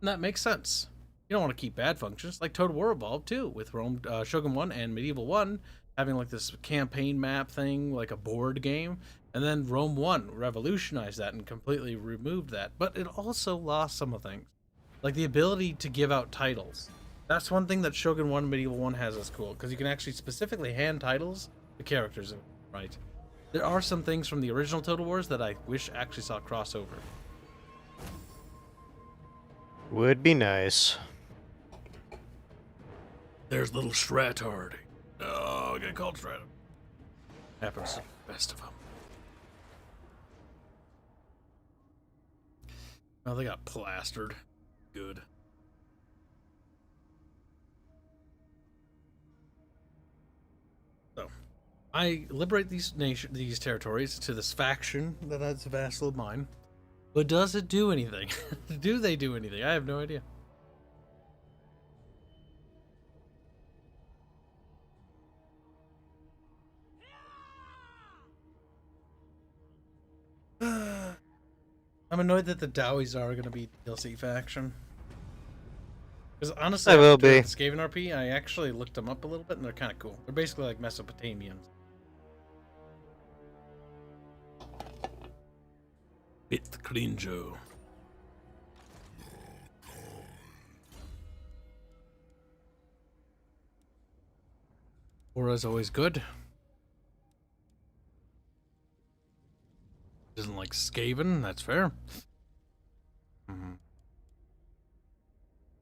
A: And that makes sense. You don't want to keep bad functions, like Total War Evolved too, with Rome, Shogun 1 and Medieval 1 having like this campaign map thing, like a board game, and then Rome 1 revolutionized that and completely removed that. But it also lost some of things. Like the ability to give out titles. That's one thing that Shogun 1 and Medieval 1 has that's cool, because you can actually specifically hand titles to characters, right? There are some things from the original Total Wars that I wish actually saw crossover.
F: Would be nice.
A: There's little Stratard. Oh, I got called Stratard. Happens to the best of them. Oh, they got plastered. Good. So, I liberate these territories to this faction that's a vassal of mine. But does it do anything? Do they do anything? I have no idea. I'm annoyed that the Dowies are going to be DLC faction. Because honestly,
F: I will be.
A: Skaven RP, I actually looked them up a little bit, and they're kind of cool. They're basically like Mesopotamians. Bit cringe. Aura's always good. Doesn't like Skaven, that's fair.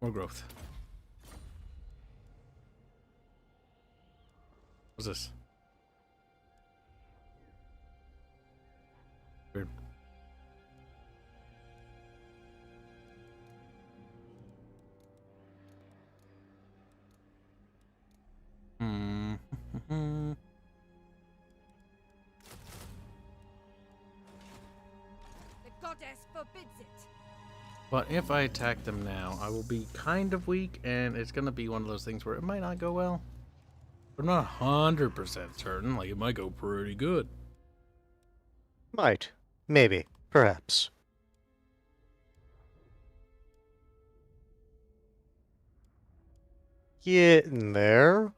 A: More growth. What's this? Weird.
G: The goddess forbids it.
A: But if I attack them now, I will be kind of weak, and it's gonna be one of those things where it might not go well. I'm not 100% certain, like it might go pretty good.
F: Might. Maybe. Perhaps. Getting there.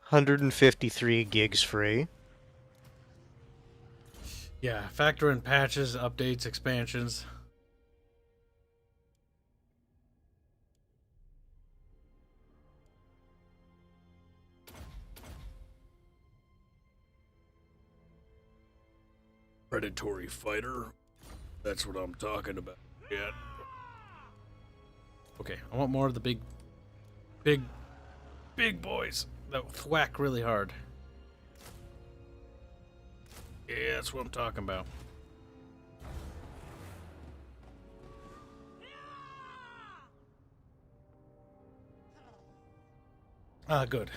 F: 153 gigs free.
A: Yeah, factor in patches, updates, expansions. Predatory fighter. That's what I'm talking about. Yeah. Okay, I want more of the big boys that thwack really hard. Yeah, that's what I'm talking about. Ah, good.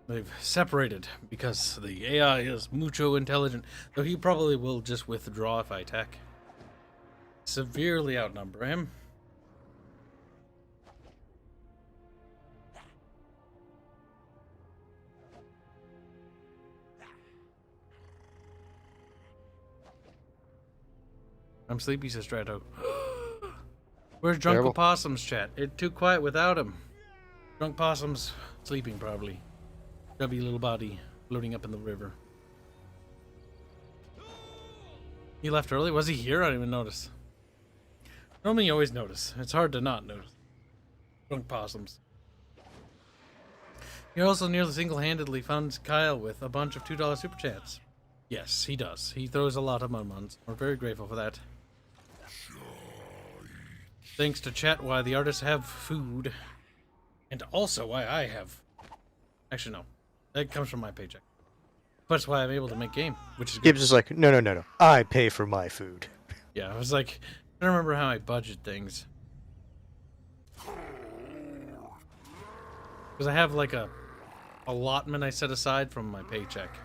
A: They've separated because the AI is mucho intelligent, though he probably will just withdraw if I attack. Severely outnumber him. I'm sleepy, says Strato. Where's Drunk
F: Terrible.
A: Opossum's chat? It's too quiet without him. Drunk Possum's sleeping, probably. Chubby little body floating up in the river. He left early? Was he here? I didn't even notice. Normally you always notice. It's hard to not notice. Drunk Possums. He also nearly single-handedly funds Kyle with a bunch of $2 super chats. Yes, he does. He throws a lot of mun-muns. We're very grateful for that. Thanks to chat why the artists have food. And also why I have... Actually, no. That comes from my paycheck. But it's why I'm able to make game, which is good.
F: Kibs is like, no. I pay for my food.
A: Yeah, I was like, I don't remember how I budget things. Because I have like a allotment I set aside from my paycheck.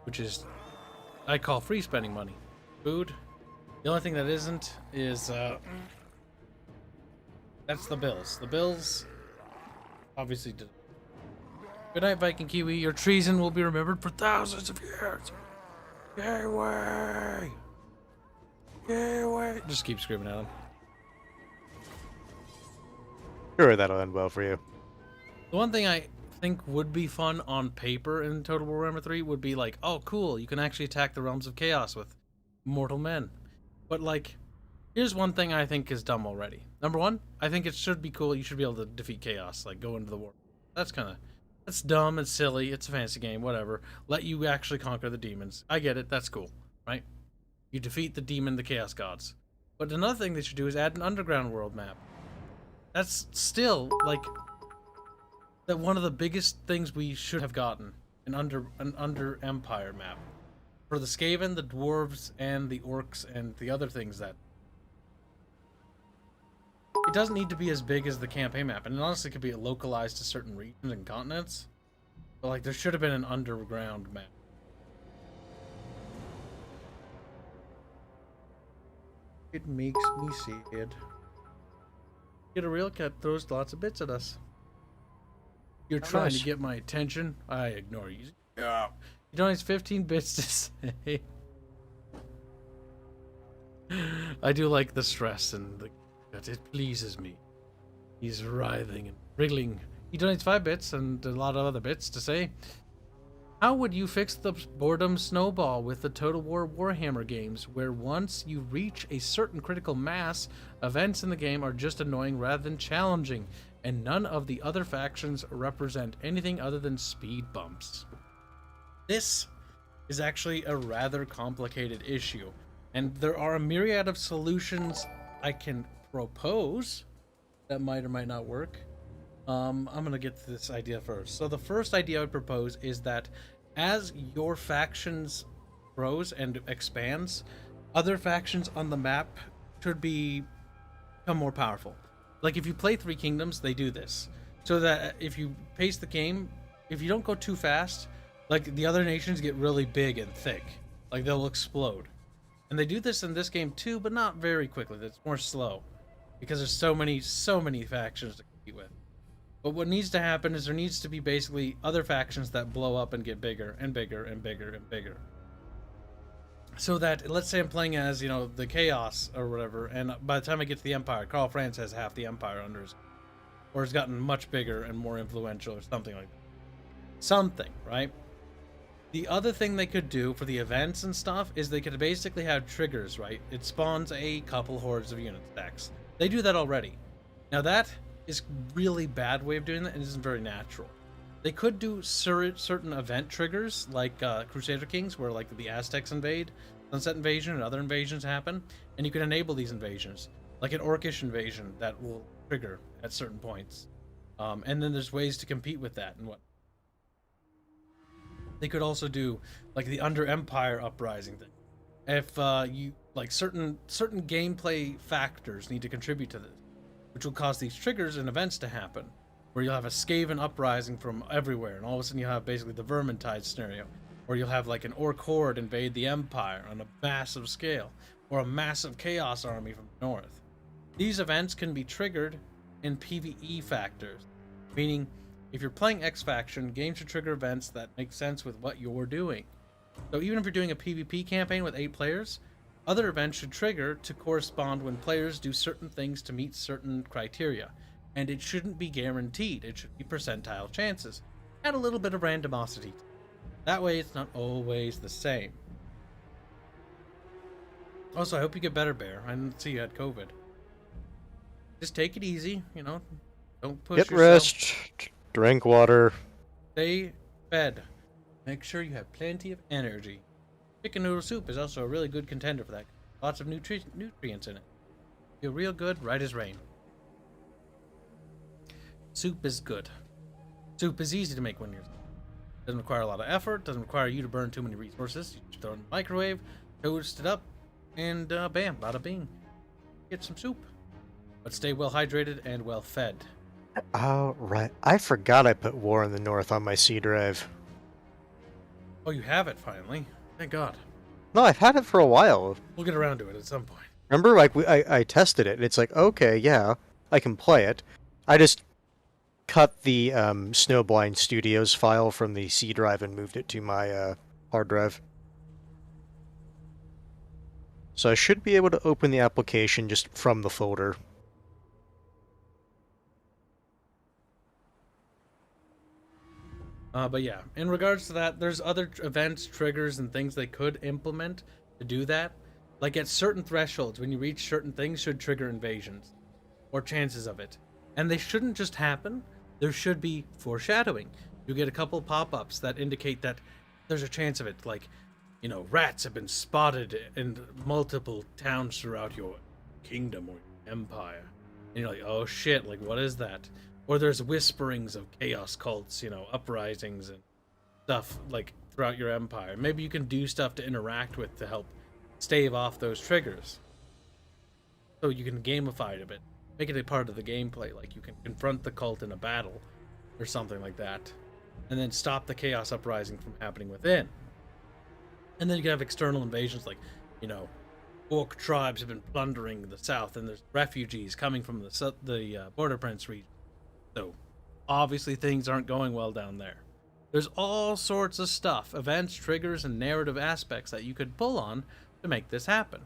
A: Which is, I call free spending money. Food. The only thing that isn't is, that's the bills. The bills, obviously, did. Good night, Viking Kiwi. Your treason will be remembered for thousands of years. Yay, way! Yay, way! Just keep screaming at him.
F: Sure, that'll end well for you.
A: The one thing I think would be fun on paper in Total Warhammer 3 would be like, oh, cool, you can actually attack the realms of chaos with mortal men. But, like, here's one thing I think is dumb already. Number one, I think it should be cool. You should be able to defeat chaos, like go into the war. That's dumb, it's silly, it's a fantasy game, whatever. Let you actually conquer the demons. I get it, that's cool, right? You defeat the demon, the chaos gods. But another thing they should do is add an underground world map. That's still, like, that one of the biggest things we should have gotten, an under empire map. For the Skaven, the dwarves, and the orcs, and the other things that... It doesn't need to be as big as the campaign map, and it honestly could be localized to certain regions and continents. But, like, there should have been an underground map. It makes me sad. Get a real cat throws lots of bits at us. You're trying to get my attention. I ignore you. Yeah. You donates 15 bits to say. I do like the stress and the... It pleases me. He's writhing and wriggling. He donates 5 bits and a lot of other bits to say, how would you fix the boredom snowball with the Total War Warhammer games, where once you reach a certain critical mass, events in the game are just annoying rather than challenging, and none of the other factions represent anything other than speed bumps? This is actually a rather complicated issue, and there are a myriad of solutions I can propose that might or might not work. I'm gonna get to this idea first. So the first idea I would propose is that as your factions grows and expands, other factions on the map should become more powerful. Like if you play Three Kingdoms, they do this. So that if you pace the game, if you don't go too fast, like the other nations get really big and thick. Like they'll explode. And they do this in this game too, but not very quickly. It's more slow. Because there's so many factions to compete with. But what needs to happen is there needs to be basically other factions that blow up and get bigger and bigger and bigger and bigger. So that, let's say I'm playing as, you know, the Chaos or whatever, and by the time I get to the Empire, Karl Franz has half the Empire under his, or has gotten much bigger and more influential or something like that. Something, right? The other thing they could do for the events and stuff is they could basically have triggers, right? It spawns a couple hordes of unit stacks. They do that already. Now that is really bad way of doing that and isn't very natural. They could do certain event triggers like Crusader Kings, where like the Aztecs invade, Sunset Invasion, and other invasions happen, and you can enable these invasions, like an Orcish invasion that will trigger at certain points. And then there's ways to compete with that and what. They could also do like the Under Empire uprising thing. If you like certain gameplay factors need to contribute to this, which will cause these triggers and events to happen, where you'll have a Skaven uprising from everywhere, and all of a sudden you'll have basically the Vermintide scenario, or you'll have like an Orc horde invade the Empire on a massive scale, or a massive Chaos army from the north. These events can be triggered in PvE factors, meaning if you're playing X faction, games should trigger events that make sense with what you're doing. So even if you're doing a PvP campaign with 8 players, other events should trigger to correspond when players do certain things to meet certain criteria. And it shouldn't be guaranteed. It should be percentile chances. Add a little bit of randomosity. That way it's not always the same. Also, I hope you get better, Bear. I didn't see you had COVID. Just take it easy, you know. Don't push yourself.
F: Get rest. Drink water.
A: Stay fed. Make sure you have plenty of energy. Chicken noodle soup is also a really good contender for that. Lots of nutrients in it. Feel real good, right as rain. Soup is good. Soup is easy to make when you're... Doesn't require a lot of effort. Doesn't require you to burn too many resources. You just throw it in the microwave, toast it up, and bam, bada bing. Get some soup. But stay well hydrated and well fed.
F: Oh, right. I forgot I put War in the North on my C drive.
A: Oh, you have it finally. Thank God.
F: No, I've had it for a while.
A: We'll get around to it at some point.
F: Remember, like, I tested it, and it's like, okay, yeah, I can play it. I just cut the Snowblind Studios file from the C drive and moved it to my hard drive. So I should be able to open the application just from the folder.
A: But yeah, in regards to that, there's other events, triggers, and things they could implement to do that. Like at certain thresholds, when you reach certain things, should trigger invasions. Or chances of it. And they shouldn't just happen. There should be foreshadowing. You get a couple pop-ups that indicate that there's a chance of it. Like, you know, rats have been spotted in multiple towns throughout your kingdom or empire. And you're like, oh shit, like what is that? Or there's whisperings of chaos cults, you know, uprisings and stuff like throughout your empire. Maybe you can do stuff to interact with to help stave off those triggers. So you can gamify it a bit. Make it a part of the gameplay, like you can confront the cult in a battle or something like that. And then stop the chaos uprising from happening within. And then you can have external invasions like, you know, Orc tribes have been plundering the south and there's refugees coming from the Border Prince region. So, obviously things aren't going well down there. There's all sorts of stuff, events, triggers, and narrative aspects that you could pull on to make this happen.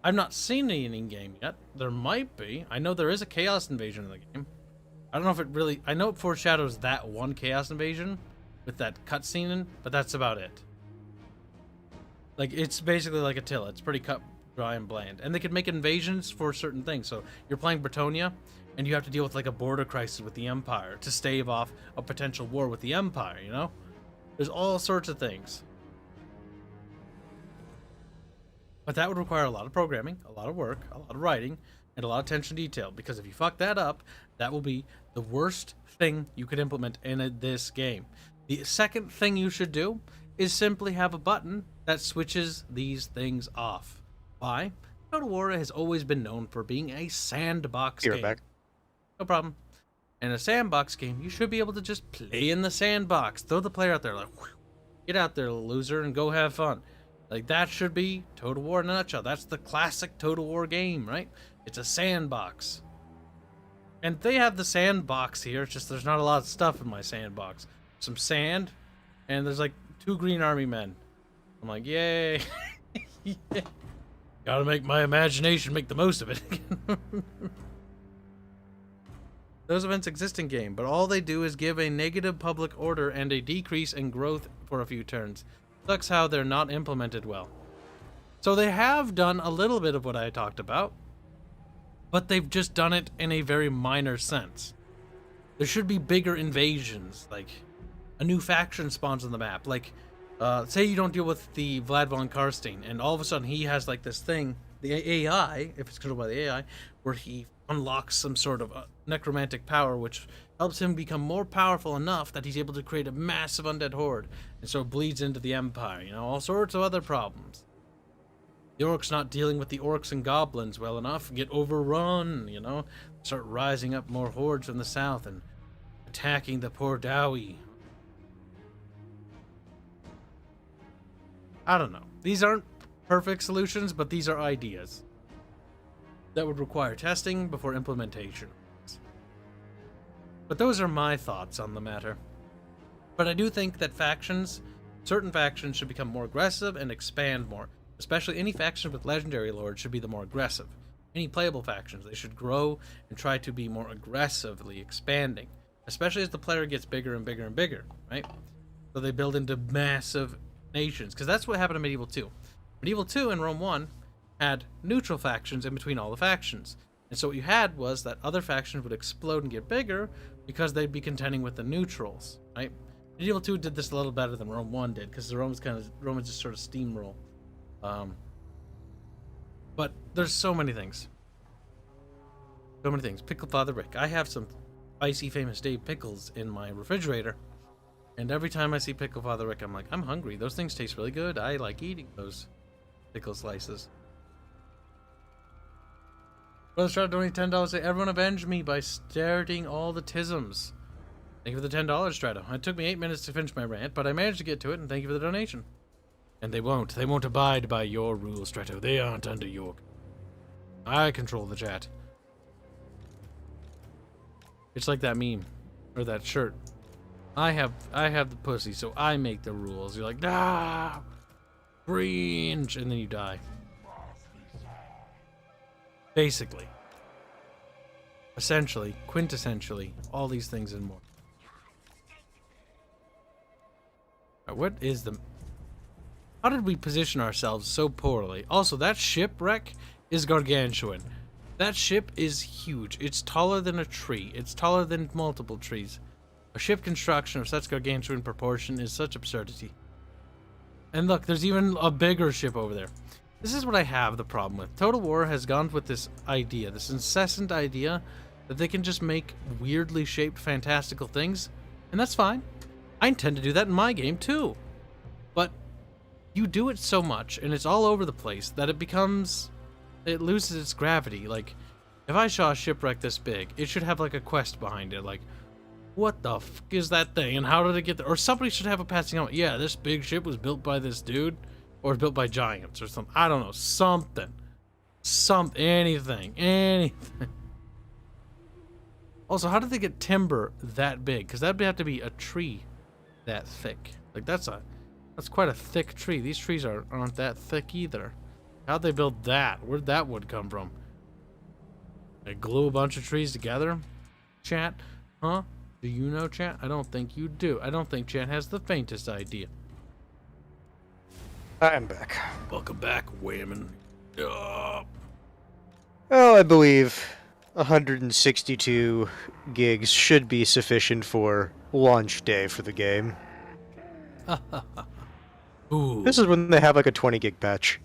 A: I've not seen any in-game yet. There might be. I know there is a Chaos invasion in the game. I don't know if it really... I know it foreshadows that one Chaos Invasion with that cutscene in, but that's about it. Like, it's basically like Attila. It's pretty cut, dry, and bland. And they could make invasions for certain things. So you're playing Bretonia, and you have to deal with like a border crisis with the Empire to stave off a potential war with the Empire, you know? There's all sorts of things. But that would require a lot of programming, a lot of work, a lot of writing, and a lot of attention to detail. Because if you fuck that up, that will be the worst thing you could implement in this game. The second thing you should do is simply have a button that switches these things off. Why? Total War has always been known for being a sandbox game.
F: Back.
A: No problem. In a sandbox game, you should be able to just play in the sandbox. Throw the player out there like, whew, get out there, loser, and go have fun. Like, that should be Total War in a nutshell. That's the classic Total War game, right? It's a sandbox. And they have the sandbox here, it's just there's not a lot of stuff in my sandbox. Some sand, and there's like 2 green army men. I'm like, yay. Yeah. Gotta make my imagination make the most of it. Those events exist in game, but all they do is give a negative public order and a decrease in growth for a few turns. Sucks how they're not implemented well. So they have done a little bit of what I talked about, but they've just done it in a very minor sense. There should be bigger invasions, like a new faction spawns on the map. Like, say you don't deal with the Vlad von Karstein, and all of a sudden he has like this thing, the AI, if it's controlled by the AI, where he unlocks some sort of necromantic power, which helps him become more powerful enough that he's able to create a massive undead horde, and so it bleeds into the Empire, you know, all sorts of other problems. The orcs not dealing with the orcs and goblins well enough, get overrun, you know, start rising up more hordes from the south and attacking the poor Dowie. I don't know. These aren't perfect solutions, but these are ideas that would require testing before implementation. But those are my thoughts on the matter. But I do think that certain factions should become more aggressive and expand more. Especially any faction with legendary lords should be the more aggressive. Any playable factions, they should grow and try to be more aggressively expanding. Especially as the player gets bigger and bigger and bigger, right? So they build into massive nations. Because that's what happened in Medieval 2. Medieval 2 and Rome 1 had neutral factions in between all the factions. And so what you had was that other factions would explode and get bigger because they'd be contending with the neutrals, right? Medieval 2 did this a little better than Rome 1 did, because the Romans just sort of steamroll. But there's so many things. So many things. Pickle Father Rick. I have some icy famous Dave pickles in my refrigerator. And every time I see Pickle Father Rick, I'm like, I'm hungry. Those things taste really good. I like eating those pickle slices. Brother Stroud donated $10. Say, everyone avenge me by starting all the tisms. Thank you for the $10, Strato. It took me 8 minutes to finish my rant, but I managed to get to it, and thank you for the donation. And they won't abide by your rules, Strato. They aren't under your... I control the chat. It's like that meme, or that shirt. I have the pussy, so I make the rules. You're like, ah, cringe, and then you die. Basically. Essentially, quintessentially, all these things and more. What is the... How did we position ourselves so poorly? Also, that shipwreck is gargantuan. That ship is huge. It's taller than a tree. It's taller than multiple trees. A ship construction of such gargantuan proportion is such absurdity. And look, there's even a bigger ship over there. This is what I have the problem with. Total War has gone with this idea, this incessant idea, that they can just make weirdly shaped fantastical things, and that's fine. I intend to do that in my game too. But you do it so much, and it's all over the place, that it loses its gravity. Like, if I saw a shipwreck this big, it should have like a quest behind it, like, what the f*** is that thing, and how did it get there? Or somebody should have a passing on, yeah, this big ship was built by this dude, or built by giants, or something. I don't know, something. Anything. Also, how did they get timber that big? Because that'd have to be a tree that thick. Like, that's quite a thick tree. These trees aren't that thick either. How'd they build that? Where'd that wood come from? They glue a bunch of trees together? Chat? Huh? Do you know, chat? I don't think you do. I don't think chat has the faintest idea.
F: I'm back.
A: Welcome back, women.
F: Oh, I believe 162 gigs should be sufficient for launch day for the game.
A: Ooh.
F: This is when they have like a 20 gig patch.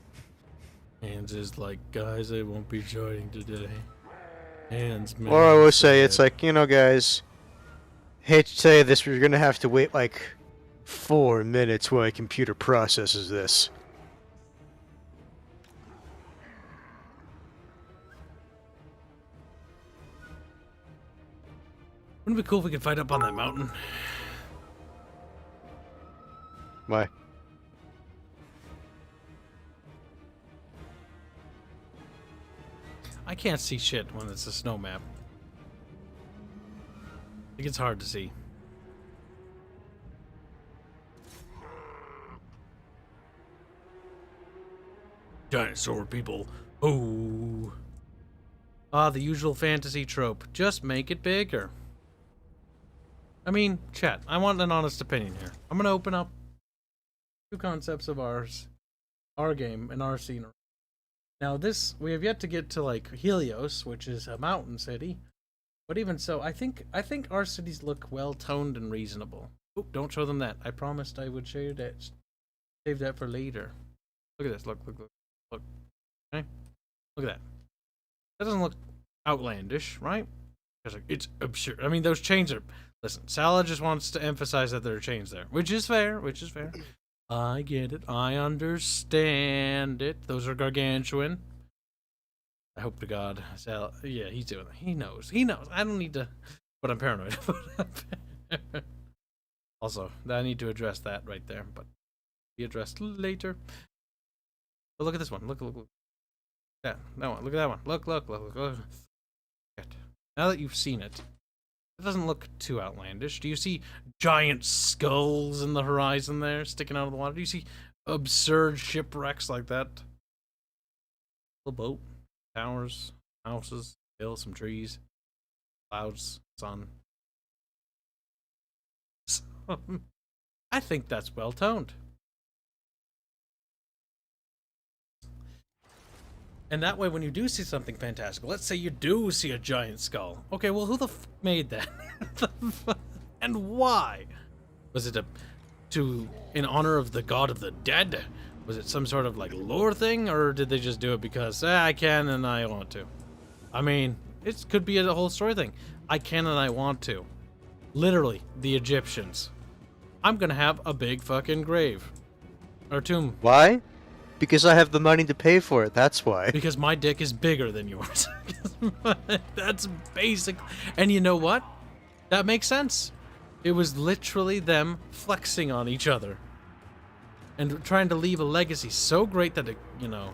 A: Hanse is like, guys, I won't be joining today. Hanse, man.
F: Or I will say, it's like, you know, guys, hate to tell you this, but you're gonna have to wait like 4 minutes while my computer processes this.
A: Wouldn't it be cool if we could fight up on that mountain?
F: Why?
A: I can't see shit when it's a snow map. I think it's hard to see. Dinosaur people. Oh. Ah, the usual fantasy trope. Just make it bigger. I mean, chat, I want an honest opinion here. I'm gonna open up 2 concepts of ours. Our game and our scenery. Now this, we have yet to get to like Helios, which is a mountain city. But even so, I think our cities look well toned and reasonable. Oop, don't show them that. I promised I would share that. Save that for later. Look at this. Look. Okay? Look at that. That doesn't look outlandish, right? It's absurd. I mean, those chains are... Listen, Sala just wants to emphasize that there are chains there. Which is fair. I get it. I understand it. Those are gargantuan. I hope to God, Sal. Yeah, he's doing it. He knows. I don't need to, but I'm paranoid. Also, I need to address that right there, but be addressed later. But look at this one. Look. Yeah, that one. Look at that one. Look. Now that you've seen it, it doesn't look too outlandish. Do you see giant skulls in the horizon there, sticking out of the water? Do you see absurd shipwrecks like that? Little boat. Towers, houses, hills, some trees, clouds, sun. I think that's well toned. And that way, when you do see something fantastical, let's say you do see a giant skull. Okay, well, who the f made that? And why? Was it in honor of the god of the dead? Was it some sort of like lore thing, or did they just do it because I can and I want to? I mean, it could be a whole story thing. I can and I want to. Literally, the Egyptians. I'm gonna have a big fucking grave. Or tomb.
F: Why? Because I have the money to pay for it, that's why.
A: Because my dick is bigger than yours. That's basic. And you know what? That makes sense. It was literally them flexing on each other. And trying to leave a legacy so great that it, you know,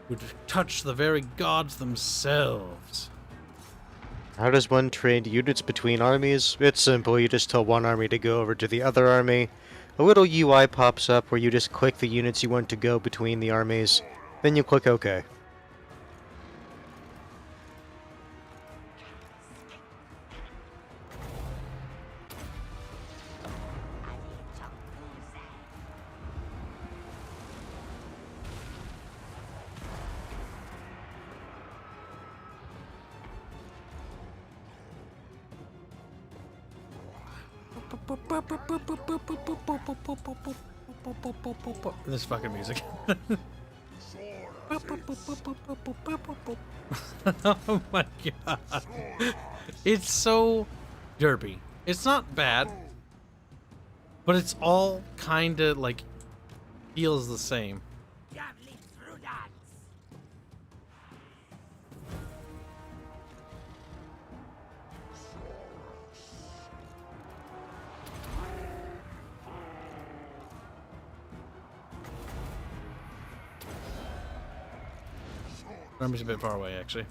A: would touch the very gods themselves.
F: How does one trade units between armies? It's simple, you just tell one army to go over to the other army. A little UI pops up where you just click the units you want to go between the armies. Then you click OK.
A: This fucking music. Oh my god. It's so derpy. It's not bad, but it's all kinda like feels the same. Army's a bit far away, actually.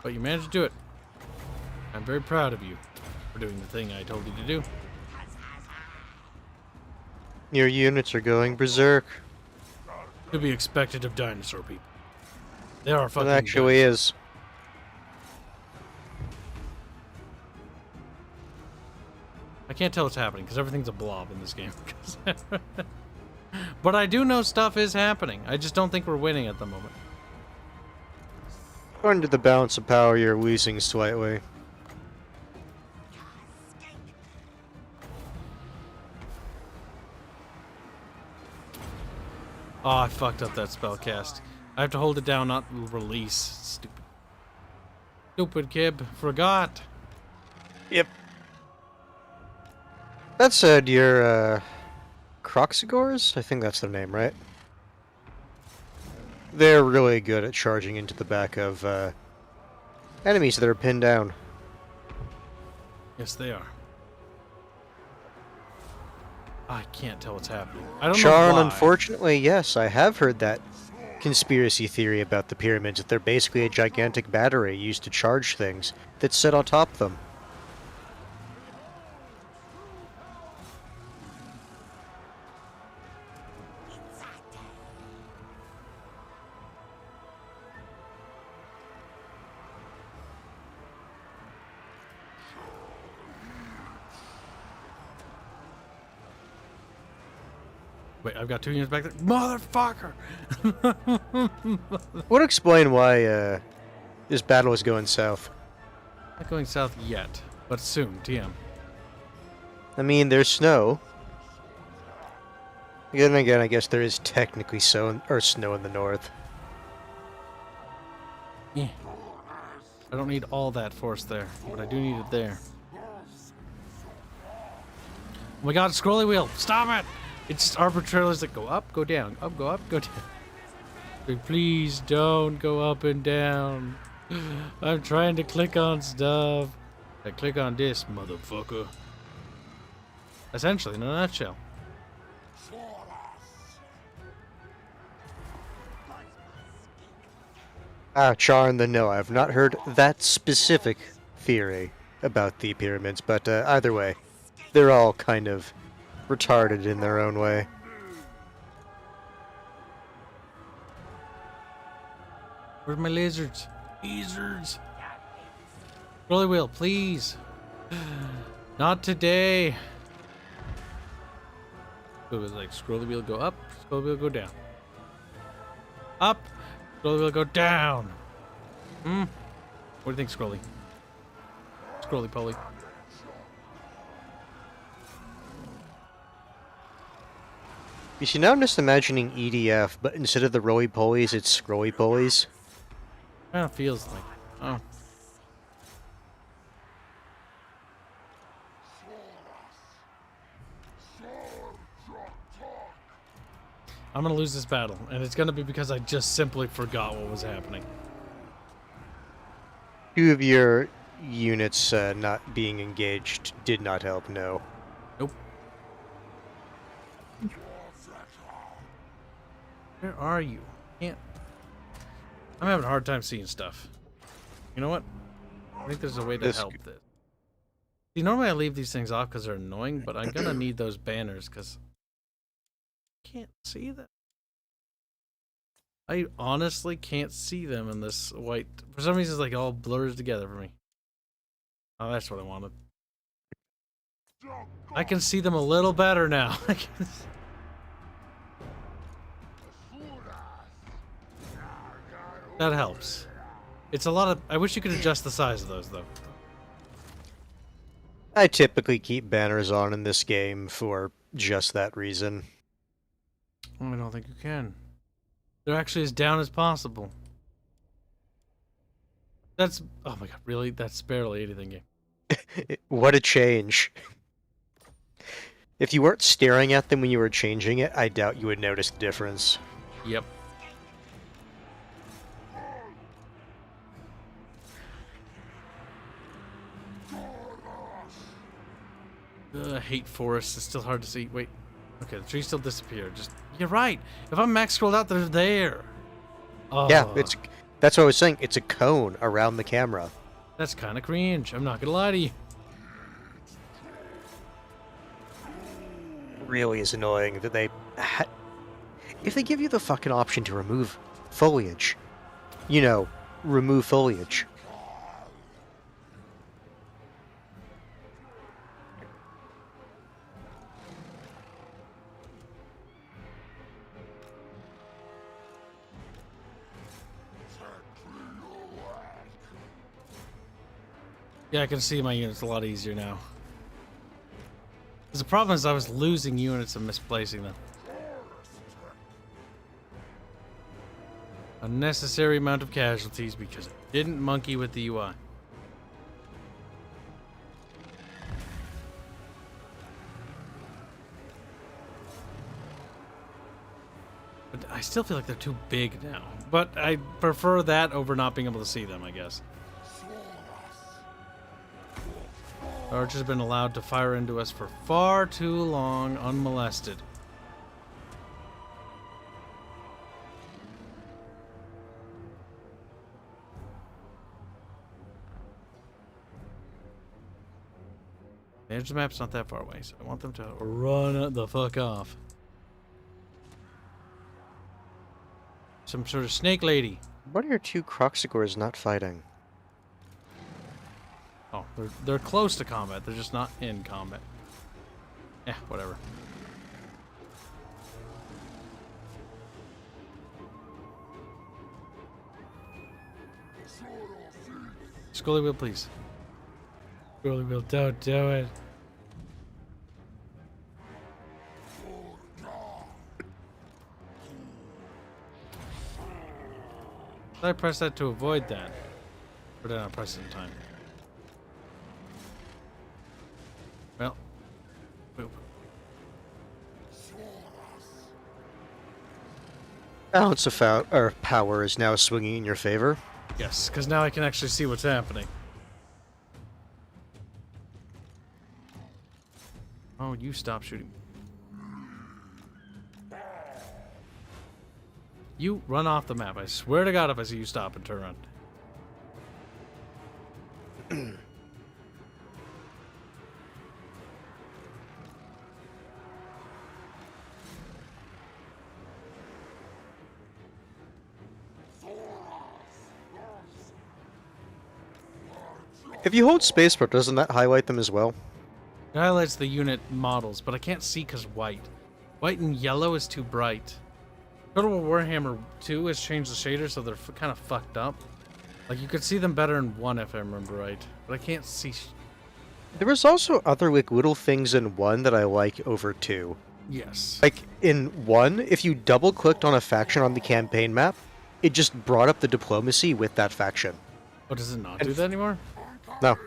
A: But you managed to do it. I'm very proud of you for doing the thing I told you to do.
F: Your units are going berserk.
A: To be expected of dinosaur people. They are fucking
F: It actually is.
A: can't tell what's happening because everything's a blob in this game. But I do know stuff is happening. I just don't think we're winning at the moment.
F: According to the balance of power, you're losing slightly.
A: Oh, I fucked up that spell cast. I have to hold it down, not release. Stupid. Stupid Kib. Forgot.
F: Yep. That said, your Croxigors? I think that's their name, right? They're really good at charging into the back of enemies that are pinned down.
A: Yes, they are. I can't tell what's happening. I don't know
F: Charn,
A: why.
F: unfortunately, yes, I have heard that conspiracy theory about the pyramids, that they're basically a gigantic battery used to charge things that's set on top of them.
A: Wait, I've got 2 units back there. Motherfucker!
F: Would explain why this battle is going south.
A: Not going south yet, but soon, TM.
F: I mean, there's snow. Then again, I guess there is technically snow in the north.
A: Yeah. I don't need all that force there, but I do need it there. Oh my god, scrolly wheel! Stop it! It's just arbitrarily like go up, go down, up, go down. Like, please don't go up and down. I'm trying to click on stuff. I click on this, motherfucker. Essentially, in a nutshell.
F: Charn, no, I've not heard that specific theory about the pyramids, but either way, they're all kind of retarded in their own way.
A: Where's my lizards? Lizards! Rolly wheel, please! Not today! So it was like scroll the wheel, go up, scroll the wheel, go down. Up! Scroll the wheel, go down! What do you think, Scrolly? Scrolly Polly.
F: You see, now I'm just imagining EDF, but instead of the roly-polies, it's scrolly-polies.
A: Kind of feels like. Oh. I'm gonna lose this battle, and it's gonna be because I just simply forgot what was happening.
F: 2 of your units not being engaged did not help, no.
A: Nope. Where are you? Can't. I'm having a hard time seeing stuff. You know what? I think there's a way to help this. See, normally I leave these things off because they're annoying, but I'm gonna need those banners because I can't see them. I honestly can't see them in this white. For some reason, it's like all blurs together for me. Oh, that's what I wanted. I can see them a little better now. That helps. It's a lot of. I wish you could adjust the size of those, though.
F: I typically keep banners on in this game for just that reason.
A: I don't think you can. They're actually as down as possible. That's. Oh my god, really? That's barely anything game.
F: What a change. If you weren't staring at them when you were changing it, I doubt you would notice the difference.
A: Yep. I hate forests. It's still hard to see. Wait. Okay, the trees still disappear. Just you're right. If I'm max scrolled out, they're there. Oh.
F: Yeah, that's what I was saying. It's a cone around the camera.
A: That's kind of cringe. I'm not gonna lie to you.
F: Really is annoying that they. If they give you the fucking option to remove foliage, you know, remove foliage.
A: Yeah, I can see my units a lot easier now. The problem is I was losing units and misplacing them. Unnecessary amount of casualties because I didn't monkey with the UI. But I still feel like they're too big now. But I prefer that over not being able to see them, I guess. Archer's been allowed to fire into us for far too long, unmolested. The edge of the map's not that far away, so I want them to run the fuck off. Some sort of snake lady.
F: What are your two Croxigors not fighting?
A: Oh, they're close to combat. They're just not in combat. Yeah, whatever. Scully Wheel, please. Scully Wheel, don't do it. Did I press that to avoid that? Or did I not press it in time? Well, boop.
F: Balance of power is now swinging in your favor.
A: Yes, because now I can actually see what's happening. Oh, you stop shooting. You run off the map. I swear to God if I see you stop and turn around.
F: If you hold spacebar, doesn't that highlight them as well?
A: It highlights the unit models, but I can't see because white. White and yellow is too bright. Total War Warhammer 2 has changed the shaders so they're kind of fucked up. Like, you could see them better in 1 if I remember right. But I can't see...
F: There was also other, like, little things in 1 that I like over 2.
A: Yes.
F: Like, in 1, if you double-clicked on a faction on the campaign map, it just brought up the diplomacy with that faction.
A: Oh, does it not do that anymore?
F: No.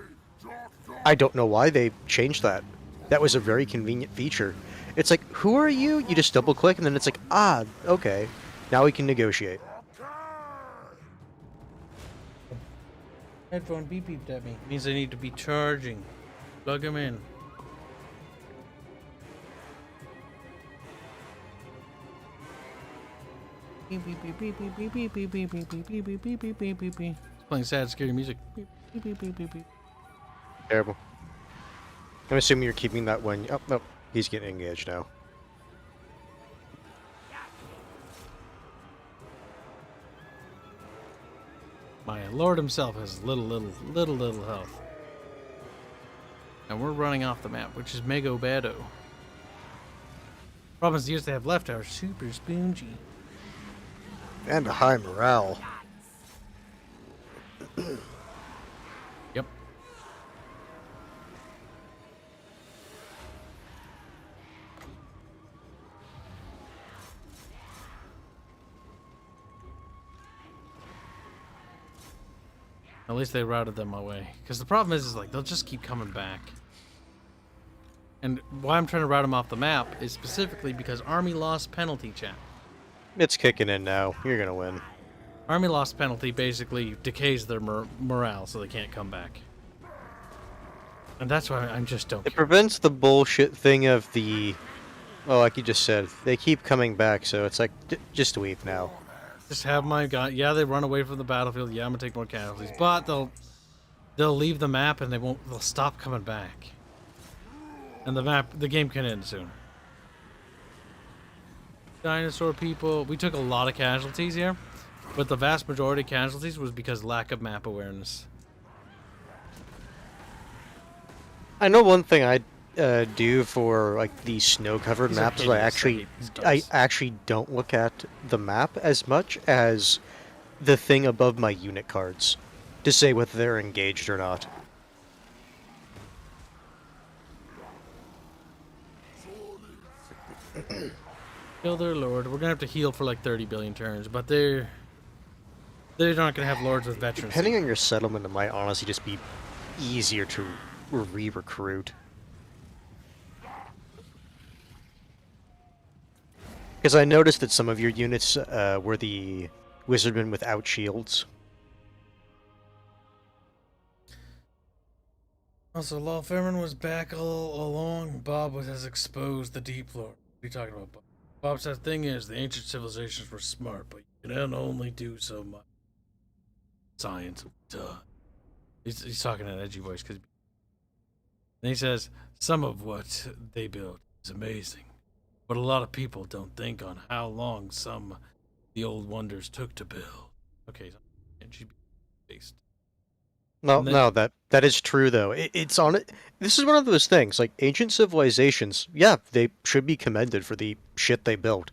F: I don't know why they changed that. That was a very convenient feature. It's like, who are you? You just double click and then it's like, ah, okay. Now we can negotiate.
A: Headphone beep beeped at me. Means I need to be charging. Plug them in. Beep beep beep beep beep beep beep beep beep beep beep beep beep beep beep beep beep beep. It's playing sad, scary music. Beep beep beep beep beep beep.
F: Terrible. I'm assuming you're keeping that one. Oh, no. He's getting engaged now.
A: My lord himself has little health. And we're running off the map, which is mega bado. Problem is the units they have left are super spoongy.
F: And a high morale.
A: Yep. At least they routed them away. Because the problem is like, they'll just keep coming back. And why I'm trying to route them off the map is specifically because Army lost penalty, chat.
F: It's kicking in now. You're gonna win.
A: Army lost penalty basically decays their morale so they can't come back. And that's why I just don't
F: It
A: care.
F: prevents the bullshit thing of the... Well, like you just said, they keep coming back, so it's like, just leave now.
A: Just have my guy. Yeah, they run away from the battlefield. Yeah, I'm gonna take more casualties, but they'll leave the map and they'll stop coming back. And the game can end soon. Dinosaur people. We took a lot of casualties here, but the vast majority of casualties was because lack of map awareness.
F: I know one thing I do for like the snow-covered
A: These are
F: maps is
A: hideous.
F: I actually don't look at the map as much as the thing above my unit cards to say whether they're engaged or not.
A: Kill their lord. We're gonna have to heal for like 30 billion turns, but they're not gonna have lords with veterans.
F: Depending on your settlement, it might honestly just be easier to re-recruit. Because I noticed that some of your units were the wizardmen without shields.
A: Also, Lawfairman was back all along. Bob has exposed the Deep Lord. What are you talking about, Bob? Bob said, thing is, the ancient civilizations were smart, but you can only do so much. Science, duh. He's talking in an edgy voice. And he says, some of what they built is amazing, but a lot of people don't think on how long some of the old wonders took to build. Okay, and she'd be based.
F: No, that is true though. It's on it. This is one of those things. Like ancient civilizations, yeah, they should be commended for the shit they built.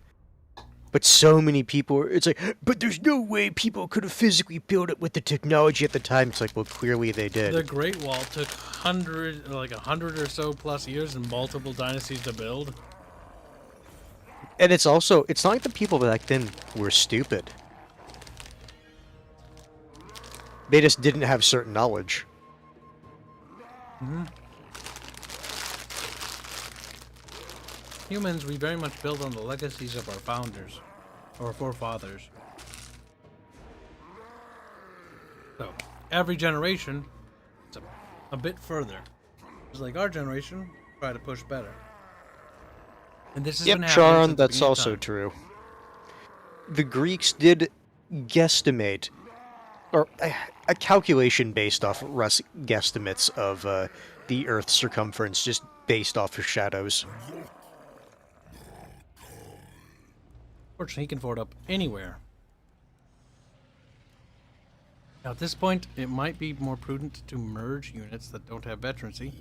F: But so many people, it's like, but there's no way people could have physically built it with the technology at the time. It's like, well, clearly they did.
A: The Great Wall took 100 or so plus years and multiple dynasties to build.
F: And it's also, it's not like the people back then were stupid. They just didn't have certain knowledge.
A: Mm-hmm. Humans, we very much build on the legacies of our founders, or forefathers. So, every generation, it's a bit further. It's like our generation, try to push better. And this has been happening
F: Charon,
A: since the
F: that's
A: beginning of
F: also
A: time.
F: true. The Greeks did guesstimate, or a calculation based off rough guesstimates of the Earth's circumference, just based off of shadows.
A: Fortunately, he can ford up anywhere. Now, at this point, it might be more prudent to merge units that don't have veterancy.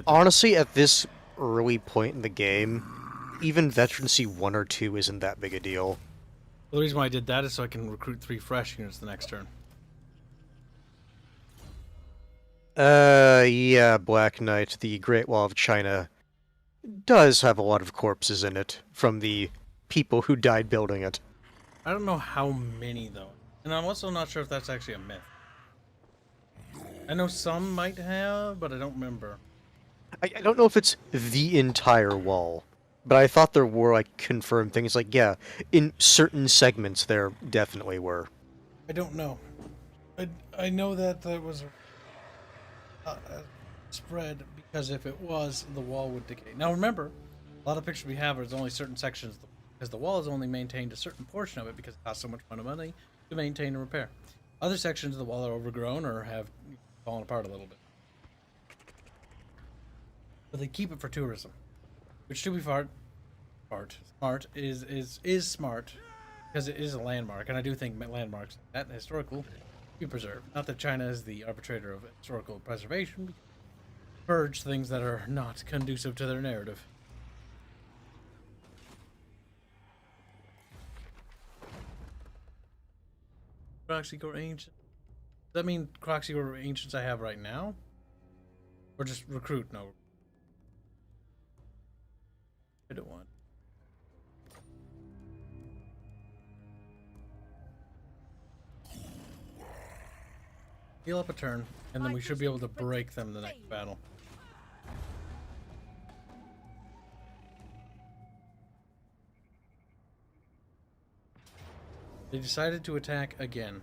F: Honestly, at this early point in the game, even veterancy 1 or 2 isn't that big a deal.
A: Well, the reason why I did that is so I can recruit 3 fresh units the next turn.
F: Yeah, Black Knight, the Great Wall of China, does have a lot of corpses in it from the people who died building it.
A: I don't know how many, though. And I'm also not sure if that's actually a myth. I know some might have, but I don't remember.
F: I don't know if it's the entire wall, but I thought there were, like, confirmed things. Like, yeah, in certain segments there definitely were.
A: I don't know. I know that there was a spread, because if it was, the wall would decay. Now remember, a lot of pictures we have is only certain sections, because the wall is only maintained a certain portion of it because it costs so much money to maintain and repair. Other sections of the wall are overgrown or have fallen apart a little bit. But they keep it for tourism, which to be smart is smart, because it is a landmark, and I do think landmarks that historical be preserved. Not that China is the arbitrator of historical preservation, because purge things that are not conducive to their narrative. Croxigore Ancient. Does that mean Croxigore Ancients I have right now? Or just recruit? No. I don't want. Heal up a turn, and then we should be able to break them the next battle. They decided to attack again.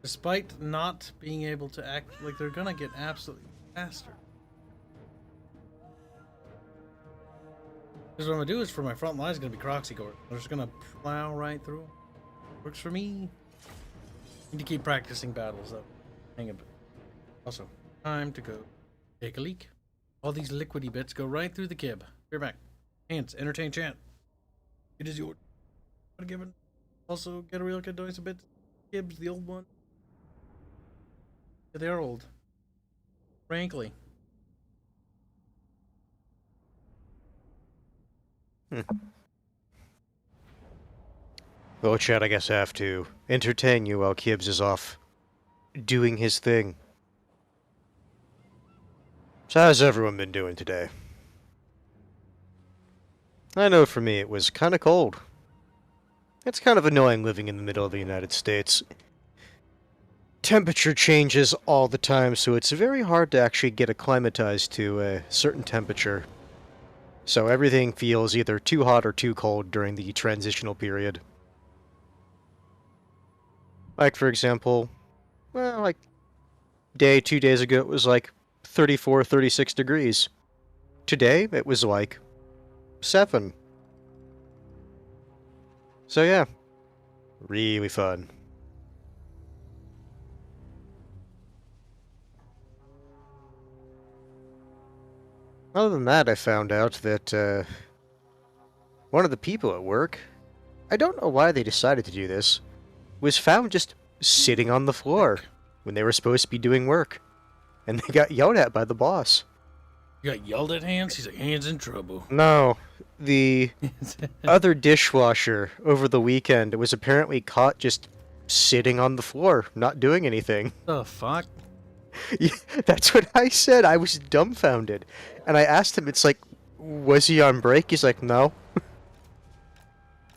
A: Despite not being able to act like they're gonna get absolutely faster. Because what I'm gonna do is for my front line is gonna be Croxigore. I'm just gonna plow right through. Works for me. Need to keep practicing battles though. Hang on. Also, time to go take a leak. All these liquidy bits go right through the kib. You're back. Hanse, entertain chant. It is yours. Given. Also, get a real good noise a bit. Kibs, the old one. Yeah, they are old. Frankly.
F: Well, Chad, I guess I have to entertain you while Kibs is off doing his thing. So how's everyone been doing today? I know for me it was kind of cold. It's kind of annoying living in the middle of the United States. Temperature changes all the time, so it's very hard to actually get acclimatized to a certain temperature. So everything feels either too hot or too cold during the transitional period. Like, for example, well, like, 2 days ago it was like 34, 36 degrees. Today it was like 7. So yeah, really fun. Other than that, I found out that one of the people at work, I don't know why they decided to do this, was found just sitting on the floor when they were supposed to be doing work. And they got yelled at by the boss.
A: You got yelled at, Hanse? He's like, Hanse in trouble.
F: No, the other dishwasher over the weekend was apparently caught just sitting on the floor, not doing anything.
A: The fuck?
F: Yeah, that's what I said. I was dumbfounded. And I asked him, it's like, was he on break? He's like, no.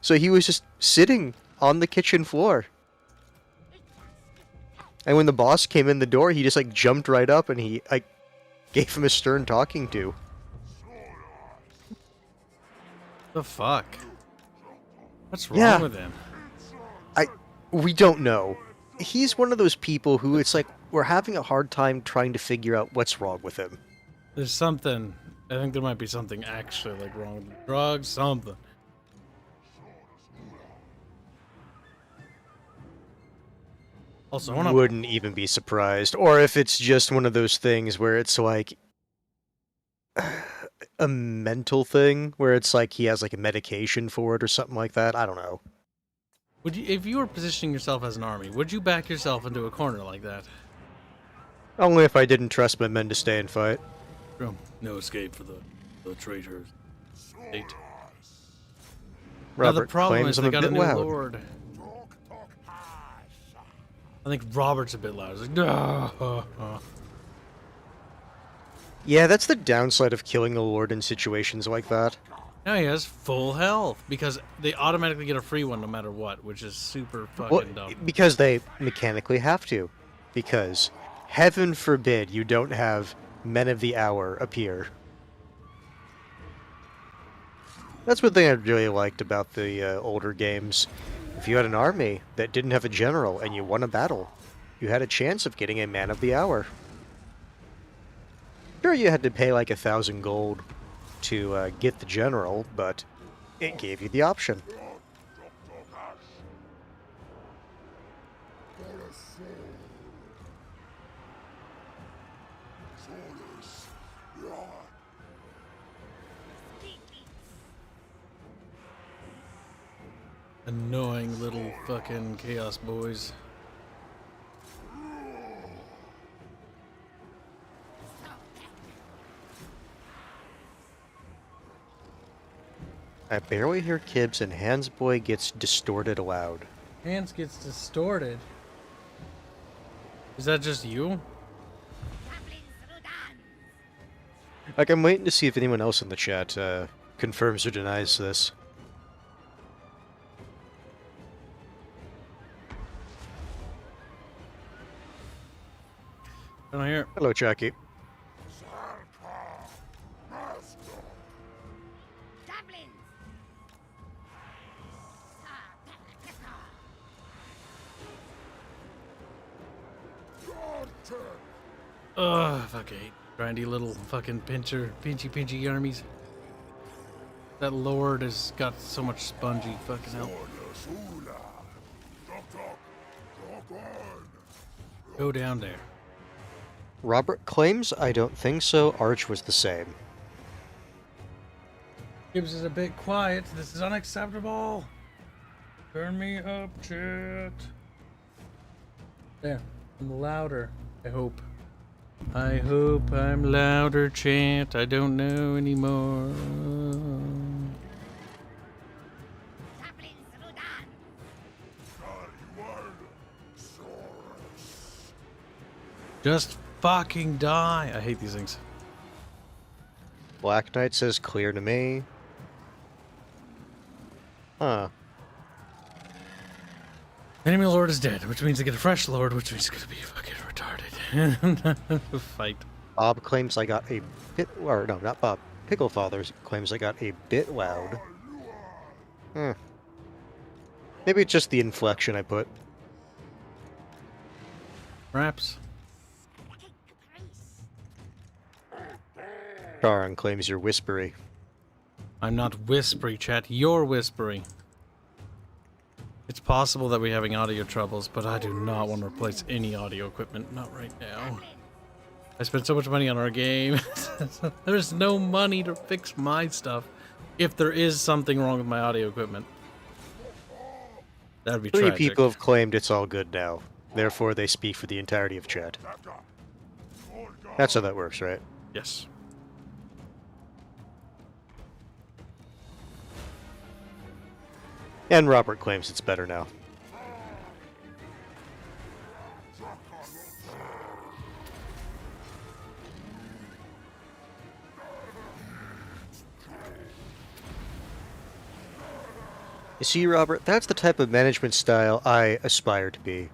F: So he was just sitting on the kitchen floor. And when the boss came in the door, he just like jumped right up and he like gave him a stern talking to.
A: The fuck? What's wrong with him?
F: We don't know. He's one of those people who it's like we're having a hard time trying to figure out what's wrong with him.
A: There's something. I think there might be something actually like wrong with the drugs, something. Also, I
F: wouldn't even be surprised. Or if it's just one of those things where it's like a mental thing, where it's like he has like a medication for it or something like that. I don't know.
A: Would you, if you were positioning yourself as an army, would you back yourself into a corner like that?
F: Only if I didn't trust my men to stay and fight.
A: No escape for the traitors. State.
F: Robert
A: now the problem
F: claims
A: is
F: I'm
A: they
F: a
A: got a
F: bit
A: new
F: loud.
A: lord. I think Robert's a bit loud. He's like, duh.
F: Yeah, that's the downside of killing a lord in situations like that.
A: Now he has full health because they automatically get a free one no matter what, which is super fucking dumb.
F: Because they mechanically have to. Because, heaven forbid, you don't have Men of the Hour appear. That's one thing I really liked about the older games. If you had an army that didn't have a general and you won a battle, you had a chance of getting a Man of the Hour. Sure, you had to pay like 1,000 gold to get the general, but it gave you the option.
A: Annoying little fucking chaos boys.
F: I barely hear Kibs and Hanse boy gets distorted loud.
A: Hanse gets distorted. Is that just you?
F: Like, I'm waiting to see if anyone else in the chat confirms or denies this.
A: I don't hear it.
F: Hello, Jackie.
A: Ugh, fuck, I hate grindy little fucking pinchy armies. That lord has got so much spongy fucking help. Go down there.
F: Robert claims I don't think so. Arch was the same.
A: Kibs is a bit quiet. This is unacceptable. Turn me up, chat. There. I'm louder. I hope. I hope I'm louder, chat. I don't know anymore. Just fucking die. I hate these things.
F: Black Knight says clear to me. Huh.
A: Enemy lord is dead, which means they get a fresh lord, which means it's gonna be fucking retarded. Fight.
F: Bob claims I got a bit... Or, no, not Bob. Picklefather claims I got a bit loud. Maybe it's just the inflection I put.
A: Perhaps.
F: Charon claims you're whispery.
A: I'm not whispery, chat. You're whispery. It's possible that we're having audio troubles, but I do not want to replace any audio equipment. Not right now. I spent so much money on our game. There's no money to fix my stuff. If there is something wrong with my audio equipment. That'd be tragic.
F: 3 people have claimed it's all good now. Therefore, they speak for the entirety of chat. That's how that works, right?
A: Yes.
F: And Robert claims it's better now. You see, Robert, that's the type of management style I aspire to be.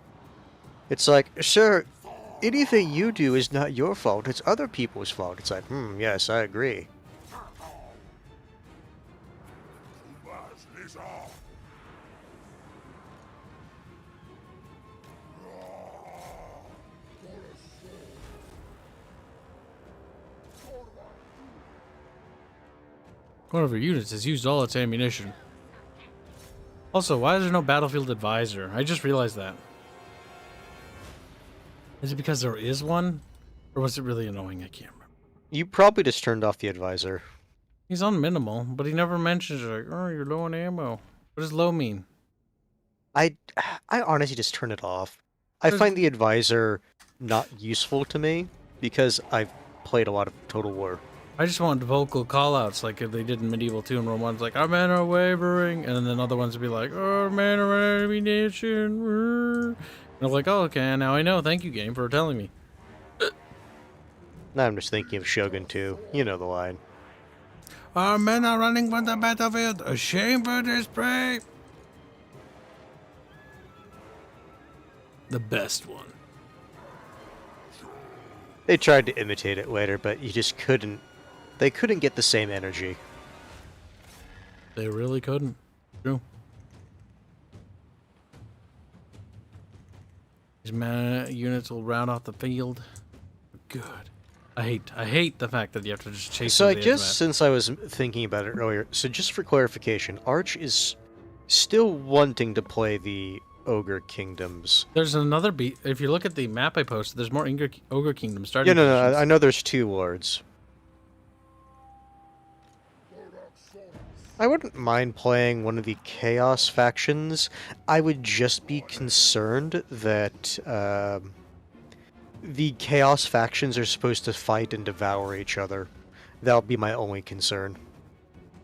F: It's like, sir, anything you do is not your fault, it's other people's fault. It's like, yes, I agree.
A: One of our units has used all its ammunition. Also, why is there no battlefield advisor? I just realized that. Is it because there is one? Or was it really annoying? I can't remember.
F: You probably just turned off the advisor.
A: He's on minimal, but he never mentions like, oh, you're low on ammo. What does low mean?
F: I honestly just turn it off. I find the advisor not useful to me because I've played a lot of Total War.
A: I just want vocal callouts like they did in Medieval 2 and Rome 1's like, our men are wavering, and then other ones would be like, oh, our men are ammunition. And I'm like, oh, okay, now I know. Thank you, game, for telling me.
F: Now I'm just thinking of Shogun 2. You know the line.
A: Our men are running from the battlefield. A shame for this prey. The best one.
F: They tried to imitate it later, but you just couldn't. They couldn't get the same energy.
A: They really couldn't. True. These units will round off the field. Good. I hate the fact that you have to just chase.
F: So I guess since I was thinking about it earlier, so just for clarification, Arch is still wanting to play the Ogre Kingdoms.
A: There's another beat. If you look at the map I posted, there's more Ogre Kingdoms starting.
F: Yeah, no, I know there's 2 lords. I wouldn't mind playing one of the Chaos factions. I would just be concerned that the Chaos factions are supposed to fight and devour each other. That would be my only concern.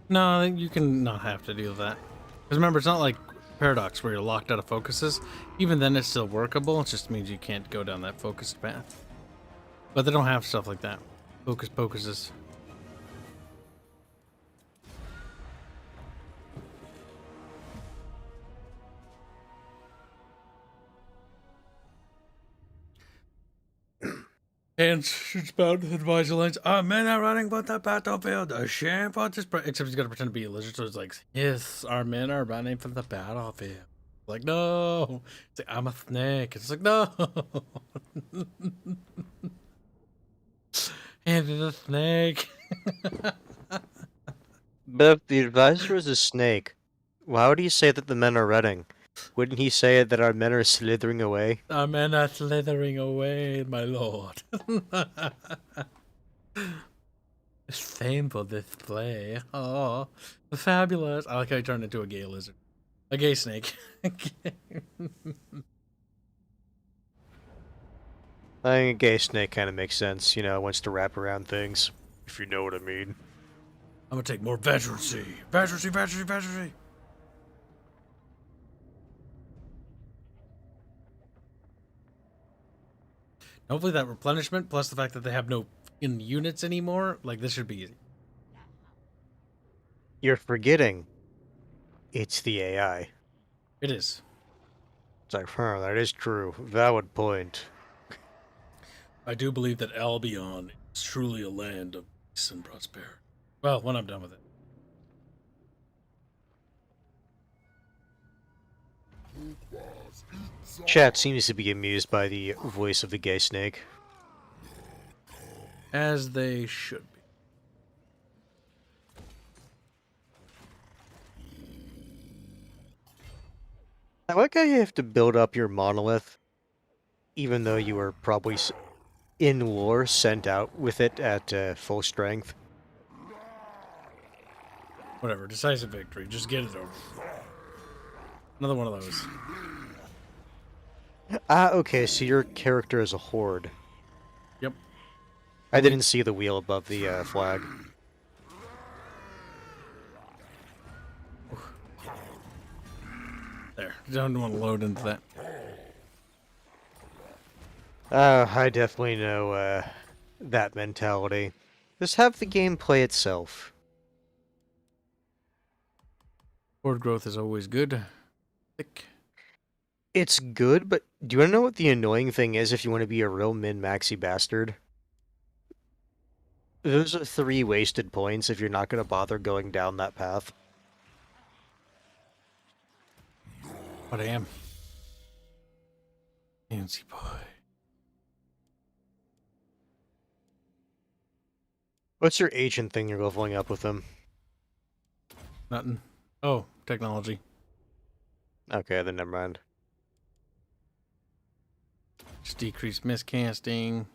A: No, you can not have to do that. Because remember, it's not like Paradox where you're locked out of focuses. Even then, it's still workable. It just means you can't go down that focused path. But they don't have stuff like that. Focus pocuses. And shoots about the advisor lines. Our men are running for the battlefield. A shame for this. Except he's got to pretend to be a lizard, so he's like, yes, our men are running for the battlefield. Like, no. It's like, I'm a snake. It's like, no. And it's a snake.
F: But if the advisor is a snake, why would he say that the men are running? Wouldn't he say that our men are slithering away?
A: Our men are slithering away, my lord. Shameful display. Oh, fabulous. I like how he turned into a gay lizard. A gay snake.
F: I think a gay snake kind of makes sense, you know, wants to wrap around things, if you know what I mean.
A: I'm gonna take more veterancy. Veterancy. Hopefully that replenishment, plus the fact that they have no in units anymore, like this should be easy.
F: You're forgetting. it's the AI.
A: It is.
F: It's like, that is true. Valid point.
A: I do believe that Albion is truly a land of peace and prosperity. Well, when I'm done with it.
F: Chat seems to be amused by the voice of the gay snake.
A: As they should be.
F: I like how you have to build up your monolith, even though you were probably in lore sent out with it at full strength.
A: Whatever, decisive victory. Just get it over. Another one of those.
F: Ah, okay, so your character is a horde.
A: Yep.
F: I didn't see the wheel above the flag.
A: There. Don't want to load into that.
F: I definitely know that mentality. Just have the game play itself.
A: Horde growth is always good. Thick.
F: It's good, but do you want to know what the annoying thing is if you want to be a real min-maxi bastard? Those are 3 wasted points if you're not going to bother going down that path.
A: But I am. Fancy boy.
F: What's your agent thing you're leveling up with him?
A: Nothing. Oh, technology.
F: Okay, then never mind.
A: Just decrease miscasting.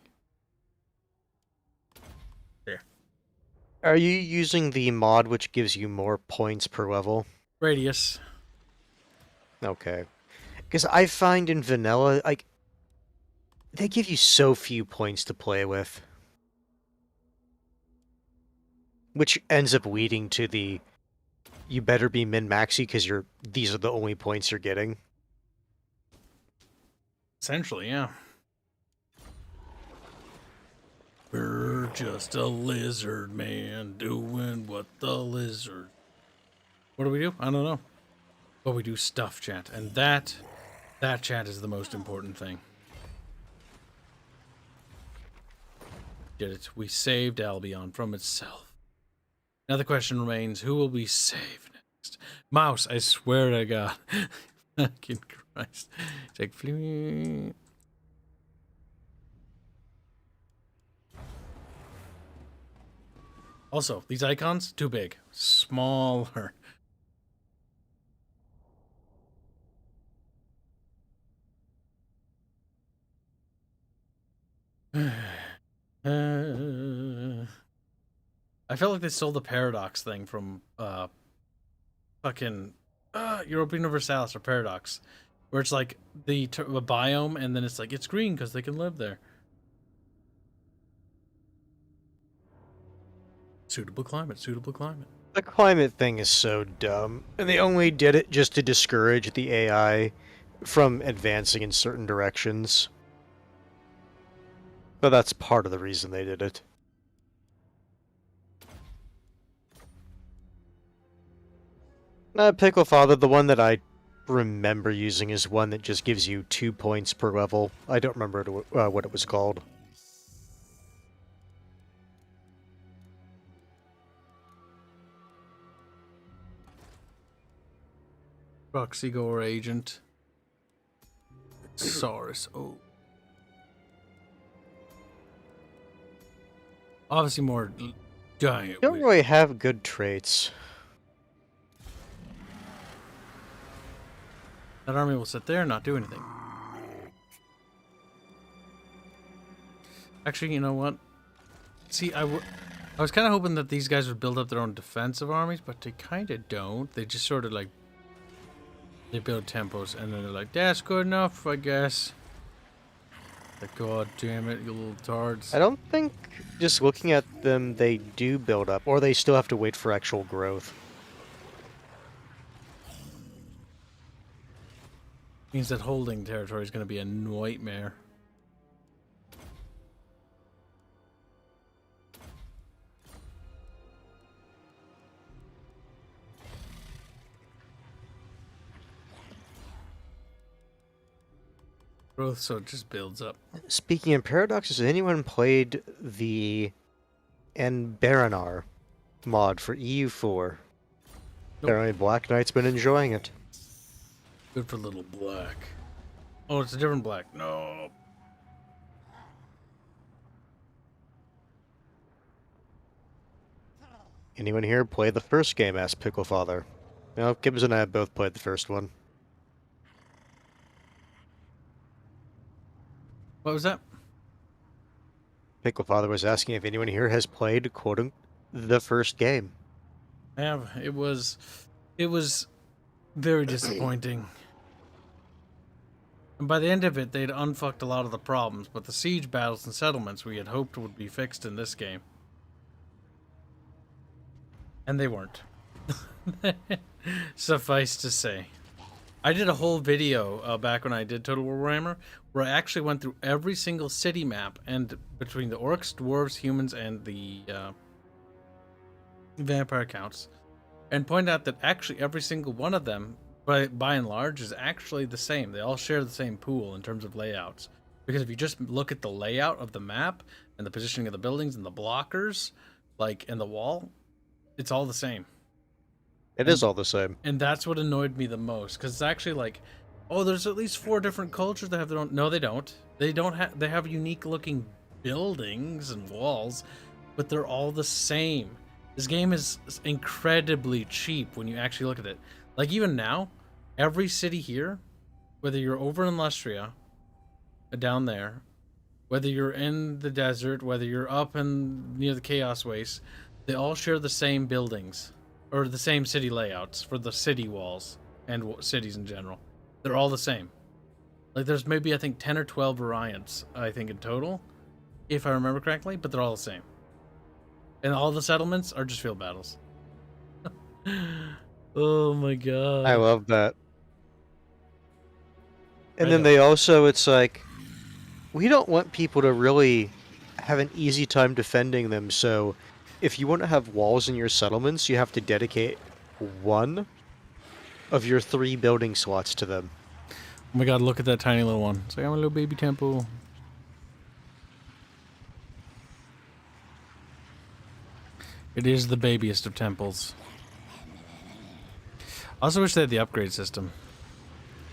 A: There.
F: Are you using the mod which gives you more points per level?
A: Radius.
F: Okay. Because I find in vanilla, like, they give you so few points to play with. Which ends up leading to the, you better be min-maxi because these are the only points you're getting.
A: Essentially, yeah. We're just a lizard man doing what the lizard. What do we do? I don't know. But we do stuff, chat. And that chat is the most important thing. Did it. We saved Albion from itself. Now the question remains, who will we save next? Mouse, I swear to God. Fucking Christ. Take fleet. Also, these icons, too big. Smaller. I felt like they stole the paradox thing from fucking Europa Universalis or Paradox, where it's like the biome and then it's like it's green because they can live there. Suitable climate, suitable climate.
F: The climate thing is so dumb, and they only did it just to discourage the AI from advancing in certain directions. But that's part of the reason they did it. Pickle Father, the one that I remember using is one that just gives you 2 points per level. I don't remember what it was called.
A: Proxy Gore agent. Saurus. Oh. Obviously more giant.
F: You don't really have good traits.
A: That army will sit there and not do anything. Actually, you know what? See, I was kind of hoping that these guys would build up their own defensive armies, but they kind of don't. They just sort of like... They build tempos, and then they're like, that's good enough, I guess. Like, God damn it, you little tards.
F: I don't think, just looking at them, they do build up, or they still have to wait for actual growth.
A: Means that holding territory is going to be a nightmare. Growth, so it just builds up.
F: Speaking of paradoxes, has anyone played the Enbaranar mod for EU4?
A: Nope.
F: Apparently Black Knight's been enjoying it.
A: Good for little black. Oh, it's a different black. No.
F: Anyone here play the first game? Asked Picklefather. No, Kibs and I have both played the first one.
A: What was that?
F: Picklefather was asking if anyone here has played, quoting, the first game.
A: I have. It was very disappointing. And by the end of it, they'd unfucked a lot of the problems, but the siege battles and settlements we had hoped would be fixed in this game. And they weren't. Suffice to say. I did a whole video back when I did Total War Warhammer, where I actually went through every single city map, and between the orcs, dwarves, humans, and the vampire counts, and pointed out that actually every single one of them, by and large, is actually the same. They all share the same pool in terms of layouts. Because if you just look at the layout of the map, and the positioning of the buildings, and the blockers, like, and the wall, it's all the same.
F: It is all the same.
A: And that's what annoyed me the most, because it's actually like, oh, there's at least 4 different cultures that have their own. No, they don't. They have unique looking buildings and walls, but they're all the same. This game is incredibly cheap when you actually look at it. Like, even now, every city here, whether you're over in Lustria, down there, whether you're in the desert, whether you're up in near the Chaos Waste, they all share the same buildings, or the same city layouts for the city walls and cities in general. They're all the same. Like, there's maybe, I think, 10 or 12 variants, I think, in total, if I remember correctly, but they're all the same. And all the settlements are just field battles. Oh my god.
F: I love that. And then they also, it's like, we don't want people to really have an easy time defending them, so if you want to have walls in your settlements, you have to dedicate 1 of your 3 building slots to them.
A: Oh my god, look at that tiny little one. It's like, I'm a little baby temple. It is the babiest of temples. I also wish they had the upgrade system.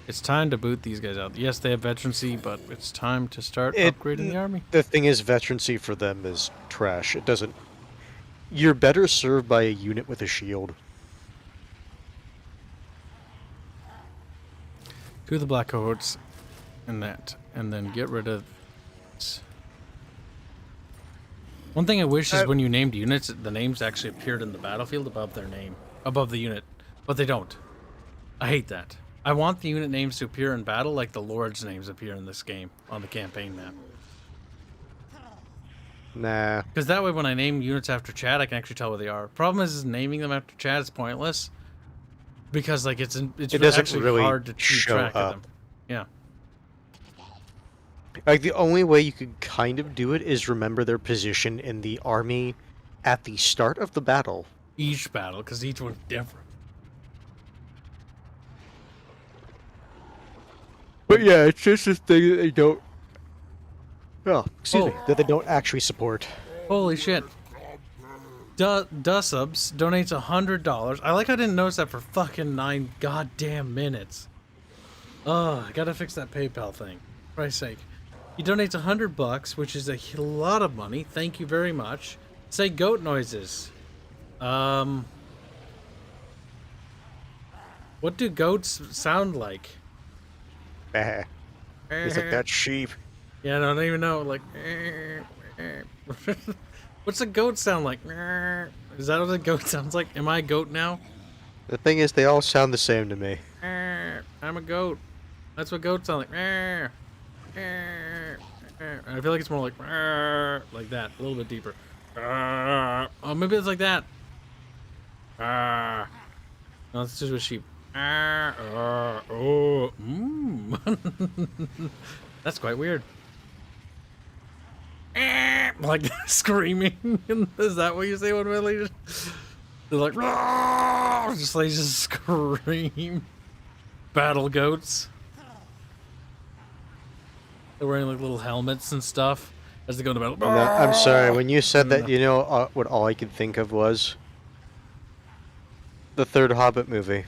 A: It's time to boot these guys out. Yes, they have veterancy, but it's time to start upgrading the army.
F: The thing is, veterancy for them is trash. It doesn't... You're better served by a unit with a shield.
A: Do the black cohorts and that, and then get rid of... One thing I wish is when you named units, the names actually appeared in the battlefield above their name, above the unit, but they don't. I hate that. I want the unit names to appear in battle like the Lord's names appear in this game on the campaign map.
F: Nah.
A: Because that way when I name units after Chad, I can actually tell where they are. Problem is naming them after Chad is pointless. Because like it's actually really hard to keep track of them. Yeah.
F: Like, the only way you could kind of do it is remember their position in the army at the start of the battle.
A: Each battle, because each one's different.
F: But yeah, it's just this thing that they don't... Oh, excuse me. That they don't actually support.
A: Holy shit. Dusubs donates $100. I like I didn't notice that for fucking 9 goddamn minutes. Oh, I gotta fix that PayPal thing. For Christ's sake. He donates $100, which is a lot of money. Thank you very much. Say goat noises. What do goats sound like?
F: He's like that sheep.
A: Yeah, I don't even know. Like, what's a goat sound like? Is that what a goat sounds like? Am I a goat now?
F: The thing is, they all sound the same to me.
A: I'm a goat. That's what goats sound like. I feel like it's more like that, a little bit deeper. Oh, maybe it's like that. No, it's just a sheep. That's quite weird. Like screaming. Is that what you say when Willie? They're like, just like just scream. Battle goats. They're wearing like little helmets and stuff as they go to battle.
F: No, I'm sorry, when you said that, you know what all I could think of was the third Hobbit movie.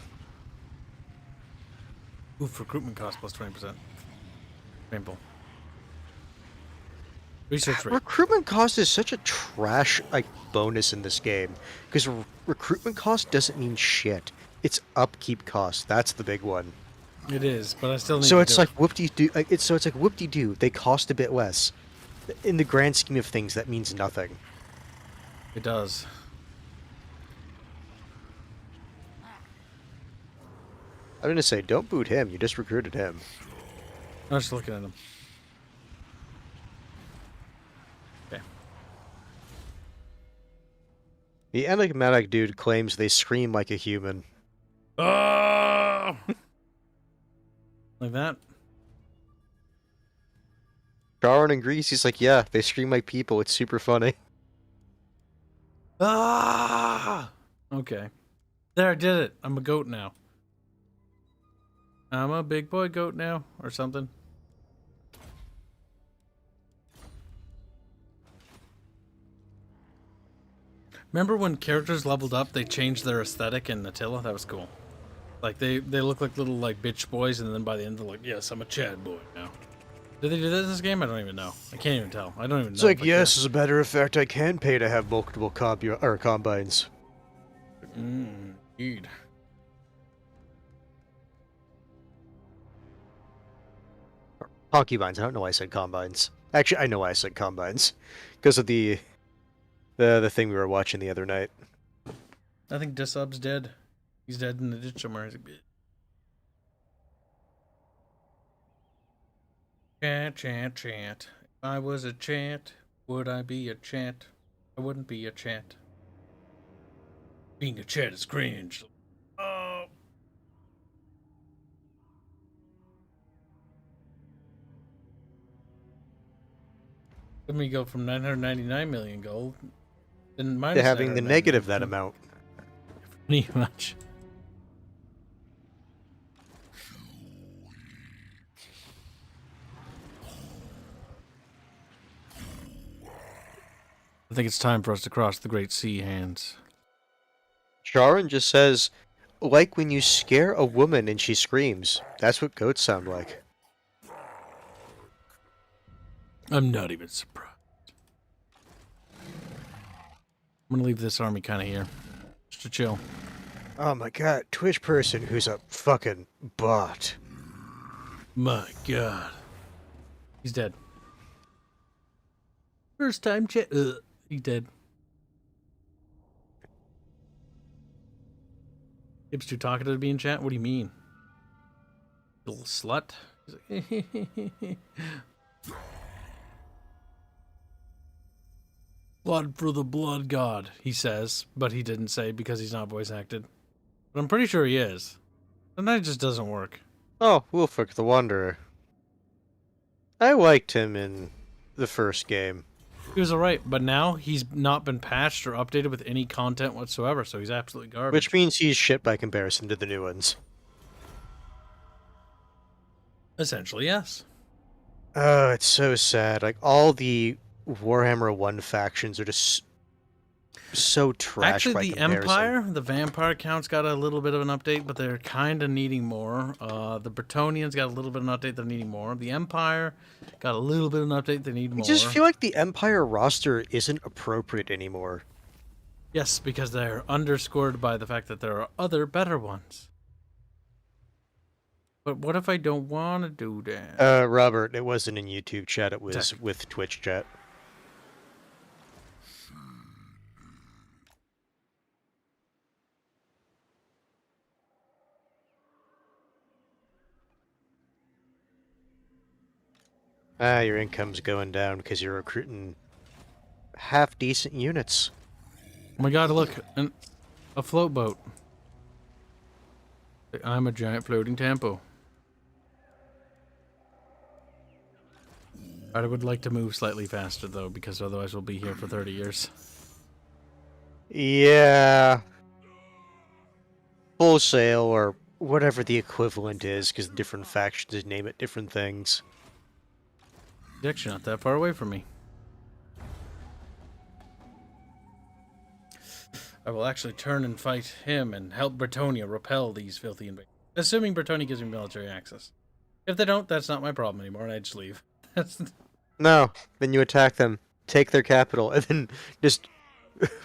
A: Oof, recruitment cost plus 20%. Painful. Research rate.
F: Recruitment cost is such a trash bonus in this game because recruitment cost doesn't mean shit. It's upkeep cost. That's the big one.
A: It is, but I still need
F: So
A: to
F: it's
A: do
F: like whoop-de-doo. It's like whoop-de-doo. They cost a bit less. In the grand scheme of things, that means nothing.
A: It does.
F: I'm gonna say, don't boot him. You just recruited him.
A: I'm just looking at him. Okay.
F: The enigmatic dude claims they scream like a human.
A: Oh! Like that?
F: Darwin agrees. He's like, yeah, they scream like people. It's super funny.
A: Ah! Okay. There, I did it. I'm a goat now. I'm a big boy goat now, or something. Remember when characters leveled up, they changed their aesthetic in Attila? That was cool. Like, they look like little, like, bitch boys, and then by the end they're like, yes, I'm a Chad boy now. Did they do that in this game? I don't even know. I can't even tell. I don't even know.
F: It's like, yes, as a matter of fact, I can pay to have multiple combines.
A: Indeed.
F: Concubines. I don't know why I said combines. Actually, I know why I said combines. Because of the thing we were watching the other night.
A: I think Disub's dead. He's dead in the ditch somewhere. Chant, chant, chant. If I was a chant, would I be a chant? I wouldn't be a chant. Being a chant is cringe. Oh. Let me go from 999 million gold. Then minus
F: To having the negative that amount.
A: Pretty much. I think it's time for us to cross the Great Sea, Hanse.
F: Sharon just says, like when you scare a woman and she screams. That's what goats sound like.
A: I'm not even surprised. I'm gonna leave this army kind of here. Just to chill.
F: Oh my god, Twitch person who's a fucking bot.
A: My god. He's dead. First time chat. He's dead. Kibs too talkative to be in chat? What do you mean? You little slut? He's like, blood for the blood god, he says, but he didn't say because he's not voice acted. But I'm pretty sure he is. And that just doesn't work.
F: Oh, Wolfric the Wanderer. I liked him in the first game.
A: He was alright, but now he's not been patched or updated with any content whatsoever, so he's absolutely garbage.
F: Which means he's shit by comparison to the new ones.
A: Essentially, yes.
F: Oh, it's so sad. Like, all the Warhammer 1 factions are just so trash.
A: Actually,
F: by
A: the
F: comparison.
A: Empire, the vampire counts got a little bit of an update, but they're kind of needing more. The Bretonians got a little bit of an update, they're needing more. The Empire got a little bit of an update, they need more.
F: I just feel like the Empire roster isn't appropriate anymore.
A: Yes, because they're underscored by the fact that there are other better ones. But what if I don't want to do that?
F: Robert, it wasn't in YouTube chat, it was
A: Exactly.
F: with Twitch chat. Your income's going down because you're recruiting half-decent units.
A: Oh my god, look, a float boat. I'm a giant floating tempo. I would like to move slightly faster, though, because otherwise we'll be here for 30 years.
F: Yeah. Full sail, or whatever the equivalent is, because different factions name it different things.
A: He's actually not that far away from me. I will actually turn and fight him and help Bretonia repel these filthy invaders. Assuming Bretonia gives me military access. If they don't, that's not my problem anymore, and I just leave.
F: No, then you attack them, take their capital, and then just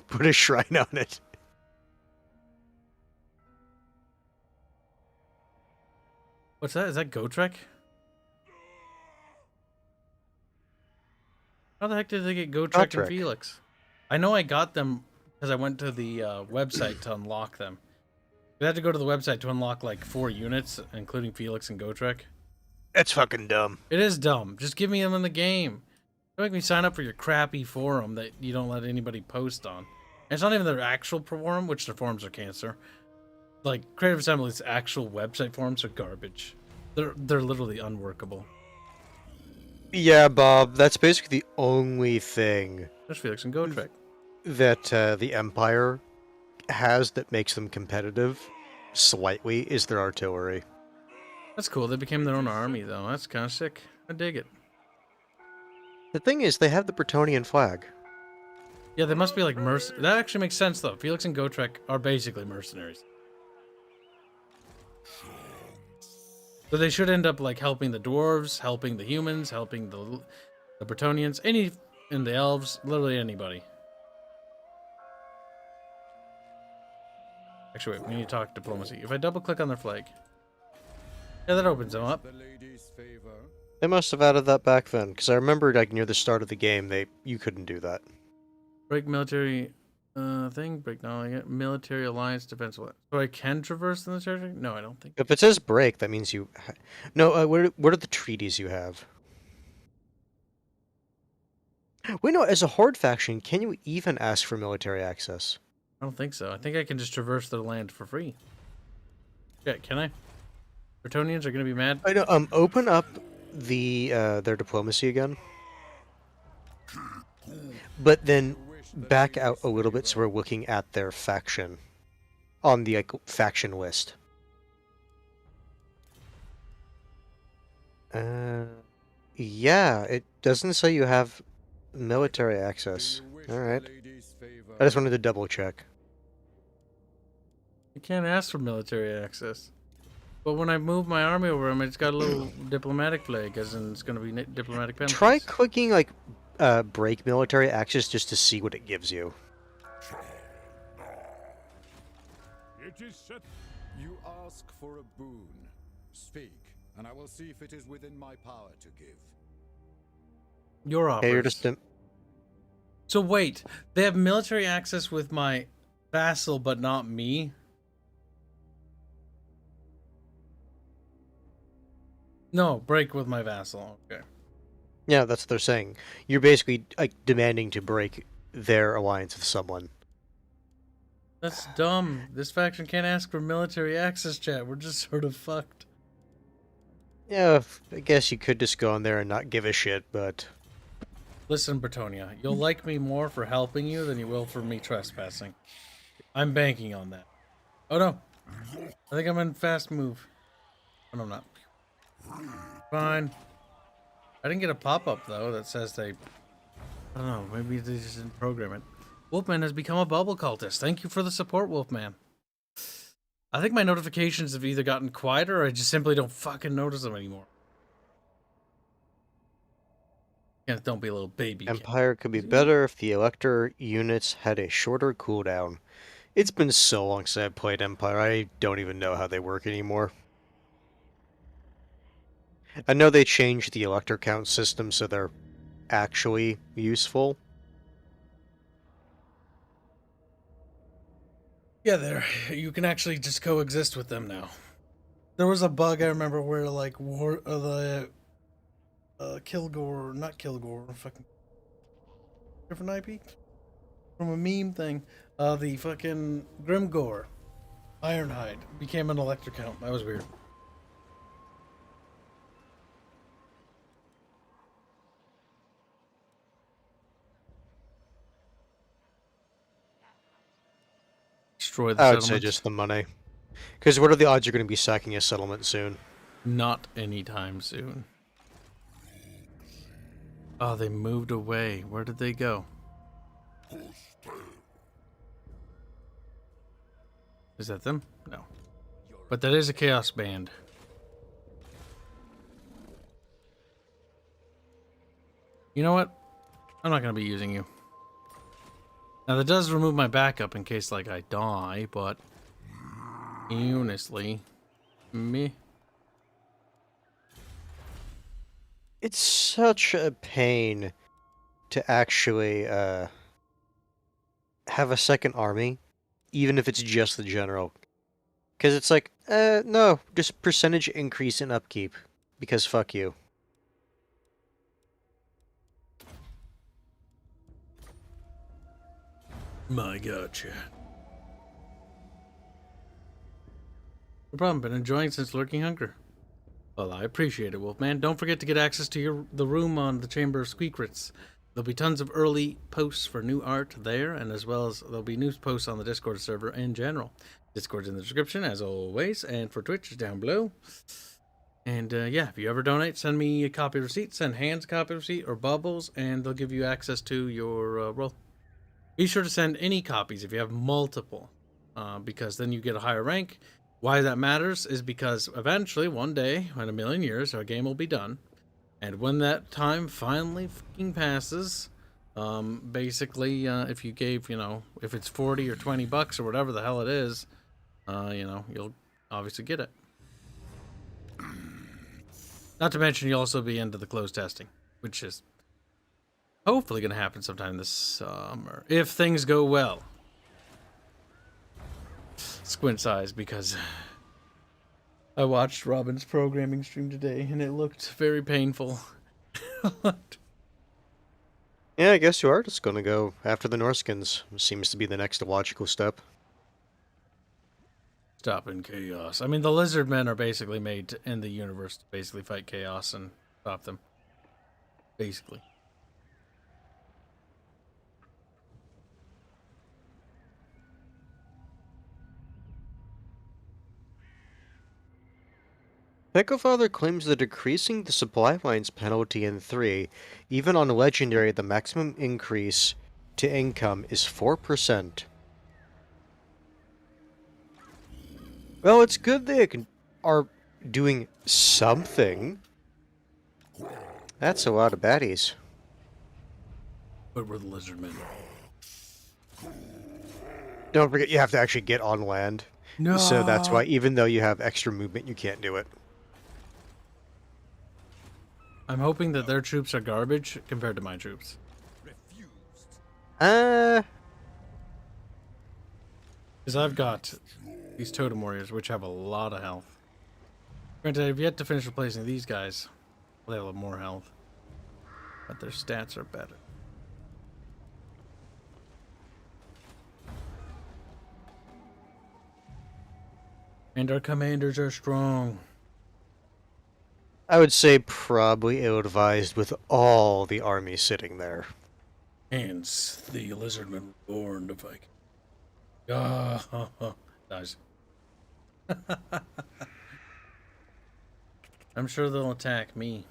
F: put a shrine on it.
A: What's that? Is that Gotrek? How the heck did they get Gotrek and Felix? I know I got them because I went to the website to unlock them. You had to go to the website to unlock like 4 units, including Felix and Gotrek.
F: That's fucking dumb.
A: It is dumb. Just give me them in the game. Don't make me sign up for your crappy forum that you don't let anybody post on. And it's not even their actual forum, which their forums are cancer. Like, Creative Assembly's actual website forums are garbage. They're literally unworkable.
F: Yeah, Bob, that's basically the only thing
A: There's Felix and Gotrek.
F: that the Empire has that makes them competitive, slightly, is their artillery.
A: That's cool. They became their own army, though. That's kind of sick. I dig it.
F: The thing is, they have the Bretonian flag.
A: Yeah, they must be like That actually makes sense, though. Felix and Gotrek are basically mercenaries. So they should end up like helping the dwarves, helping the humans, helping the Bretonians, and the elves, literally anybody. Actually, wait, we need to talk diplomacy. If I double click on their flag, yeah, that opens them up.
F: They must have added that back then, because I remember like near the start of the game, you couldn't do that.
A: Break military break military alliance defense. So I can traverse in the territory? No, I don't think.
F: If it says break, that means you. No, what are the treaties you have? Wait, no. As a horde faction, can you even ask for military access?
A: I don't think so. I think I can just traverse their land for free. Yeah, can I? Bretonians are gonna be mad.
F: I know. Open up their diplomacy again, but then back out a little bit so we're looking at their faction on the faction list. Yeah, it doesn't say you have military access. All right. I just wanted to double check.
A: You can't ask for military access. But when I move my army over them, it's got a little diplomatic flag, as in it's going to be diplomatic penalties.
F: Try clicking, like, break military access just to see what it gives you.
H: It is set. You ask for a boon. Speak, and I will see if it is within my power to give.
A: Your offers.
F: Hey, you're just
A: So wait, they have military access with my vassal, but not me? No, break with my vassal. Okay.
F: Yeah, that's what they're saying. You're basically like demanding to break their alliance with someone.
A: That's dumb. This faction can't ask for military access, chat. We're just sort of fucked.
F: Yeah, I guess you could just go in there and not give a shit, but...
A: Listen, Bretonia, you'll like me more for helping you than you will for me trespassing. I'm banking on that. Oh no. I think I'm in fast move. Oh, no, I'm not. Fine. I didn't get a pop-up, though, that says they... I don't know, maybe they just didn't program it. Wolfman has become a bubble cultist. Thank you for the support, Wolfman. I think my notifications have either gotten quieter or I just simply don't fucking notice them anymore. Yeah, don't be a little baby.
F: Empire could be better if the Elector units had a shorter cooldown. It's been so long since I played Empire, I don't even know how they work anymore. I know they changed the Elector count system so they're actually useful.
A: Yeah, you can actually just coexist with them now. There was a bug I remember where like Kilgore, not Kilgore, fucking different IP from a meme thing. The fucking Grimgore, Ironhide became an Elector count. That was weird. Destroy the
F: I would
A: settlement.
F: say just the money. Because what are the odds you're going to be sacking a settlement soon?
A: Not anytime soon. Oh, they moved away. Where did they go? Is that them? No. But that is a chaos band. You know what? I'm not going to be using you. Now, that does remove my backup in case, like, I die, but... honestly... me...
F: It's such a pain to actually, have a second army, even if it's just the general. Because it's like, no, just percentage increase in upkeep. Because fuck you.
A: My gotcha. No problem, been enjoying since Lurking Hunger. Well, I appreciate it, Wolfman. Don't forget to get access to the room on the Chamber of Squeakrits. There'll be tons of early posts for new art there, and as well as there'll be news posts on the Discord server in general. Discord's in the description, as always, and for Twitch is down below. And yeah, if you ever donate, send me a copy of receipt, send Hands a copy of receipt, or Bubbles, and they'll give you access to your roll. Be sure to send any copies if you have multiple, because then you get a higher rank. Why that matters is because eventually, one day, in a million years, our game will be done. And when that time finally fucking passes, basically, if you gave, if it's 40 or 20 bucks or whatever the hell it is, you'll obviously get it. Not to mention, you'll also be into the closed testing, which is hopefully going to happen sometime this summer, if things go well. Squint eyes, because I watched Robin's programming stream today, and it looked very painful.
F: Yeah, I guess you are just gonna go after the Norskins. Seems to be the next logical step.
A: Stopping chaos. I mean, the lizard men are basically made in the universe to basically fight chaos and stop them. Basically.
F: Father claims that decreasing the supply lines penalty in 3, even on Legendary, the maximum increase to income is 4%. Well, it's good they are doing something. That's a lot of baddies.
A: But we're the lizard men.
F: Don't forget, you have to actually get on land.
A: No.
F: So that's why, even though you have extra movement, you can't do it.
A: I'm hoping that their troops are garbage compared to my troops.
F: Uh...
A: Because I've got these totem warriors, which have a lot of health. Granted, I've yet to finish replacing these guys. They have more health. But their stats are better. And our commanders are strong.
F: I would say probably ill-advised with all the army sitting there.
A: Hence, the lizardmen were born to fight. Ah, nice. I'm sure they'll attack me.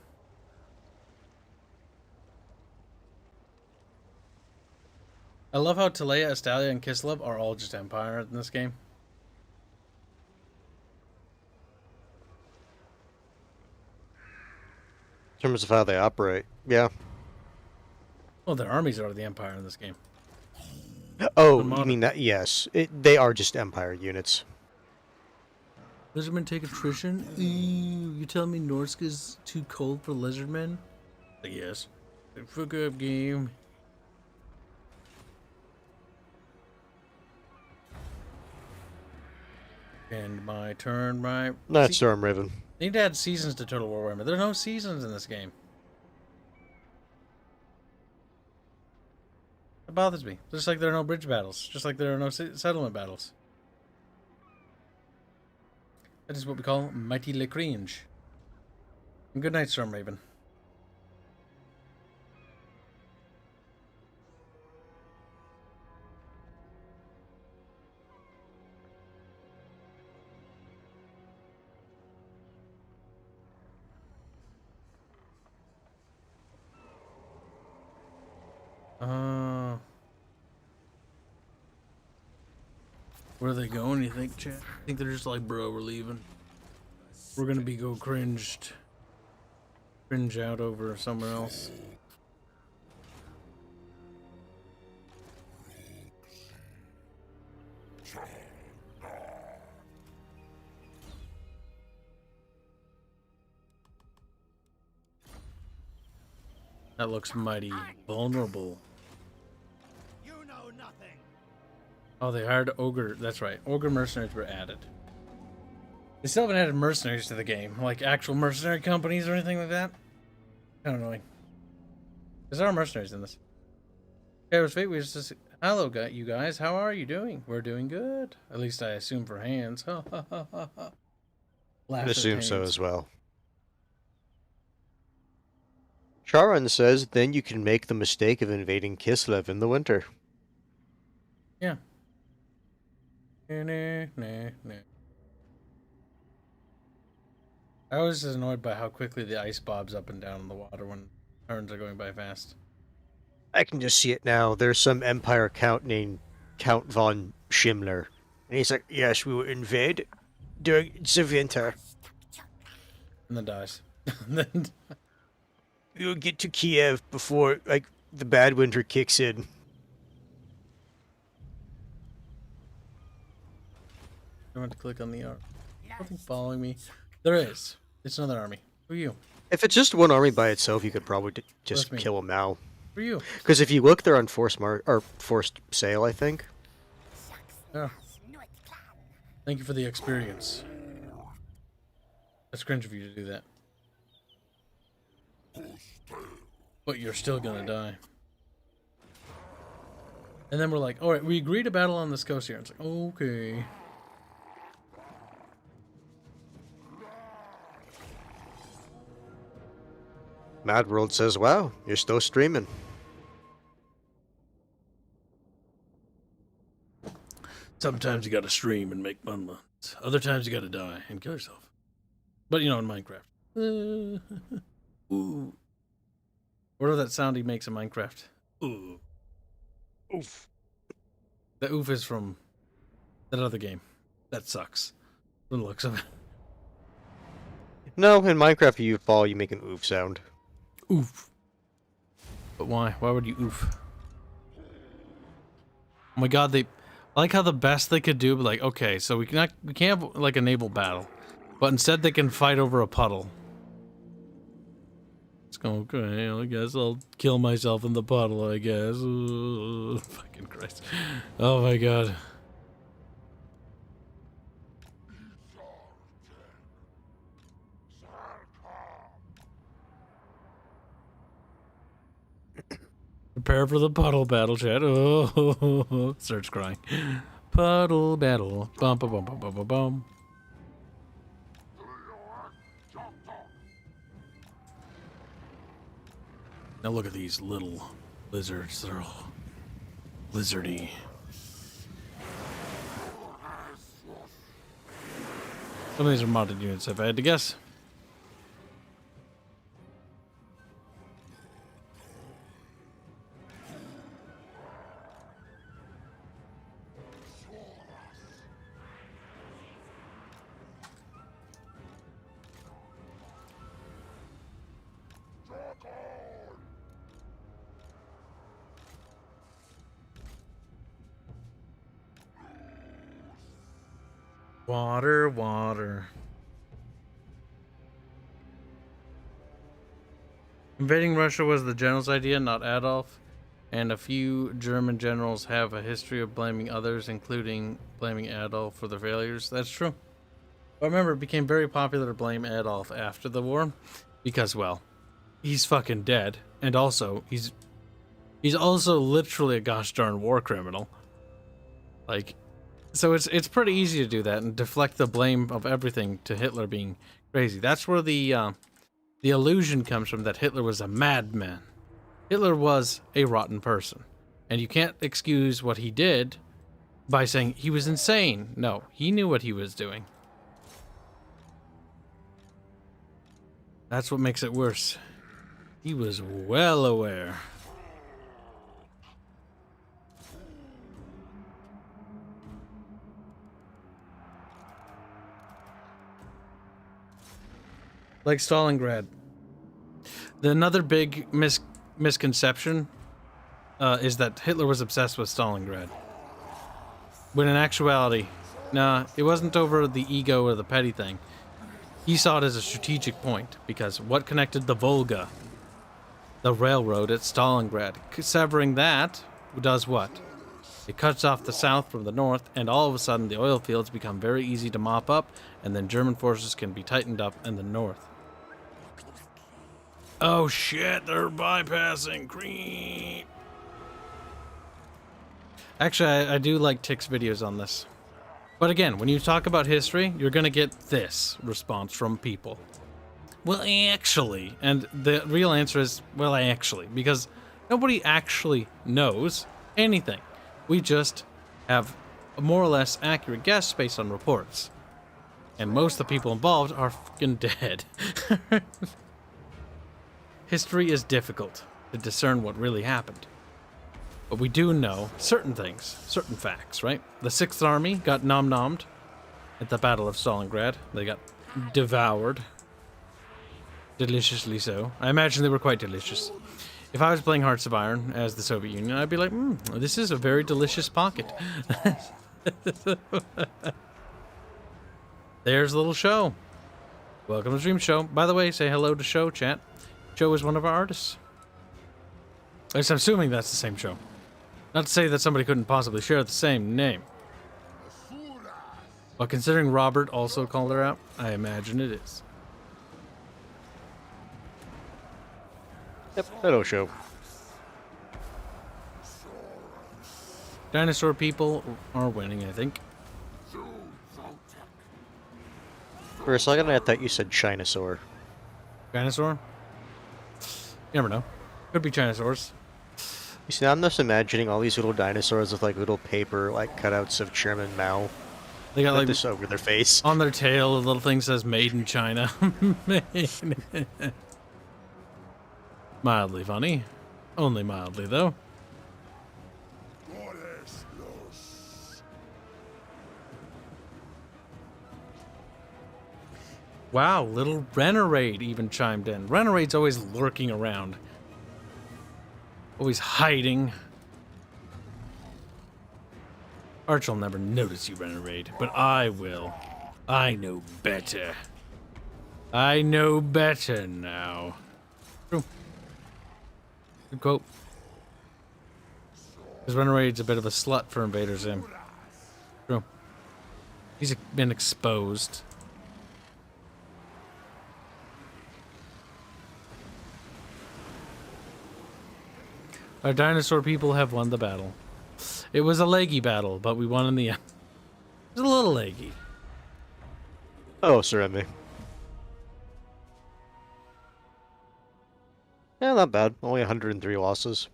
A: I love how Talea, Astalia, and Kislev are all just Empire in this game.
F: In terms of how they operate, yeah.
A: Well, their armies are the Empire in this game.
F: Oh, you mean that? Yes. They are just Empire units.
A: Lizardmen take attrition? You telling me Norsk is too cold for lizardmen? Yes. Fuck up, game. And my turn, right?
F: That's Storm Raven.
A: Need to add seasons to Total War Warhammer. There are no seasons in this game. It bothers me. Just like there are no bridge battles. Just like there are no settlement battles. That is what we call Mighty Le Cringe. And good night, Storm Raven. Where are they going, you think, chat? I think they're just like, bro, we're leaving. We're gonna be cringe out over somewhere else. That looks mighty vulnerable.
D: You know nothing.
A: Oh, they hired Ogre. That's right. Ogre mercenaries were added. They still haven't added mercenaries to the game, like actual mercenary companies or anything like that. Kind of annoying. There are mercenaries in this. Okay, it was fate. We just hello, you guys. How are you doing? We're doing good. At least I assume for hands. Ha ha ha ha ha.
F: I assume so as well. Charon says, then you can make the mistake of invading Kislev in the winter.
A: Yeah. Nah. I was just annoyed by how quickly the ice bobs up and down in the water when turns are going by fast.
F: I can just see it now. There's some Empire count named Count von Schimmler. And he's like, yes, we will invade during the winter.
A: And then dies. Then
F: We will get to Kiev before, like, the bad winter kicks in.
A: I want to click on the arm. Nothing following me. There is. It's another army. Who are you?
F: If it's just one army by itself, you could probably just kill them now.
A: Who are you?
F: Because if you look, they're on forced sale, I think.
A: Yeah. Thank you for the experience. That's cringe of you to do that. But you're still gonna die. And then we're like, alright, we agree to battle on this coast here. It's like, okay.
F: Mad World says, wow, you're still streaming.
A: Sometimes you gotta stream and make fun ones. Other times you gotta die and kill yourself. But you know, in Minecraft. Ooh. Whatever that sound he makes in Minecraft. Ooh. Oof. The oof is from that other game. That sucks. The looks of it.
F: No, in Minecraft, if you fall, you make an oof sound.
A: Oof. But why? Why would you oof? Oh my god, I like how the best they could do, but like, okay, so we can't have like a naval battle. But instead they can fight over a puddle. It's going, okay, I guess I'll kill myself in the puddle, I guess. Ooh, fucking Christ. Oh my god. Prepare for the puddle battle, chat. Oh, starts crying. Puddle battle. Bum bum bum bum bum bum bum. Now look at these little lizards. They're all lizardy. Some of these are modded units, if I had to guess. Water, water. Invading Russia was the general's idea, not Adolf. And a few German generals have a history of blaming others, including blaming Adolf for their failures. That's true. But remember, it became very popular to blame Adolf after the war. Because, well, he's fucking dead. And also, he's also literally a gosh darn war criminal. Like... So it's pretty easy to do that and deflect the blame of everything to Hitler being crazy. That's where the illusion comes from that Hitler was a madman. Hitler was a rotten person. And you can't excuse what he did by saying he was insane. No, he knew what he was doing. That's what makes it worse. He was well aware. Like Stalingrad. Another big misconception is that Hitler was obsessed with Stalingrad. When in actuality, nah, it wasn't over the ego or the petty thing. He saw it as a strategic point, because what connected the Volga? The railroad at Stalingrad. Severing that does what? It cuts off the south from the north, and all of a sudden the oil fields become very easy to mop up, and then German forces can be tightened up in the north. Oh shit, they're bypassing. Creep. Actually, I do like Tick's videos on this. But again, when you talk about history, you're gonna get this response from people. Well, actually, and the real answer is, well, actually, because nobody actually knows anything. We just have a more or less accurate guess based on reports. And most of the people involved are fucking dead. History is difficult to discern what really happened. But we do know certain things, certain facts, right? The 6th Army got nom-nommed at the Battle of Stalingrad. They got devoured. Deliciously so. I imagine they were quite delicious. If I was playing Hearts of Iron as the Soviet Union, I'd be like, this is a very delicious pocket. There's a little Show. Welcome to Dream Show. By the way, say hello to Show, chat. Show is one of our artists. At least I'm assuming that's the same Show. Not to say that somebody couldn't possibly share the same name. But considering Robert also called her out, I imagine it is.
F: Yep, hello, Show.
A: Dinosaur people are winning, I think.
F: For a second, I thought you said Chinosaur.
A: Dinosaur? You never know. Could be Chinosaurs.
F: You see, I'm just imagining all these little dinosaurs with like little paper like cutouts of Chairman Mao.
A: They got like
F: this over their face.
A: On their tail, a little thing says "Made in China." Mildly funny. Only mildly, though. Wow, little Renerade even chimed in. Renerade's always lurking around. Always hiding. Arch will never notice you, Renerade, but I will. I know better. I know better now. True. Good quote. Because Renerade's a bit of a slut for Invader Zim. True. He's been exposed. Our dinosaur people have won the battle. It was a leggy battle, but we won in the end. It was a little leggy.
F: Oh, Seremi. Yeah, not bad. Only 103 losses.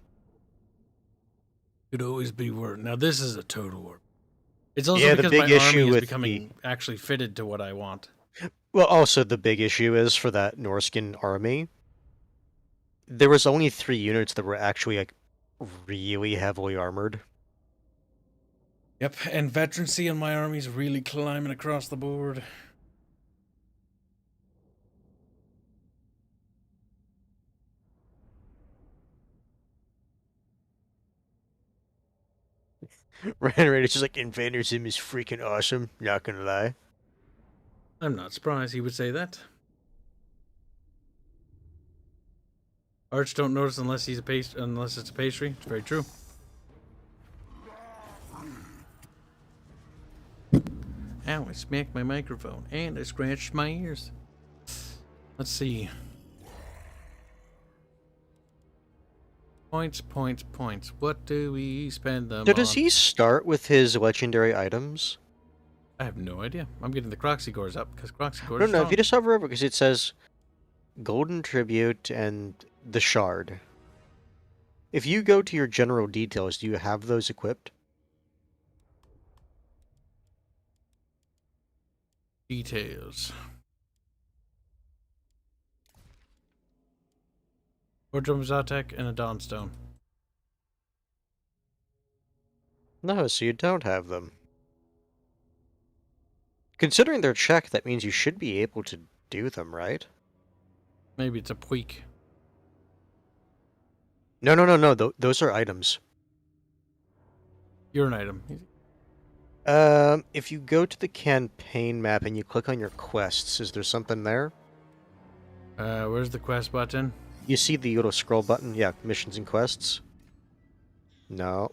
A: Could always be worse. Now this is a total war. It's also
F: yeah,
A: because
F: the big
A: my
F: issue
A: army is
F: with
A: becoming actually fitted to what I want.
F: Well, also the big issue is for that Norskin army, there was only 3 units that were actually like really heavily armored.
A: Yep, and veterancy in my army's really climbing across the board.
F: Right, it's just like Invader Zim is freaking awesome, not gonna lie.
A: I'm not surprised he would say that. Arch don't notice unless he's unless it's a pastry. It's very true. Ow, I smacked my microphone and I scratched my ears. Let's see. Points, points, points. What do we spend them on?
F: So does he start with his legendary items?
A: I have no idea. I'm getting the Croxy cores up because Croxy cores.
F: No, if you just hover over, because it says Golden Tribute and the Shard. If you go to your general details, do you have those equipped?
A: Details. Wardrum Zatek and a Dawnstone.
F: No, so you don't have them. Considering they're checked, that means you should be able to do them, right?
A: Maybe it's a Puig.
F: No. Those are items.
A: You're an item.
F: If you go to the campaign map and you click on your quests, is there something there?
A: Where's the quest button?
F: You see the little scroll button? Yeah, missions and quests. No.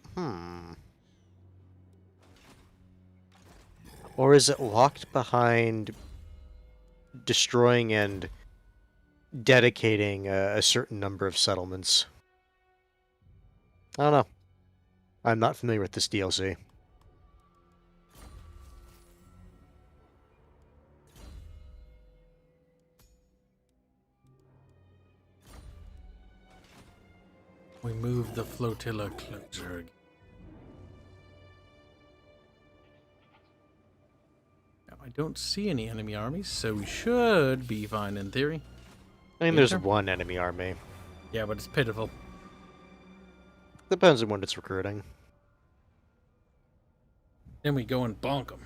F: Or is it locked behind destroying and dedicating a certain number of settlements? I don't know. I'm not familiar with this DLC.
A: We move the flotilla closer. Now, I don't see any enemy armies, so we should be fine in theory.
F: I mean, there's one enemy army.
A: Yeah, but it's pitiful.
F: Depends on when it's recruiting.
A: Then we go and bonk them.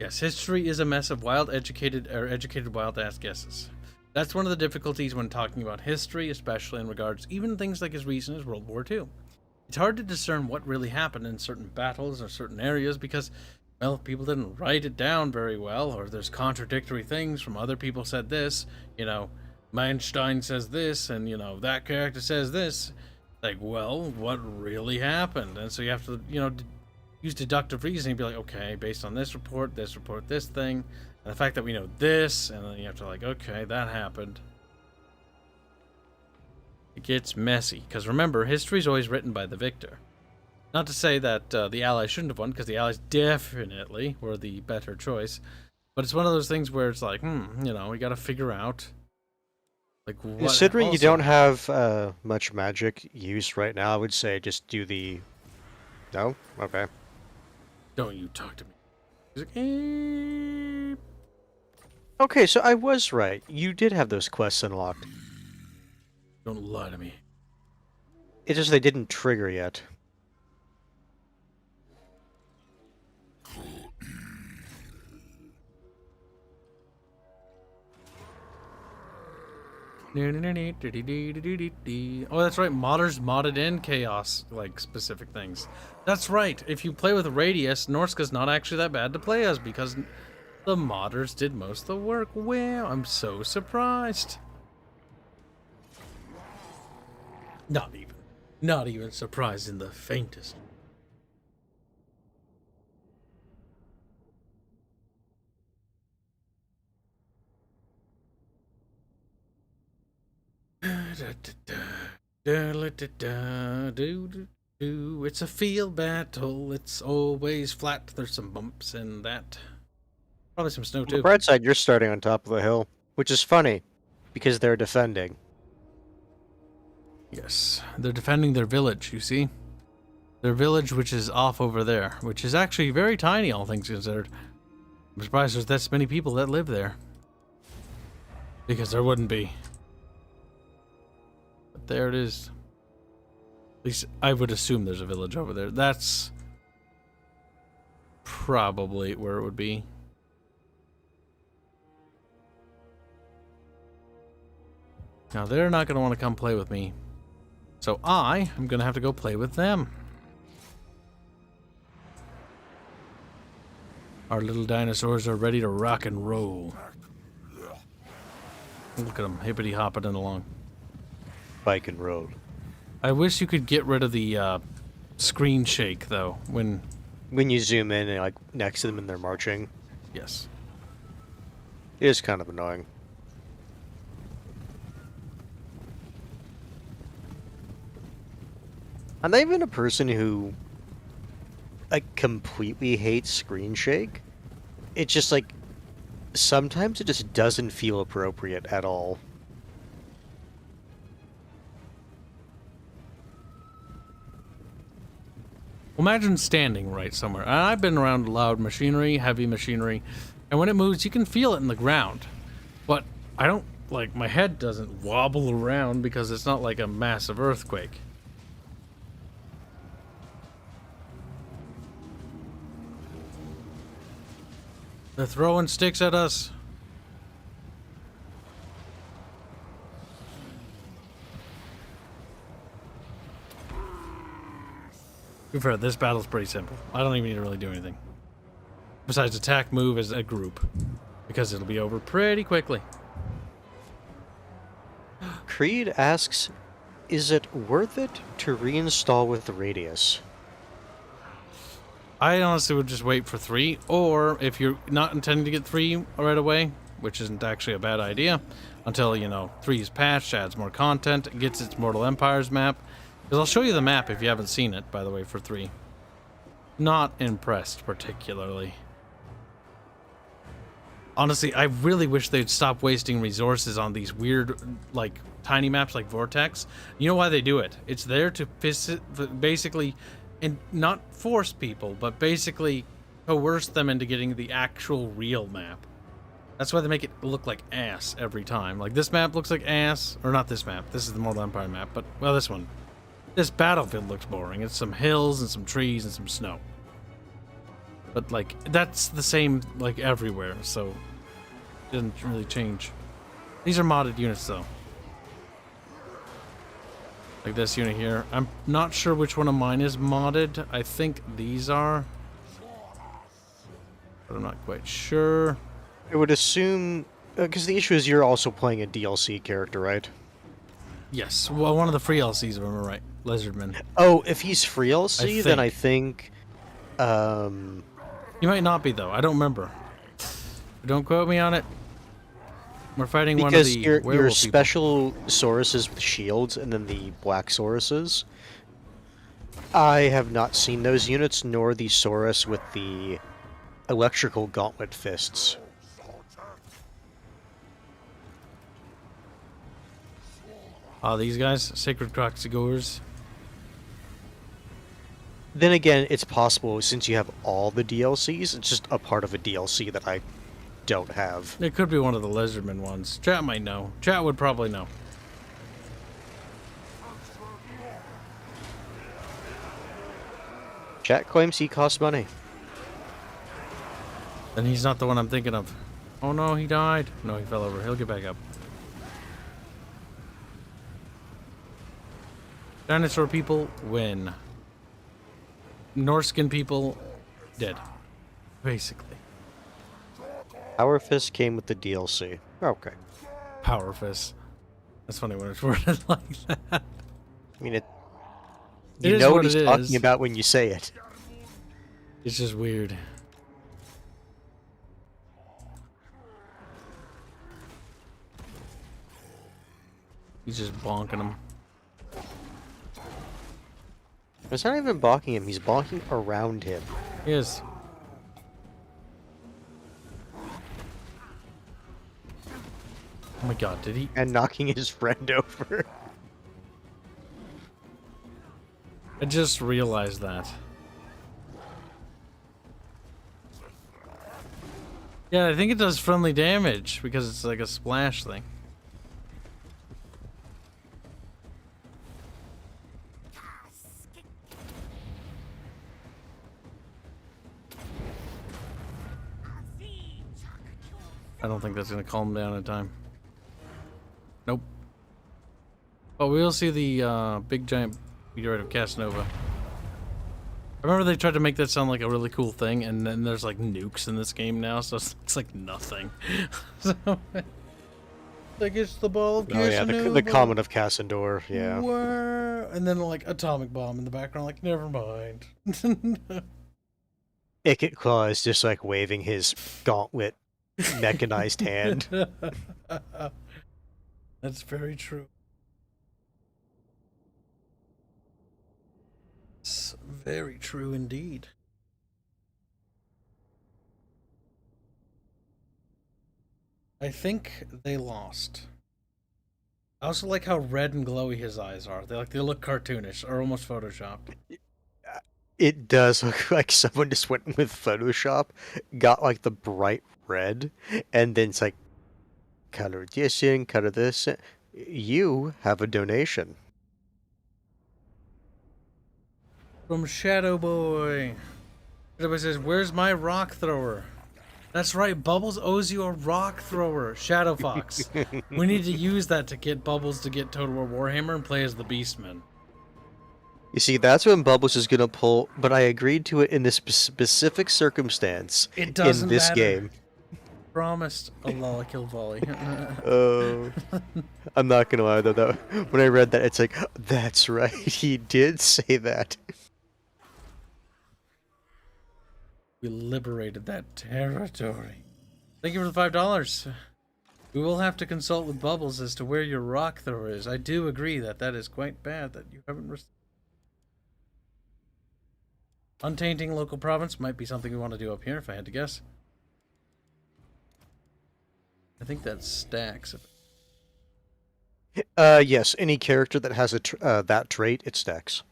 A: Yes, history is a mess of educated wild-ass guesses. That's one of the difficulties when talking about history, especially in regards even things like as recent as World War II. It's hard to discern what really happened in certain battles or certain areas because, well, people didn't write it down very well, or there's contradictory things from other people said this, Manstein says this, and, that character says this. Like, well, what really happened? And so you have to, use deductive reasoning, be like, okay, based on this report, this thing, and the fact that we know this, and then you have to okay, that happened. It gets messy, because remember, history is always written by the victor. Not to say that the Allies shouldn't have won, because the Allies definitely were the better choice, but it's one of those things where it's like, we gotta figure out, what
F: considering you don't have much magic used right now, I would say just do the... No? Okay.
A: Don't you talk to me. He's like,
F: Okay, so I was right. You did have those quests unlocked.
A: Don't lie to me.
F: It's just they didn't trigger yet.
A: Oh, that's right. Modders modded in chaos, specific things. That's right. If you play with Radius, Norska's not actually that bad to play as because the modders did most of the work. Wow, I'm so surprised. Not even surprised in the faintest. It's a field battle. It's always flat. There's some bumps in that. Probably some snow too.
F: On the bright side, you're starting on top of the hill, which is funny because they're defending.
A: Yes, they're defending their village, you see? Their village, which is off over there, which is actually very tiny, all things considered. I'm surprised there's that many people that live there. Because there wouldn't be. But there it is. At least I would assume there's a village over there. That's probably where it would be. Now, they're not going to want to come play with me. So I am going to have to go play with them. Our little dinosaurs are ready to rock and roll. Look at them, hippity-hopping along.
F: Bike and roll.
A: I wish you could get rid of the screen shake, though, when
F: you zoom in and next to them and they're marching.
A: Yes.
F: It is kind of annoying. I'm not even a person who completely hates screen shake. It's just sometimes it just doesn't feel appropriate at all.
A: Imagine standing right somewhere. And I've been around loud machinery, heavy machinery, and when it moves, you can feel it in the ground. But I don't, my head doesn't wobble around because it's not like a massive earthquake. They're throwing sticks at us. To be fair, this battle's pretty simple. I don't even need to really do anything. Besides attack, move as a group. Because it'll be over pretty quickly.
F: Creed asks, is it worth it to reinstall with the Radius?
A: I honestly would just wait for 3, or if you're not intending to get 3 right away, which isn't actually a bad idea, until, you know, 3 is patched, adds more content, gets its Mortal Empires map. Because I'll show you the map if you haven't seen it, by the way, for 3. Not impressed, particularly. Honestly, I really wish they'd stop wasting resources on these weird, like, tiny maps like Vortex. You know why they do it? It's there to basically, and not force people, but basically coerce them into getting the actual real map. That's why they make it look like ass every time. Like, this map looks like ass, or not this map. This is the Mortal Empire map, but, well, this one. This battlefield looks boring. It's some hills and some trees and some snow. But, like, that's the same, like, everywhere, so it doesn't really change. These are modded units, though. Like this unit here. I'm not sure which one of mine is modded. I think these are. But I'm not quite sure.
F: I would assume... Because the issue is you're also playing a DLC character, right?
A: Yes. Well, one of the free LCs, if I'm right. Lizardman.
F: Oh, if he's free LC, then I think...
A: He might not be, though. I don't remember. Don't quote me on it. We're fighting one of the
F: Because your
A: people.
F: special Sauruses with shields and then the black Sauruses, I have not seen those units, nor the Saurus with the electrical gauntlet fists.
A: These guys, Sacred Proxygoers.
F: Then again, it's possible, since you have all the DLCs, it's just a part of a DLC that I don't have.
A: It could be one of the Lizardman ones. Chat might know. Chat would probably know.
F: Chat claims he costs money.
A: And he's not the one I'm thinking of. Oh no, he died. No, he fell over. He'll get back up. Dinosaur people win. Norskin people dead. Basically.
F: Power Fist came with the DLC. Okay.
A: Power Fist. That's funny when it's worded like that.
F: I mean, you know what he's talking about when you say it.
A: It's just weird. He's just bonking him.
F: It's not even bonking him, he's bonking around him.
A: He is. Oh my god, did he?
F: And knocking his friend over.
A: I just realized that. Yeah, I think it does friendly damage because it's like a splash thing. I don't think that's going to calm down in time. Nope. Oh, we'll see the big giant meteorite of Casanova. I remember they tried to make that sound like a really cool thing, and then there's like nukes in this game now, so it's like nothing. So, like it's the ball of Casanova.
F: Oh yeah, the comet of Cassandor, yeah.
A: And then like atomic bomb in the background, like never mind.
F: Icket Claw is just like waving his gauntlet mechanized hand.
A: That's very true. It's very true indeed. I think they lost. I also like how red and glowy his eyes are. They look cartoonish or almost photoshopped.
F: It does look like someone just went with Photoshop, got like the bright red, and then it's like, color this in, color this in. You have a donation.
A: From Shadow Boy. Shadow Boy says, "Where's my rock thrower?" That's right, Bubbles owes you a rock thrower, Shadow Fox. We need to use that to get Bubbles to get Total War Warhammer and play as the Beastman.
F: You see, that's when Bubbles is gonna pull, but I agreed to it in this specific circumstance.
A: It doesn't
F: in this
A: matter.
F: game.
A: Promised. Allah, kill volley.
F: I'm not gonna lie though. When I read that, it's like, that's right. He did say that.
A: We liberated that territory. Thank you for the $5. We will have to consult with Bubbles as to where your rock thrower is. I do agree that that is quite bad that you haven't received. Untainting local province might be something we want to do up here, if I had to guess. I think that stacks.
F: Yes, any character that has that trait, it stacks.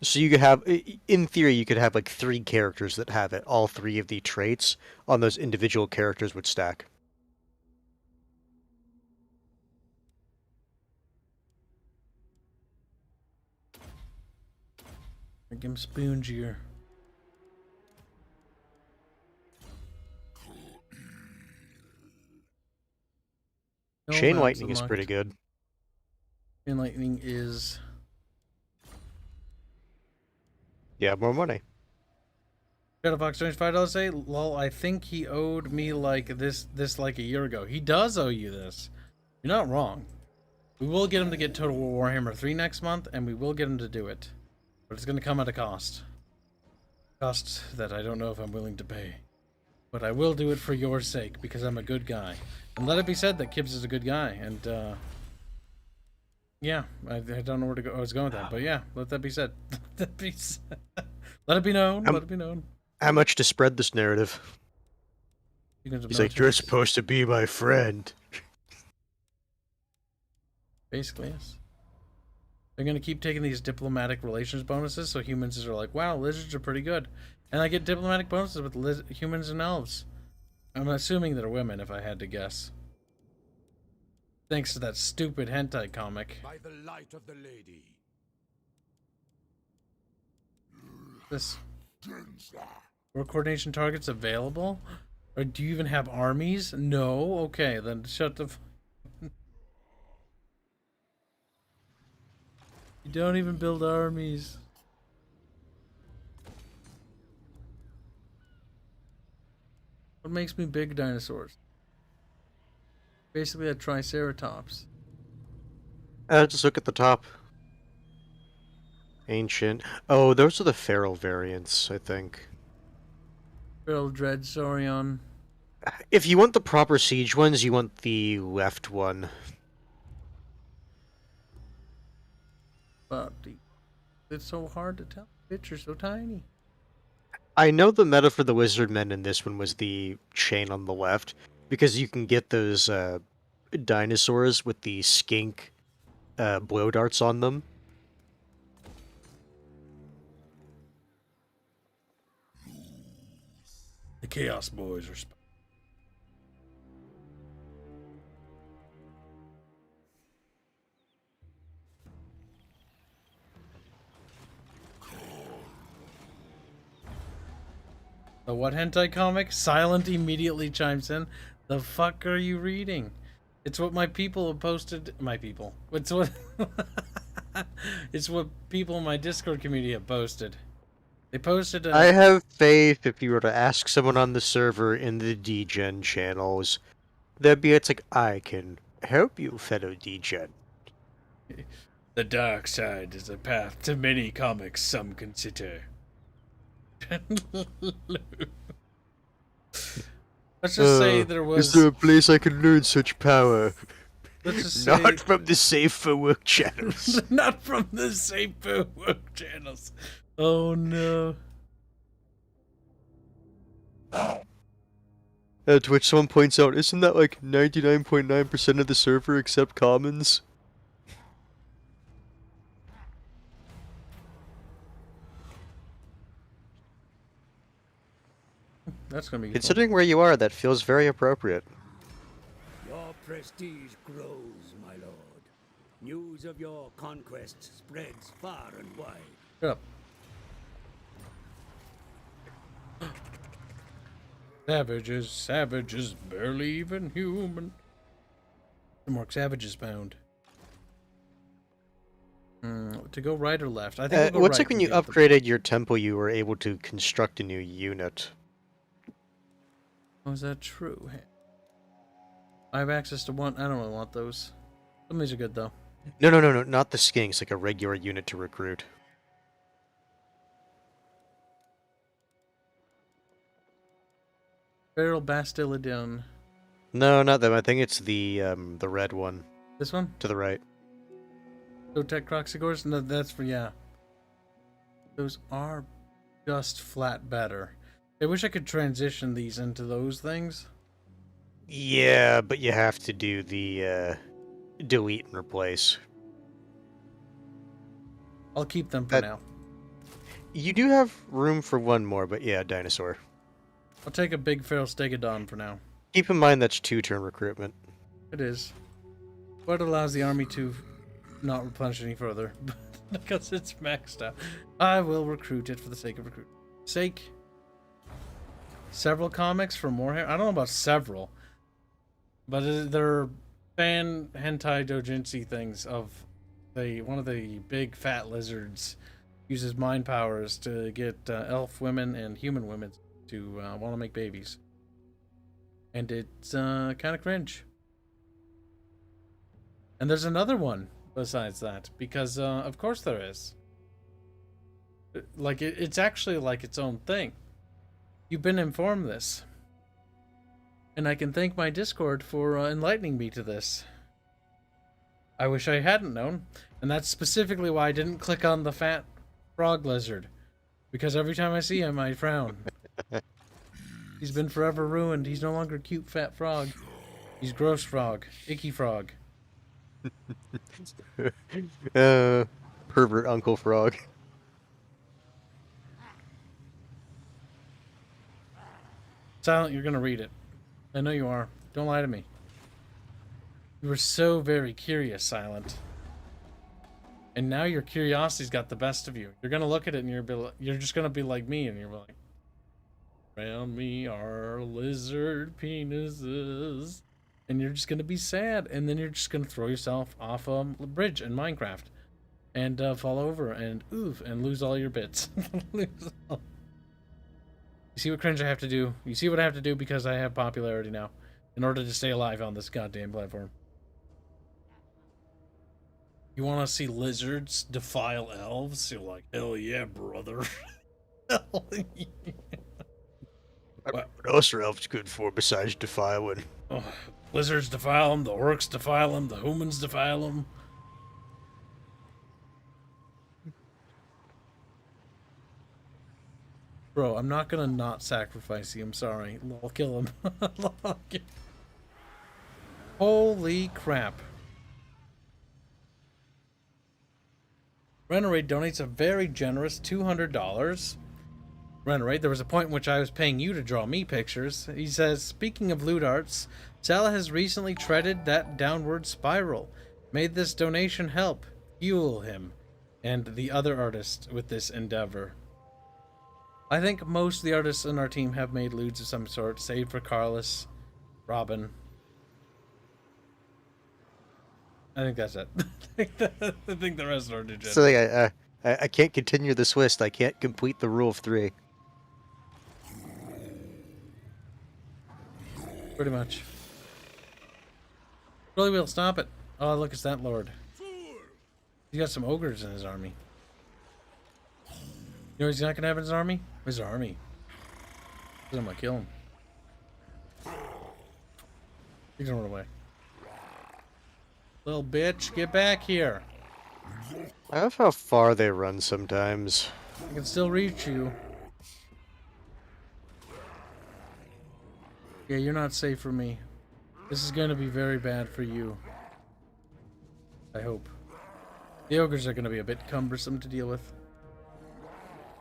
F: So you could have, in theory, you could have like 3 characters that have it. All 3 of the traits on those individual characters would stack.
A: Make him spoongier.
F: Chain Lightning is pretty good.
A: Chain Lightning is...
F: Yeah, more money.
A: Shadow Fox donates $5 say, lol, I think he owed me like this like a year ago. He does owe you this. You're not wrong. We will get him to get Total War Warhammer 3 next month, and we will get him to do it. But it's going to come at a cost. Cost that I don't know if I'm willing to pay. But I will do it for your sake, because I'm a good guy. And let it be said that Kibs is a good guy, and, yeah, I don't know where to go. I was going with that, but yeah, let that be said. Let that be said. Let it be known. Let it be known.
F: How much to spread this narrative? He's like, you're supposed to be my friend.
A: Basically, yes. They're going to keep taking these diplomatic relations bonuses, so humans are like, wow, lizards are pretty good. And I get diplomatic bonuses with humans and elves. I'm assuming they're women, if I had to guess. Thanks to that stupid hentai comic.
H: By the light of the lady.
A: This. War coordination targets available? Or do you even have armies? No? Okay, then shut the... You don't even build armies. What makes me big dinosaurs? Basically a triceratops.
F: Just look at the top. Ancient. Oh, those are the feral variants, I think.
A: Feral Dread Saurion.
F: If you want the proper siege ones, you want the left one.
A: But it's so hard to tell. The picture's so tiny.
F: I know the meta for the Wizardmen in this one was the chain on the left, because you can get those dinosaurs with the skink blow darts on them.
A: The Chaos Boys are... The what hentai comic? Silent immediately chimes in. The fuck are you reading? It's what my people have posted. My people. It's what... It's what people in my Discord community have posted. They posted
F: I have faith if you were to ask someone on the server in the DGen channels, it's like, I can help you, fellow DGen.
A: The dark side is a path to many comics some consider. Let's just say there was...
F: Is there a place I can learn such power?
A: Let's just say...
F: Not from the Safe for Work channels.
A: Not from the Safe for Work channels. Oh no.
F: To which someone points out, isn't that like 99.9% of the server except commons?
A: That's gonna be
F: Considering where you are, that feels very appropriate.
E: Your prestige grows, my lord. News of your conquests spreads far and wide. Shut
A: up. Savages, savages, barely even human. The more savages bound. To go right or left? I think we'll go
F: what's
A: right
F: like when
A: to
F: you
A: get the-
F: upgraded your temple, you were able to construct a new unit.
A: Oh, is that true? I have access to one. I don't really want those. Some of these are good though.
F: No, not the skinks, like a regular unit to recruit.
A: Feral Bastillodon.
F: No, not them. I think it's the red one
A: This one?
F: to the right.
A: Tech Croxigores? No, that's for, yeah. Those are just flat better. I wish I could transition these into those things.
F: Yeah, but you have to do the delete and replace.
A: I'll keep them for now.
F: You do have room for one more, but yeah, dinosaur.
A: I'll take a big feral Stegodon for now.
F: Keep in mind that's 2-turn recruitment.
A: It is. But it allows the army to not replenish any further. Because it's maxed out. I will recruit it for the sake of recruiting. Several comics for more hair? I don't know about several. But they're fan hentai doujinshi things of one of the big fat lizards uses mind powers to get elf women and human women to want to make babies. And it's kind of cringe. And there's another one besides that, because of course there is. Like it's actually like its own thing. You've been informed this. And I can thank my Discord for enlightening me to this. I wish I hadn't known. And that's specifically why I didn't click on the fat frog lizard. Because every time I see him, I frown. He's been forever ruined. He's no longer a cute fat frog. He's gross frog. Icky frog.
F: Pervert Uncle Frog.
A: Silent, you're gonna read it. I know you are. Don't lie to me. You were so very curious, Silent. And now your curiosity's got the best of you. You're gonna look at it and you're just gonna be like me, and you're like, around me are lizard penises. And you're just gonna be sad, and then you're just gonna throw yourself off a bridge in Minecraft. And fall over and oof and lose all your bits. You see what cringe I have to do? You see what I have to do because I have popularity now in order to stay alive on this goddamn platform. You want to see lizards defile elves? You're like, hell yeah, brother. Hell yeah.
F: What else are elves good for besides defiling?
A: Oh, lizards defile them, the orcs defile them, the humans defile them. Bro, I'm not gonna not sacrifice you. I'm sorry. I'll kill him. Holy crap. Renorate donates a very generous $200. Renorate, there was a point in which I was paying you to draw me pictures. He says, speaking of loot arts, Sala has recently treaded that downward spiral. May this donation help fuel him and the other artists with this endeavor. I think most of the artists in our team have made loots of some sort, save for Carlos, Robin. I think that's it. I think the rest are degenerate.
F: So I can't continue this list. I can't complete the rule of 3.
A: Pretty much. Really will stop it. Oh, look, it's that lord. He's got some ogres in his army. You know what he's not gonna have in his army? His army. I'm gonna kill him. He's gonna run away. Little bitch, get back here.
F: I love how far they run sometimes.
A: I can still reach you. Yeah, you're not safe for me. This is gonna be very bad for you. I hope. The ogres are gonna be a bit cumbersome to deal with.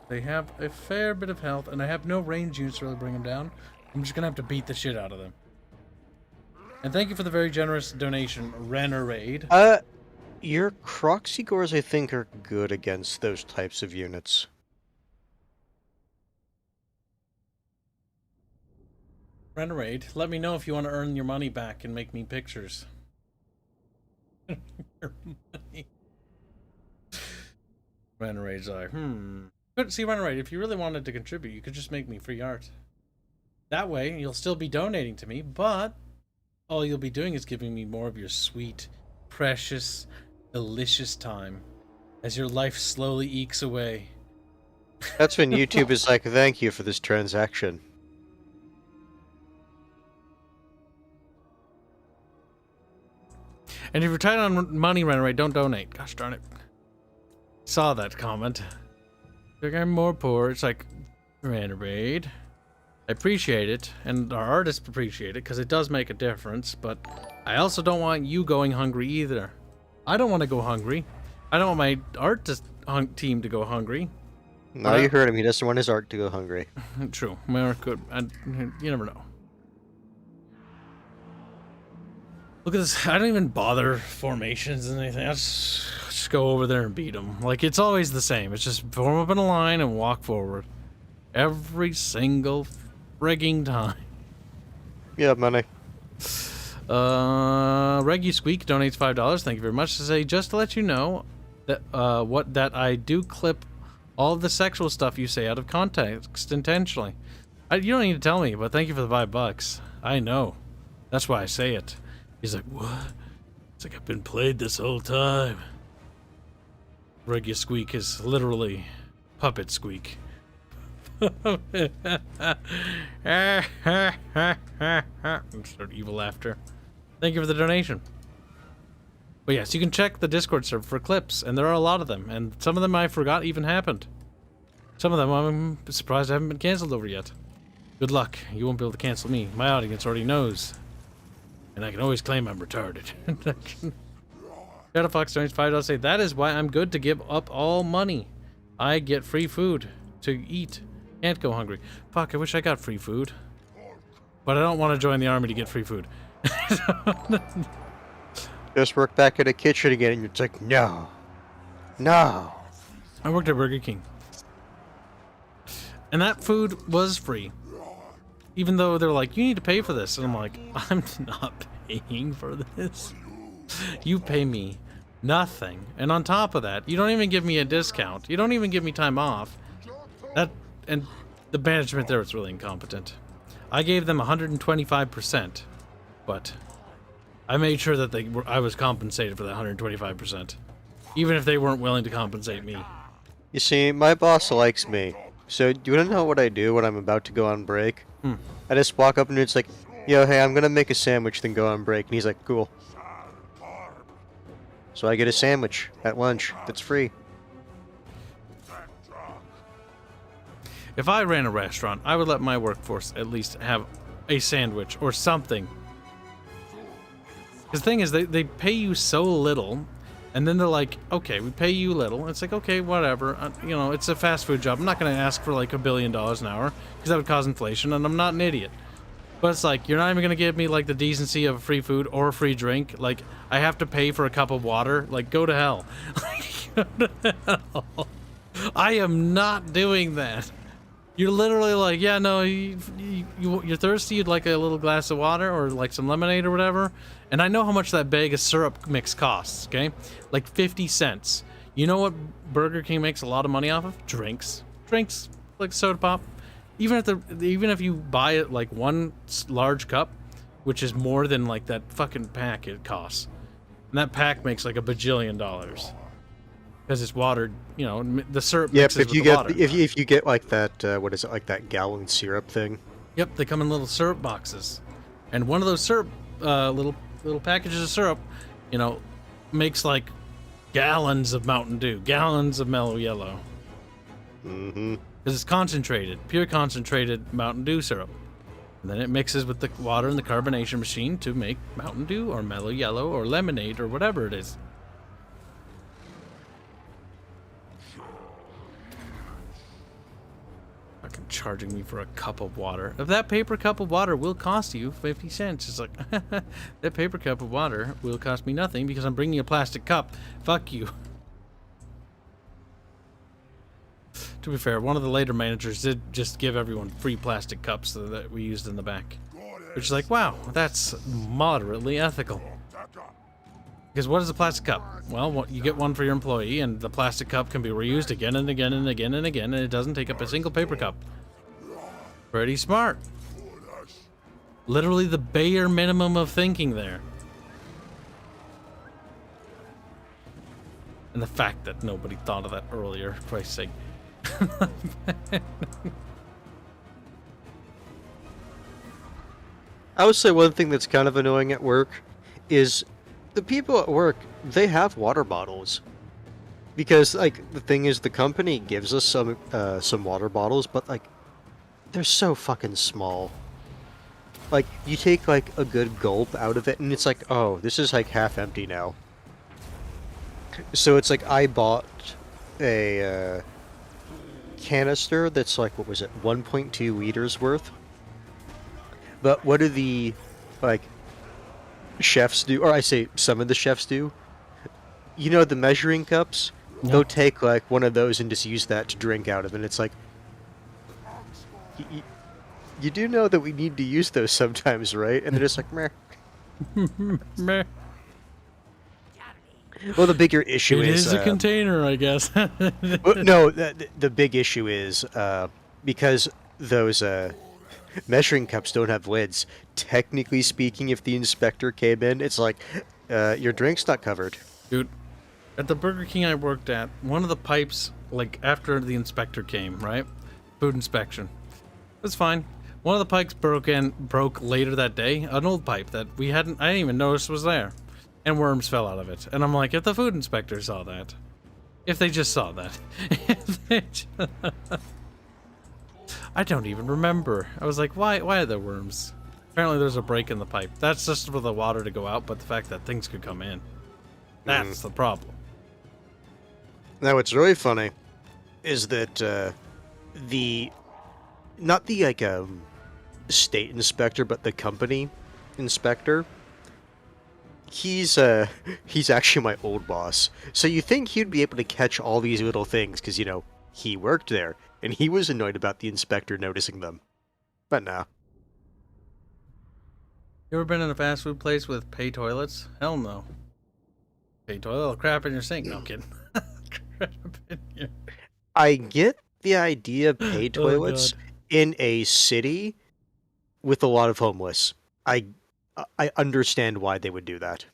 A: They have a fair bit of health, and I have no range units to really bring them down. I'm just gonna have to beat the shit out of them. And thank you for the very generous donation, Renorade.
F: Your Croxigores, I think, are good against those types of units.
A: Renerade, let me know if you want to earn your money back and make me pictures. Renerade's like, But see, Renerade, if you really wanted to contribute, you could just make me free art. That way, you'll still be donating to me, but all you'll be doing is giving me more of your sweet, precious, delicious time as your life slowly ekes away.
F: That's when YouTube is like, thank you for this transaction.
A: And if you're tight on money, Renerade, don't donate. Gosh darn it. Saw that comment. Like, I'm more poor. It's like, Renerade, I appreciate it, and our artists appreciate it, because it does make a difference, but I also don't want you going hungry either. I don't want to go hungry. I don't want my art team to go hungry.
F: No, you heard him. He doesn't want his art to go hungry.
A: True. My art could. You never know. Look at this. I don't even bother formations and anything. I just go over there and beat them. Like, it's always the same. It's just form up in a line and walk forward. Every single frigging time.
F: Yeah, money.
A: Reggie Squeak donates $5. Thank you very much. To say, just to let you know that that I do clip all of the sexual stuff you say out of context intentionally. You don't need to tell me, but thank you for the $5. I know. That's why I say it. He's like, what? It's like I've been played this whole time. Reggie Squeak is literally puppet squeak. Start evil laughter. Thank you for the donation. But yes, you can check the Discord server for clips, and there are a lot of them, and some of them I forgot even happened. Some of them I'm surprised I haven't been cancelled over yet. Good luck. You won't be able to cancel me. My audience already knows. And I can always claim I'm retarded. Shadow Fox donates $5. Say, that is why I'm good to give up all money. I get free food to eat. Can't go hungry. Fuck, I wish I got free food. But I don't want to join the army to get free food.
F: Just work back in the kitchen again, and it's like, no. No.
A: I worked at Burger King. And that food was free. Even though they're like, you need to pay for this. And I'm like, I'm not paying for this. You pay me nothing. And on top of that, you don't even give me a discount. You don't even give me time off. And the management there was really incompetent. I gave them 125%. But I made sure that I was compensated for that 125%. Even if they weren't willing to compensate me.
F: You see, my boss likes me. So, do you want to know what I do when I'm about to go on break? I just walk up and it's like, yo, hey, I'm going to make a sandwich, then go on break. And he's like, cool. So I get a sandwich at lunch. That's free.
A: If I ran a restaurant, I would let my workforce at least have a sandwich or something. Because the thing is, they pay you so little, and then they're like, okay, we pay you little. It's like, okay, whatever. You know, it's a fast food job. I'm not going to ask for like $1 billion an hour, because that would cause inflation, and I'm not an idiot. But it's like, you're not even going to give me like the decency of free food or a free drink. Like, I have to pay for a cup of water. Like, go to hell. Go to hell. I am not doing that. You're literally like, yeah, no, you're thirsty, you'd like a little glass of water or like some lemonade or whatever. And I know how much that bag of syrup mix costs, okay? Like 50 cents. You know what Burger King makes a lot of money off of? Drinks. Drinks, like soda pop. Even if you buy it like one large cup, which is more than like that fucking pack it costs. And that pack makes like $1 bajillion. Because it's watered, you know, the syrup mixes with the water.
F: If you get like that, what is it, like that gallon syrup thing?
A: Yep, they come in little syrup boxes. And one of those syrup, little packages of syrup, you know, makes like gallons of Mountain Dew, gallons of Mellow Yellow.
F: Mm-hmm.
A: Because it's concentrated, pure concentrated Mountain Dew syrup. And then it mixes with the water in the carbonation machine to make Mountain Dew or Mellow Yellow or lemonade or whatever it is. Fucking charging me for a cup of water. If that paper cup of water will cost you 50 cents, it's like, that paper cup of water will cost me nothing because I'm bringing a plastic cup. Fuck you. To be fair, one of the later managers did just give everyone free plastic cups that we used in the back. Which is like, wow, that's moderately ethical. Because what is a plastic cup? Well, you get one for your employee, and the plastic cup can be reused again and again and again and again, and it doesn't take up a single paper cup. Pretty smart. Literally the bare minimum of thinking there. And the fact that nobody thought of that earlier, for Christ's sake.
F: I would say one thing that's kind of annoying at work is the people at work, they have water bottles. Because, like, the thing is, the company gives us some water bottles, but, like, they're so fucking small. Like, you take, like, a good gulp out of it, and it's like, oh, this is, like, half empty now. So it's like, I bought a canister that's, like, what was it, 1.2 liters worth? But what do the, like, chefs do? Or I say some of the chefs do. You know, the measuring cups? Yep. They'll take, like, one of those and just use that to drink out of. And it's like, you do know that we need to use those sometimes, right? And they're just like, meh.
A: Meh.
F: Well, the bigger issue is...
A: It is a container, I guess.
F: Well, no, the big issue is, because those measuring cups don't have lids, technically speaking, if the inspector came in, it's like, your drink's not covered.
A: Dude, at the Burger King I worked at, one of the pipes, like, after the inspector came, right? Food inspection. It was fine. One of the pipes broke later that day, an old pipe that I didn't even notice was there. And worms fell out of it. And I'm like, if the food inspector saw that. If they just saw that. I don't even remember. I was like, why are there worms? Apparently there's a break in the pipe. That's just for the water to go out, but the fact that things could come in. That's the problem.
F: Now, what's really funny is that not the, like, state inspector, but the company inspector, he's actually my old boss. So you think he'd be able to catch all these little things, because, you know, he worked there, and he was annoyed about the inspector noticing them. But no.
A: You ever been in a fast food place with pay toilets? Hell no. Pay toilet, crap in your sink. No, I'm kidding. Crap in your...
F: I get the idea of pay toilets in a city with a lot of homeless. I understand why they would do that.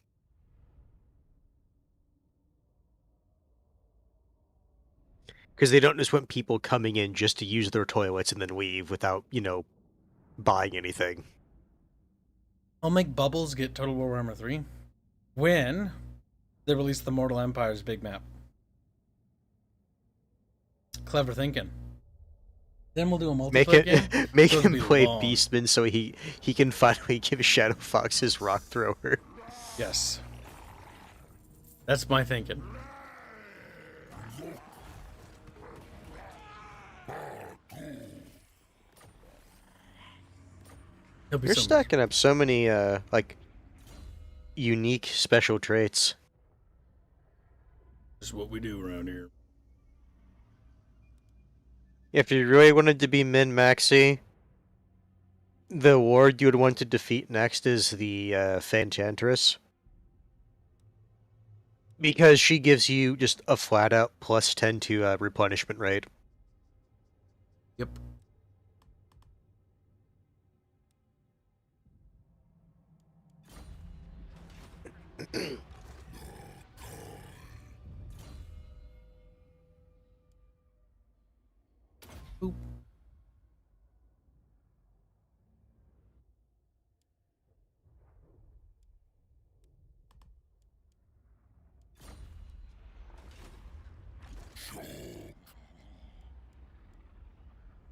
F: Because they don't just want people coming in just to use their toilets and then leave without, you know, buying anything.
A: I'll make Bubbles get Total War Warhammer 3 when they release the Mortal Empire's big map. Clever thinking. Then we'll do a multiplayer game.
F: Make him play long. Beastman so he can finally give Shadow Fox his rock thrower.
A: Yes. That's my thinking.
F: You're stacking up so many, like, unique special traits.
A: This is what we do around here.
F: If you really wanted to be min-maxy, the ward you would want to defeat next is the Fanchantress. Because she gives you just a flat-out plus 10 to replenishment rate.
A: Yep. Oop.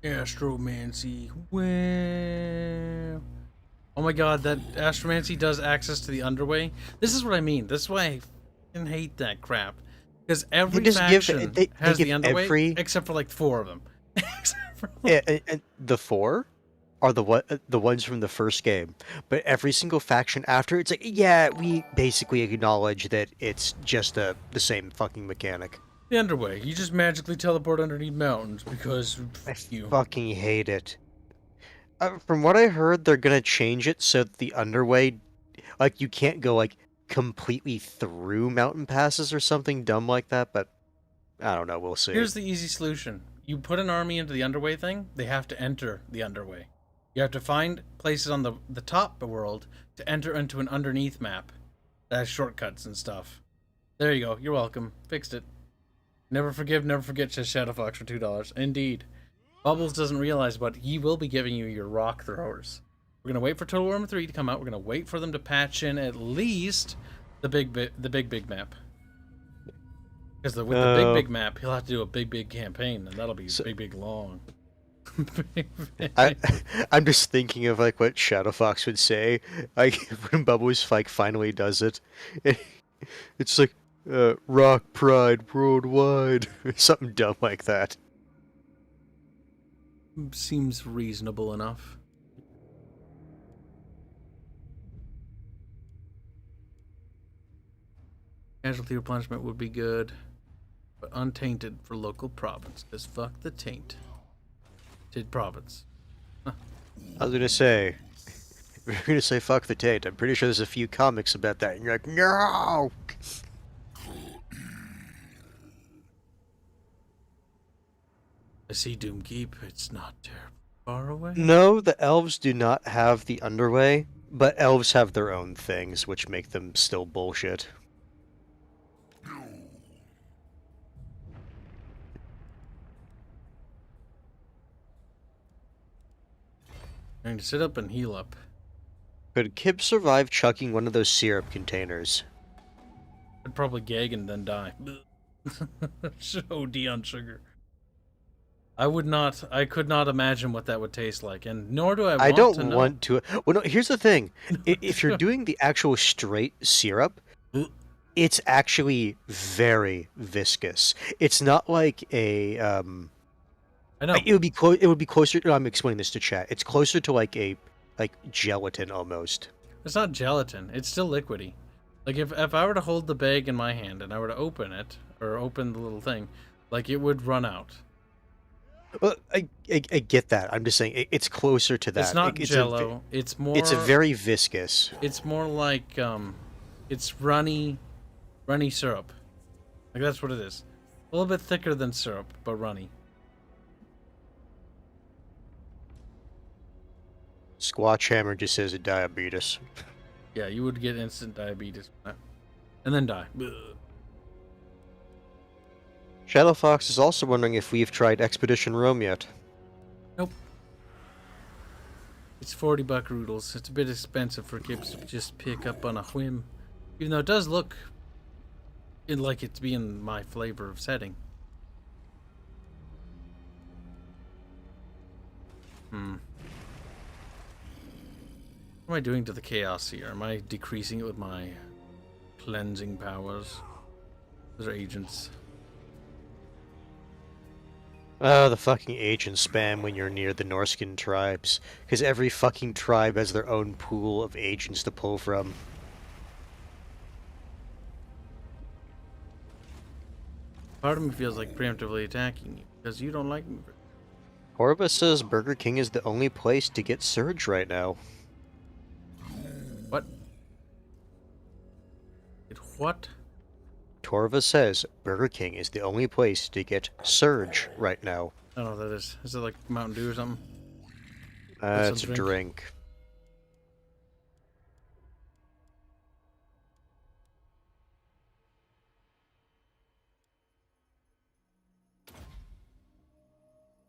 A: Astromancy. Well... Oh my god, that Astromancy does access to the underway. This is what I mean. This is why I fucking hate that crap. Because every faction has the underway, except for like 4 of them.
F: Yeah, and the 4 are the ones from the first game. But every single faction after, it's like, yeah, we basically acknowledge that it's just the same fucking mechanic.
A: The underway. You just magically teleport underneath mountains because
F: I fucking hate it. From what I heard, they're gonna change it so that the underway, like, you can't go, like, completely through mountain passes or something dumb like that, but I don't know, we'll see.
A: Here's the easy solution. You put an army into the underway thing, they have to enter the underway. You have to find places on the top world to enter into an underneath map that has shortcuts and stuff. There you go. You're welcome. Fixed it. Never forgive, never forget, says Shadowfox for $2. Indeed. Bubbles doesn't realize, but he will be giving you your rock throwers. We're going to wait for Total Warhammer 3 to come out. We're going to wait for them to patch in at least the big map. Because with the big map, he'll have to do a big campaign, and that'll be big long.
F: I'm just thinking of like what Shadowfox would say, like when Bubbles like finally does it. It's like Rock Pride Worldwide, something dumb like that.
A: Seems reasonable enough. Casualty replenishment would be good, but untainted for local province, because fuck the taint. Province. Huh.
F: I was gonna say, if you're gonna say fuck the taint, I'm pretty sure there's a few comics about that, and you're like, no!
A: I see Doomkeep, it's not terribly far away.
F: No, the elves do not have the underway, but elves have their own things, which make them still bullshit.
A: Going to sit up and heal up.
F: Could Kibs survive chucking one of those syrup containers?
A: I'd probably gag and then die. OD on sugar. I could not imagine what that would taste like, and nor do I want to know.
F: I don't want to. Well, no, here's the thing. If you're doing the actual straight syrup, it's actually very viscous. It's not like a
A: I know.
F: It would be closer. I'm explaining this to chat. It's closer to like gelatin almost.
A: It's not gelatin. It's still liquidy. Like if I were to hold the bag in my hand and I were to open it or open the little thing, like it would run out.
F: Well, I get that. I'm just saying it's closer to that.
A: It's not Jello. It's more.
F: It's a very viscous.
A: It's more like it's runny syrup. Like that's what it is. A little bit thicker than syrup, but runny.
F: Squatch Hammer just says diabetes.
A: Yeah, you would get instant diabetes and then die.
F: Shadowfox is also wondering if we've tried Expedition Rome yet.
A: Nope. It's 40 buckaroodles. It's a bit expensive for Kibs to just pick up on a whim. Even though it does look like it's being my flavor of setting. What am I doing to the chaos here? Am I decreasing it with my cleansing powers? Those are agents.
F: Oh, the fucking agent spam when you're near the Norskin tribes. Because every fucking tribe has their own pool of agents to pull from.
A: Part of me feels like preemptively attacking you, because you don't like me.
F: Horva says Burger King is the only place to get Surge right now.
A: What? What?
F: Torva says Burger King is the only place to get Surge right now.
A: I don't know what that is. Is it like Mountain Dew or something?
F: It's a drink.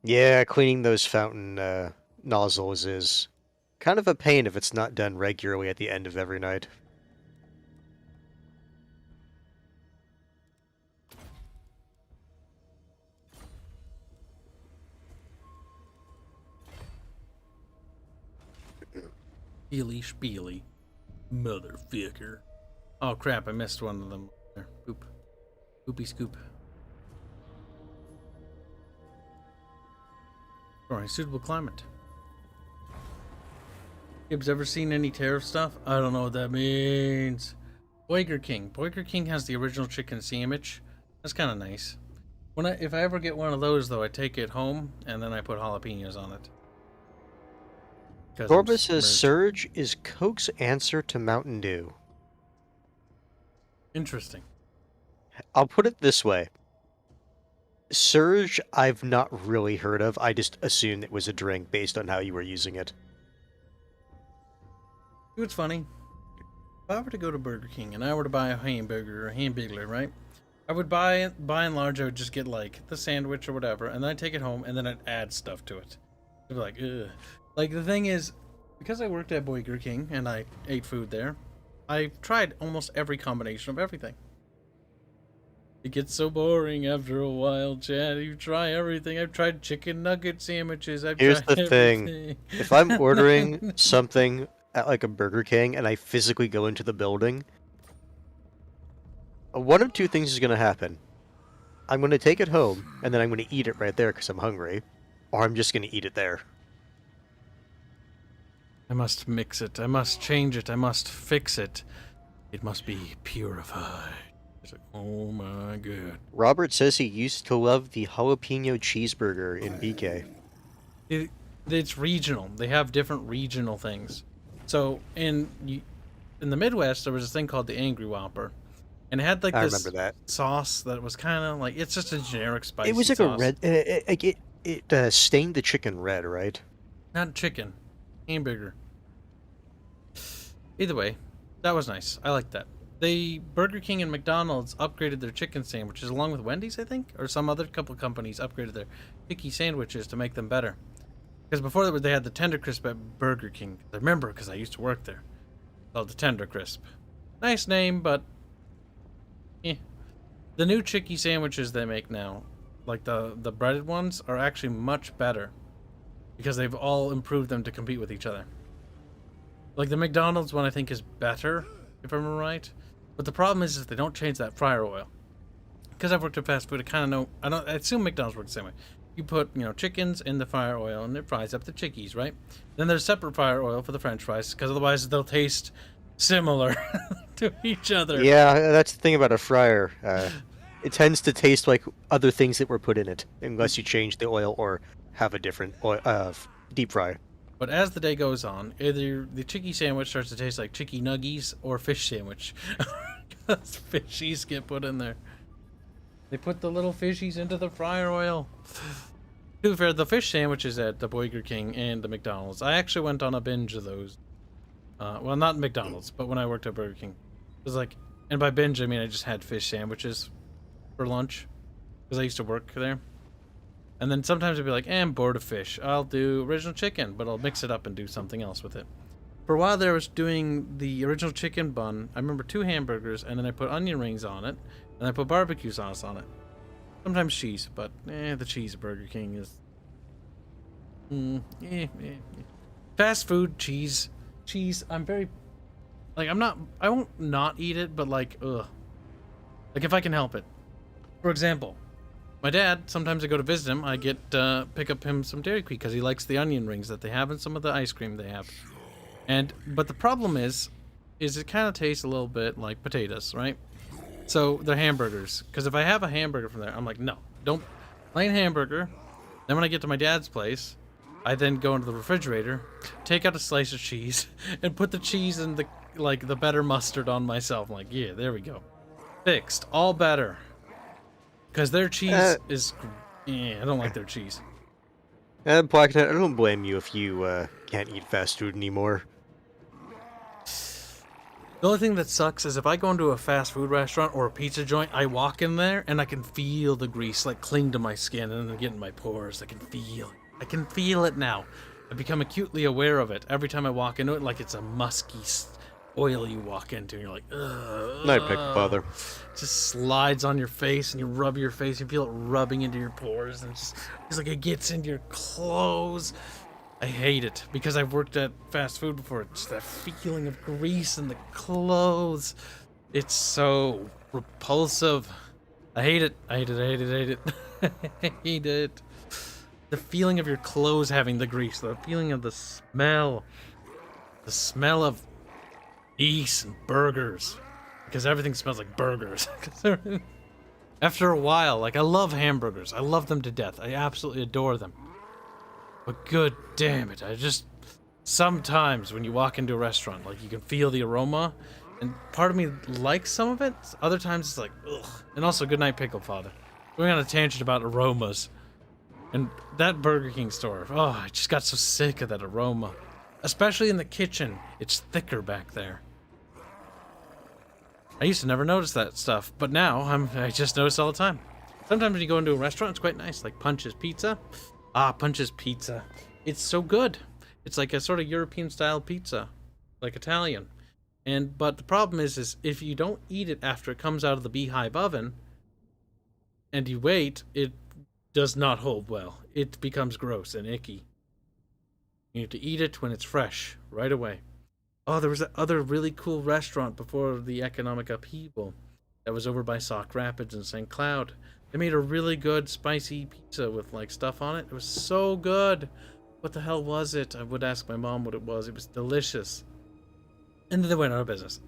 F: Yeah, cleaning those fountain nozzles is kind of a pain if it's not done regularly at the end of every night.
A: Healy Spiely. Motherfucker. Oh crap, I missed one of them. There. Boop. Boopy scoop. Alright, suitable climate. Kibs, ever seen any tariff stuff? I don't know what that means. Boiger King. Boiger King has the original chicken sandwich. That's kind of nice. If I ever get one of those, though, I take it home and then I put jalapenos on it.
F: Torba says Surge is Coke's answer to Mountain Dew.
A: Interesting.
F: I'll put it this way. Surge, I've not really heard of. I just assumed it was a drink based on how you were using it.
A: You know what's funny? If I were to go to Burger King and I were to buy a hamburger or a hamburger, right? I would by and large, I would just get like the sandwich or whatever, and then I'd take it home and then I'd add stuff to it. I'd be like, ugh. Like the thing is, because I worked at Burger King and I ate food there, I tried almost every combination of everything. It gets so boring after a while, Chad. You try everything. I've tried chicken nugget sandwiches.
F: Here's the thing. If I'm ordering something at like a Burger King and I physically go into the building, one of two things is going to happen. I'm going to take it home and then I'm going to eat it right there because I'm hungry, or I'm just going to eat it there.
A: I must mix it. I must change it. I must fix it. It must be purified. It's like, oh my god.
F: Robert says he used to love the jalapeno cheeseburger in BK.
A: It's regional. They have different regional things. So in the Midwest, there was this thing called the Angry Whopper, and it had like this
F: remember that
A: sauce that was kind of like, it's just a generic spicy.
F: It was like
A: sauce.
F: a red. It stained the chicken red, right?
A: Not chicken, hamburger. Either way, that was nice. I like that. Burger King and McDonald's upgraded their chicken sandwiches, along with Wendy's, I think, or some other couple companies upgraded their chicky sandwiches to make them better. Because before that, they had the Tender Crisp at Burger King. I remember because I used to work there. Called the Tender Crisp. Nice name, but the new chicky sandwiches they make now, like the breaded ones, are actually much better because they've all improved them to compete with each other. Like the McDonald's one, I think, is better, if I'm right. But the problem is they don't change that fryer oil. Because I've worked at fast food, I kind of know. I assume McDonald's works the same way. You put, chickens in the fryer oil and it fries up the chickies, right? Then there's separate fryer oil for the French fries, because otherwise they'll taste similar to each other.
F: Yeah, that's the thing about a fryer. It tends to taste like other things that were put in it, unless you change the oil or have a different oil, deep fry.
A: But as the day goes on, either the chicky sandwich starts to taste like chicky nuggies or fish sandwich. Because fishies get put in there. They put the little fishies into the fryer oil. To be fair, the fish sandwiches at the Burger King and the McDonald's, I actually went on a binge of those. Well, not McDonald's, but when I worked at Burger King. It was like, and by binge, I mean I just had fish sandwiches for lunch. Because I used to work there. And then sometimes I'd be like, I'm bored of fish. I'll do original chicken, but I'll mix it up and do something else with it. For a while there, I was doing the original chicken bun. I remember 2 hamburgers, and then I put onion rings on it, and I put barbecue sauce on it. Sometimes cheese, but the cheese at Burger King is... Fast food, cheese. Cheese, I'm very... Like, I won't not eat it, but like, ugh. Like, if I can help it. For example... My dad, sometimes I go to visit him, I get pick up him some Dairy Queen because he likes the onion rings that they have and some of the ice cream they have. But the problem is it kind of tastes a little bit like potatoes, right? So they're hamburgers. Because if I have a hamburger from there, I'm like, no, don't. Plain hamburger. Then when I get to my dad's place, I then go into the refrigerator, take out a slice of cheese, and put the cheese and the better mustard on myself. I'm like, yeah, there we go. Fixed. All better. Because their cheese is... I don't like their cheese.
F: Black Knight, I don't blame you if you can't eat fast food anymore.
A: The only thing that sucks is if I go into a fast food restaurant or a pizza joint, I walk in there and I can feel the grease cling to my skin and then get in my pores. I can feel it now. I've become acutely aware of it. Every time I walk into it, like it's a musky oil you walk into, and you're like, ugh.
F: Night pick, father.
A: Just slides on your face, and you rub your face, you feel it rubbing into your pores, and it's like it gets into your clothes. I hate it, because I've worked at fast food before. It's that feeling of grease in the clothes. It's so repulsive. I hate it. I hate it. I hate it. I hate it. I hate it. The feeling of your clothes having the grease, the feeling of the smell of grease and burgers, because everything smells like burgers. After a while, I love hamburgers. I love them to death. I absolutely adore them. But good damn it, sometimes when you walk into a restaurant, like you can feel the aroma, and part of me likes some of it. Other times it's like, ugh. And also, good night, pickle fodder. Going on a tangent about aromas, and that Burger King store. Oh, I just got so sick of that aroma, especially in the kitchen. It's thicker back there. I used to never notice that stuff, but now I just notice all the time. Sometimes when you go into a restaurant, it's quite nice, like Punch's Pizza. Ah, Punch's Pizza. It's so good. It's like a sort of European-style pizza, like Italian. But the problem is if you don't eat it after it comes out of the beehive oven, and you wait, it does not hold well. It becomes gross and icky. You need to eat it when it's fresh, right away. Oh, there was that other really cool restaurant before the economic upheaval that was over by Sauk Rapids and St. Cloud. They made a really good spicy pizza with like stuff on it. It was so good. What the hell was it? I would ask my mom what it was. It was delicious. And then they went out of business.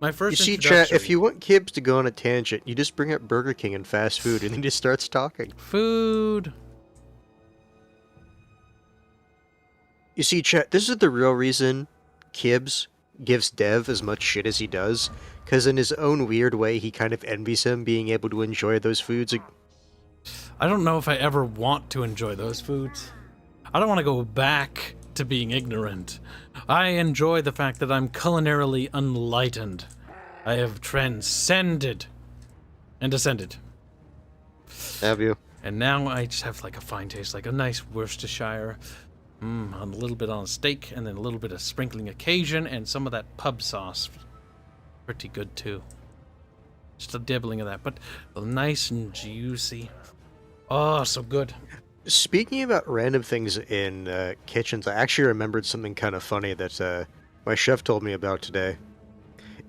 A: My first
F: You see, chat, if you want Kibs to go on a tangent, you just bring up Burger King and fast food, and he just starts talking.
A: Food.
F: You see, chat, this is the real reason Kibs gives Dev as much shit as he does, because in his own weird way, he kind of envies him being able to enjoy those foods.
A: I don't know if I ever want to enjoy those foods. I don't want to go back to being ignorant. I enjoy the fact that I'm culinarily enlightened. I have transcended and ascended.
F: Have you?
A: And now I just have like a fine taste, like a nice Worcestershire, a little bit on a steak, and then a little bit of sprinkling of Cajun, and some of that pub sauce. Pretty good too. Just a dibbling of that, but nice and juicy. Oh, so good.
F: Speaking about random things in kitchens, I actually remembered something kind of funny that my chef told me about today.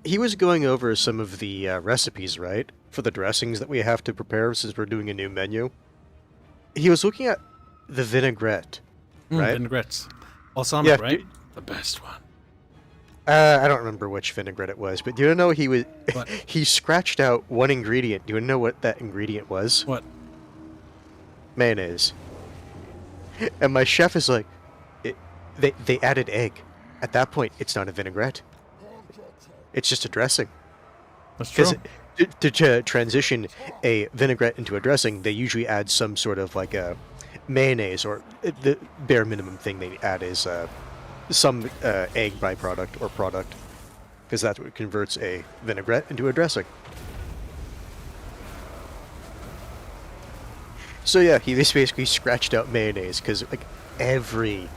F: He was going over some of the recipes, right, for the dressings that we have to prepare since we're doing a new menu. He was looking at the vinaigrette, right?
A: Vinaigrettes. Balsamic,
F: Yeah,
A: right? The best one.
F: I don't remember which vinaigrette it was, but do you know he was?
A: What?
F: He scratched out one ingredient. Do you know what that ingredient was?
A: What?
F: Mayonnaise. And my chef is like, they added egg. At that point, it's not a vinaigrette. It's just a dressing.
A: That's true.
F: To transition a vinaigrette into a dressing, they usually add some sort of like a mayonnaise, or the bare minimum thing they add is some egg byproduct or product, because that's what converts a vinaigrette into a dressing. So yeah, he just basically scratched out mayonnaise, because like every...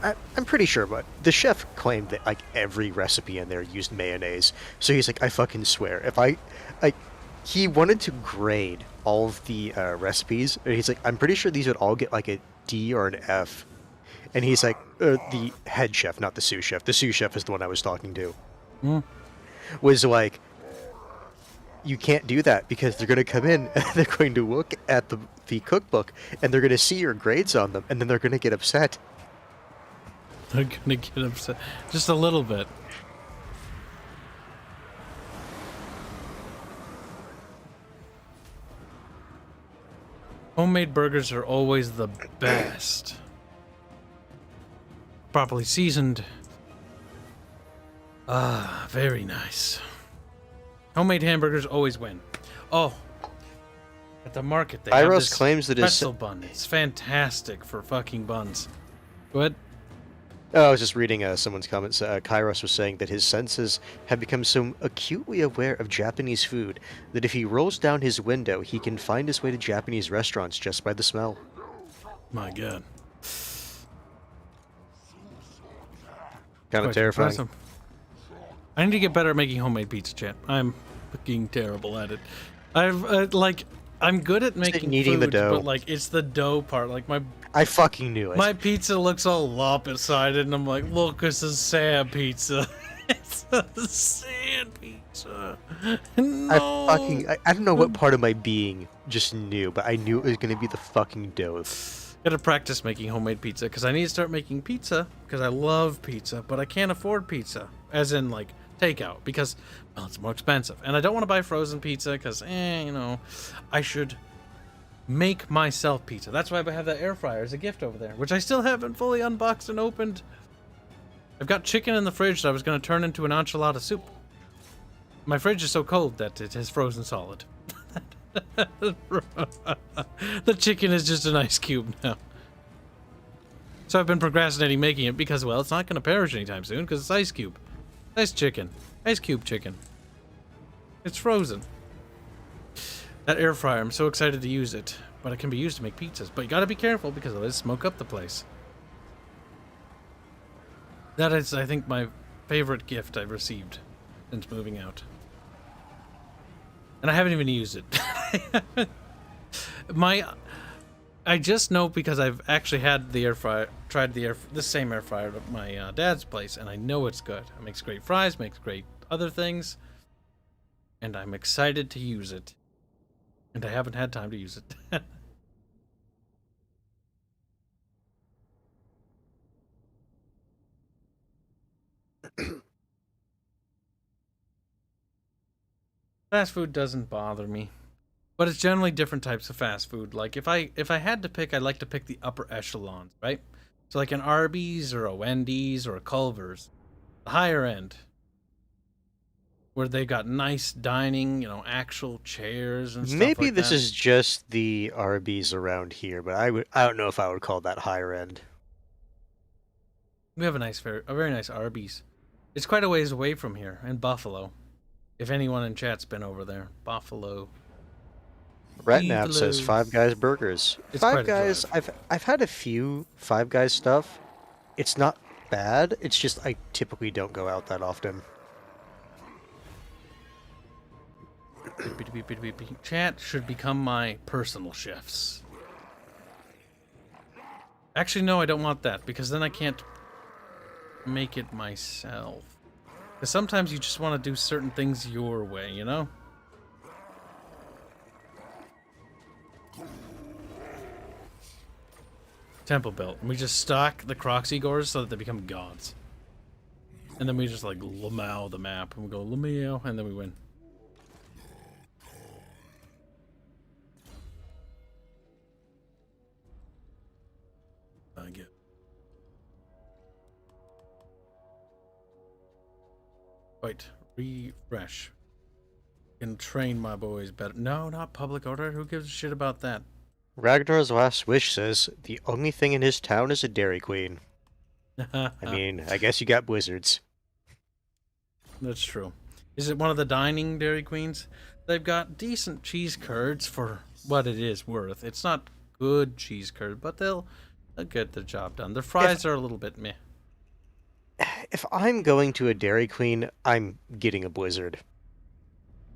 F: I'm pretty sure, but the chef claimed that like every recipe in there used mayonnaise. So he's like, I fucking swear, if he wanted to grade all of the recipes, and he's like, I'm pretty sure these would all get like a D or an F. And he's like, the head chef, not the sous chef. The sous chef is the one I was talking to. Was like, you can't do that, because they're going to come in and they're going to look at the cookbook and they're going to see your grades on them, and then they're going to get upset.
A: They're gonna get upset. Just a little bit. Homemade burgers are always the best. Properly seasoned. Ah, very nice. Homemade hamburgers always win. Oh, at the market they have this
F: claims that
A: pretzel bun. It's fantastic for fucking buns. Go ahead.
F: Oh, I was just reading someone's comments. Kairos was saying that his senses have become so acutely aware of Japanese food that if he rolls down his window, he can find his way to Japanese restaurants just by the smell.
A: My God.
F: Kind of terrifying.
A: Awesome. I need to get better at making homemade pizza, chat. I'm fucking terrible at it. I'm good at making
F: kneading the
A: food,
F: dough.
A: but like it's the dough part. Like
F: I fucking knew it.
A: my pizza looks all lopsided, and I'm like, look, this is sand pizza. It's a sand pizza. No.
F: I don't know what part of my being just knew, but I knew it was gonna be the fucking dough.
A: Gotta practice making homemade pizza, because I need to start making pizza, because I love pizza, but I can't afford pizza, as in like takeout, because well, it's more expensive, and I don't want to buy frozen pizza, because you know, I should make myself pizza. That's why I have that air fryer as a gift over there, which I still haven't fully unboxed and opened. I've got chicken in the fridge that I was going to turn into an enchilada soup. My fridge is so cold that it has frozen solid. The chicken is just an ice cube now. So I've been procrastinating making it because, well, it's not going to perish anytime soon because it's ice cube. Ice chicken. Ice cube chicken. It's frozen. That air fryer, I'm so excited to use it. But it can be used to make pizzas. But you gotta be careful because it'll smoke up the place. That is, I think, my favorite gift I've received since moving out. And I haven't even used it. I just know because I've actually had the air fryer, tried the same air fryer at my dad's place, and I know it's good. It makes great fries, makes great other things, and I'm excited to use it. And I haven't had time to use it. Fast food doesn't bother me. But it's generally different types of fast food. Like if I had to pick, I'd like to pick the upper echelons, right? So like an Arby's or a Wendy's or a Culver's. The higher end. Where they got nice dining, you know, actual chairs and stuff like that.
F: Maybe this is just the Arby's around here, but I don't know if I would call that higher end.
A: We have a very nice Arby's. It's quite a ways away from here, in Buffalo. If anyone in chat's been over there. Buffalo.
F: Ratnap says Five Guys burgers.
A: It's
F: Five Guys, I've had a few Five Guys stuff. It's not bad, it's just I typically don't go out that often.
A: Chat should become my personal chefs. Actually, no, I don't want that, because then I can't make it myself. Because sometimes you just want to do certain things your way, you know? Temple built. We just stock the Croxigors so that they become gods. And then we just like Lamau the map, and we go Lamau, and then we win. I get. Wait, refresh. Can train my boys better. No, not public order. Who gives a shit about that?
F: Ragnar's Last Wish says the only thing in his town is a Dairy Queen. I mean, I guess you got Blizzards.
A: That's true. Is it one of the dining Dairy Queens? They've got decent cheese curds for what it is worth. It's not good cheese curd, but they'll get the job done. Their fries are a little bit meh.
F: If I'm going to a Dairy Queen, I'm getting a Blizzard.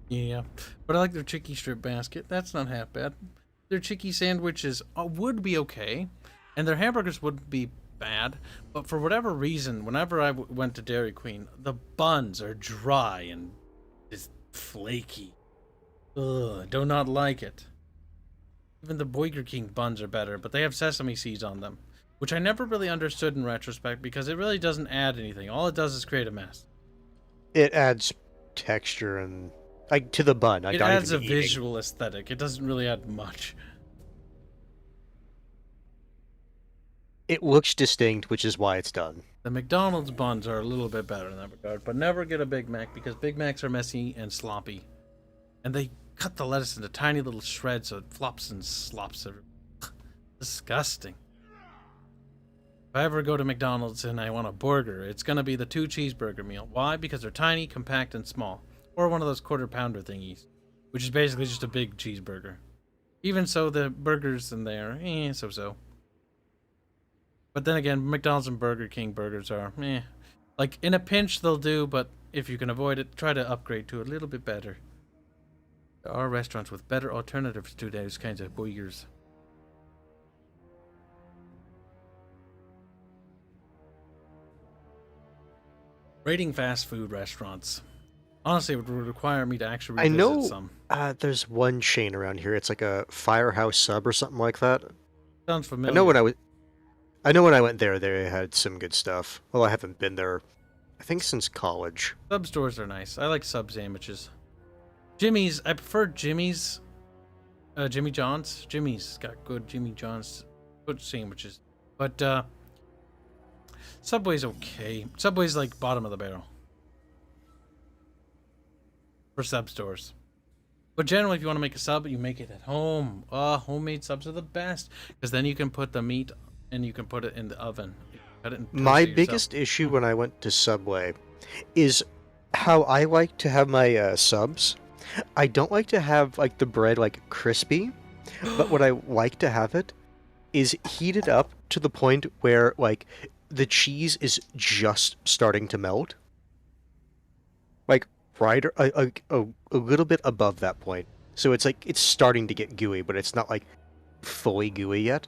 A: Yeah, but I like their chicky strip basket. That's not half bad. Their chicky sandwiches would be okay, and their hamburgers would be bad. But for whatever reason, whenever I went to Dairy Queen, the buns are dry and just flaky. Ugh, do not like it. Even the Burger King buns are better, but they have sesame seeds on them, which I never really understood in retrospect because it really doesn't add anything. All it does is create a mess.
F: It adds texture and like to the bun.
A: It adds a visual aesthetic. It doesn't really add much.
F: It looks distinct, which is why it's done.
A: The McDonald's buns are a little bit better in that regard, but never get a Big Mac because Big Macs are messy and sloppy. And they cut the lettuce into tiny little shreds so it flops and slops. Disgusting. If I ever go to McDonald's and I want a burger, it's going to be the 2 cheeseburger meal. Why? Because they're tiny, compact, and small. Or one of those quarter-pounder thingies, which is basically just a big cheeseburger. Even so, the burgers in there, so-so. But then again, McDonald's and Burger King burgers are, like, in a pinch they'll do, but if you can avoid it, try to upgrade to a little bit better. There are restaurants with better alternatives to those kinds of burgers. Rating fast food restaurants. Honestly, it would require me to actually revisit some.
F: There's one chain around here. It's like a Firehouse Sub or something like that.
A: Sounds familiar.
F: I know when I went there, they had some good stuff. Well, I haven't been there, I think, since college.
A: Sub stores are nice. I like sub sandwiches. Jimmy's, I prefer Jimmy's Jimmy John's. Jimmy's got good Jimmy John's foot sandwiches. But Subway's okay. Subway's like bottom of the barrel for sub stores. But generally, if you want to make a sub, you make it at home. Homemade subs are the best because then you can put the meat and you can put it in the oven. Cut it and
F: My biggest issue when I went to Subway is how I like to have my subs. I don't like to have like the bread like crispy, but what I like to have it is heated up to the point where like the cheese is just starting to melt. Like right a little bit above that point. So it's like it's starting to get gooey, but it's not like fully gooey yet.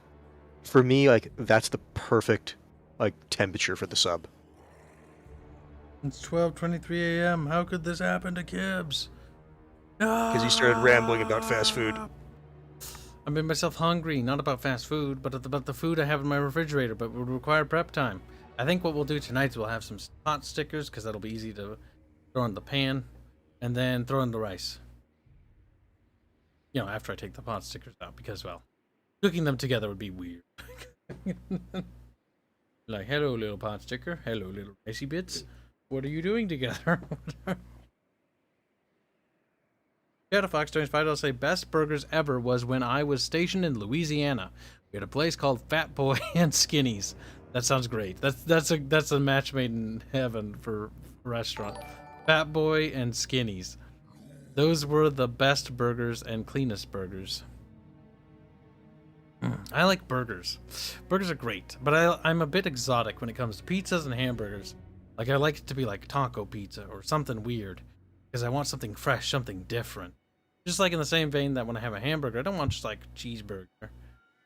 F: For me, like that's the perfect like temperature for the sub.
A: It's 12:23 a.m. How could this happen to Kibs?
F: Because he started rambling about fast food.
A: I made myself hungry, not about fast food, but about the food I have in my refrigerator, but would require prep time. I think what we'll do tonight is we'll have some pot stickers, because that'll be easy to throw in the pan, and then throw in the rice. You know, after I take the pot stickers out, because, well, cooking them together would be weird. Like, hello, little pot sticker. Hello, little ricey bits. What are you doing together? Shadow Fox turns $5 say best burgers ever was when I was stationed in Louisiana. We had a place called Fat Boy and Skinny's. That sounds great. That's a match made in heaven for a restaurant. Fat Boy and Skinny's. Those were the best burgers and cleanest burgers. I like burgers. Burgers are great, but I'm a bit exotic when it comes to pizzas and hamburgers. Like I like it to be like taco pizza or something weird, because I want something fresh, something different. Just like in the same vein that when I have a hamburger, I don't want just like cheeseburger.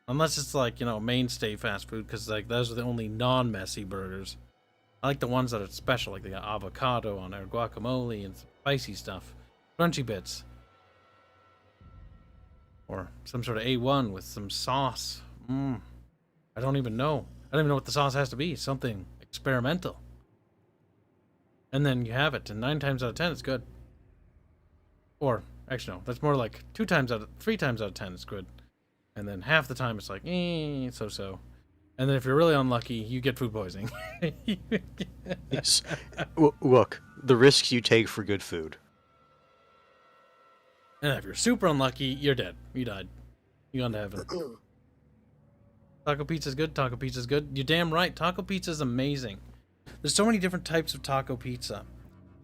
A: Unless it's like, you know, mainstay fast food, because like those are the only non-messy burgers. I like the ones that are special, like they got avocado on there, guacamole, and spicy stuff. Crunchy bits. Or some sort of A1 with some sauce. I don't even know. I don't even know what the sauce has to be. Something experimental. And then you have it, and 9 times out of 10 it's good. Or, actually no, that's more like 3 times out of 10 it's good. And then half the time it's like, so-so. And then if you're really unlucky, you get food poisoning.
F: Yes. Look, the risks you take for good food.
A: And if you're super unlucky, you're dead. You died. You gone to heaven. Taco pizza's good. Taco pizza's good. You're damn right. Taco pizza's amazing. There's so many different types of taco pizza.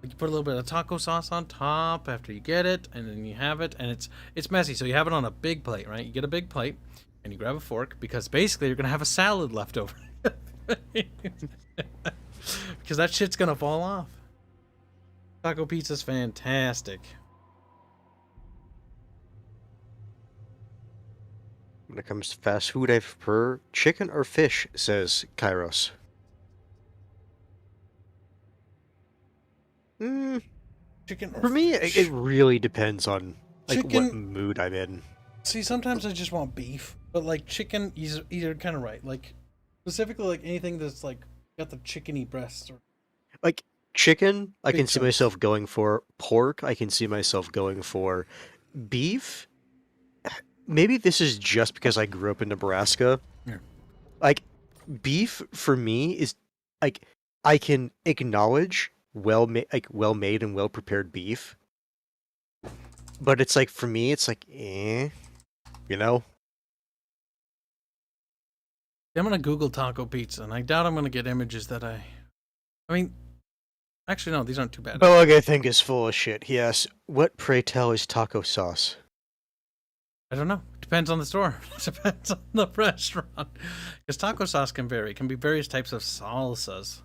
A: Like you put a little bit of taco sauce on top after you get it, and then you have it, and it's messy. So you have it on a big plate, right? You get a big plate, and you grab a fork, because basically you're gonna have a salad left over. Because that shit's gonna fall off. Taco pizza's fantastic.
F: When it comes to fast food, I prefer chicken or fish, says Kairos.
A: Chicken
F: For me, it really depends on like
A: Chicken-
F: what mood I'm in.
A: See, sometimes I just want beef, but like chicken, you're kind of right. Like specifically, like anything that's like got the chickeny breasts. Or
F: Like chicken, I
A: Big
F: can see
A: chunks.
F: myself going for. Pork, I can see myself going for. Beef, maybe this is just because I grew up in Nebraska.
A: Yeah.
F: Like beef for me is like I can acknowledge well made and well prepared beef. But it's like for me it's like you know?
A: I'm gonna Google taco pizza, and I doubt I'm gonna get images that I mean, actually no, these aren't too bad.
F: Boag, I think, is full of shit. He asks, what pray tell is taco sauce?
A: I don't know. Depends on the store. Depends on the restaurant. Because taco sauce can vary. It can be various types of salsas.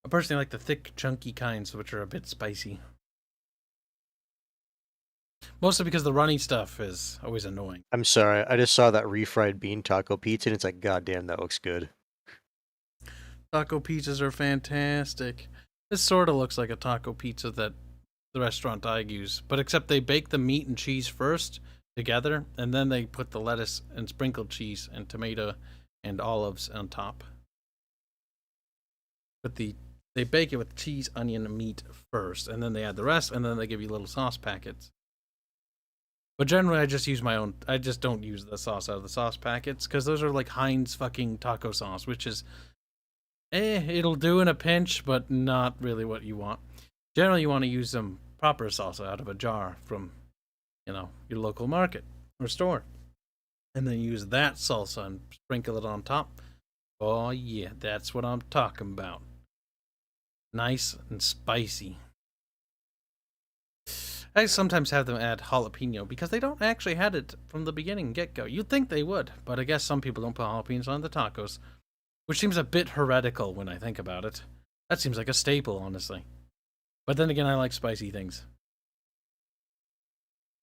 A: I personally like the thick, chunky kinds, which are a bit spicy. Mostly because the runny stuff is always annoying.
F: I'm sorry, I just saw that refried bean taco pizza and it's like, goddamn, that looks good.
A: Taco pizzas are fantastic. This sort of looks like a taco pizza that the restaurant I use, but except they bake the meat and cheese first together, and then they put the lettuce and sprinkled cheese and tomato and olives on top. But they bake it with cheese, onion, and meat first, and then they add the rest, and then they give you little sauce packets. But generally, I just use my own. I just don't use the sauce out of the sauce packets because those are like Heinz fucking taco sauce, which is, it'll do in a pinch, but not really what you want. Generally, you want to use some proper salsa out of a jar from, your local market or store, and then use that salsa and sprinkle it on top. Oh yeah, that's what I'm talking about. Nice and spicy. I sometimes have them add jalapeno because they don't actually have it from the beginning get-go. You'd think they would, but I guess some people don't put jalapenos on the tacos, which seems a bit heretical when I think about it. That seems like a staple, honestly. But then again, I like spicy things.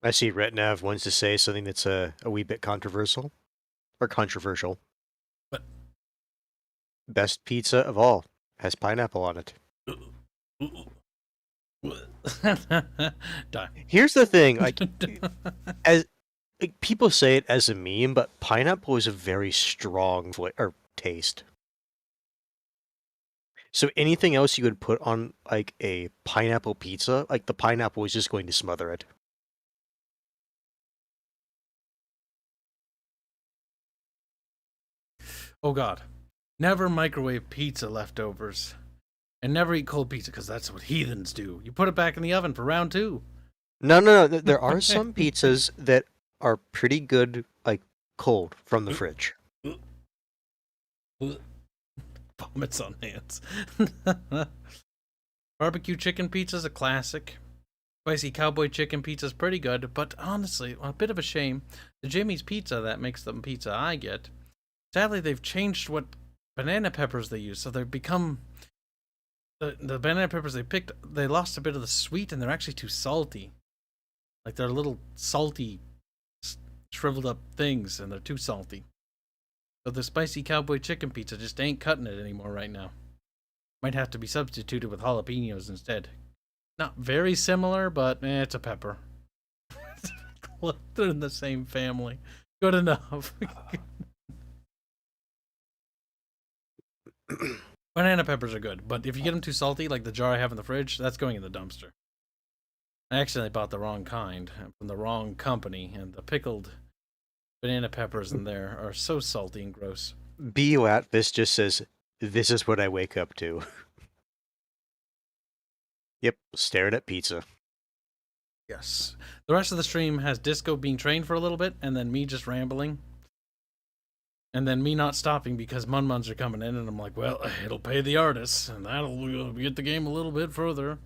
F: I see Retnav wants to say something that's a wee bit controversial. Or controversial.
A: But
F: best pizza of all has pineapple on it. Here's the thing, as people say it as a meme, but pineapple is a very strong taste. So anything else you would put on like a pineapple pizza, like the pineapple is just going to smother it.
A: Oh god. Never microwave pizza leftovers. And never eat cold pizza, because that's what heathens do. You put it back in the oven for round 2.
F: No. There are some pizzas that are pretty good, like, cold from the fridge.
A: Vomits on hands. Barbecue chicken pizza's a classic. Spicy cowboy chicken pizza's pretty good, but honestly, a bit of a shame. The Jimmy's Pizza that makes the pizza I get, sadly they've changed what banana peppers they use, so they've become... The banana peppers they picked, they lost a bit of the sweet, and they're actually too salty. Like, they're little salty, shriveled up things, and they're too salty. So the spicy cowboy chicken pizza just ain't cutting it anymore right now. Might have to be substituted with jalapenos instead. Not very similar, but it's a pepper. They're in the same family. Good enough. Banana peppers are good, but if you get them too salty, like the jar I have in the fridge, that's going in the dumpster. I accidentally bought the wrong kind from the wrong company, and the pickled banana peppers in there are so salty and gross.
F: BU this just says, "This is what I wake up to." Yep, staring at pizza.
A: Yes. The rest of the stream has Disco being trained for a little bit, and then me just rambling. And then me not stopping because Mun-Muns are coming in, and I'm like, well, it'll pay the artists, and that'll get the game a little bit further.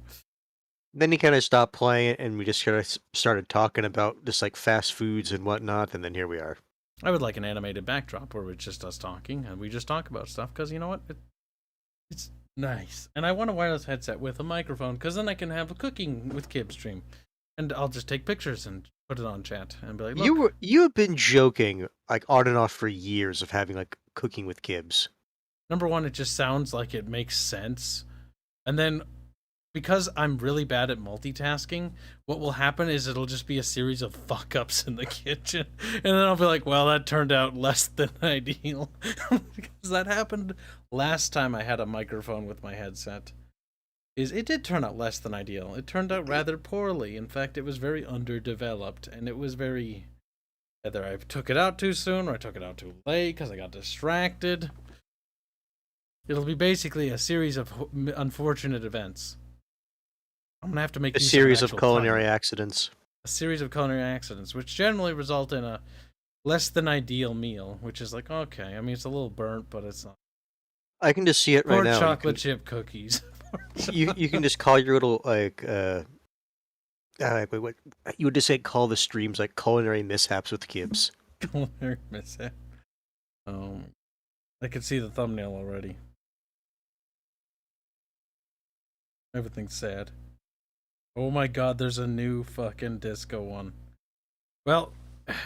F: Then he kind of stopped playing, and we just kind of started talking about just like fast foods and whatnot, and then here we are.
A: I would like an animated backdrop where it's just us talking, and we just talk about stuff, because you know what? It's nice. And I want a wireless headset with a microphone, because then I can have a cooking with Kibs stream. And I'll just take pictures and put it on chat and be like, look.
F: You have been joking like on and off for years of having like cooking with Kibs.
A: Number one, it just sounds like it makes sense. And then because I'm really bad at multitasking, what will happen is it'll just be a series of fuck-ups in the kitchen. And then I'll be like, well, that turned out less than ideal. Because that happened last time I had a microphone with my headset. It did turn out less than ideal. It turned out rather poorly. In fact, it was very underdeveloped, and it was very... Either I took it out too soon, or I took it out too late, because I got distracted. It'll be basically a series of unfortunate events. I'm going to have to make
F: a series of culinary accidents.
A: A series of culinary accidents, which generally result in a less than ideal meal, which is like, okay, I mean, it's a little burnt, but it's not.
F: I can just see it right now.
A: Chocolate chip cookies.
F: You can just call your little like what you would just say call the streams like culinary mishaps with Kibs.
A: Culinary mishap. I can see the thumbnail already. Everything's sad. Oh my god, there's a new fucking disco one. Well,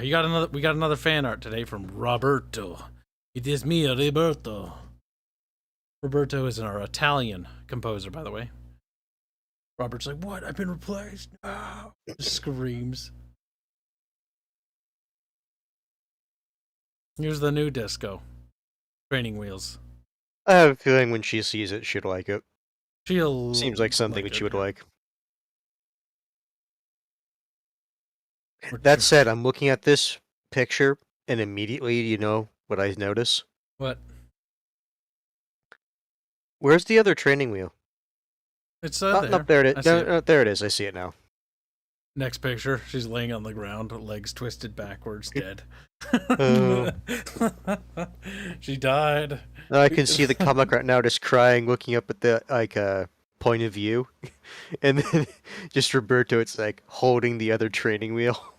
A: we got another fan art today from Roberto. It is me, Roberto. Roberto is our Italian composer, by the way. Robert's like, what? I've been replaced? No! Screams. Here's the new disco. Training wheels.
F: I have a feeling when she sees it, she'll like it.
A: Seems
F: like something that she would like. That said, I'm looking at this picture, and immediately, you know what I notice?
A: What?
F: Where's the other training wheel?
A: It's
F: Oh,
A: there.
F: no, there it
A: I
F: is.
A: see
F: No,
A: it.
F: no, there it is. I see it now.
A: Next picture, she's laying on the ground, legs twisted backwards, dead.
F: Oh.
A: She died.
F: I can see the comic right now, just crying, looking up at the point of view, and then just Roberto. It's like holding the other training wheel.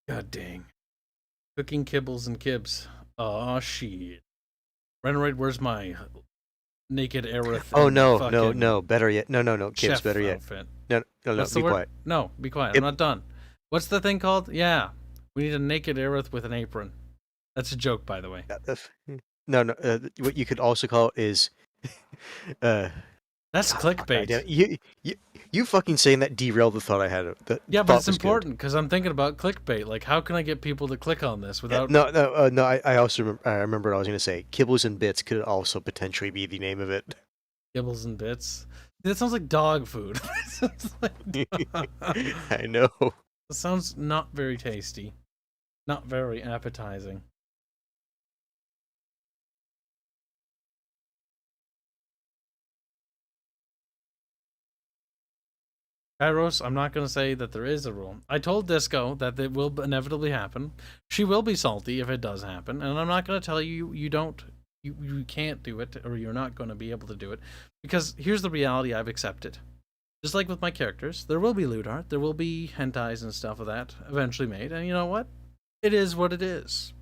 A: God dang. Cooking kibbles and kibs. Aw, shit. Renoroid, where's my naked Aerith?
F: Oh
A: and
F: no,
A: fucking
F: no, better yet. No, Kibs,
A: chef
F: better yet.
A: outfit?
F: No,
A: What's the
F: be
A: word?
F: quiet.
A: No, be quiet.
F: It-
A: I'm not done. What's the thing called? Yeah. We need a naked Aerith with an apron. That's a joke, by the way.
F: No, what you could also call it is,
A: That's clickbait.
F: goddamn, you fucking saying that derailed the thought I had.
A: Yeah, but it's important because I'm thinking about clickbait. Like, how can I get people to click on this without?
F: No. I also remember I was going to say Kibbles and Bits could also potentially be the name of it.
A: Kibbles and bits. That sounds like dog food.
F: I know.
A: It sounds not very tasty, not very appetizing. Kairos, I'm not going to say that there is a rule. I told Disco that it will inevitably happen. She will be salty if it does happen, and I'm not going to tell you you can't do it or you're not going to be able to do it, because here's the reality I've accepted. Just like with my characters, there will be loot art, there will be hentais and stuff of that eventually made, and you know what? It is what it is.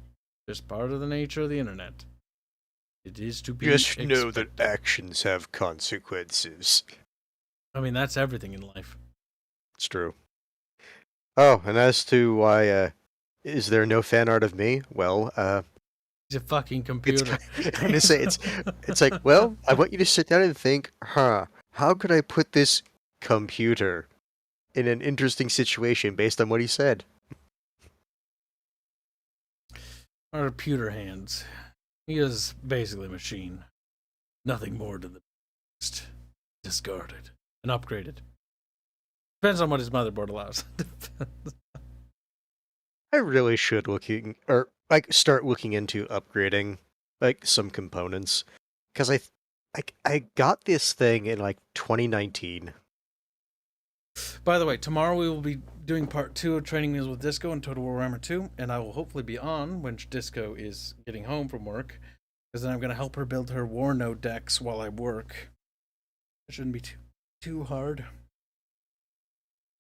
A: Just part of the nature of the internet. It is to be
F: Just know that
A: expected.
F: actions have consequences.
A: I mean, that's everything in life.
F: It's true. Oh, and as to why, is there no fan art of me? Well,
A: He's a fucking computer.
F: I'm gonna say it's like, well, I want you to sit down and think, how could I put this computer in an interesting situation based on what he said?
A: Our pewter hands. He is basically a machine. Nothing more to the best. Discarded and upgraded. Depends on what his motherboard allows.
F: I really should start looking into upgrading some components, because I got this thing in 2019.
A: By the way, tomorrow we will be doing part 2 of Training Wheels with Disco and Total War Warhammer 2, and I will hopefully be on when Disco is getting home from work, because then I'm going to help her build her War Node decks while I work. It shouldn't be too hard.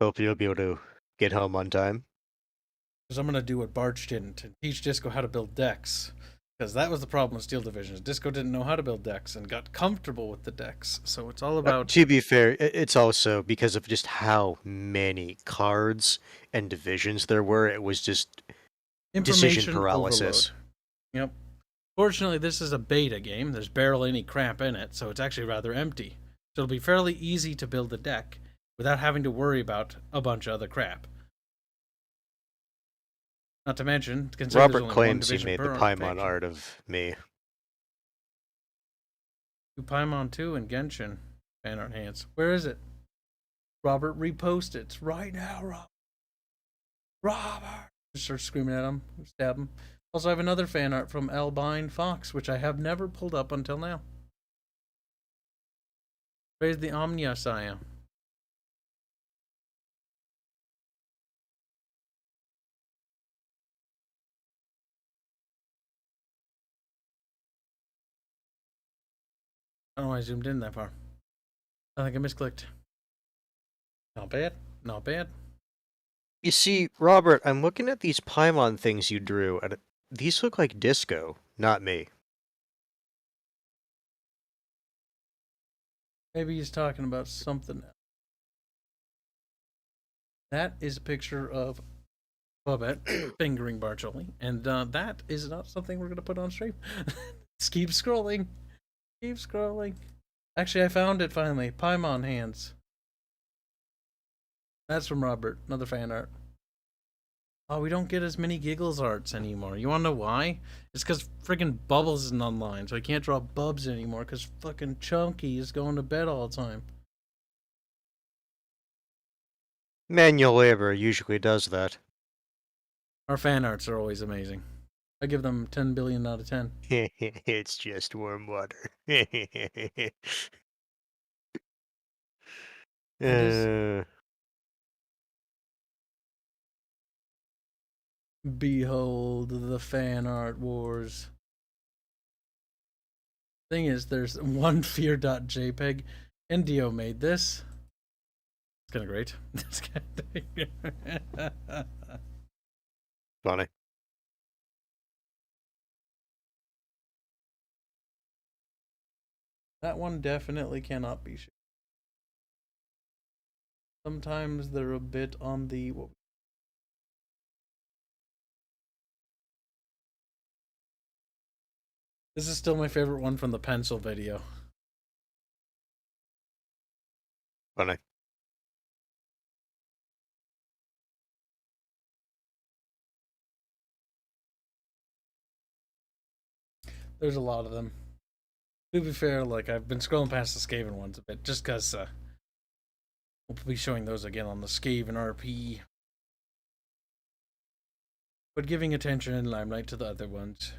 F: Hope you'll be able to get home on time.
A: Because I'm going to do what Barch didn't and teach Disco how to build decks. Because that was the problem with Steel Divisions. Disco didn't know how to build decks and got comfortable with the decks. So it's all about...
F: To be fair, it's also because of just how many cards and divisions there were. It was just decision paralysis.
A: Overload. Yep. Fortunately, this is a beta game. There's barely any crap in it, so it's actually rather empty. So it'll be fairly easy to build a deck without having to worry about a bunch of other crap. Not to mention,
F: Robert claims he made the Paimon art of me.
A: Do Paimon 2 and Genshin fan art Hanse. Where is it? Robert, repost it right now, Robert! Just start screaming at him, stab him. Also, I have another fan art from Albine Fox, which I have never pulled up until now. Praise the Omnia Saya. I don't know why I zoomed in that far. I think I misclicked. Not bad. Not bad.
F: You see, Robert, I'm looking at these Paimon things you drew, and these look like Disco, not me.
A: Maybe he's talking about something else. That is a picture of Bobette fingering Bartoli, and that is not something we're going to put on stream. Just keep scrolling. Keep scrolling. Actually, I found it finally. Paimon hands. That's from Robert. Another fan art. Oh, we don't get as many Giggles arts anymore. You wanna know why? It's because friggin' Bubbles isn't online, so I can't draw Bubs anymore because fucking Chunky is going to bed all the time.
F: Manual labor usually does that.
A: Our fan arts are always amazing. I give them 10 billion out of 10.
F: It's just warm water.
A: Behold the fan art wars. Thing is, there's one fear.jpg. Indio made this. It's kind of great.
F: Funny.
A: That one definitely cannot be shared. Sometimes they're a bit on the... This is still my favorite one from the pencil video.
F: Funny.
A: There's a lot of them. To be fair, like, I've been scrolling past the Skaven ones a bit, just because we'll be showing those again on the Skaven RP. But giving attention and limelight to the other ones.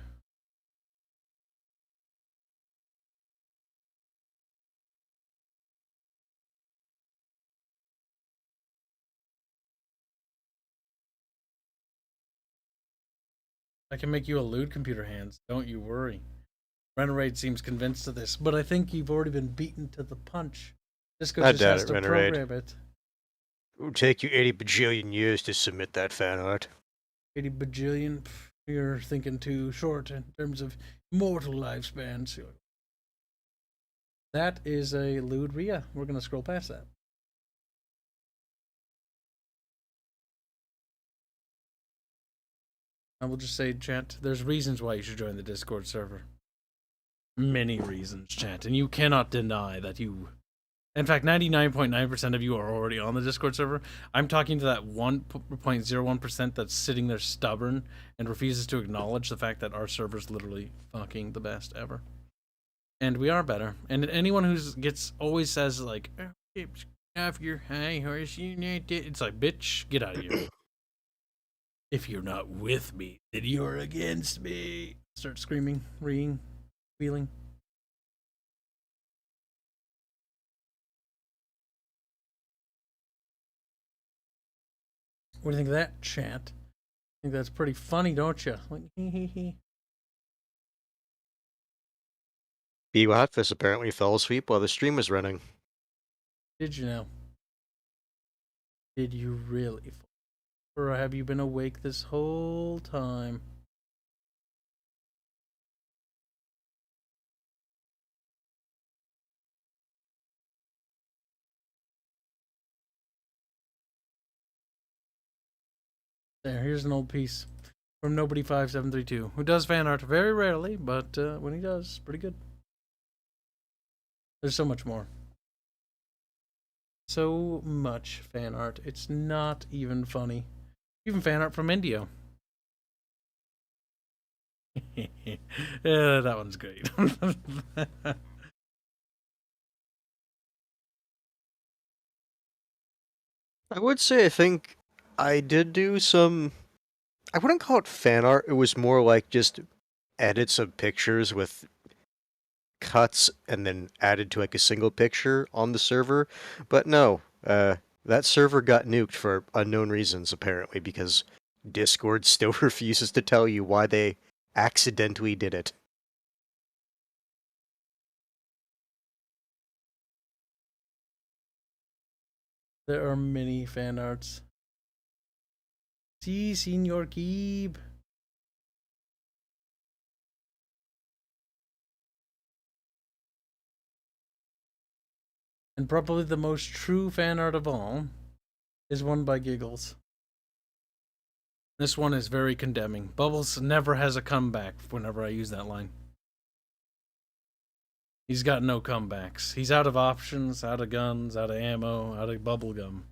A: I can make you a lewd computer hands, don't you worry. Reneraid seems convinced of this, but I think you've already been beaten to the punch. Disco just has to program it.
F: It would take you 80 bajillion years to submit that fan art.
A: 80 bajillion? You're thinking too short in terms of mortal lifespans. That is a lewd Rhea. We're going to scroll past that. I will just say, chat, there's reasons why you should join the Discord server. Many reasons, chat, and you cannot deny that you... In fact, 99.9% of you are already on the Discord server. I'm talking to that 1.01% that's sitting there stubborn and refuses to acknowledge the fact that our server's literally fucking the best ever. And we are better. And anyone who always says, like, oh, off your high horse, it's like, bitch, get out of here. If you're not with me, then you're against me. Start screaming, reeing, wheeling. What do you think of that, chat? I think that's pretty funny, don't you? Like,
F: B. Watfus apparently fell asleep while the stream was running.
A: Did you know? Did you really? Or have you been awake this whole time? There, here's an old piece from Nobody5732, who does fan art very rarely, but when he does, pretty good. There's so much more. So much fan art. It's not even funny. Even fan art from Indio. Yeah, that one's great.
F: I would say I think I did do some... I wouldn't call it fan art. It was more like just edits of pictures with cuts and then added to like a single picture on the server. But no, that server got nuked for unknown reasons, apparently, because Discord still refuses to tell you why they accidentally did it.
A: There are many fan arts. Si, Senor Kib. And probably the most true fan art of all is one by Giggles. This one is very condemning. Bubbles never has a comeback whenever I use that line. He's got no comebacks. He's out of options, out of guns, out of ammo, out of bubblegum.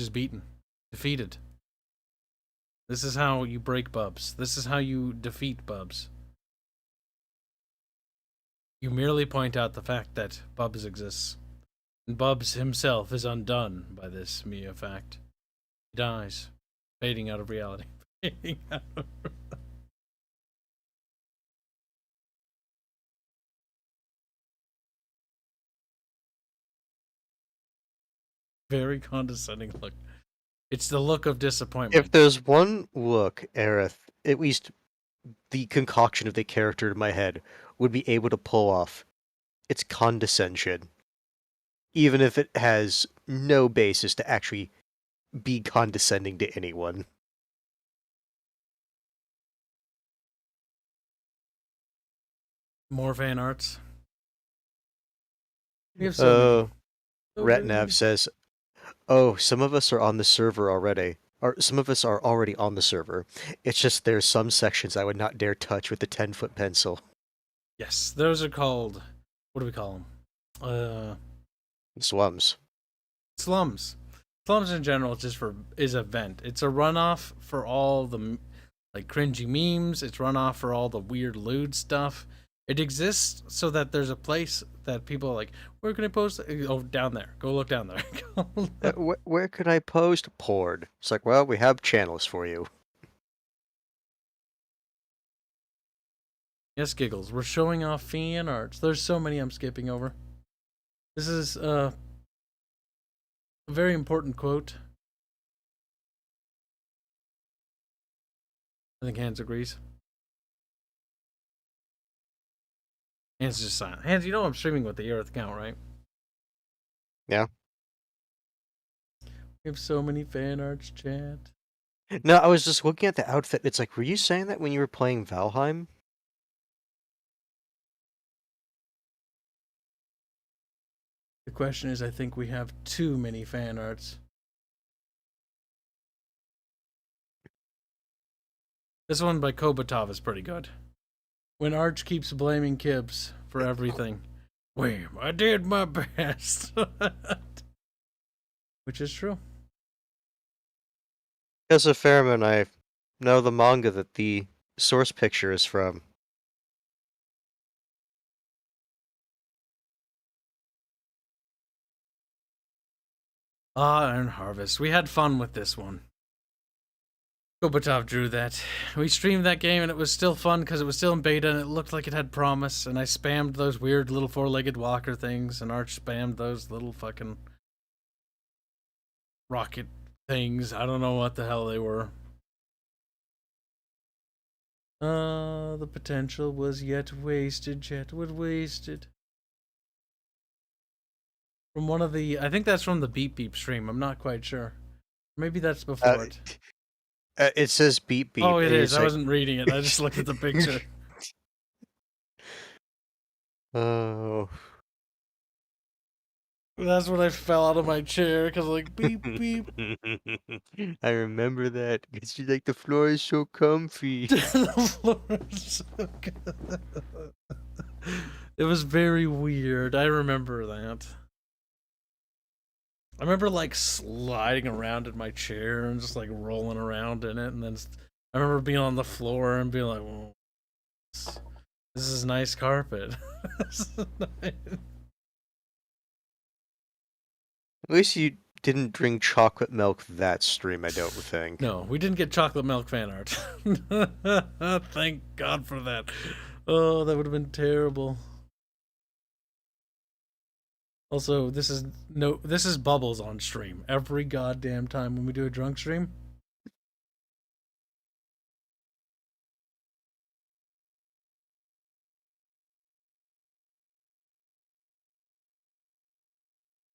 A: Just beaten. Defeated. This is how you break Bubs. This is how you defeat Bubs. You merely point out the fact that Bubs exists. And Bubs himself is undone by this mere fact. He dies. Fading out of reality. Fading out of very condescending look. It's the look of disappointment.
F: If there's one look, Aerith, at least the concoction of the character in my head would be able to pull off, it's condescension. Even if it has no basis to actually be condescending to anyone.
A: More fan arts. We have so
F: Retnav says, "Oh, some of us are on the server already. Or some of us are already on the server. It's just there's some sections I would not dare touch with the 10-foot pencil."
A: Yes, those are called. What do we call them?
F: Slums.
A: Slums. Slums in general is a vent. It's a runoff for all the like cringy memes. It's runoff for all the weird lewd stuff. It exists so that there's a place that people are like, where can I post? Oh, down there. Go look down there.
F: Where can I post? Poured. It's like, well, we have channels for you.
A: Yes, Giggles. We're showing off fan arts. There's so many I'm skipping over. This is a very important quote. I think Hanse agrees. Hanse just silent. Hanse, you know I'm streaming with the Earth account, right?
F: Yeah.
A: We have so many fan arts, chat.
F: No, I was just looking at the outfit. It's like, were you saying that when you were playing Valheim?
A: The question is, I think we have too many fan arts. This one by Kobatov is pretty good. When Arch keeps blaming Kibs for everything. Wham, I did my best. Which is true.
F: As a Fairman, I know the manga that the source picture is from.
A: Iron Harvest. We had fun with this one. Kobatov drew that. We streamed that game and it was still fun because it was still in beta and it looked like it had promise. And I spammed those weird little four-legged walker things and Arch spammed those little fucking rocket things. I don't know what the hell they were. The potential was yet wasted, chat. Was wasted. From one of the... I think that's from the Beep Beep stream. I'm not quite sure. Maybe that's before it.
F: It says Beep Beep.
A: Oh, it is. I wasn't reading it. I just looked at the picture.
F: Oh.
A: That's when I fell out of my chair because like beep beep.
F: I remember that because like the floor is so comfy.
A: The floor is so good. It was very weird. I remember that. I remember like sliding around in my chair and just like rolling around in it, and then I remember being on the floor and being like, "Whoa, this is nice carpet."
F: At least you didn't drink chocolate milk that stream, I don't think.
A: No, we didn't get chocolate milk fan art. Thank God for that. Oh, that would have been terrible. Also, this is Bubbles on stream every goddamn time when we do a drunk stream.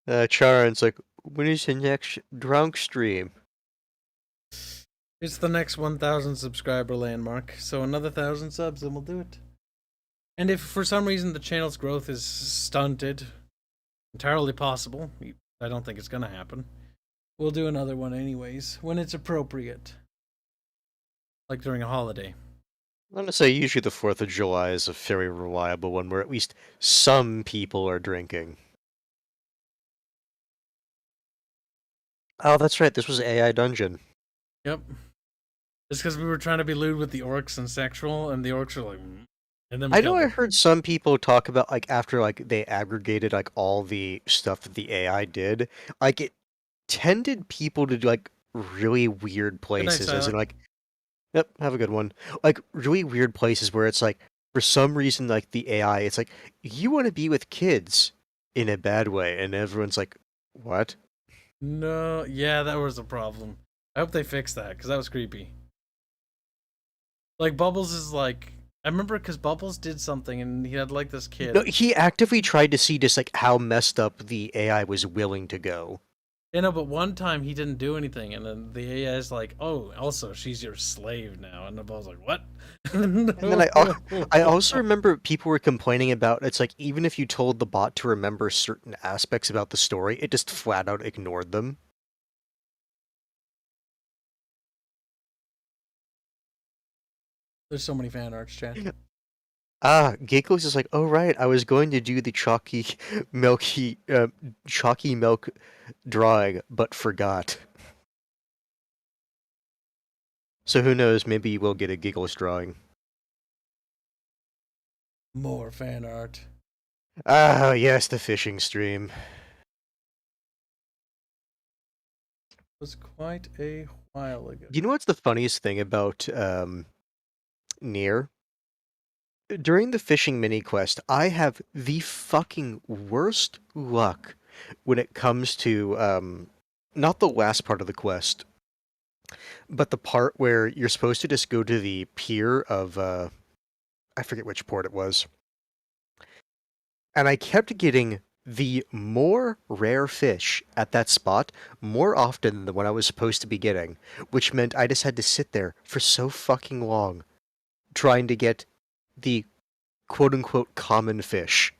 F: Charon's like, when is the next drunk stream?
A: It's the next 1,000 subscriber landmark, so another 1,000 subs and we'll do it. And if for some reason the channel's growth is stunted, entirely possible, I don't think it's gonna happen, we'll do another one anyways, when it's appropriate. Like during a holiday.
F: I'm gonna say usually the 4th of July is a very reliable one where at least some people are drinking. Oh, that's right. This was AI Dungeon.
A: Yep. It's because we were trying to be lewd with the orcs and sexual, and the orcs were like, and then we
F: I know
A: killed
F: I
A: them.
F: heard some people talk about, like, after, like, they aggregated, like, all the stuff that the AI did, like, it tended people to, like, really weird
A: Good night,
F: places, as in,
A: Sala.
F: like, yep, have a good one. Like, really weird places where it's like, for some reason, like, the AI, it's like, you want to be with kids in a bad way, and everyone's like, what?
A: No, yeah, that was a problem. I hope they fix that, because that was creepy. Like, Bubbles is like, I remember because Bubbles did something, and he had, like, this kid.
F: No, he actively tried to see just, like, how messed up the AI was willing to go.
A: You know, but one time he didn't do anything, and then the AI is like, "Oh, also she's your slave now," and the ball's like, "What?"
F: And then I also remember people were complaining about, it's like, even if you told the bot to remember certain aspects about the story, it just flat out ignored them.
A: There's so many fan arts, chat.
F: Giggles is like, oh right, I was going to do the chalky milk drawing, but forgot. So who knows, maybe you will get a Giggles drawing.
A: More fan art.
F: Ah, yes, the fishing stream.
A: It was quite a while ago.
F: You know what's the funniest thing about Nier? During the fishing mini quest, I have the fucking worst luck when it comes to not the last part of the quest, but the part where you're supposed to just go to the pier of I forget which port it was. And I kept getting the more rare fish at that spot more often than what I was supposed to be getting, which meant I just had to sit there for so fucking long trying to get the quote-unquote common fish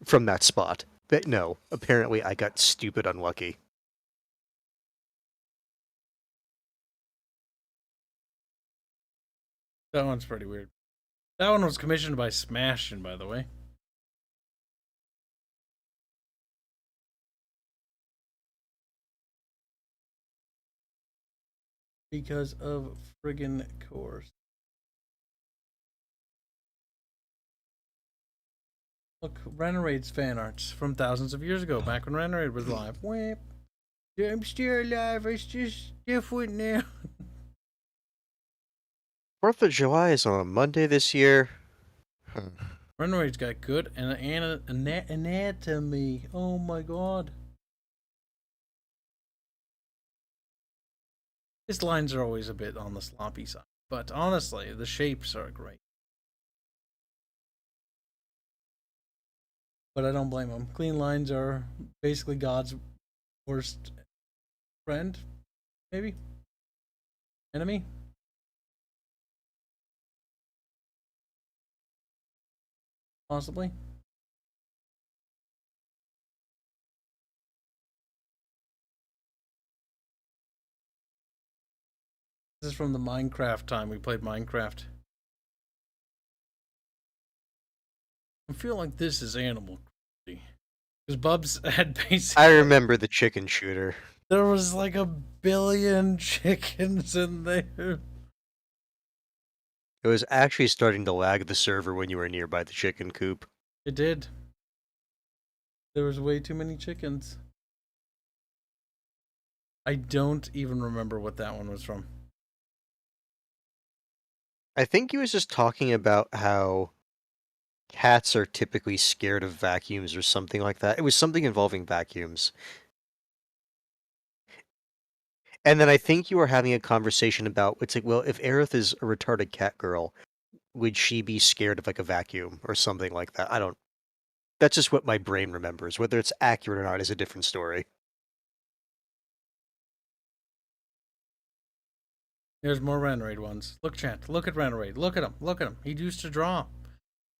F: from that spot. But no, apparently I got stupid unlucky.
A: That one's pretty weird. That one was commissioned by Smashin', by the way. Because of friggin' course. Look, Reneraid's fan arts from thousands of years ago, back when Reneraid was live. Whip. I'm still alive, it's just different now.
F: 4th of July is on a Monday this year.
A: Reneraid's got good anatomy. Oh my god. His lines are always a bit on the sloppy side, but honestly, the shapes are great. But I don't blame him. Clean lines are basically God's worst friend, maybe? Enemy? Possibly. This is from the Minecraft time we played Minecraft. I feel like this is Animal Cruelty. Because Bubs had basically...
F: I remember the chicken shooter.
A: There was like 1 billion chickens in there.
F: It was actually starting to lag the server when you were nearby the chicken coop.
A: It did. There was way too many chickens. I don't even remember what that one was from.
F: I think he was just talking about how cats are typically scared of vacuums or something like that. It was something involving vacuums. And then I think you were having a conversation about, it's like, well, if Aerith is a retarded cat girl, would she be scared of like a vacuum or something like that? I don't... That's just what my brain remembers. Whether it's accurate or not is a different story.
A: There's more Reneraid ones. Look, chat. Look at Reneraid. Look at him. Look at him. He used to draw.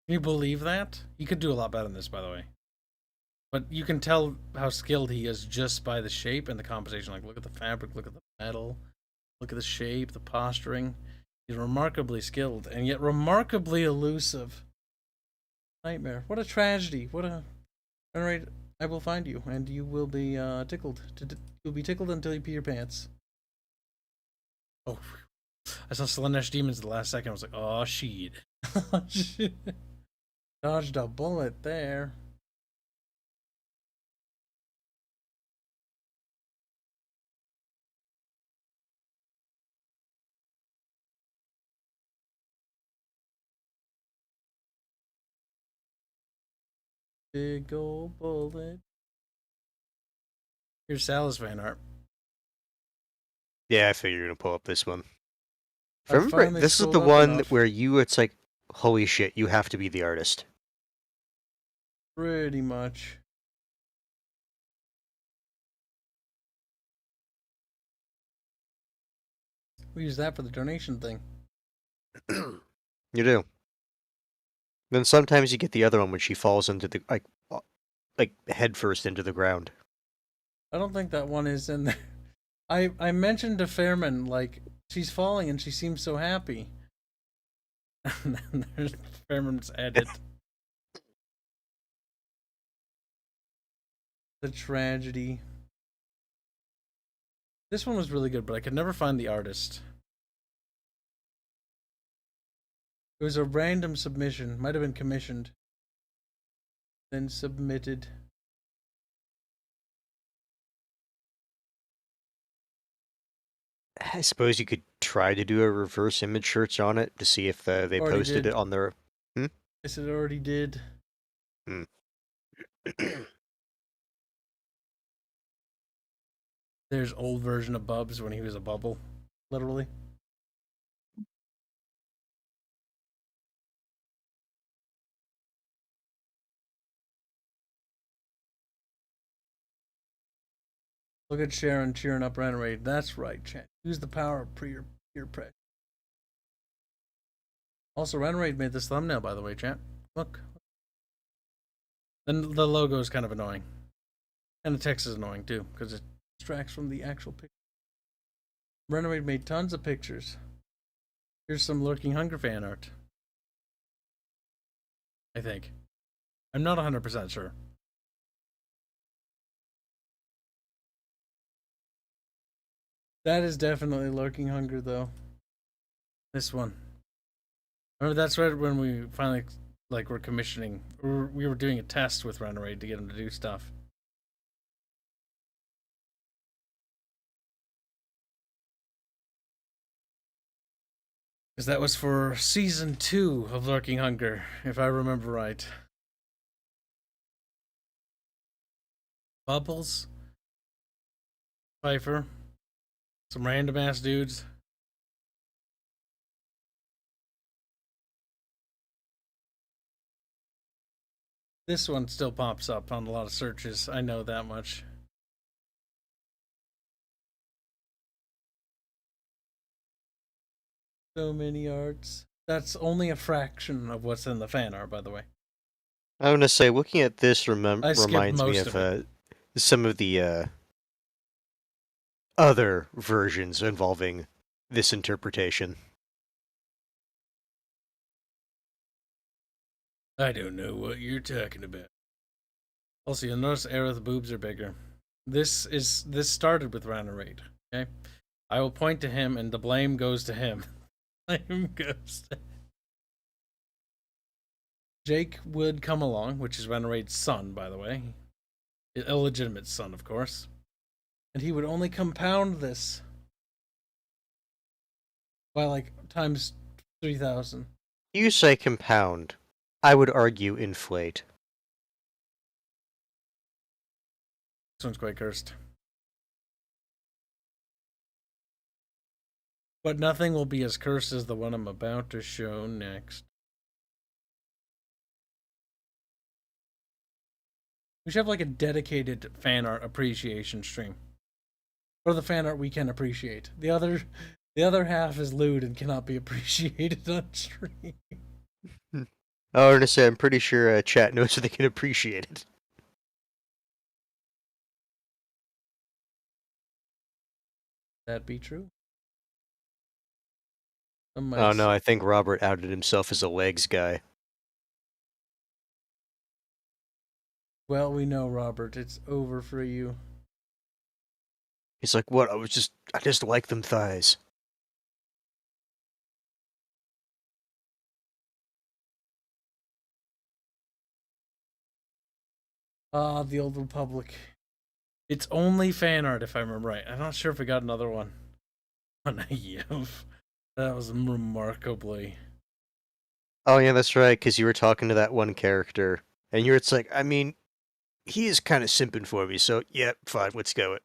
A: Can you believe that? He could do a lot better than this, by the way. But you can tell how skilled he is just by the shape and the composition. Like, look at the fabric, look at the metal, look at the shape, the posturing. He's remarkably skilled and yet remarkably elusive. Nightmare. What a tragedy. What a... Reneraid I will find you, and you will be tickled. You'll be tickled until you pee your pants. Oh, I saw Slaanesh Demons the last second. I was like, oh, shit. Shit. Dodged a bullet there. Big old bullet. Here's Sala's fan art.
F: Yeah, I figured you're gonna pull up this one. If
A: I
F: I remember,
A: finally
F: this is the
A: scrolled up
F: one
A: enough.
F: where it's like, holy shit, you have to be the artist.
A: Pretty much. We use that for the donation thing.
F: You do. Then sometimes you get the other one when she falls into the like head first into the ground.
A: I don't think that one is in there. I mentioned to Fairman, like, she's falling and she seems so happy. And then there's Fairman's edit. The tragedy. This one was really good, but I could never find the artist. It was a random submission. Might have been commissioned. Then submitted.
F: I suppose you could try to do a reverse image search on it to see if they
A: Already
F: posted
A: did.
F: it on their...
A: I said it already did.
F: Hmm.
A: There's old version of Bubs when he was a bubble. Literally. Look at Sharon cheering up Reneraid. That's right, chat. Use the power of peer pressure. Also, Reneraid made this thumbnail, by the way, chat. Look. Then the logo is kind of annoying. And the text is annoying, too, because it distracts from the actual picture. Reneraid made tons of pictures. Here's some Lurking Hunger fan art. I think. I'm not 100% sure. That is definitely Lurking Hunger, though. This one. Remember, that's right when we finally, like, were commissioning. We were doing a test with Reneraid to get him to do stuff. Because that was for Season 2 of Lurking Hunger, if I remember right. Bubbles. Pfeiffer. Some random ass dudes. This one still pops up on a lot of searches. I know that much. So many arts. That's only a fraction of what's in the fan art, by the way.
F: I want to say, looking at this reminds me
A: most
F: of some of the other versions involving this interpretation.
A: I don't know what you're talking about. Also, you'll notice Aerith's boobs are bigger. This started with Reneraid, okay? I will point to him, and the blame goes to him. Blame goes to Jake would come along, which is Reneraid's son, by the way. Illegitimate son, of course. And he would only compound this by, like, times 3,000.
F: You say compound. I would argue inflate.
A: This one's quite cursed. But nothing will be as cursed as the one I'm about to show next. We should have like a dedicated fan art appreciation stream. Or the fan art we can appreciate. The other half is lewd and cannot be appreciated on stream.
F: I want to say, I'm pretty sure chat knows so they can appreciate it.
A: That be true?
F: Oh no, I think Robert outed himself as a legs guy.
A: Well, we know, Robert. It's over for you.
F: He's like, what? I just like them thighs.
A: Ah, the Old Republic. It's only fan art, if I remember right. I'm not sure if we got another one. Naive. That was remarkably.
F: Oh yeah, that's right. Because you were talking to that one character, and it's like, I mean, he is kind of simping for me. So yeah, fine, let's go it.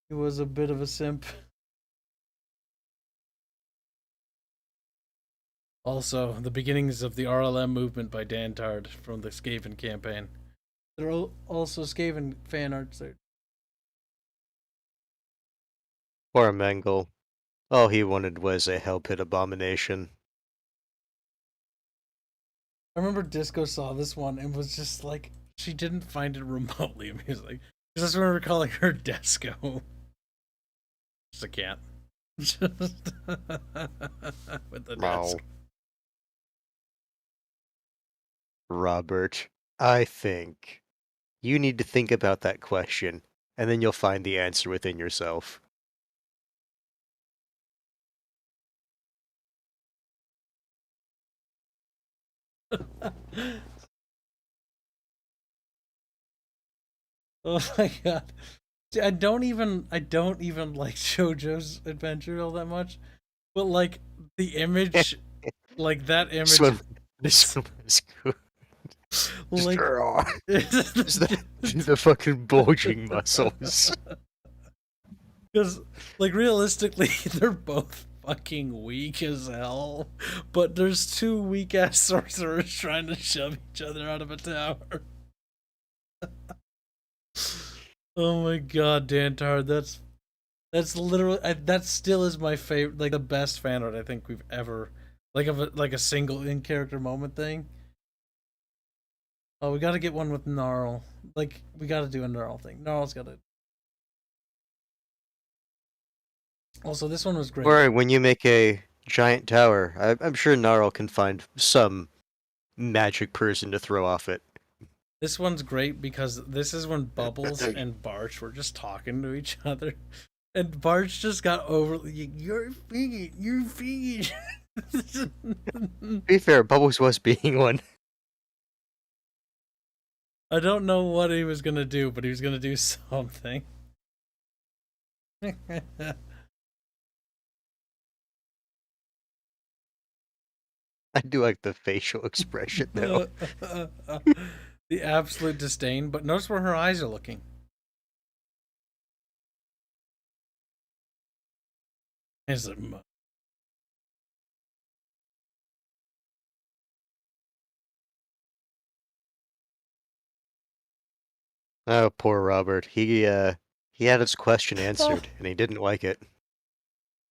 A: He was a bit of a simp. Also, the beginnings of the RLM movement by Dan Tard from the Skaven campaign. There are also Skaven fan arts there.
F: Poor Mengel. All he wanted was a hell pit abomination.
A: I remember Disco saw this one and was just like, she didn't find it remotely amusing. Because that's when we were calling her Desco. Just a cat. Just with the desk.
F: Robert, I think you need to think about that question, and then you'll find the answer within yourself.
A: Oh my god. I don't even like JoJo's Adventure all that much. But like the image like that image
F: This one is good.
A: like
F: the fucking bulging muscles.
A: Because like realistically they're both fucking weak as hell. But there's two weak ass sorcerers trying to shove each other out of a tower. Oh my god, Dantard, that's literally that still is my favorite, like the best fan art I think we've ever like of a single in character moment thing. Oh, we got to get one with Gnarl. Like we got to do a Gnarl thing. Gnarl's got it. Also, this one was great.
F: Or when you make a giant tower, I'm sure Gnarl can find some magic person to throw off it.
A: This one's great because this is when Bubbles and Barch were just talking to each other. And Barch just got over, you're vegan.
F: To be fair, Bubbles was being one.
A: I don't know what he was gonna do, but he was gonna do something.
F: I do like the facial expression, though.
A: The absolute disdain, but notice where her eyes are looking. Is it?
F: Oh, poor Robert. He had his question answered, and he didn't like it.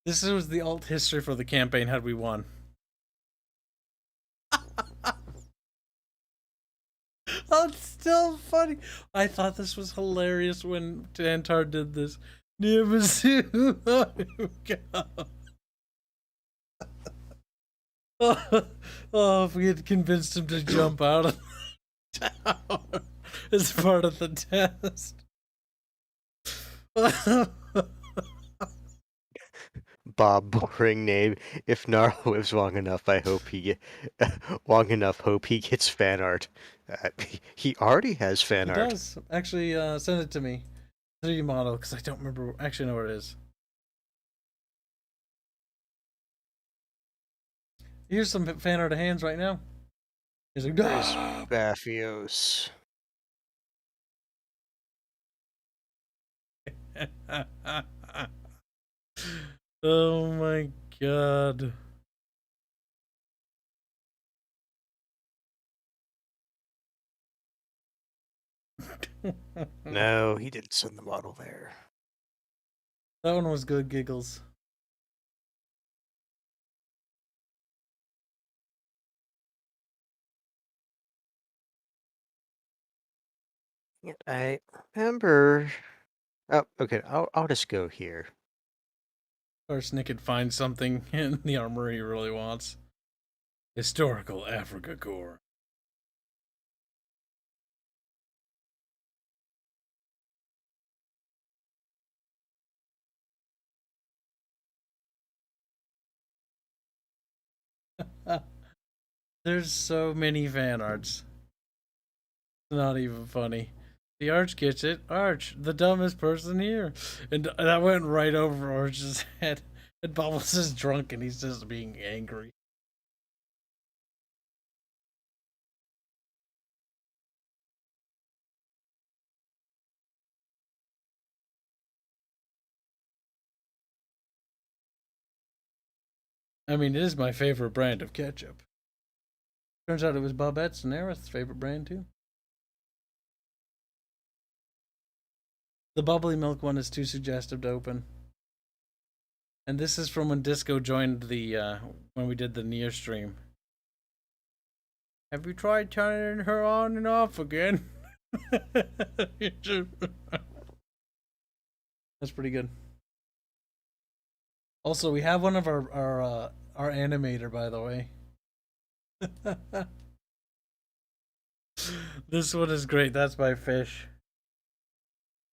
A: This was the alt history for the campaign had we won. Oh, it's still funny. I thought this was hilarious when Dantar did this. Oh, if we had convinced him to jump out of the tower as part of the test.
F: Bob, boring name. If Gnarl lives long enough, hope he gets fan art. He already has fan art.
A: He does. Actually, send it to me. 3D model, because I don't remember. Actually, know where it is. Here's some fan art of Hands right now. He's like,
F: there's Baphios.
A: Oh my god.
F: No, he didn't send the model there.
A: That one was good giggles.
F: I remember. Oh, okay. I'll just go here.
A: Or Nick could find something in the armor he really wants. Historical Africa core. There's so many fan arts. It's not even funny. The Arch gets it. Arch, the dumbest person here. And that went right over Arch's head. And Bubbles is drunk and he's just being angry. I mean, it is my favorite brand of ketchup. Turns out it was Bobette's and Aerith's favorite brand, too. The bubbly milk one is too suggestive to open. And this is from when Disco joined the, when we did the Nier stream. Have you tried turning her on and off again? That's pretty good. Also, we have one of our animator, by the way. This one is great. That's my fish.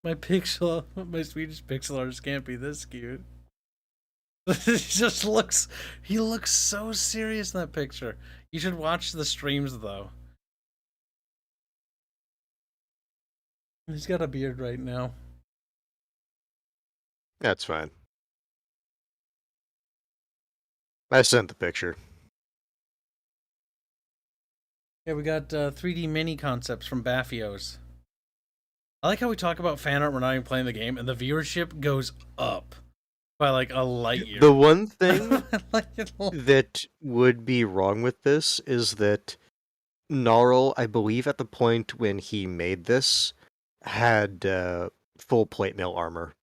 A: My Swedish pixel artist can't be this cute. He looks so serious in that picture. You should watch the streams, though. He's got a beard right now.
F: That's fine. I sent the picture.
A: Yeah, we got 3D mini concepts from Baffios. I like how we talk about fan art, we're not even playing the game, and the viewership goes up by like a light year.
F: The one thing that would be wrong with this is that Gnarl, I believe at the point when he made this, had full plate mail armor.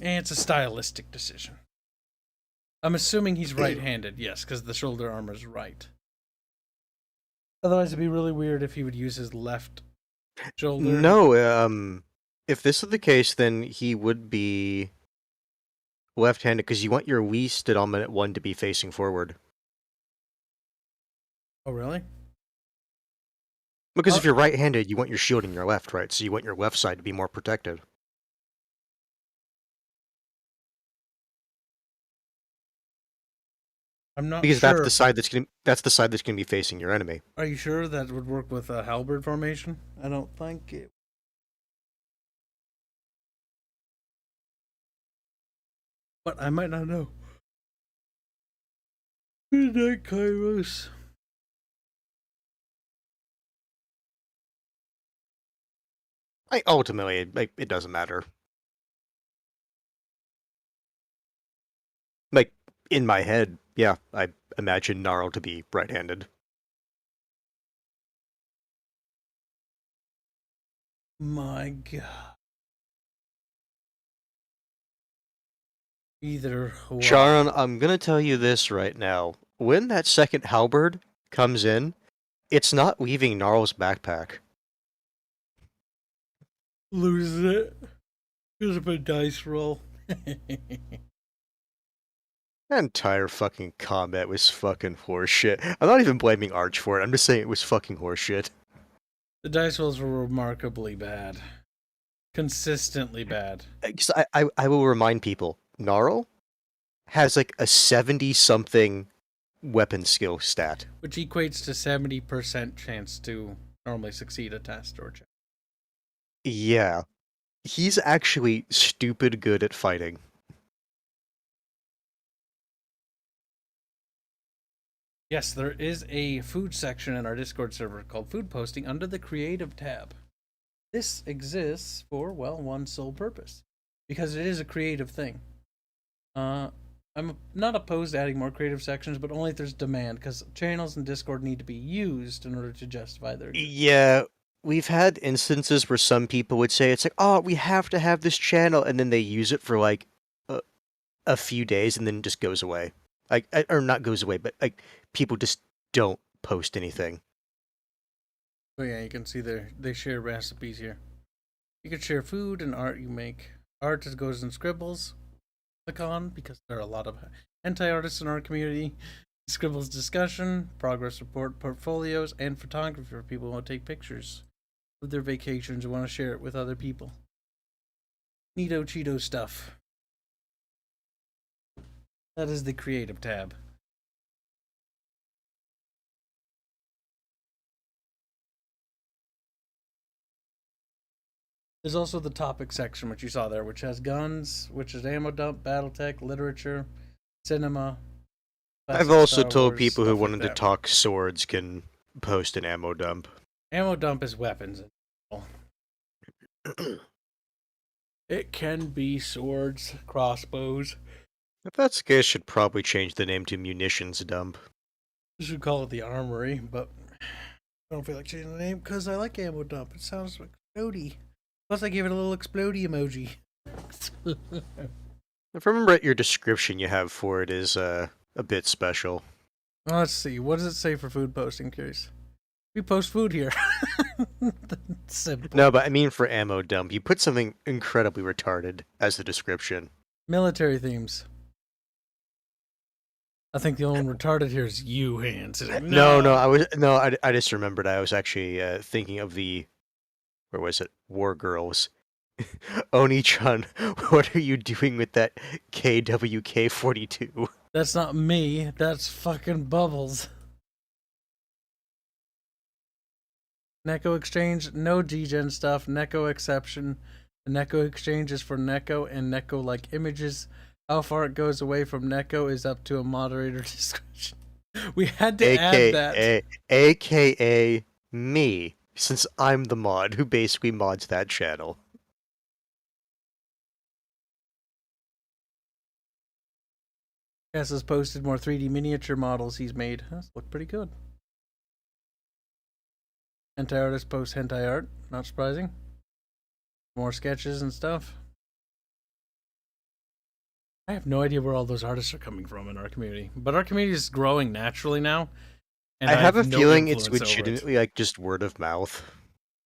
A: And it's a stylistic decision. I'm assuming he's right-handed, yes, because the shoulder armor's right. Otherwise, it'd be really weird if he would use his left shoulder.
F: No, if this is the case, then he would be left-handed, because you want your least dominant one to be facing forward.
A: Oh, really?
F: Because if you're right-handed, you want your shield in your left, right? So you want your left side to be more protected.
A: I'm not
F: because
A: sure.
F: that's the side that's gonna be facing your enemy.
A: Are you sure that would work with a halberd formation? I don't think it. But I might not know. Good night, Kairos.
F: Ultimately, it doesn't matter. Like, in my head, yeah, I imagine Gnarl to be right-handed.
A: My God. Either way.
F: Sharon, I'm gonna tell you this right now. When that second halberd comes in, it's not leaving Gnarl's backpack.
A: Loses it. Because of a dice roll.
F: That entire fucking combat was fucking horseshit. I'm not even blaming Arch for it, I'm just saying it was fucking horseshit.
A: The dice rolls were remarkably bad. Consistently bad.
F: Because I will remind people, Gnarl has like a 70-something weapon skill stat.
A: Which equates to 70% chance to normally succeed a test or check.
F: Yeah. He's actually stupid good at fighting.
A: Yes, there is a food section in our Discord server called Food Posting under the Creative tab. This exists for, well, one sole purpose. Because it is a creative thing. I'm not opposed to adding more creative sections, but only if there's demand, because channels in Discord need to be used in order to justify their existence.
F: Yeah, we've had instances where some people would say, it's like, oh, we have to have this channel, and then they use it for, like, a few days, and then it just goes away. Like, or not goes away, but, like, people just don't post anything.
A: Oh yeah, you can see they share recipes here. You can share food and art you make. Art just goes in Scribbles. Click on, because there are a lot of hentai artists in our community. Scribbles discussion, progress report, portfolios, and photography for people who want to take pictures of their vacations and want to share it with other people. Neato Cheeto stuff. That is the creative tab. There's also the topic section, which you saw there, which has guns, which is ammo dump, battletech, literature, cinema.
F: I've also told people who wanted to talk swords can post an ammo dump.
A: Ammo dump is weapons. It can be swords, crossbows.
F: If that's the case, should probably change the name to munitions dump.
A: You should call it the armory, but I don't feel like changing the name because I like ammo dump. It sounds explodey. Plus, I gave it a little explodey emoji.
F: If I remember right, your description you have for it is a bit special.
A: Let's see. What does it say for food posting, curious? We post food here. Simple.
F: No, but I mean for ammo dump. You put something incredibly retarded as the description.
A: Military themes. I think the only one retarded here is you, Hanse.
F: I just remembered. I was actually thinking of the, where was it? War Girls. Oni-chan, what are you doing with that KWK-42?
A: That's not me. That's fucking Bubbles. Neko Exchange, no G-Gen stuff. Neko exception. The Neko Exchange is for Neko and Neko-like images. How far it goes away from Neko is up to a moderator discretion. We had to add that.
F: AKA me, since I'm the mod who basically mods that channel.
A: Cass has posted more 3D miniature models he's made. Those look pretty good. Hentai artist posts hentai art. Not surprising. More sketches and stuff. I have no idea where all those artists are coming from in our community. But our community is growing naturally now. And
F: I have a
A: no
F: feeling it's
A: influence over
F: legitimately like just word of mouth.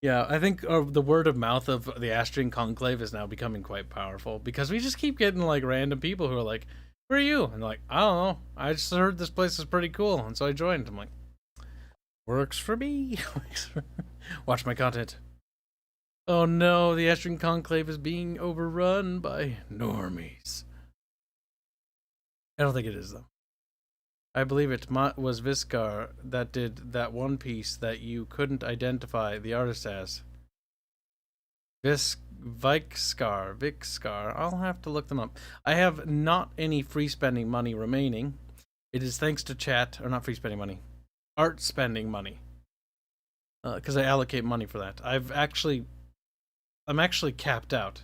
A: Yeah, I think the word of mouth of the Astrian Conclave is now becoming quite powerful. Because we just keep getting like random people who are like, where are you? And they're like, I don't know. I just heard this place is pretty cool. And so I joined. I'm like, works for me. Watch my content. Oh no, the Astrian Conclave is being overrun by normies. I don't think it is, though. I believe it was Viscar that did that one piece that you couldn't identify the artist as. Vikskar. I'll have to look them up. I have not any free spending money remaining. It is thanks to chat, or not free spending money, art spending money. Because I allocate money for that. I'm actually capped out.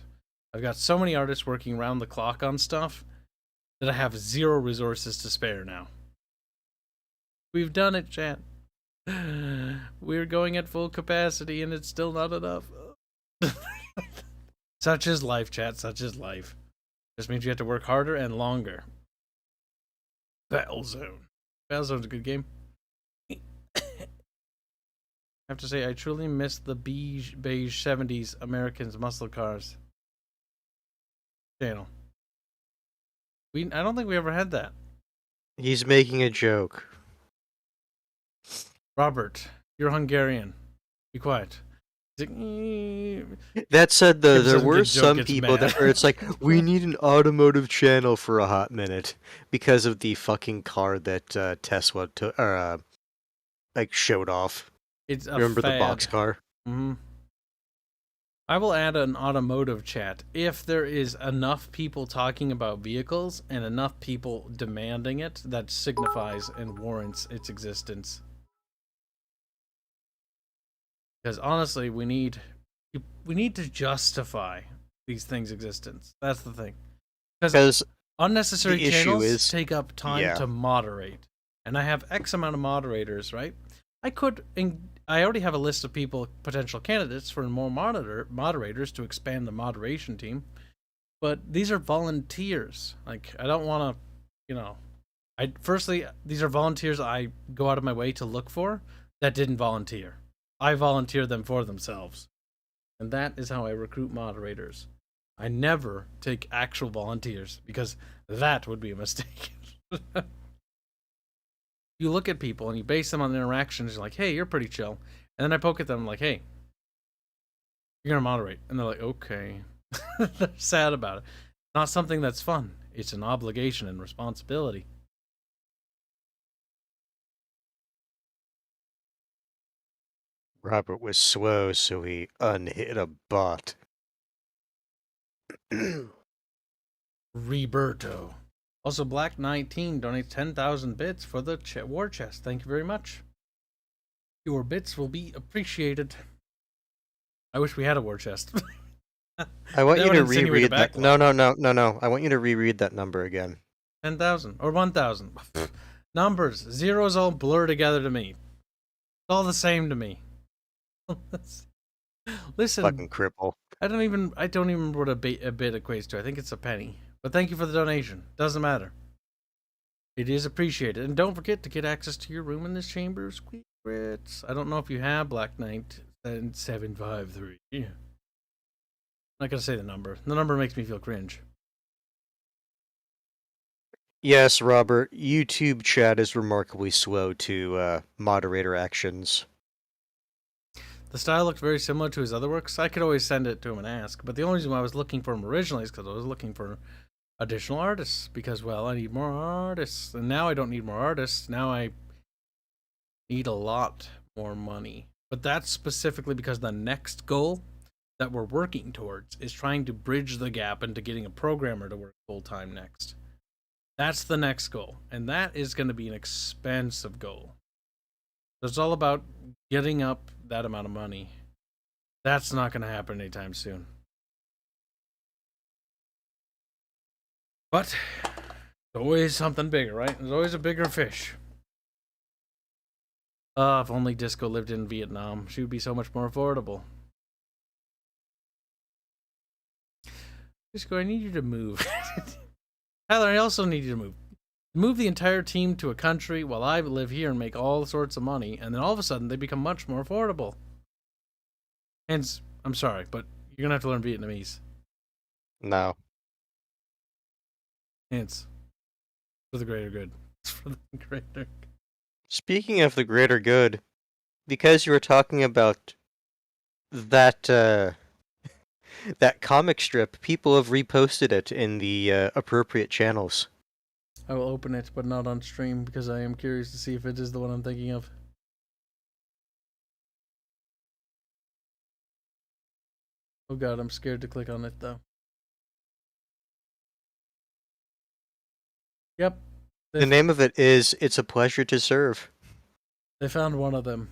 A: I've got so many artists working around the clock on stuff that I have zero resources to spare now. We've done it, chat. We're going at full capacity and it's still not enough. Such is life, chat. Such is life. Just means you have to work harder and longer. Battlezone. Battlezone's a good game. I have to say, I truly miss the beige 70s Americans muscle cars channel. I don't think we ever had that.
F: He's making a joke.
A: Robert, you're Hungarian. Be quiet.
F: That said, though, there were some people that were, it's like, we need an automotive channel for a hot minute because of the fucking car that Tesla showed off.
A: It's
F: remember the box car?
A: Mm-hmm. I will add an automotive chat if there is enough people talking about vehicles and enough people demanding it that signifies and warrants its existence. Because honestly, we need to justify these things' existence. That's the thing. Because unnecessary channels take up time to moderate, and I have X amount of moderators, right? I already have a list of potential candidates for more moderators to expand the moderation team, but these are volunteers. Like, I don't want to, firstly, these are volunteers I go out of my way to look for that didn't volunteer. I volunteer them for themselves. And that is how I recruit moderators. I never take actual volunteers because that would be a mistake. You look at people and you base them on interactions. You're like, hey, you're pretty chill. And then I poke at them like, hey, you're going to moderate. And they're like, okay. They're sad about it. Not something that's fun. It's an obligation and responsibility.
F: Robert was slow, so he unhit a bot.
A: Roberto. Also, Black 19 donates 10,000 bits for the war chest. Thank you very much. Your bits will be appreciated. I wish we had a war chest.
F: I want you to reread that. No. I want you to reread that number again.
A: 10,000 or 1,000. Numbers. Zeros all blur together to me. It's all the same to me. Listen.
F: Fucking cripple.
A: I don't even remember what a bit equates to. I think it's a penny. But thank you for the donation. Doesn't matter. It is appreciated. And don't forget to get access to your room in this chamber of secrets. I don't know if you have Black Knight 753. I'm not going to say the number. The number makes me feel cringe.
F: Yes, Robert. YouTube chat is remarkably slow to moderator actions.
A: The style looked very similar to his other works. I could always send it to him and ask. But the only reason why I was looking for him originally is because I was looking for additional artists. Because, well, I need more artists. And now I don't need more artists. Now I need a lot more money. But that's specifically because the next goal that we're working towards is trying to bridge the gap into getting a programmer to work full-time next. That's the next goal. And that is going to be an expensive goal. So it's all about getting up that amount of money. That's not going to happen anytime soon. But there's always something bigger, right? There's always a bigger fish. If only Disco lived in Vietnam, she would be so much more affordable. Disco, I need you to move. Tyler, I also need you to move. Move the entire team to a country while I live here and make all sorts of money, and then all of a sudden they become much more affordable. Hence, I'm sorry, but you're gonna have to learn Vietnamese.
F: No.
A: Hence, for the greater good. It's for the greater good.
F: Speaking of the greater good, because you were talking about that that comic strip, people have reposted it in the appropriate channels.
A: I will open it, but not on stream, because I am curious to see if it is the one I'm thinking of. Oh god, I'm scared to click on it, though. Yep.
F: The name of it is It's a Pleasure to Serve.
A: They found one of them.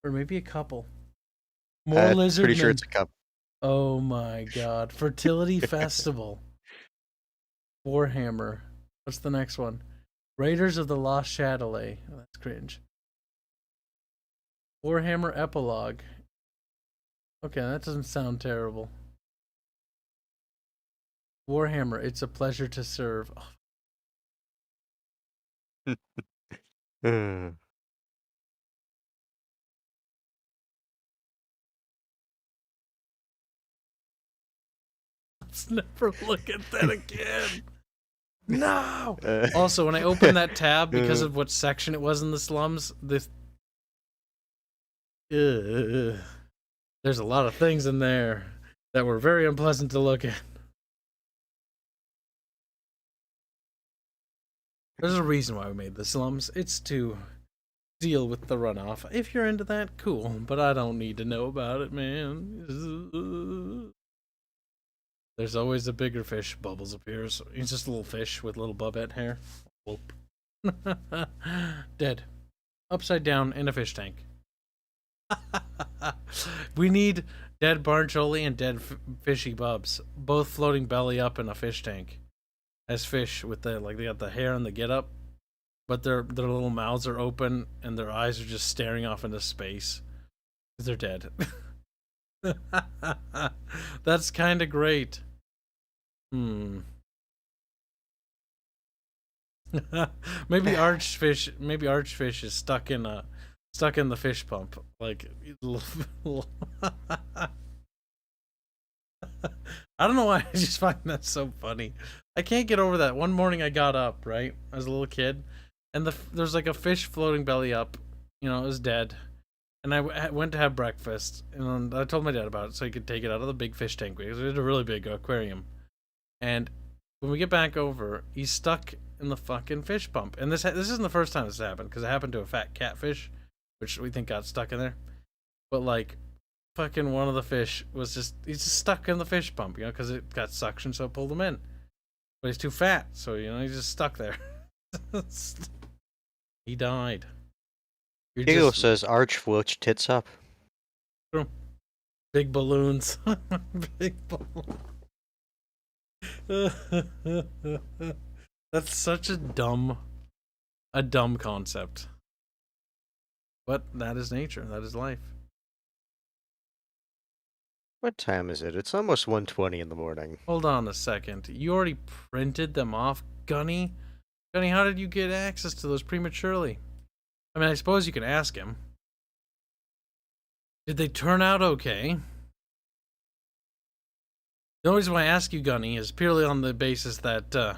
A: Or maybe a couple. More lizardmen.
F: Pretty sure it's a couple.
A: Oh my god. Fertility Festival. Warhammer. What's the next one? Raiders of the Lost Chatelet. Oh, that's cringe. Warhammer Epilogue. Okay, that doesn't sound terrible. Warhammer, It's a Pleasure to Serve.
F: Oh.
A: Let's never look at that again. No! Also, when I opened that tab, because of what section it was in the slums, there's a lot of things in there that were very unpleasant to look at. There's a reason why we made the slums. It's to deal with the runoff. If you're into that, cool. But I don't need to know about it, man. There's always a bigger fish. Bubbles appears. He's just a little fish with little bobette hair. Whoop. Dead. Upside down in a fish tank. We need dead Barncholi and dead fishy bubs. Both floating belly up in a fish tank. As fish with the, like, they got the hair and the get up, but their little mouths are open and their eyes are just staring off into space. They're dead. That's kind of great. Maybe Archfish is stuck in the fish pump. Like, I don't know why, I just find that so funny. I can't get over that. One morning I got up, right, as a little kid, and there's like a fish floating belly up. You know, it was dead. And I went to have breakfast, and I told my dad about it so he could take it out of the big fish tank, because it was a really big aquarium. And when we get back over, he's stuck in the fucking fish pump. And this isn't the first time this happened, because it happened to a fat catfish, which we think got stuck in there. But like, fucking one of the fish was he's just stuck in the fish pump, you know, because it got suction, so it pulled him in. But he's too fat, so, you know, he's just stuck there. He died.
F: Diego says, Arch floats tits up.
A: True. Big balloons. Big balloons. That's such a dumb concept. But that is nature. That is life.
F: What time is it? It's almost 1:20 in the morning.
A: Hold on a second. You already printed them off, Gunny? Gunny, how did you get access to those prematurely? I mean, I suppose you can ask him. Did they turn out okay? The only reason why I ask you, Gunny, is purely on the basis that, the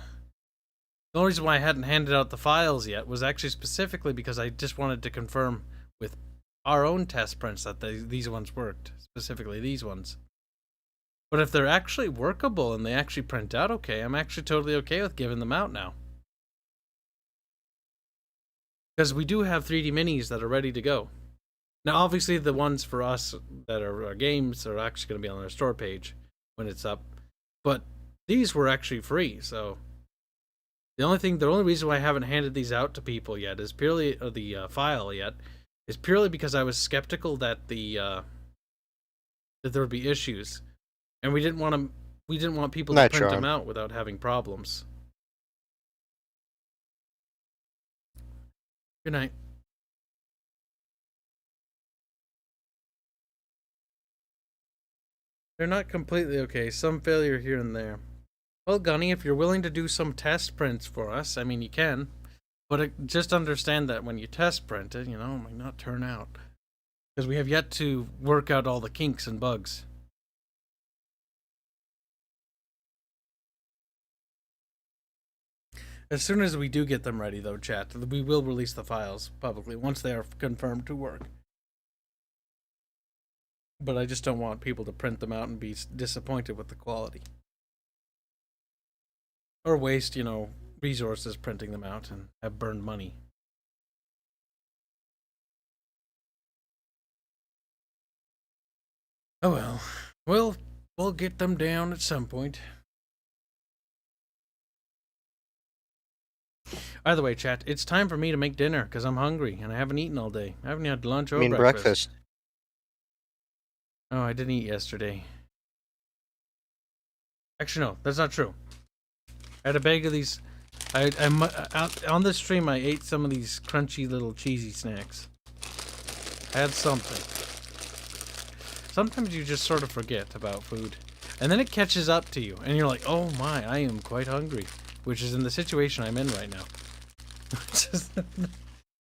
A: only reason why I hadn't handed out the files yet was actually specifically because I just wanted to confirm with our own test prints that these ones worked. Specifically these ones. But if they're actually workable and they actually print out okay, I'm actually totally okay with giving them out now. Because we do have 3D minis that are ready to go. Now, obviously, the ones for us that are our games are actually going to be on our store page when it's up. But these were actually free, so the only reason why I haven't handed these out to people yet is purely the file yet is purely because I was skeptical that that there would be issues, and we didn't want people to print them out without having problems. Good night. They're not completely okay. Some failure here and there. Well, Gunny, if you're willing to do some test prints for us, I mean, you can. But just understand that when you test print it, you know, it might not turn out. Because we have yet to work out all the kinks and bugs. As soon as we do get them ready, though, chat, we will release the files publicly once they are confirmed to work. But I just don't want people to print them out and be disappointed with the quality. Or waste, you know, resources printing them out and have burned money. Oh well. We'll get them down at some point. Either way, chat, it's time for me to make dinner because I'm hungry and I haven't eaten all day. I haven't had lunch or breakfast. Oh, I didn't eat yesterday. Actually, no, that's not true. I had a bag of these. On the stream, I ate some of these crunchy little cheesy snacks. I had something. Sometimes you just sort of forget about food. And then it catches up to you. And you're like, oh my, I am quite hungry. Which is in the situation I'm in right now.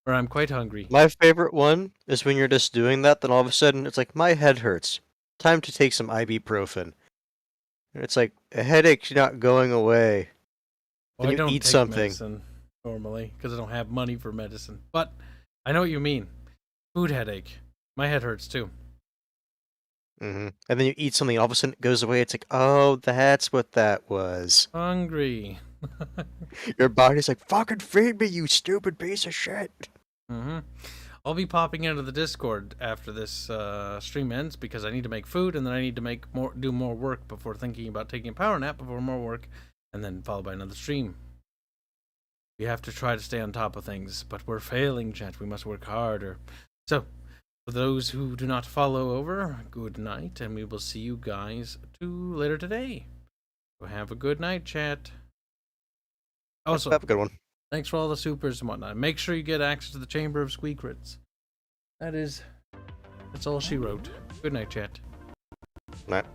A: Or I'm quite hungry.
F: My favorite one is when you're just doing that, then all of a sudden it's like, my head hurts. Time to take some ibuprofen. And it's like, a headache's not going away.
A: Well,
F: then
A: I don't
F: eat
A: take
F: something.
A: Medicine normally because I don't have money for medicine. But I know what you mean. Food headache. My head hurts too.
F: Mm-hmm. And then you eat something, all of a sudden it goes away. It's like, oh, that's what that was.
A: Hungry.
F: Your body's like, fucking feed me, you stupid piece of shit.
A: Mm-hmm. I'll be popping into the Discord after this stream ends because I need to make food and then I need to do more work before thinking about taking a power nap before more work, and then followed by another stream. We have to try to stay on top of things, but we're failing, chat. We must work harder. So, for those who do not follow over, good night, and we will see you guys later today. So have a good night, chat. Also,
F: have a good one.
A: Thanks for all the supers and whatnot. Make sure you get access to the Chamber of Squeakrits. That's all she wrote. Good night, chat.
F: Night.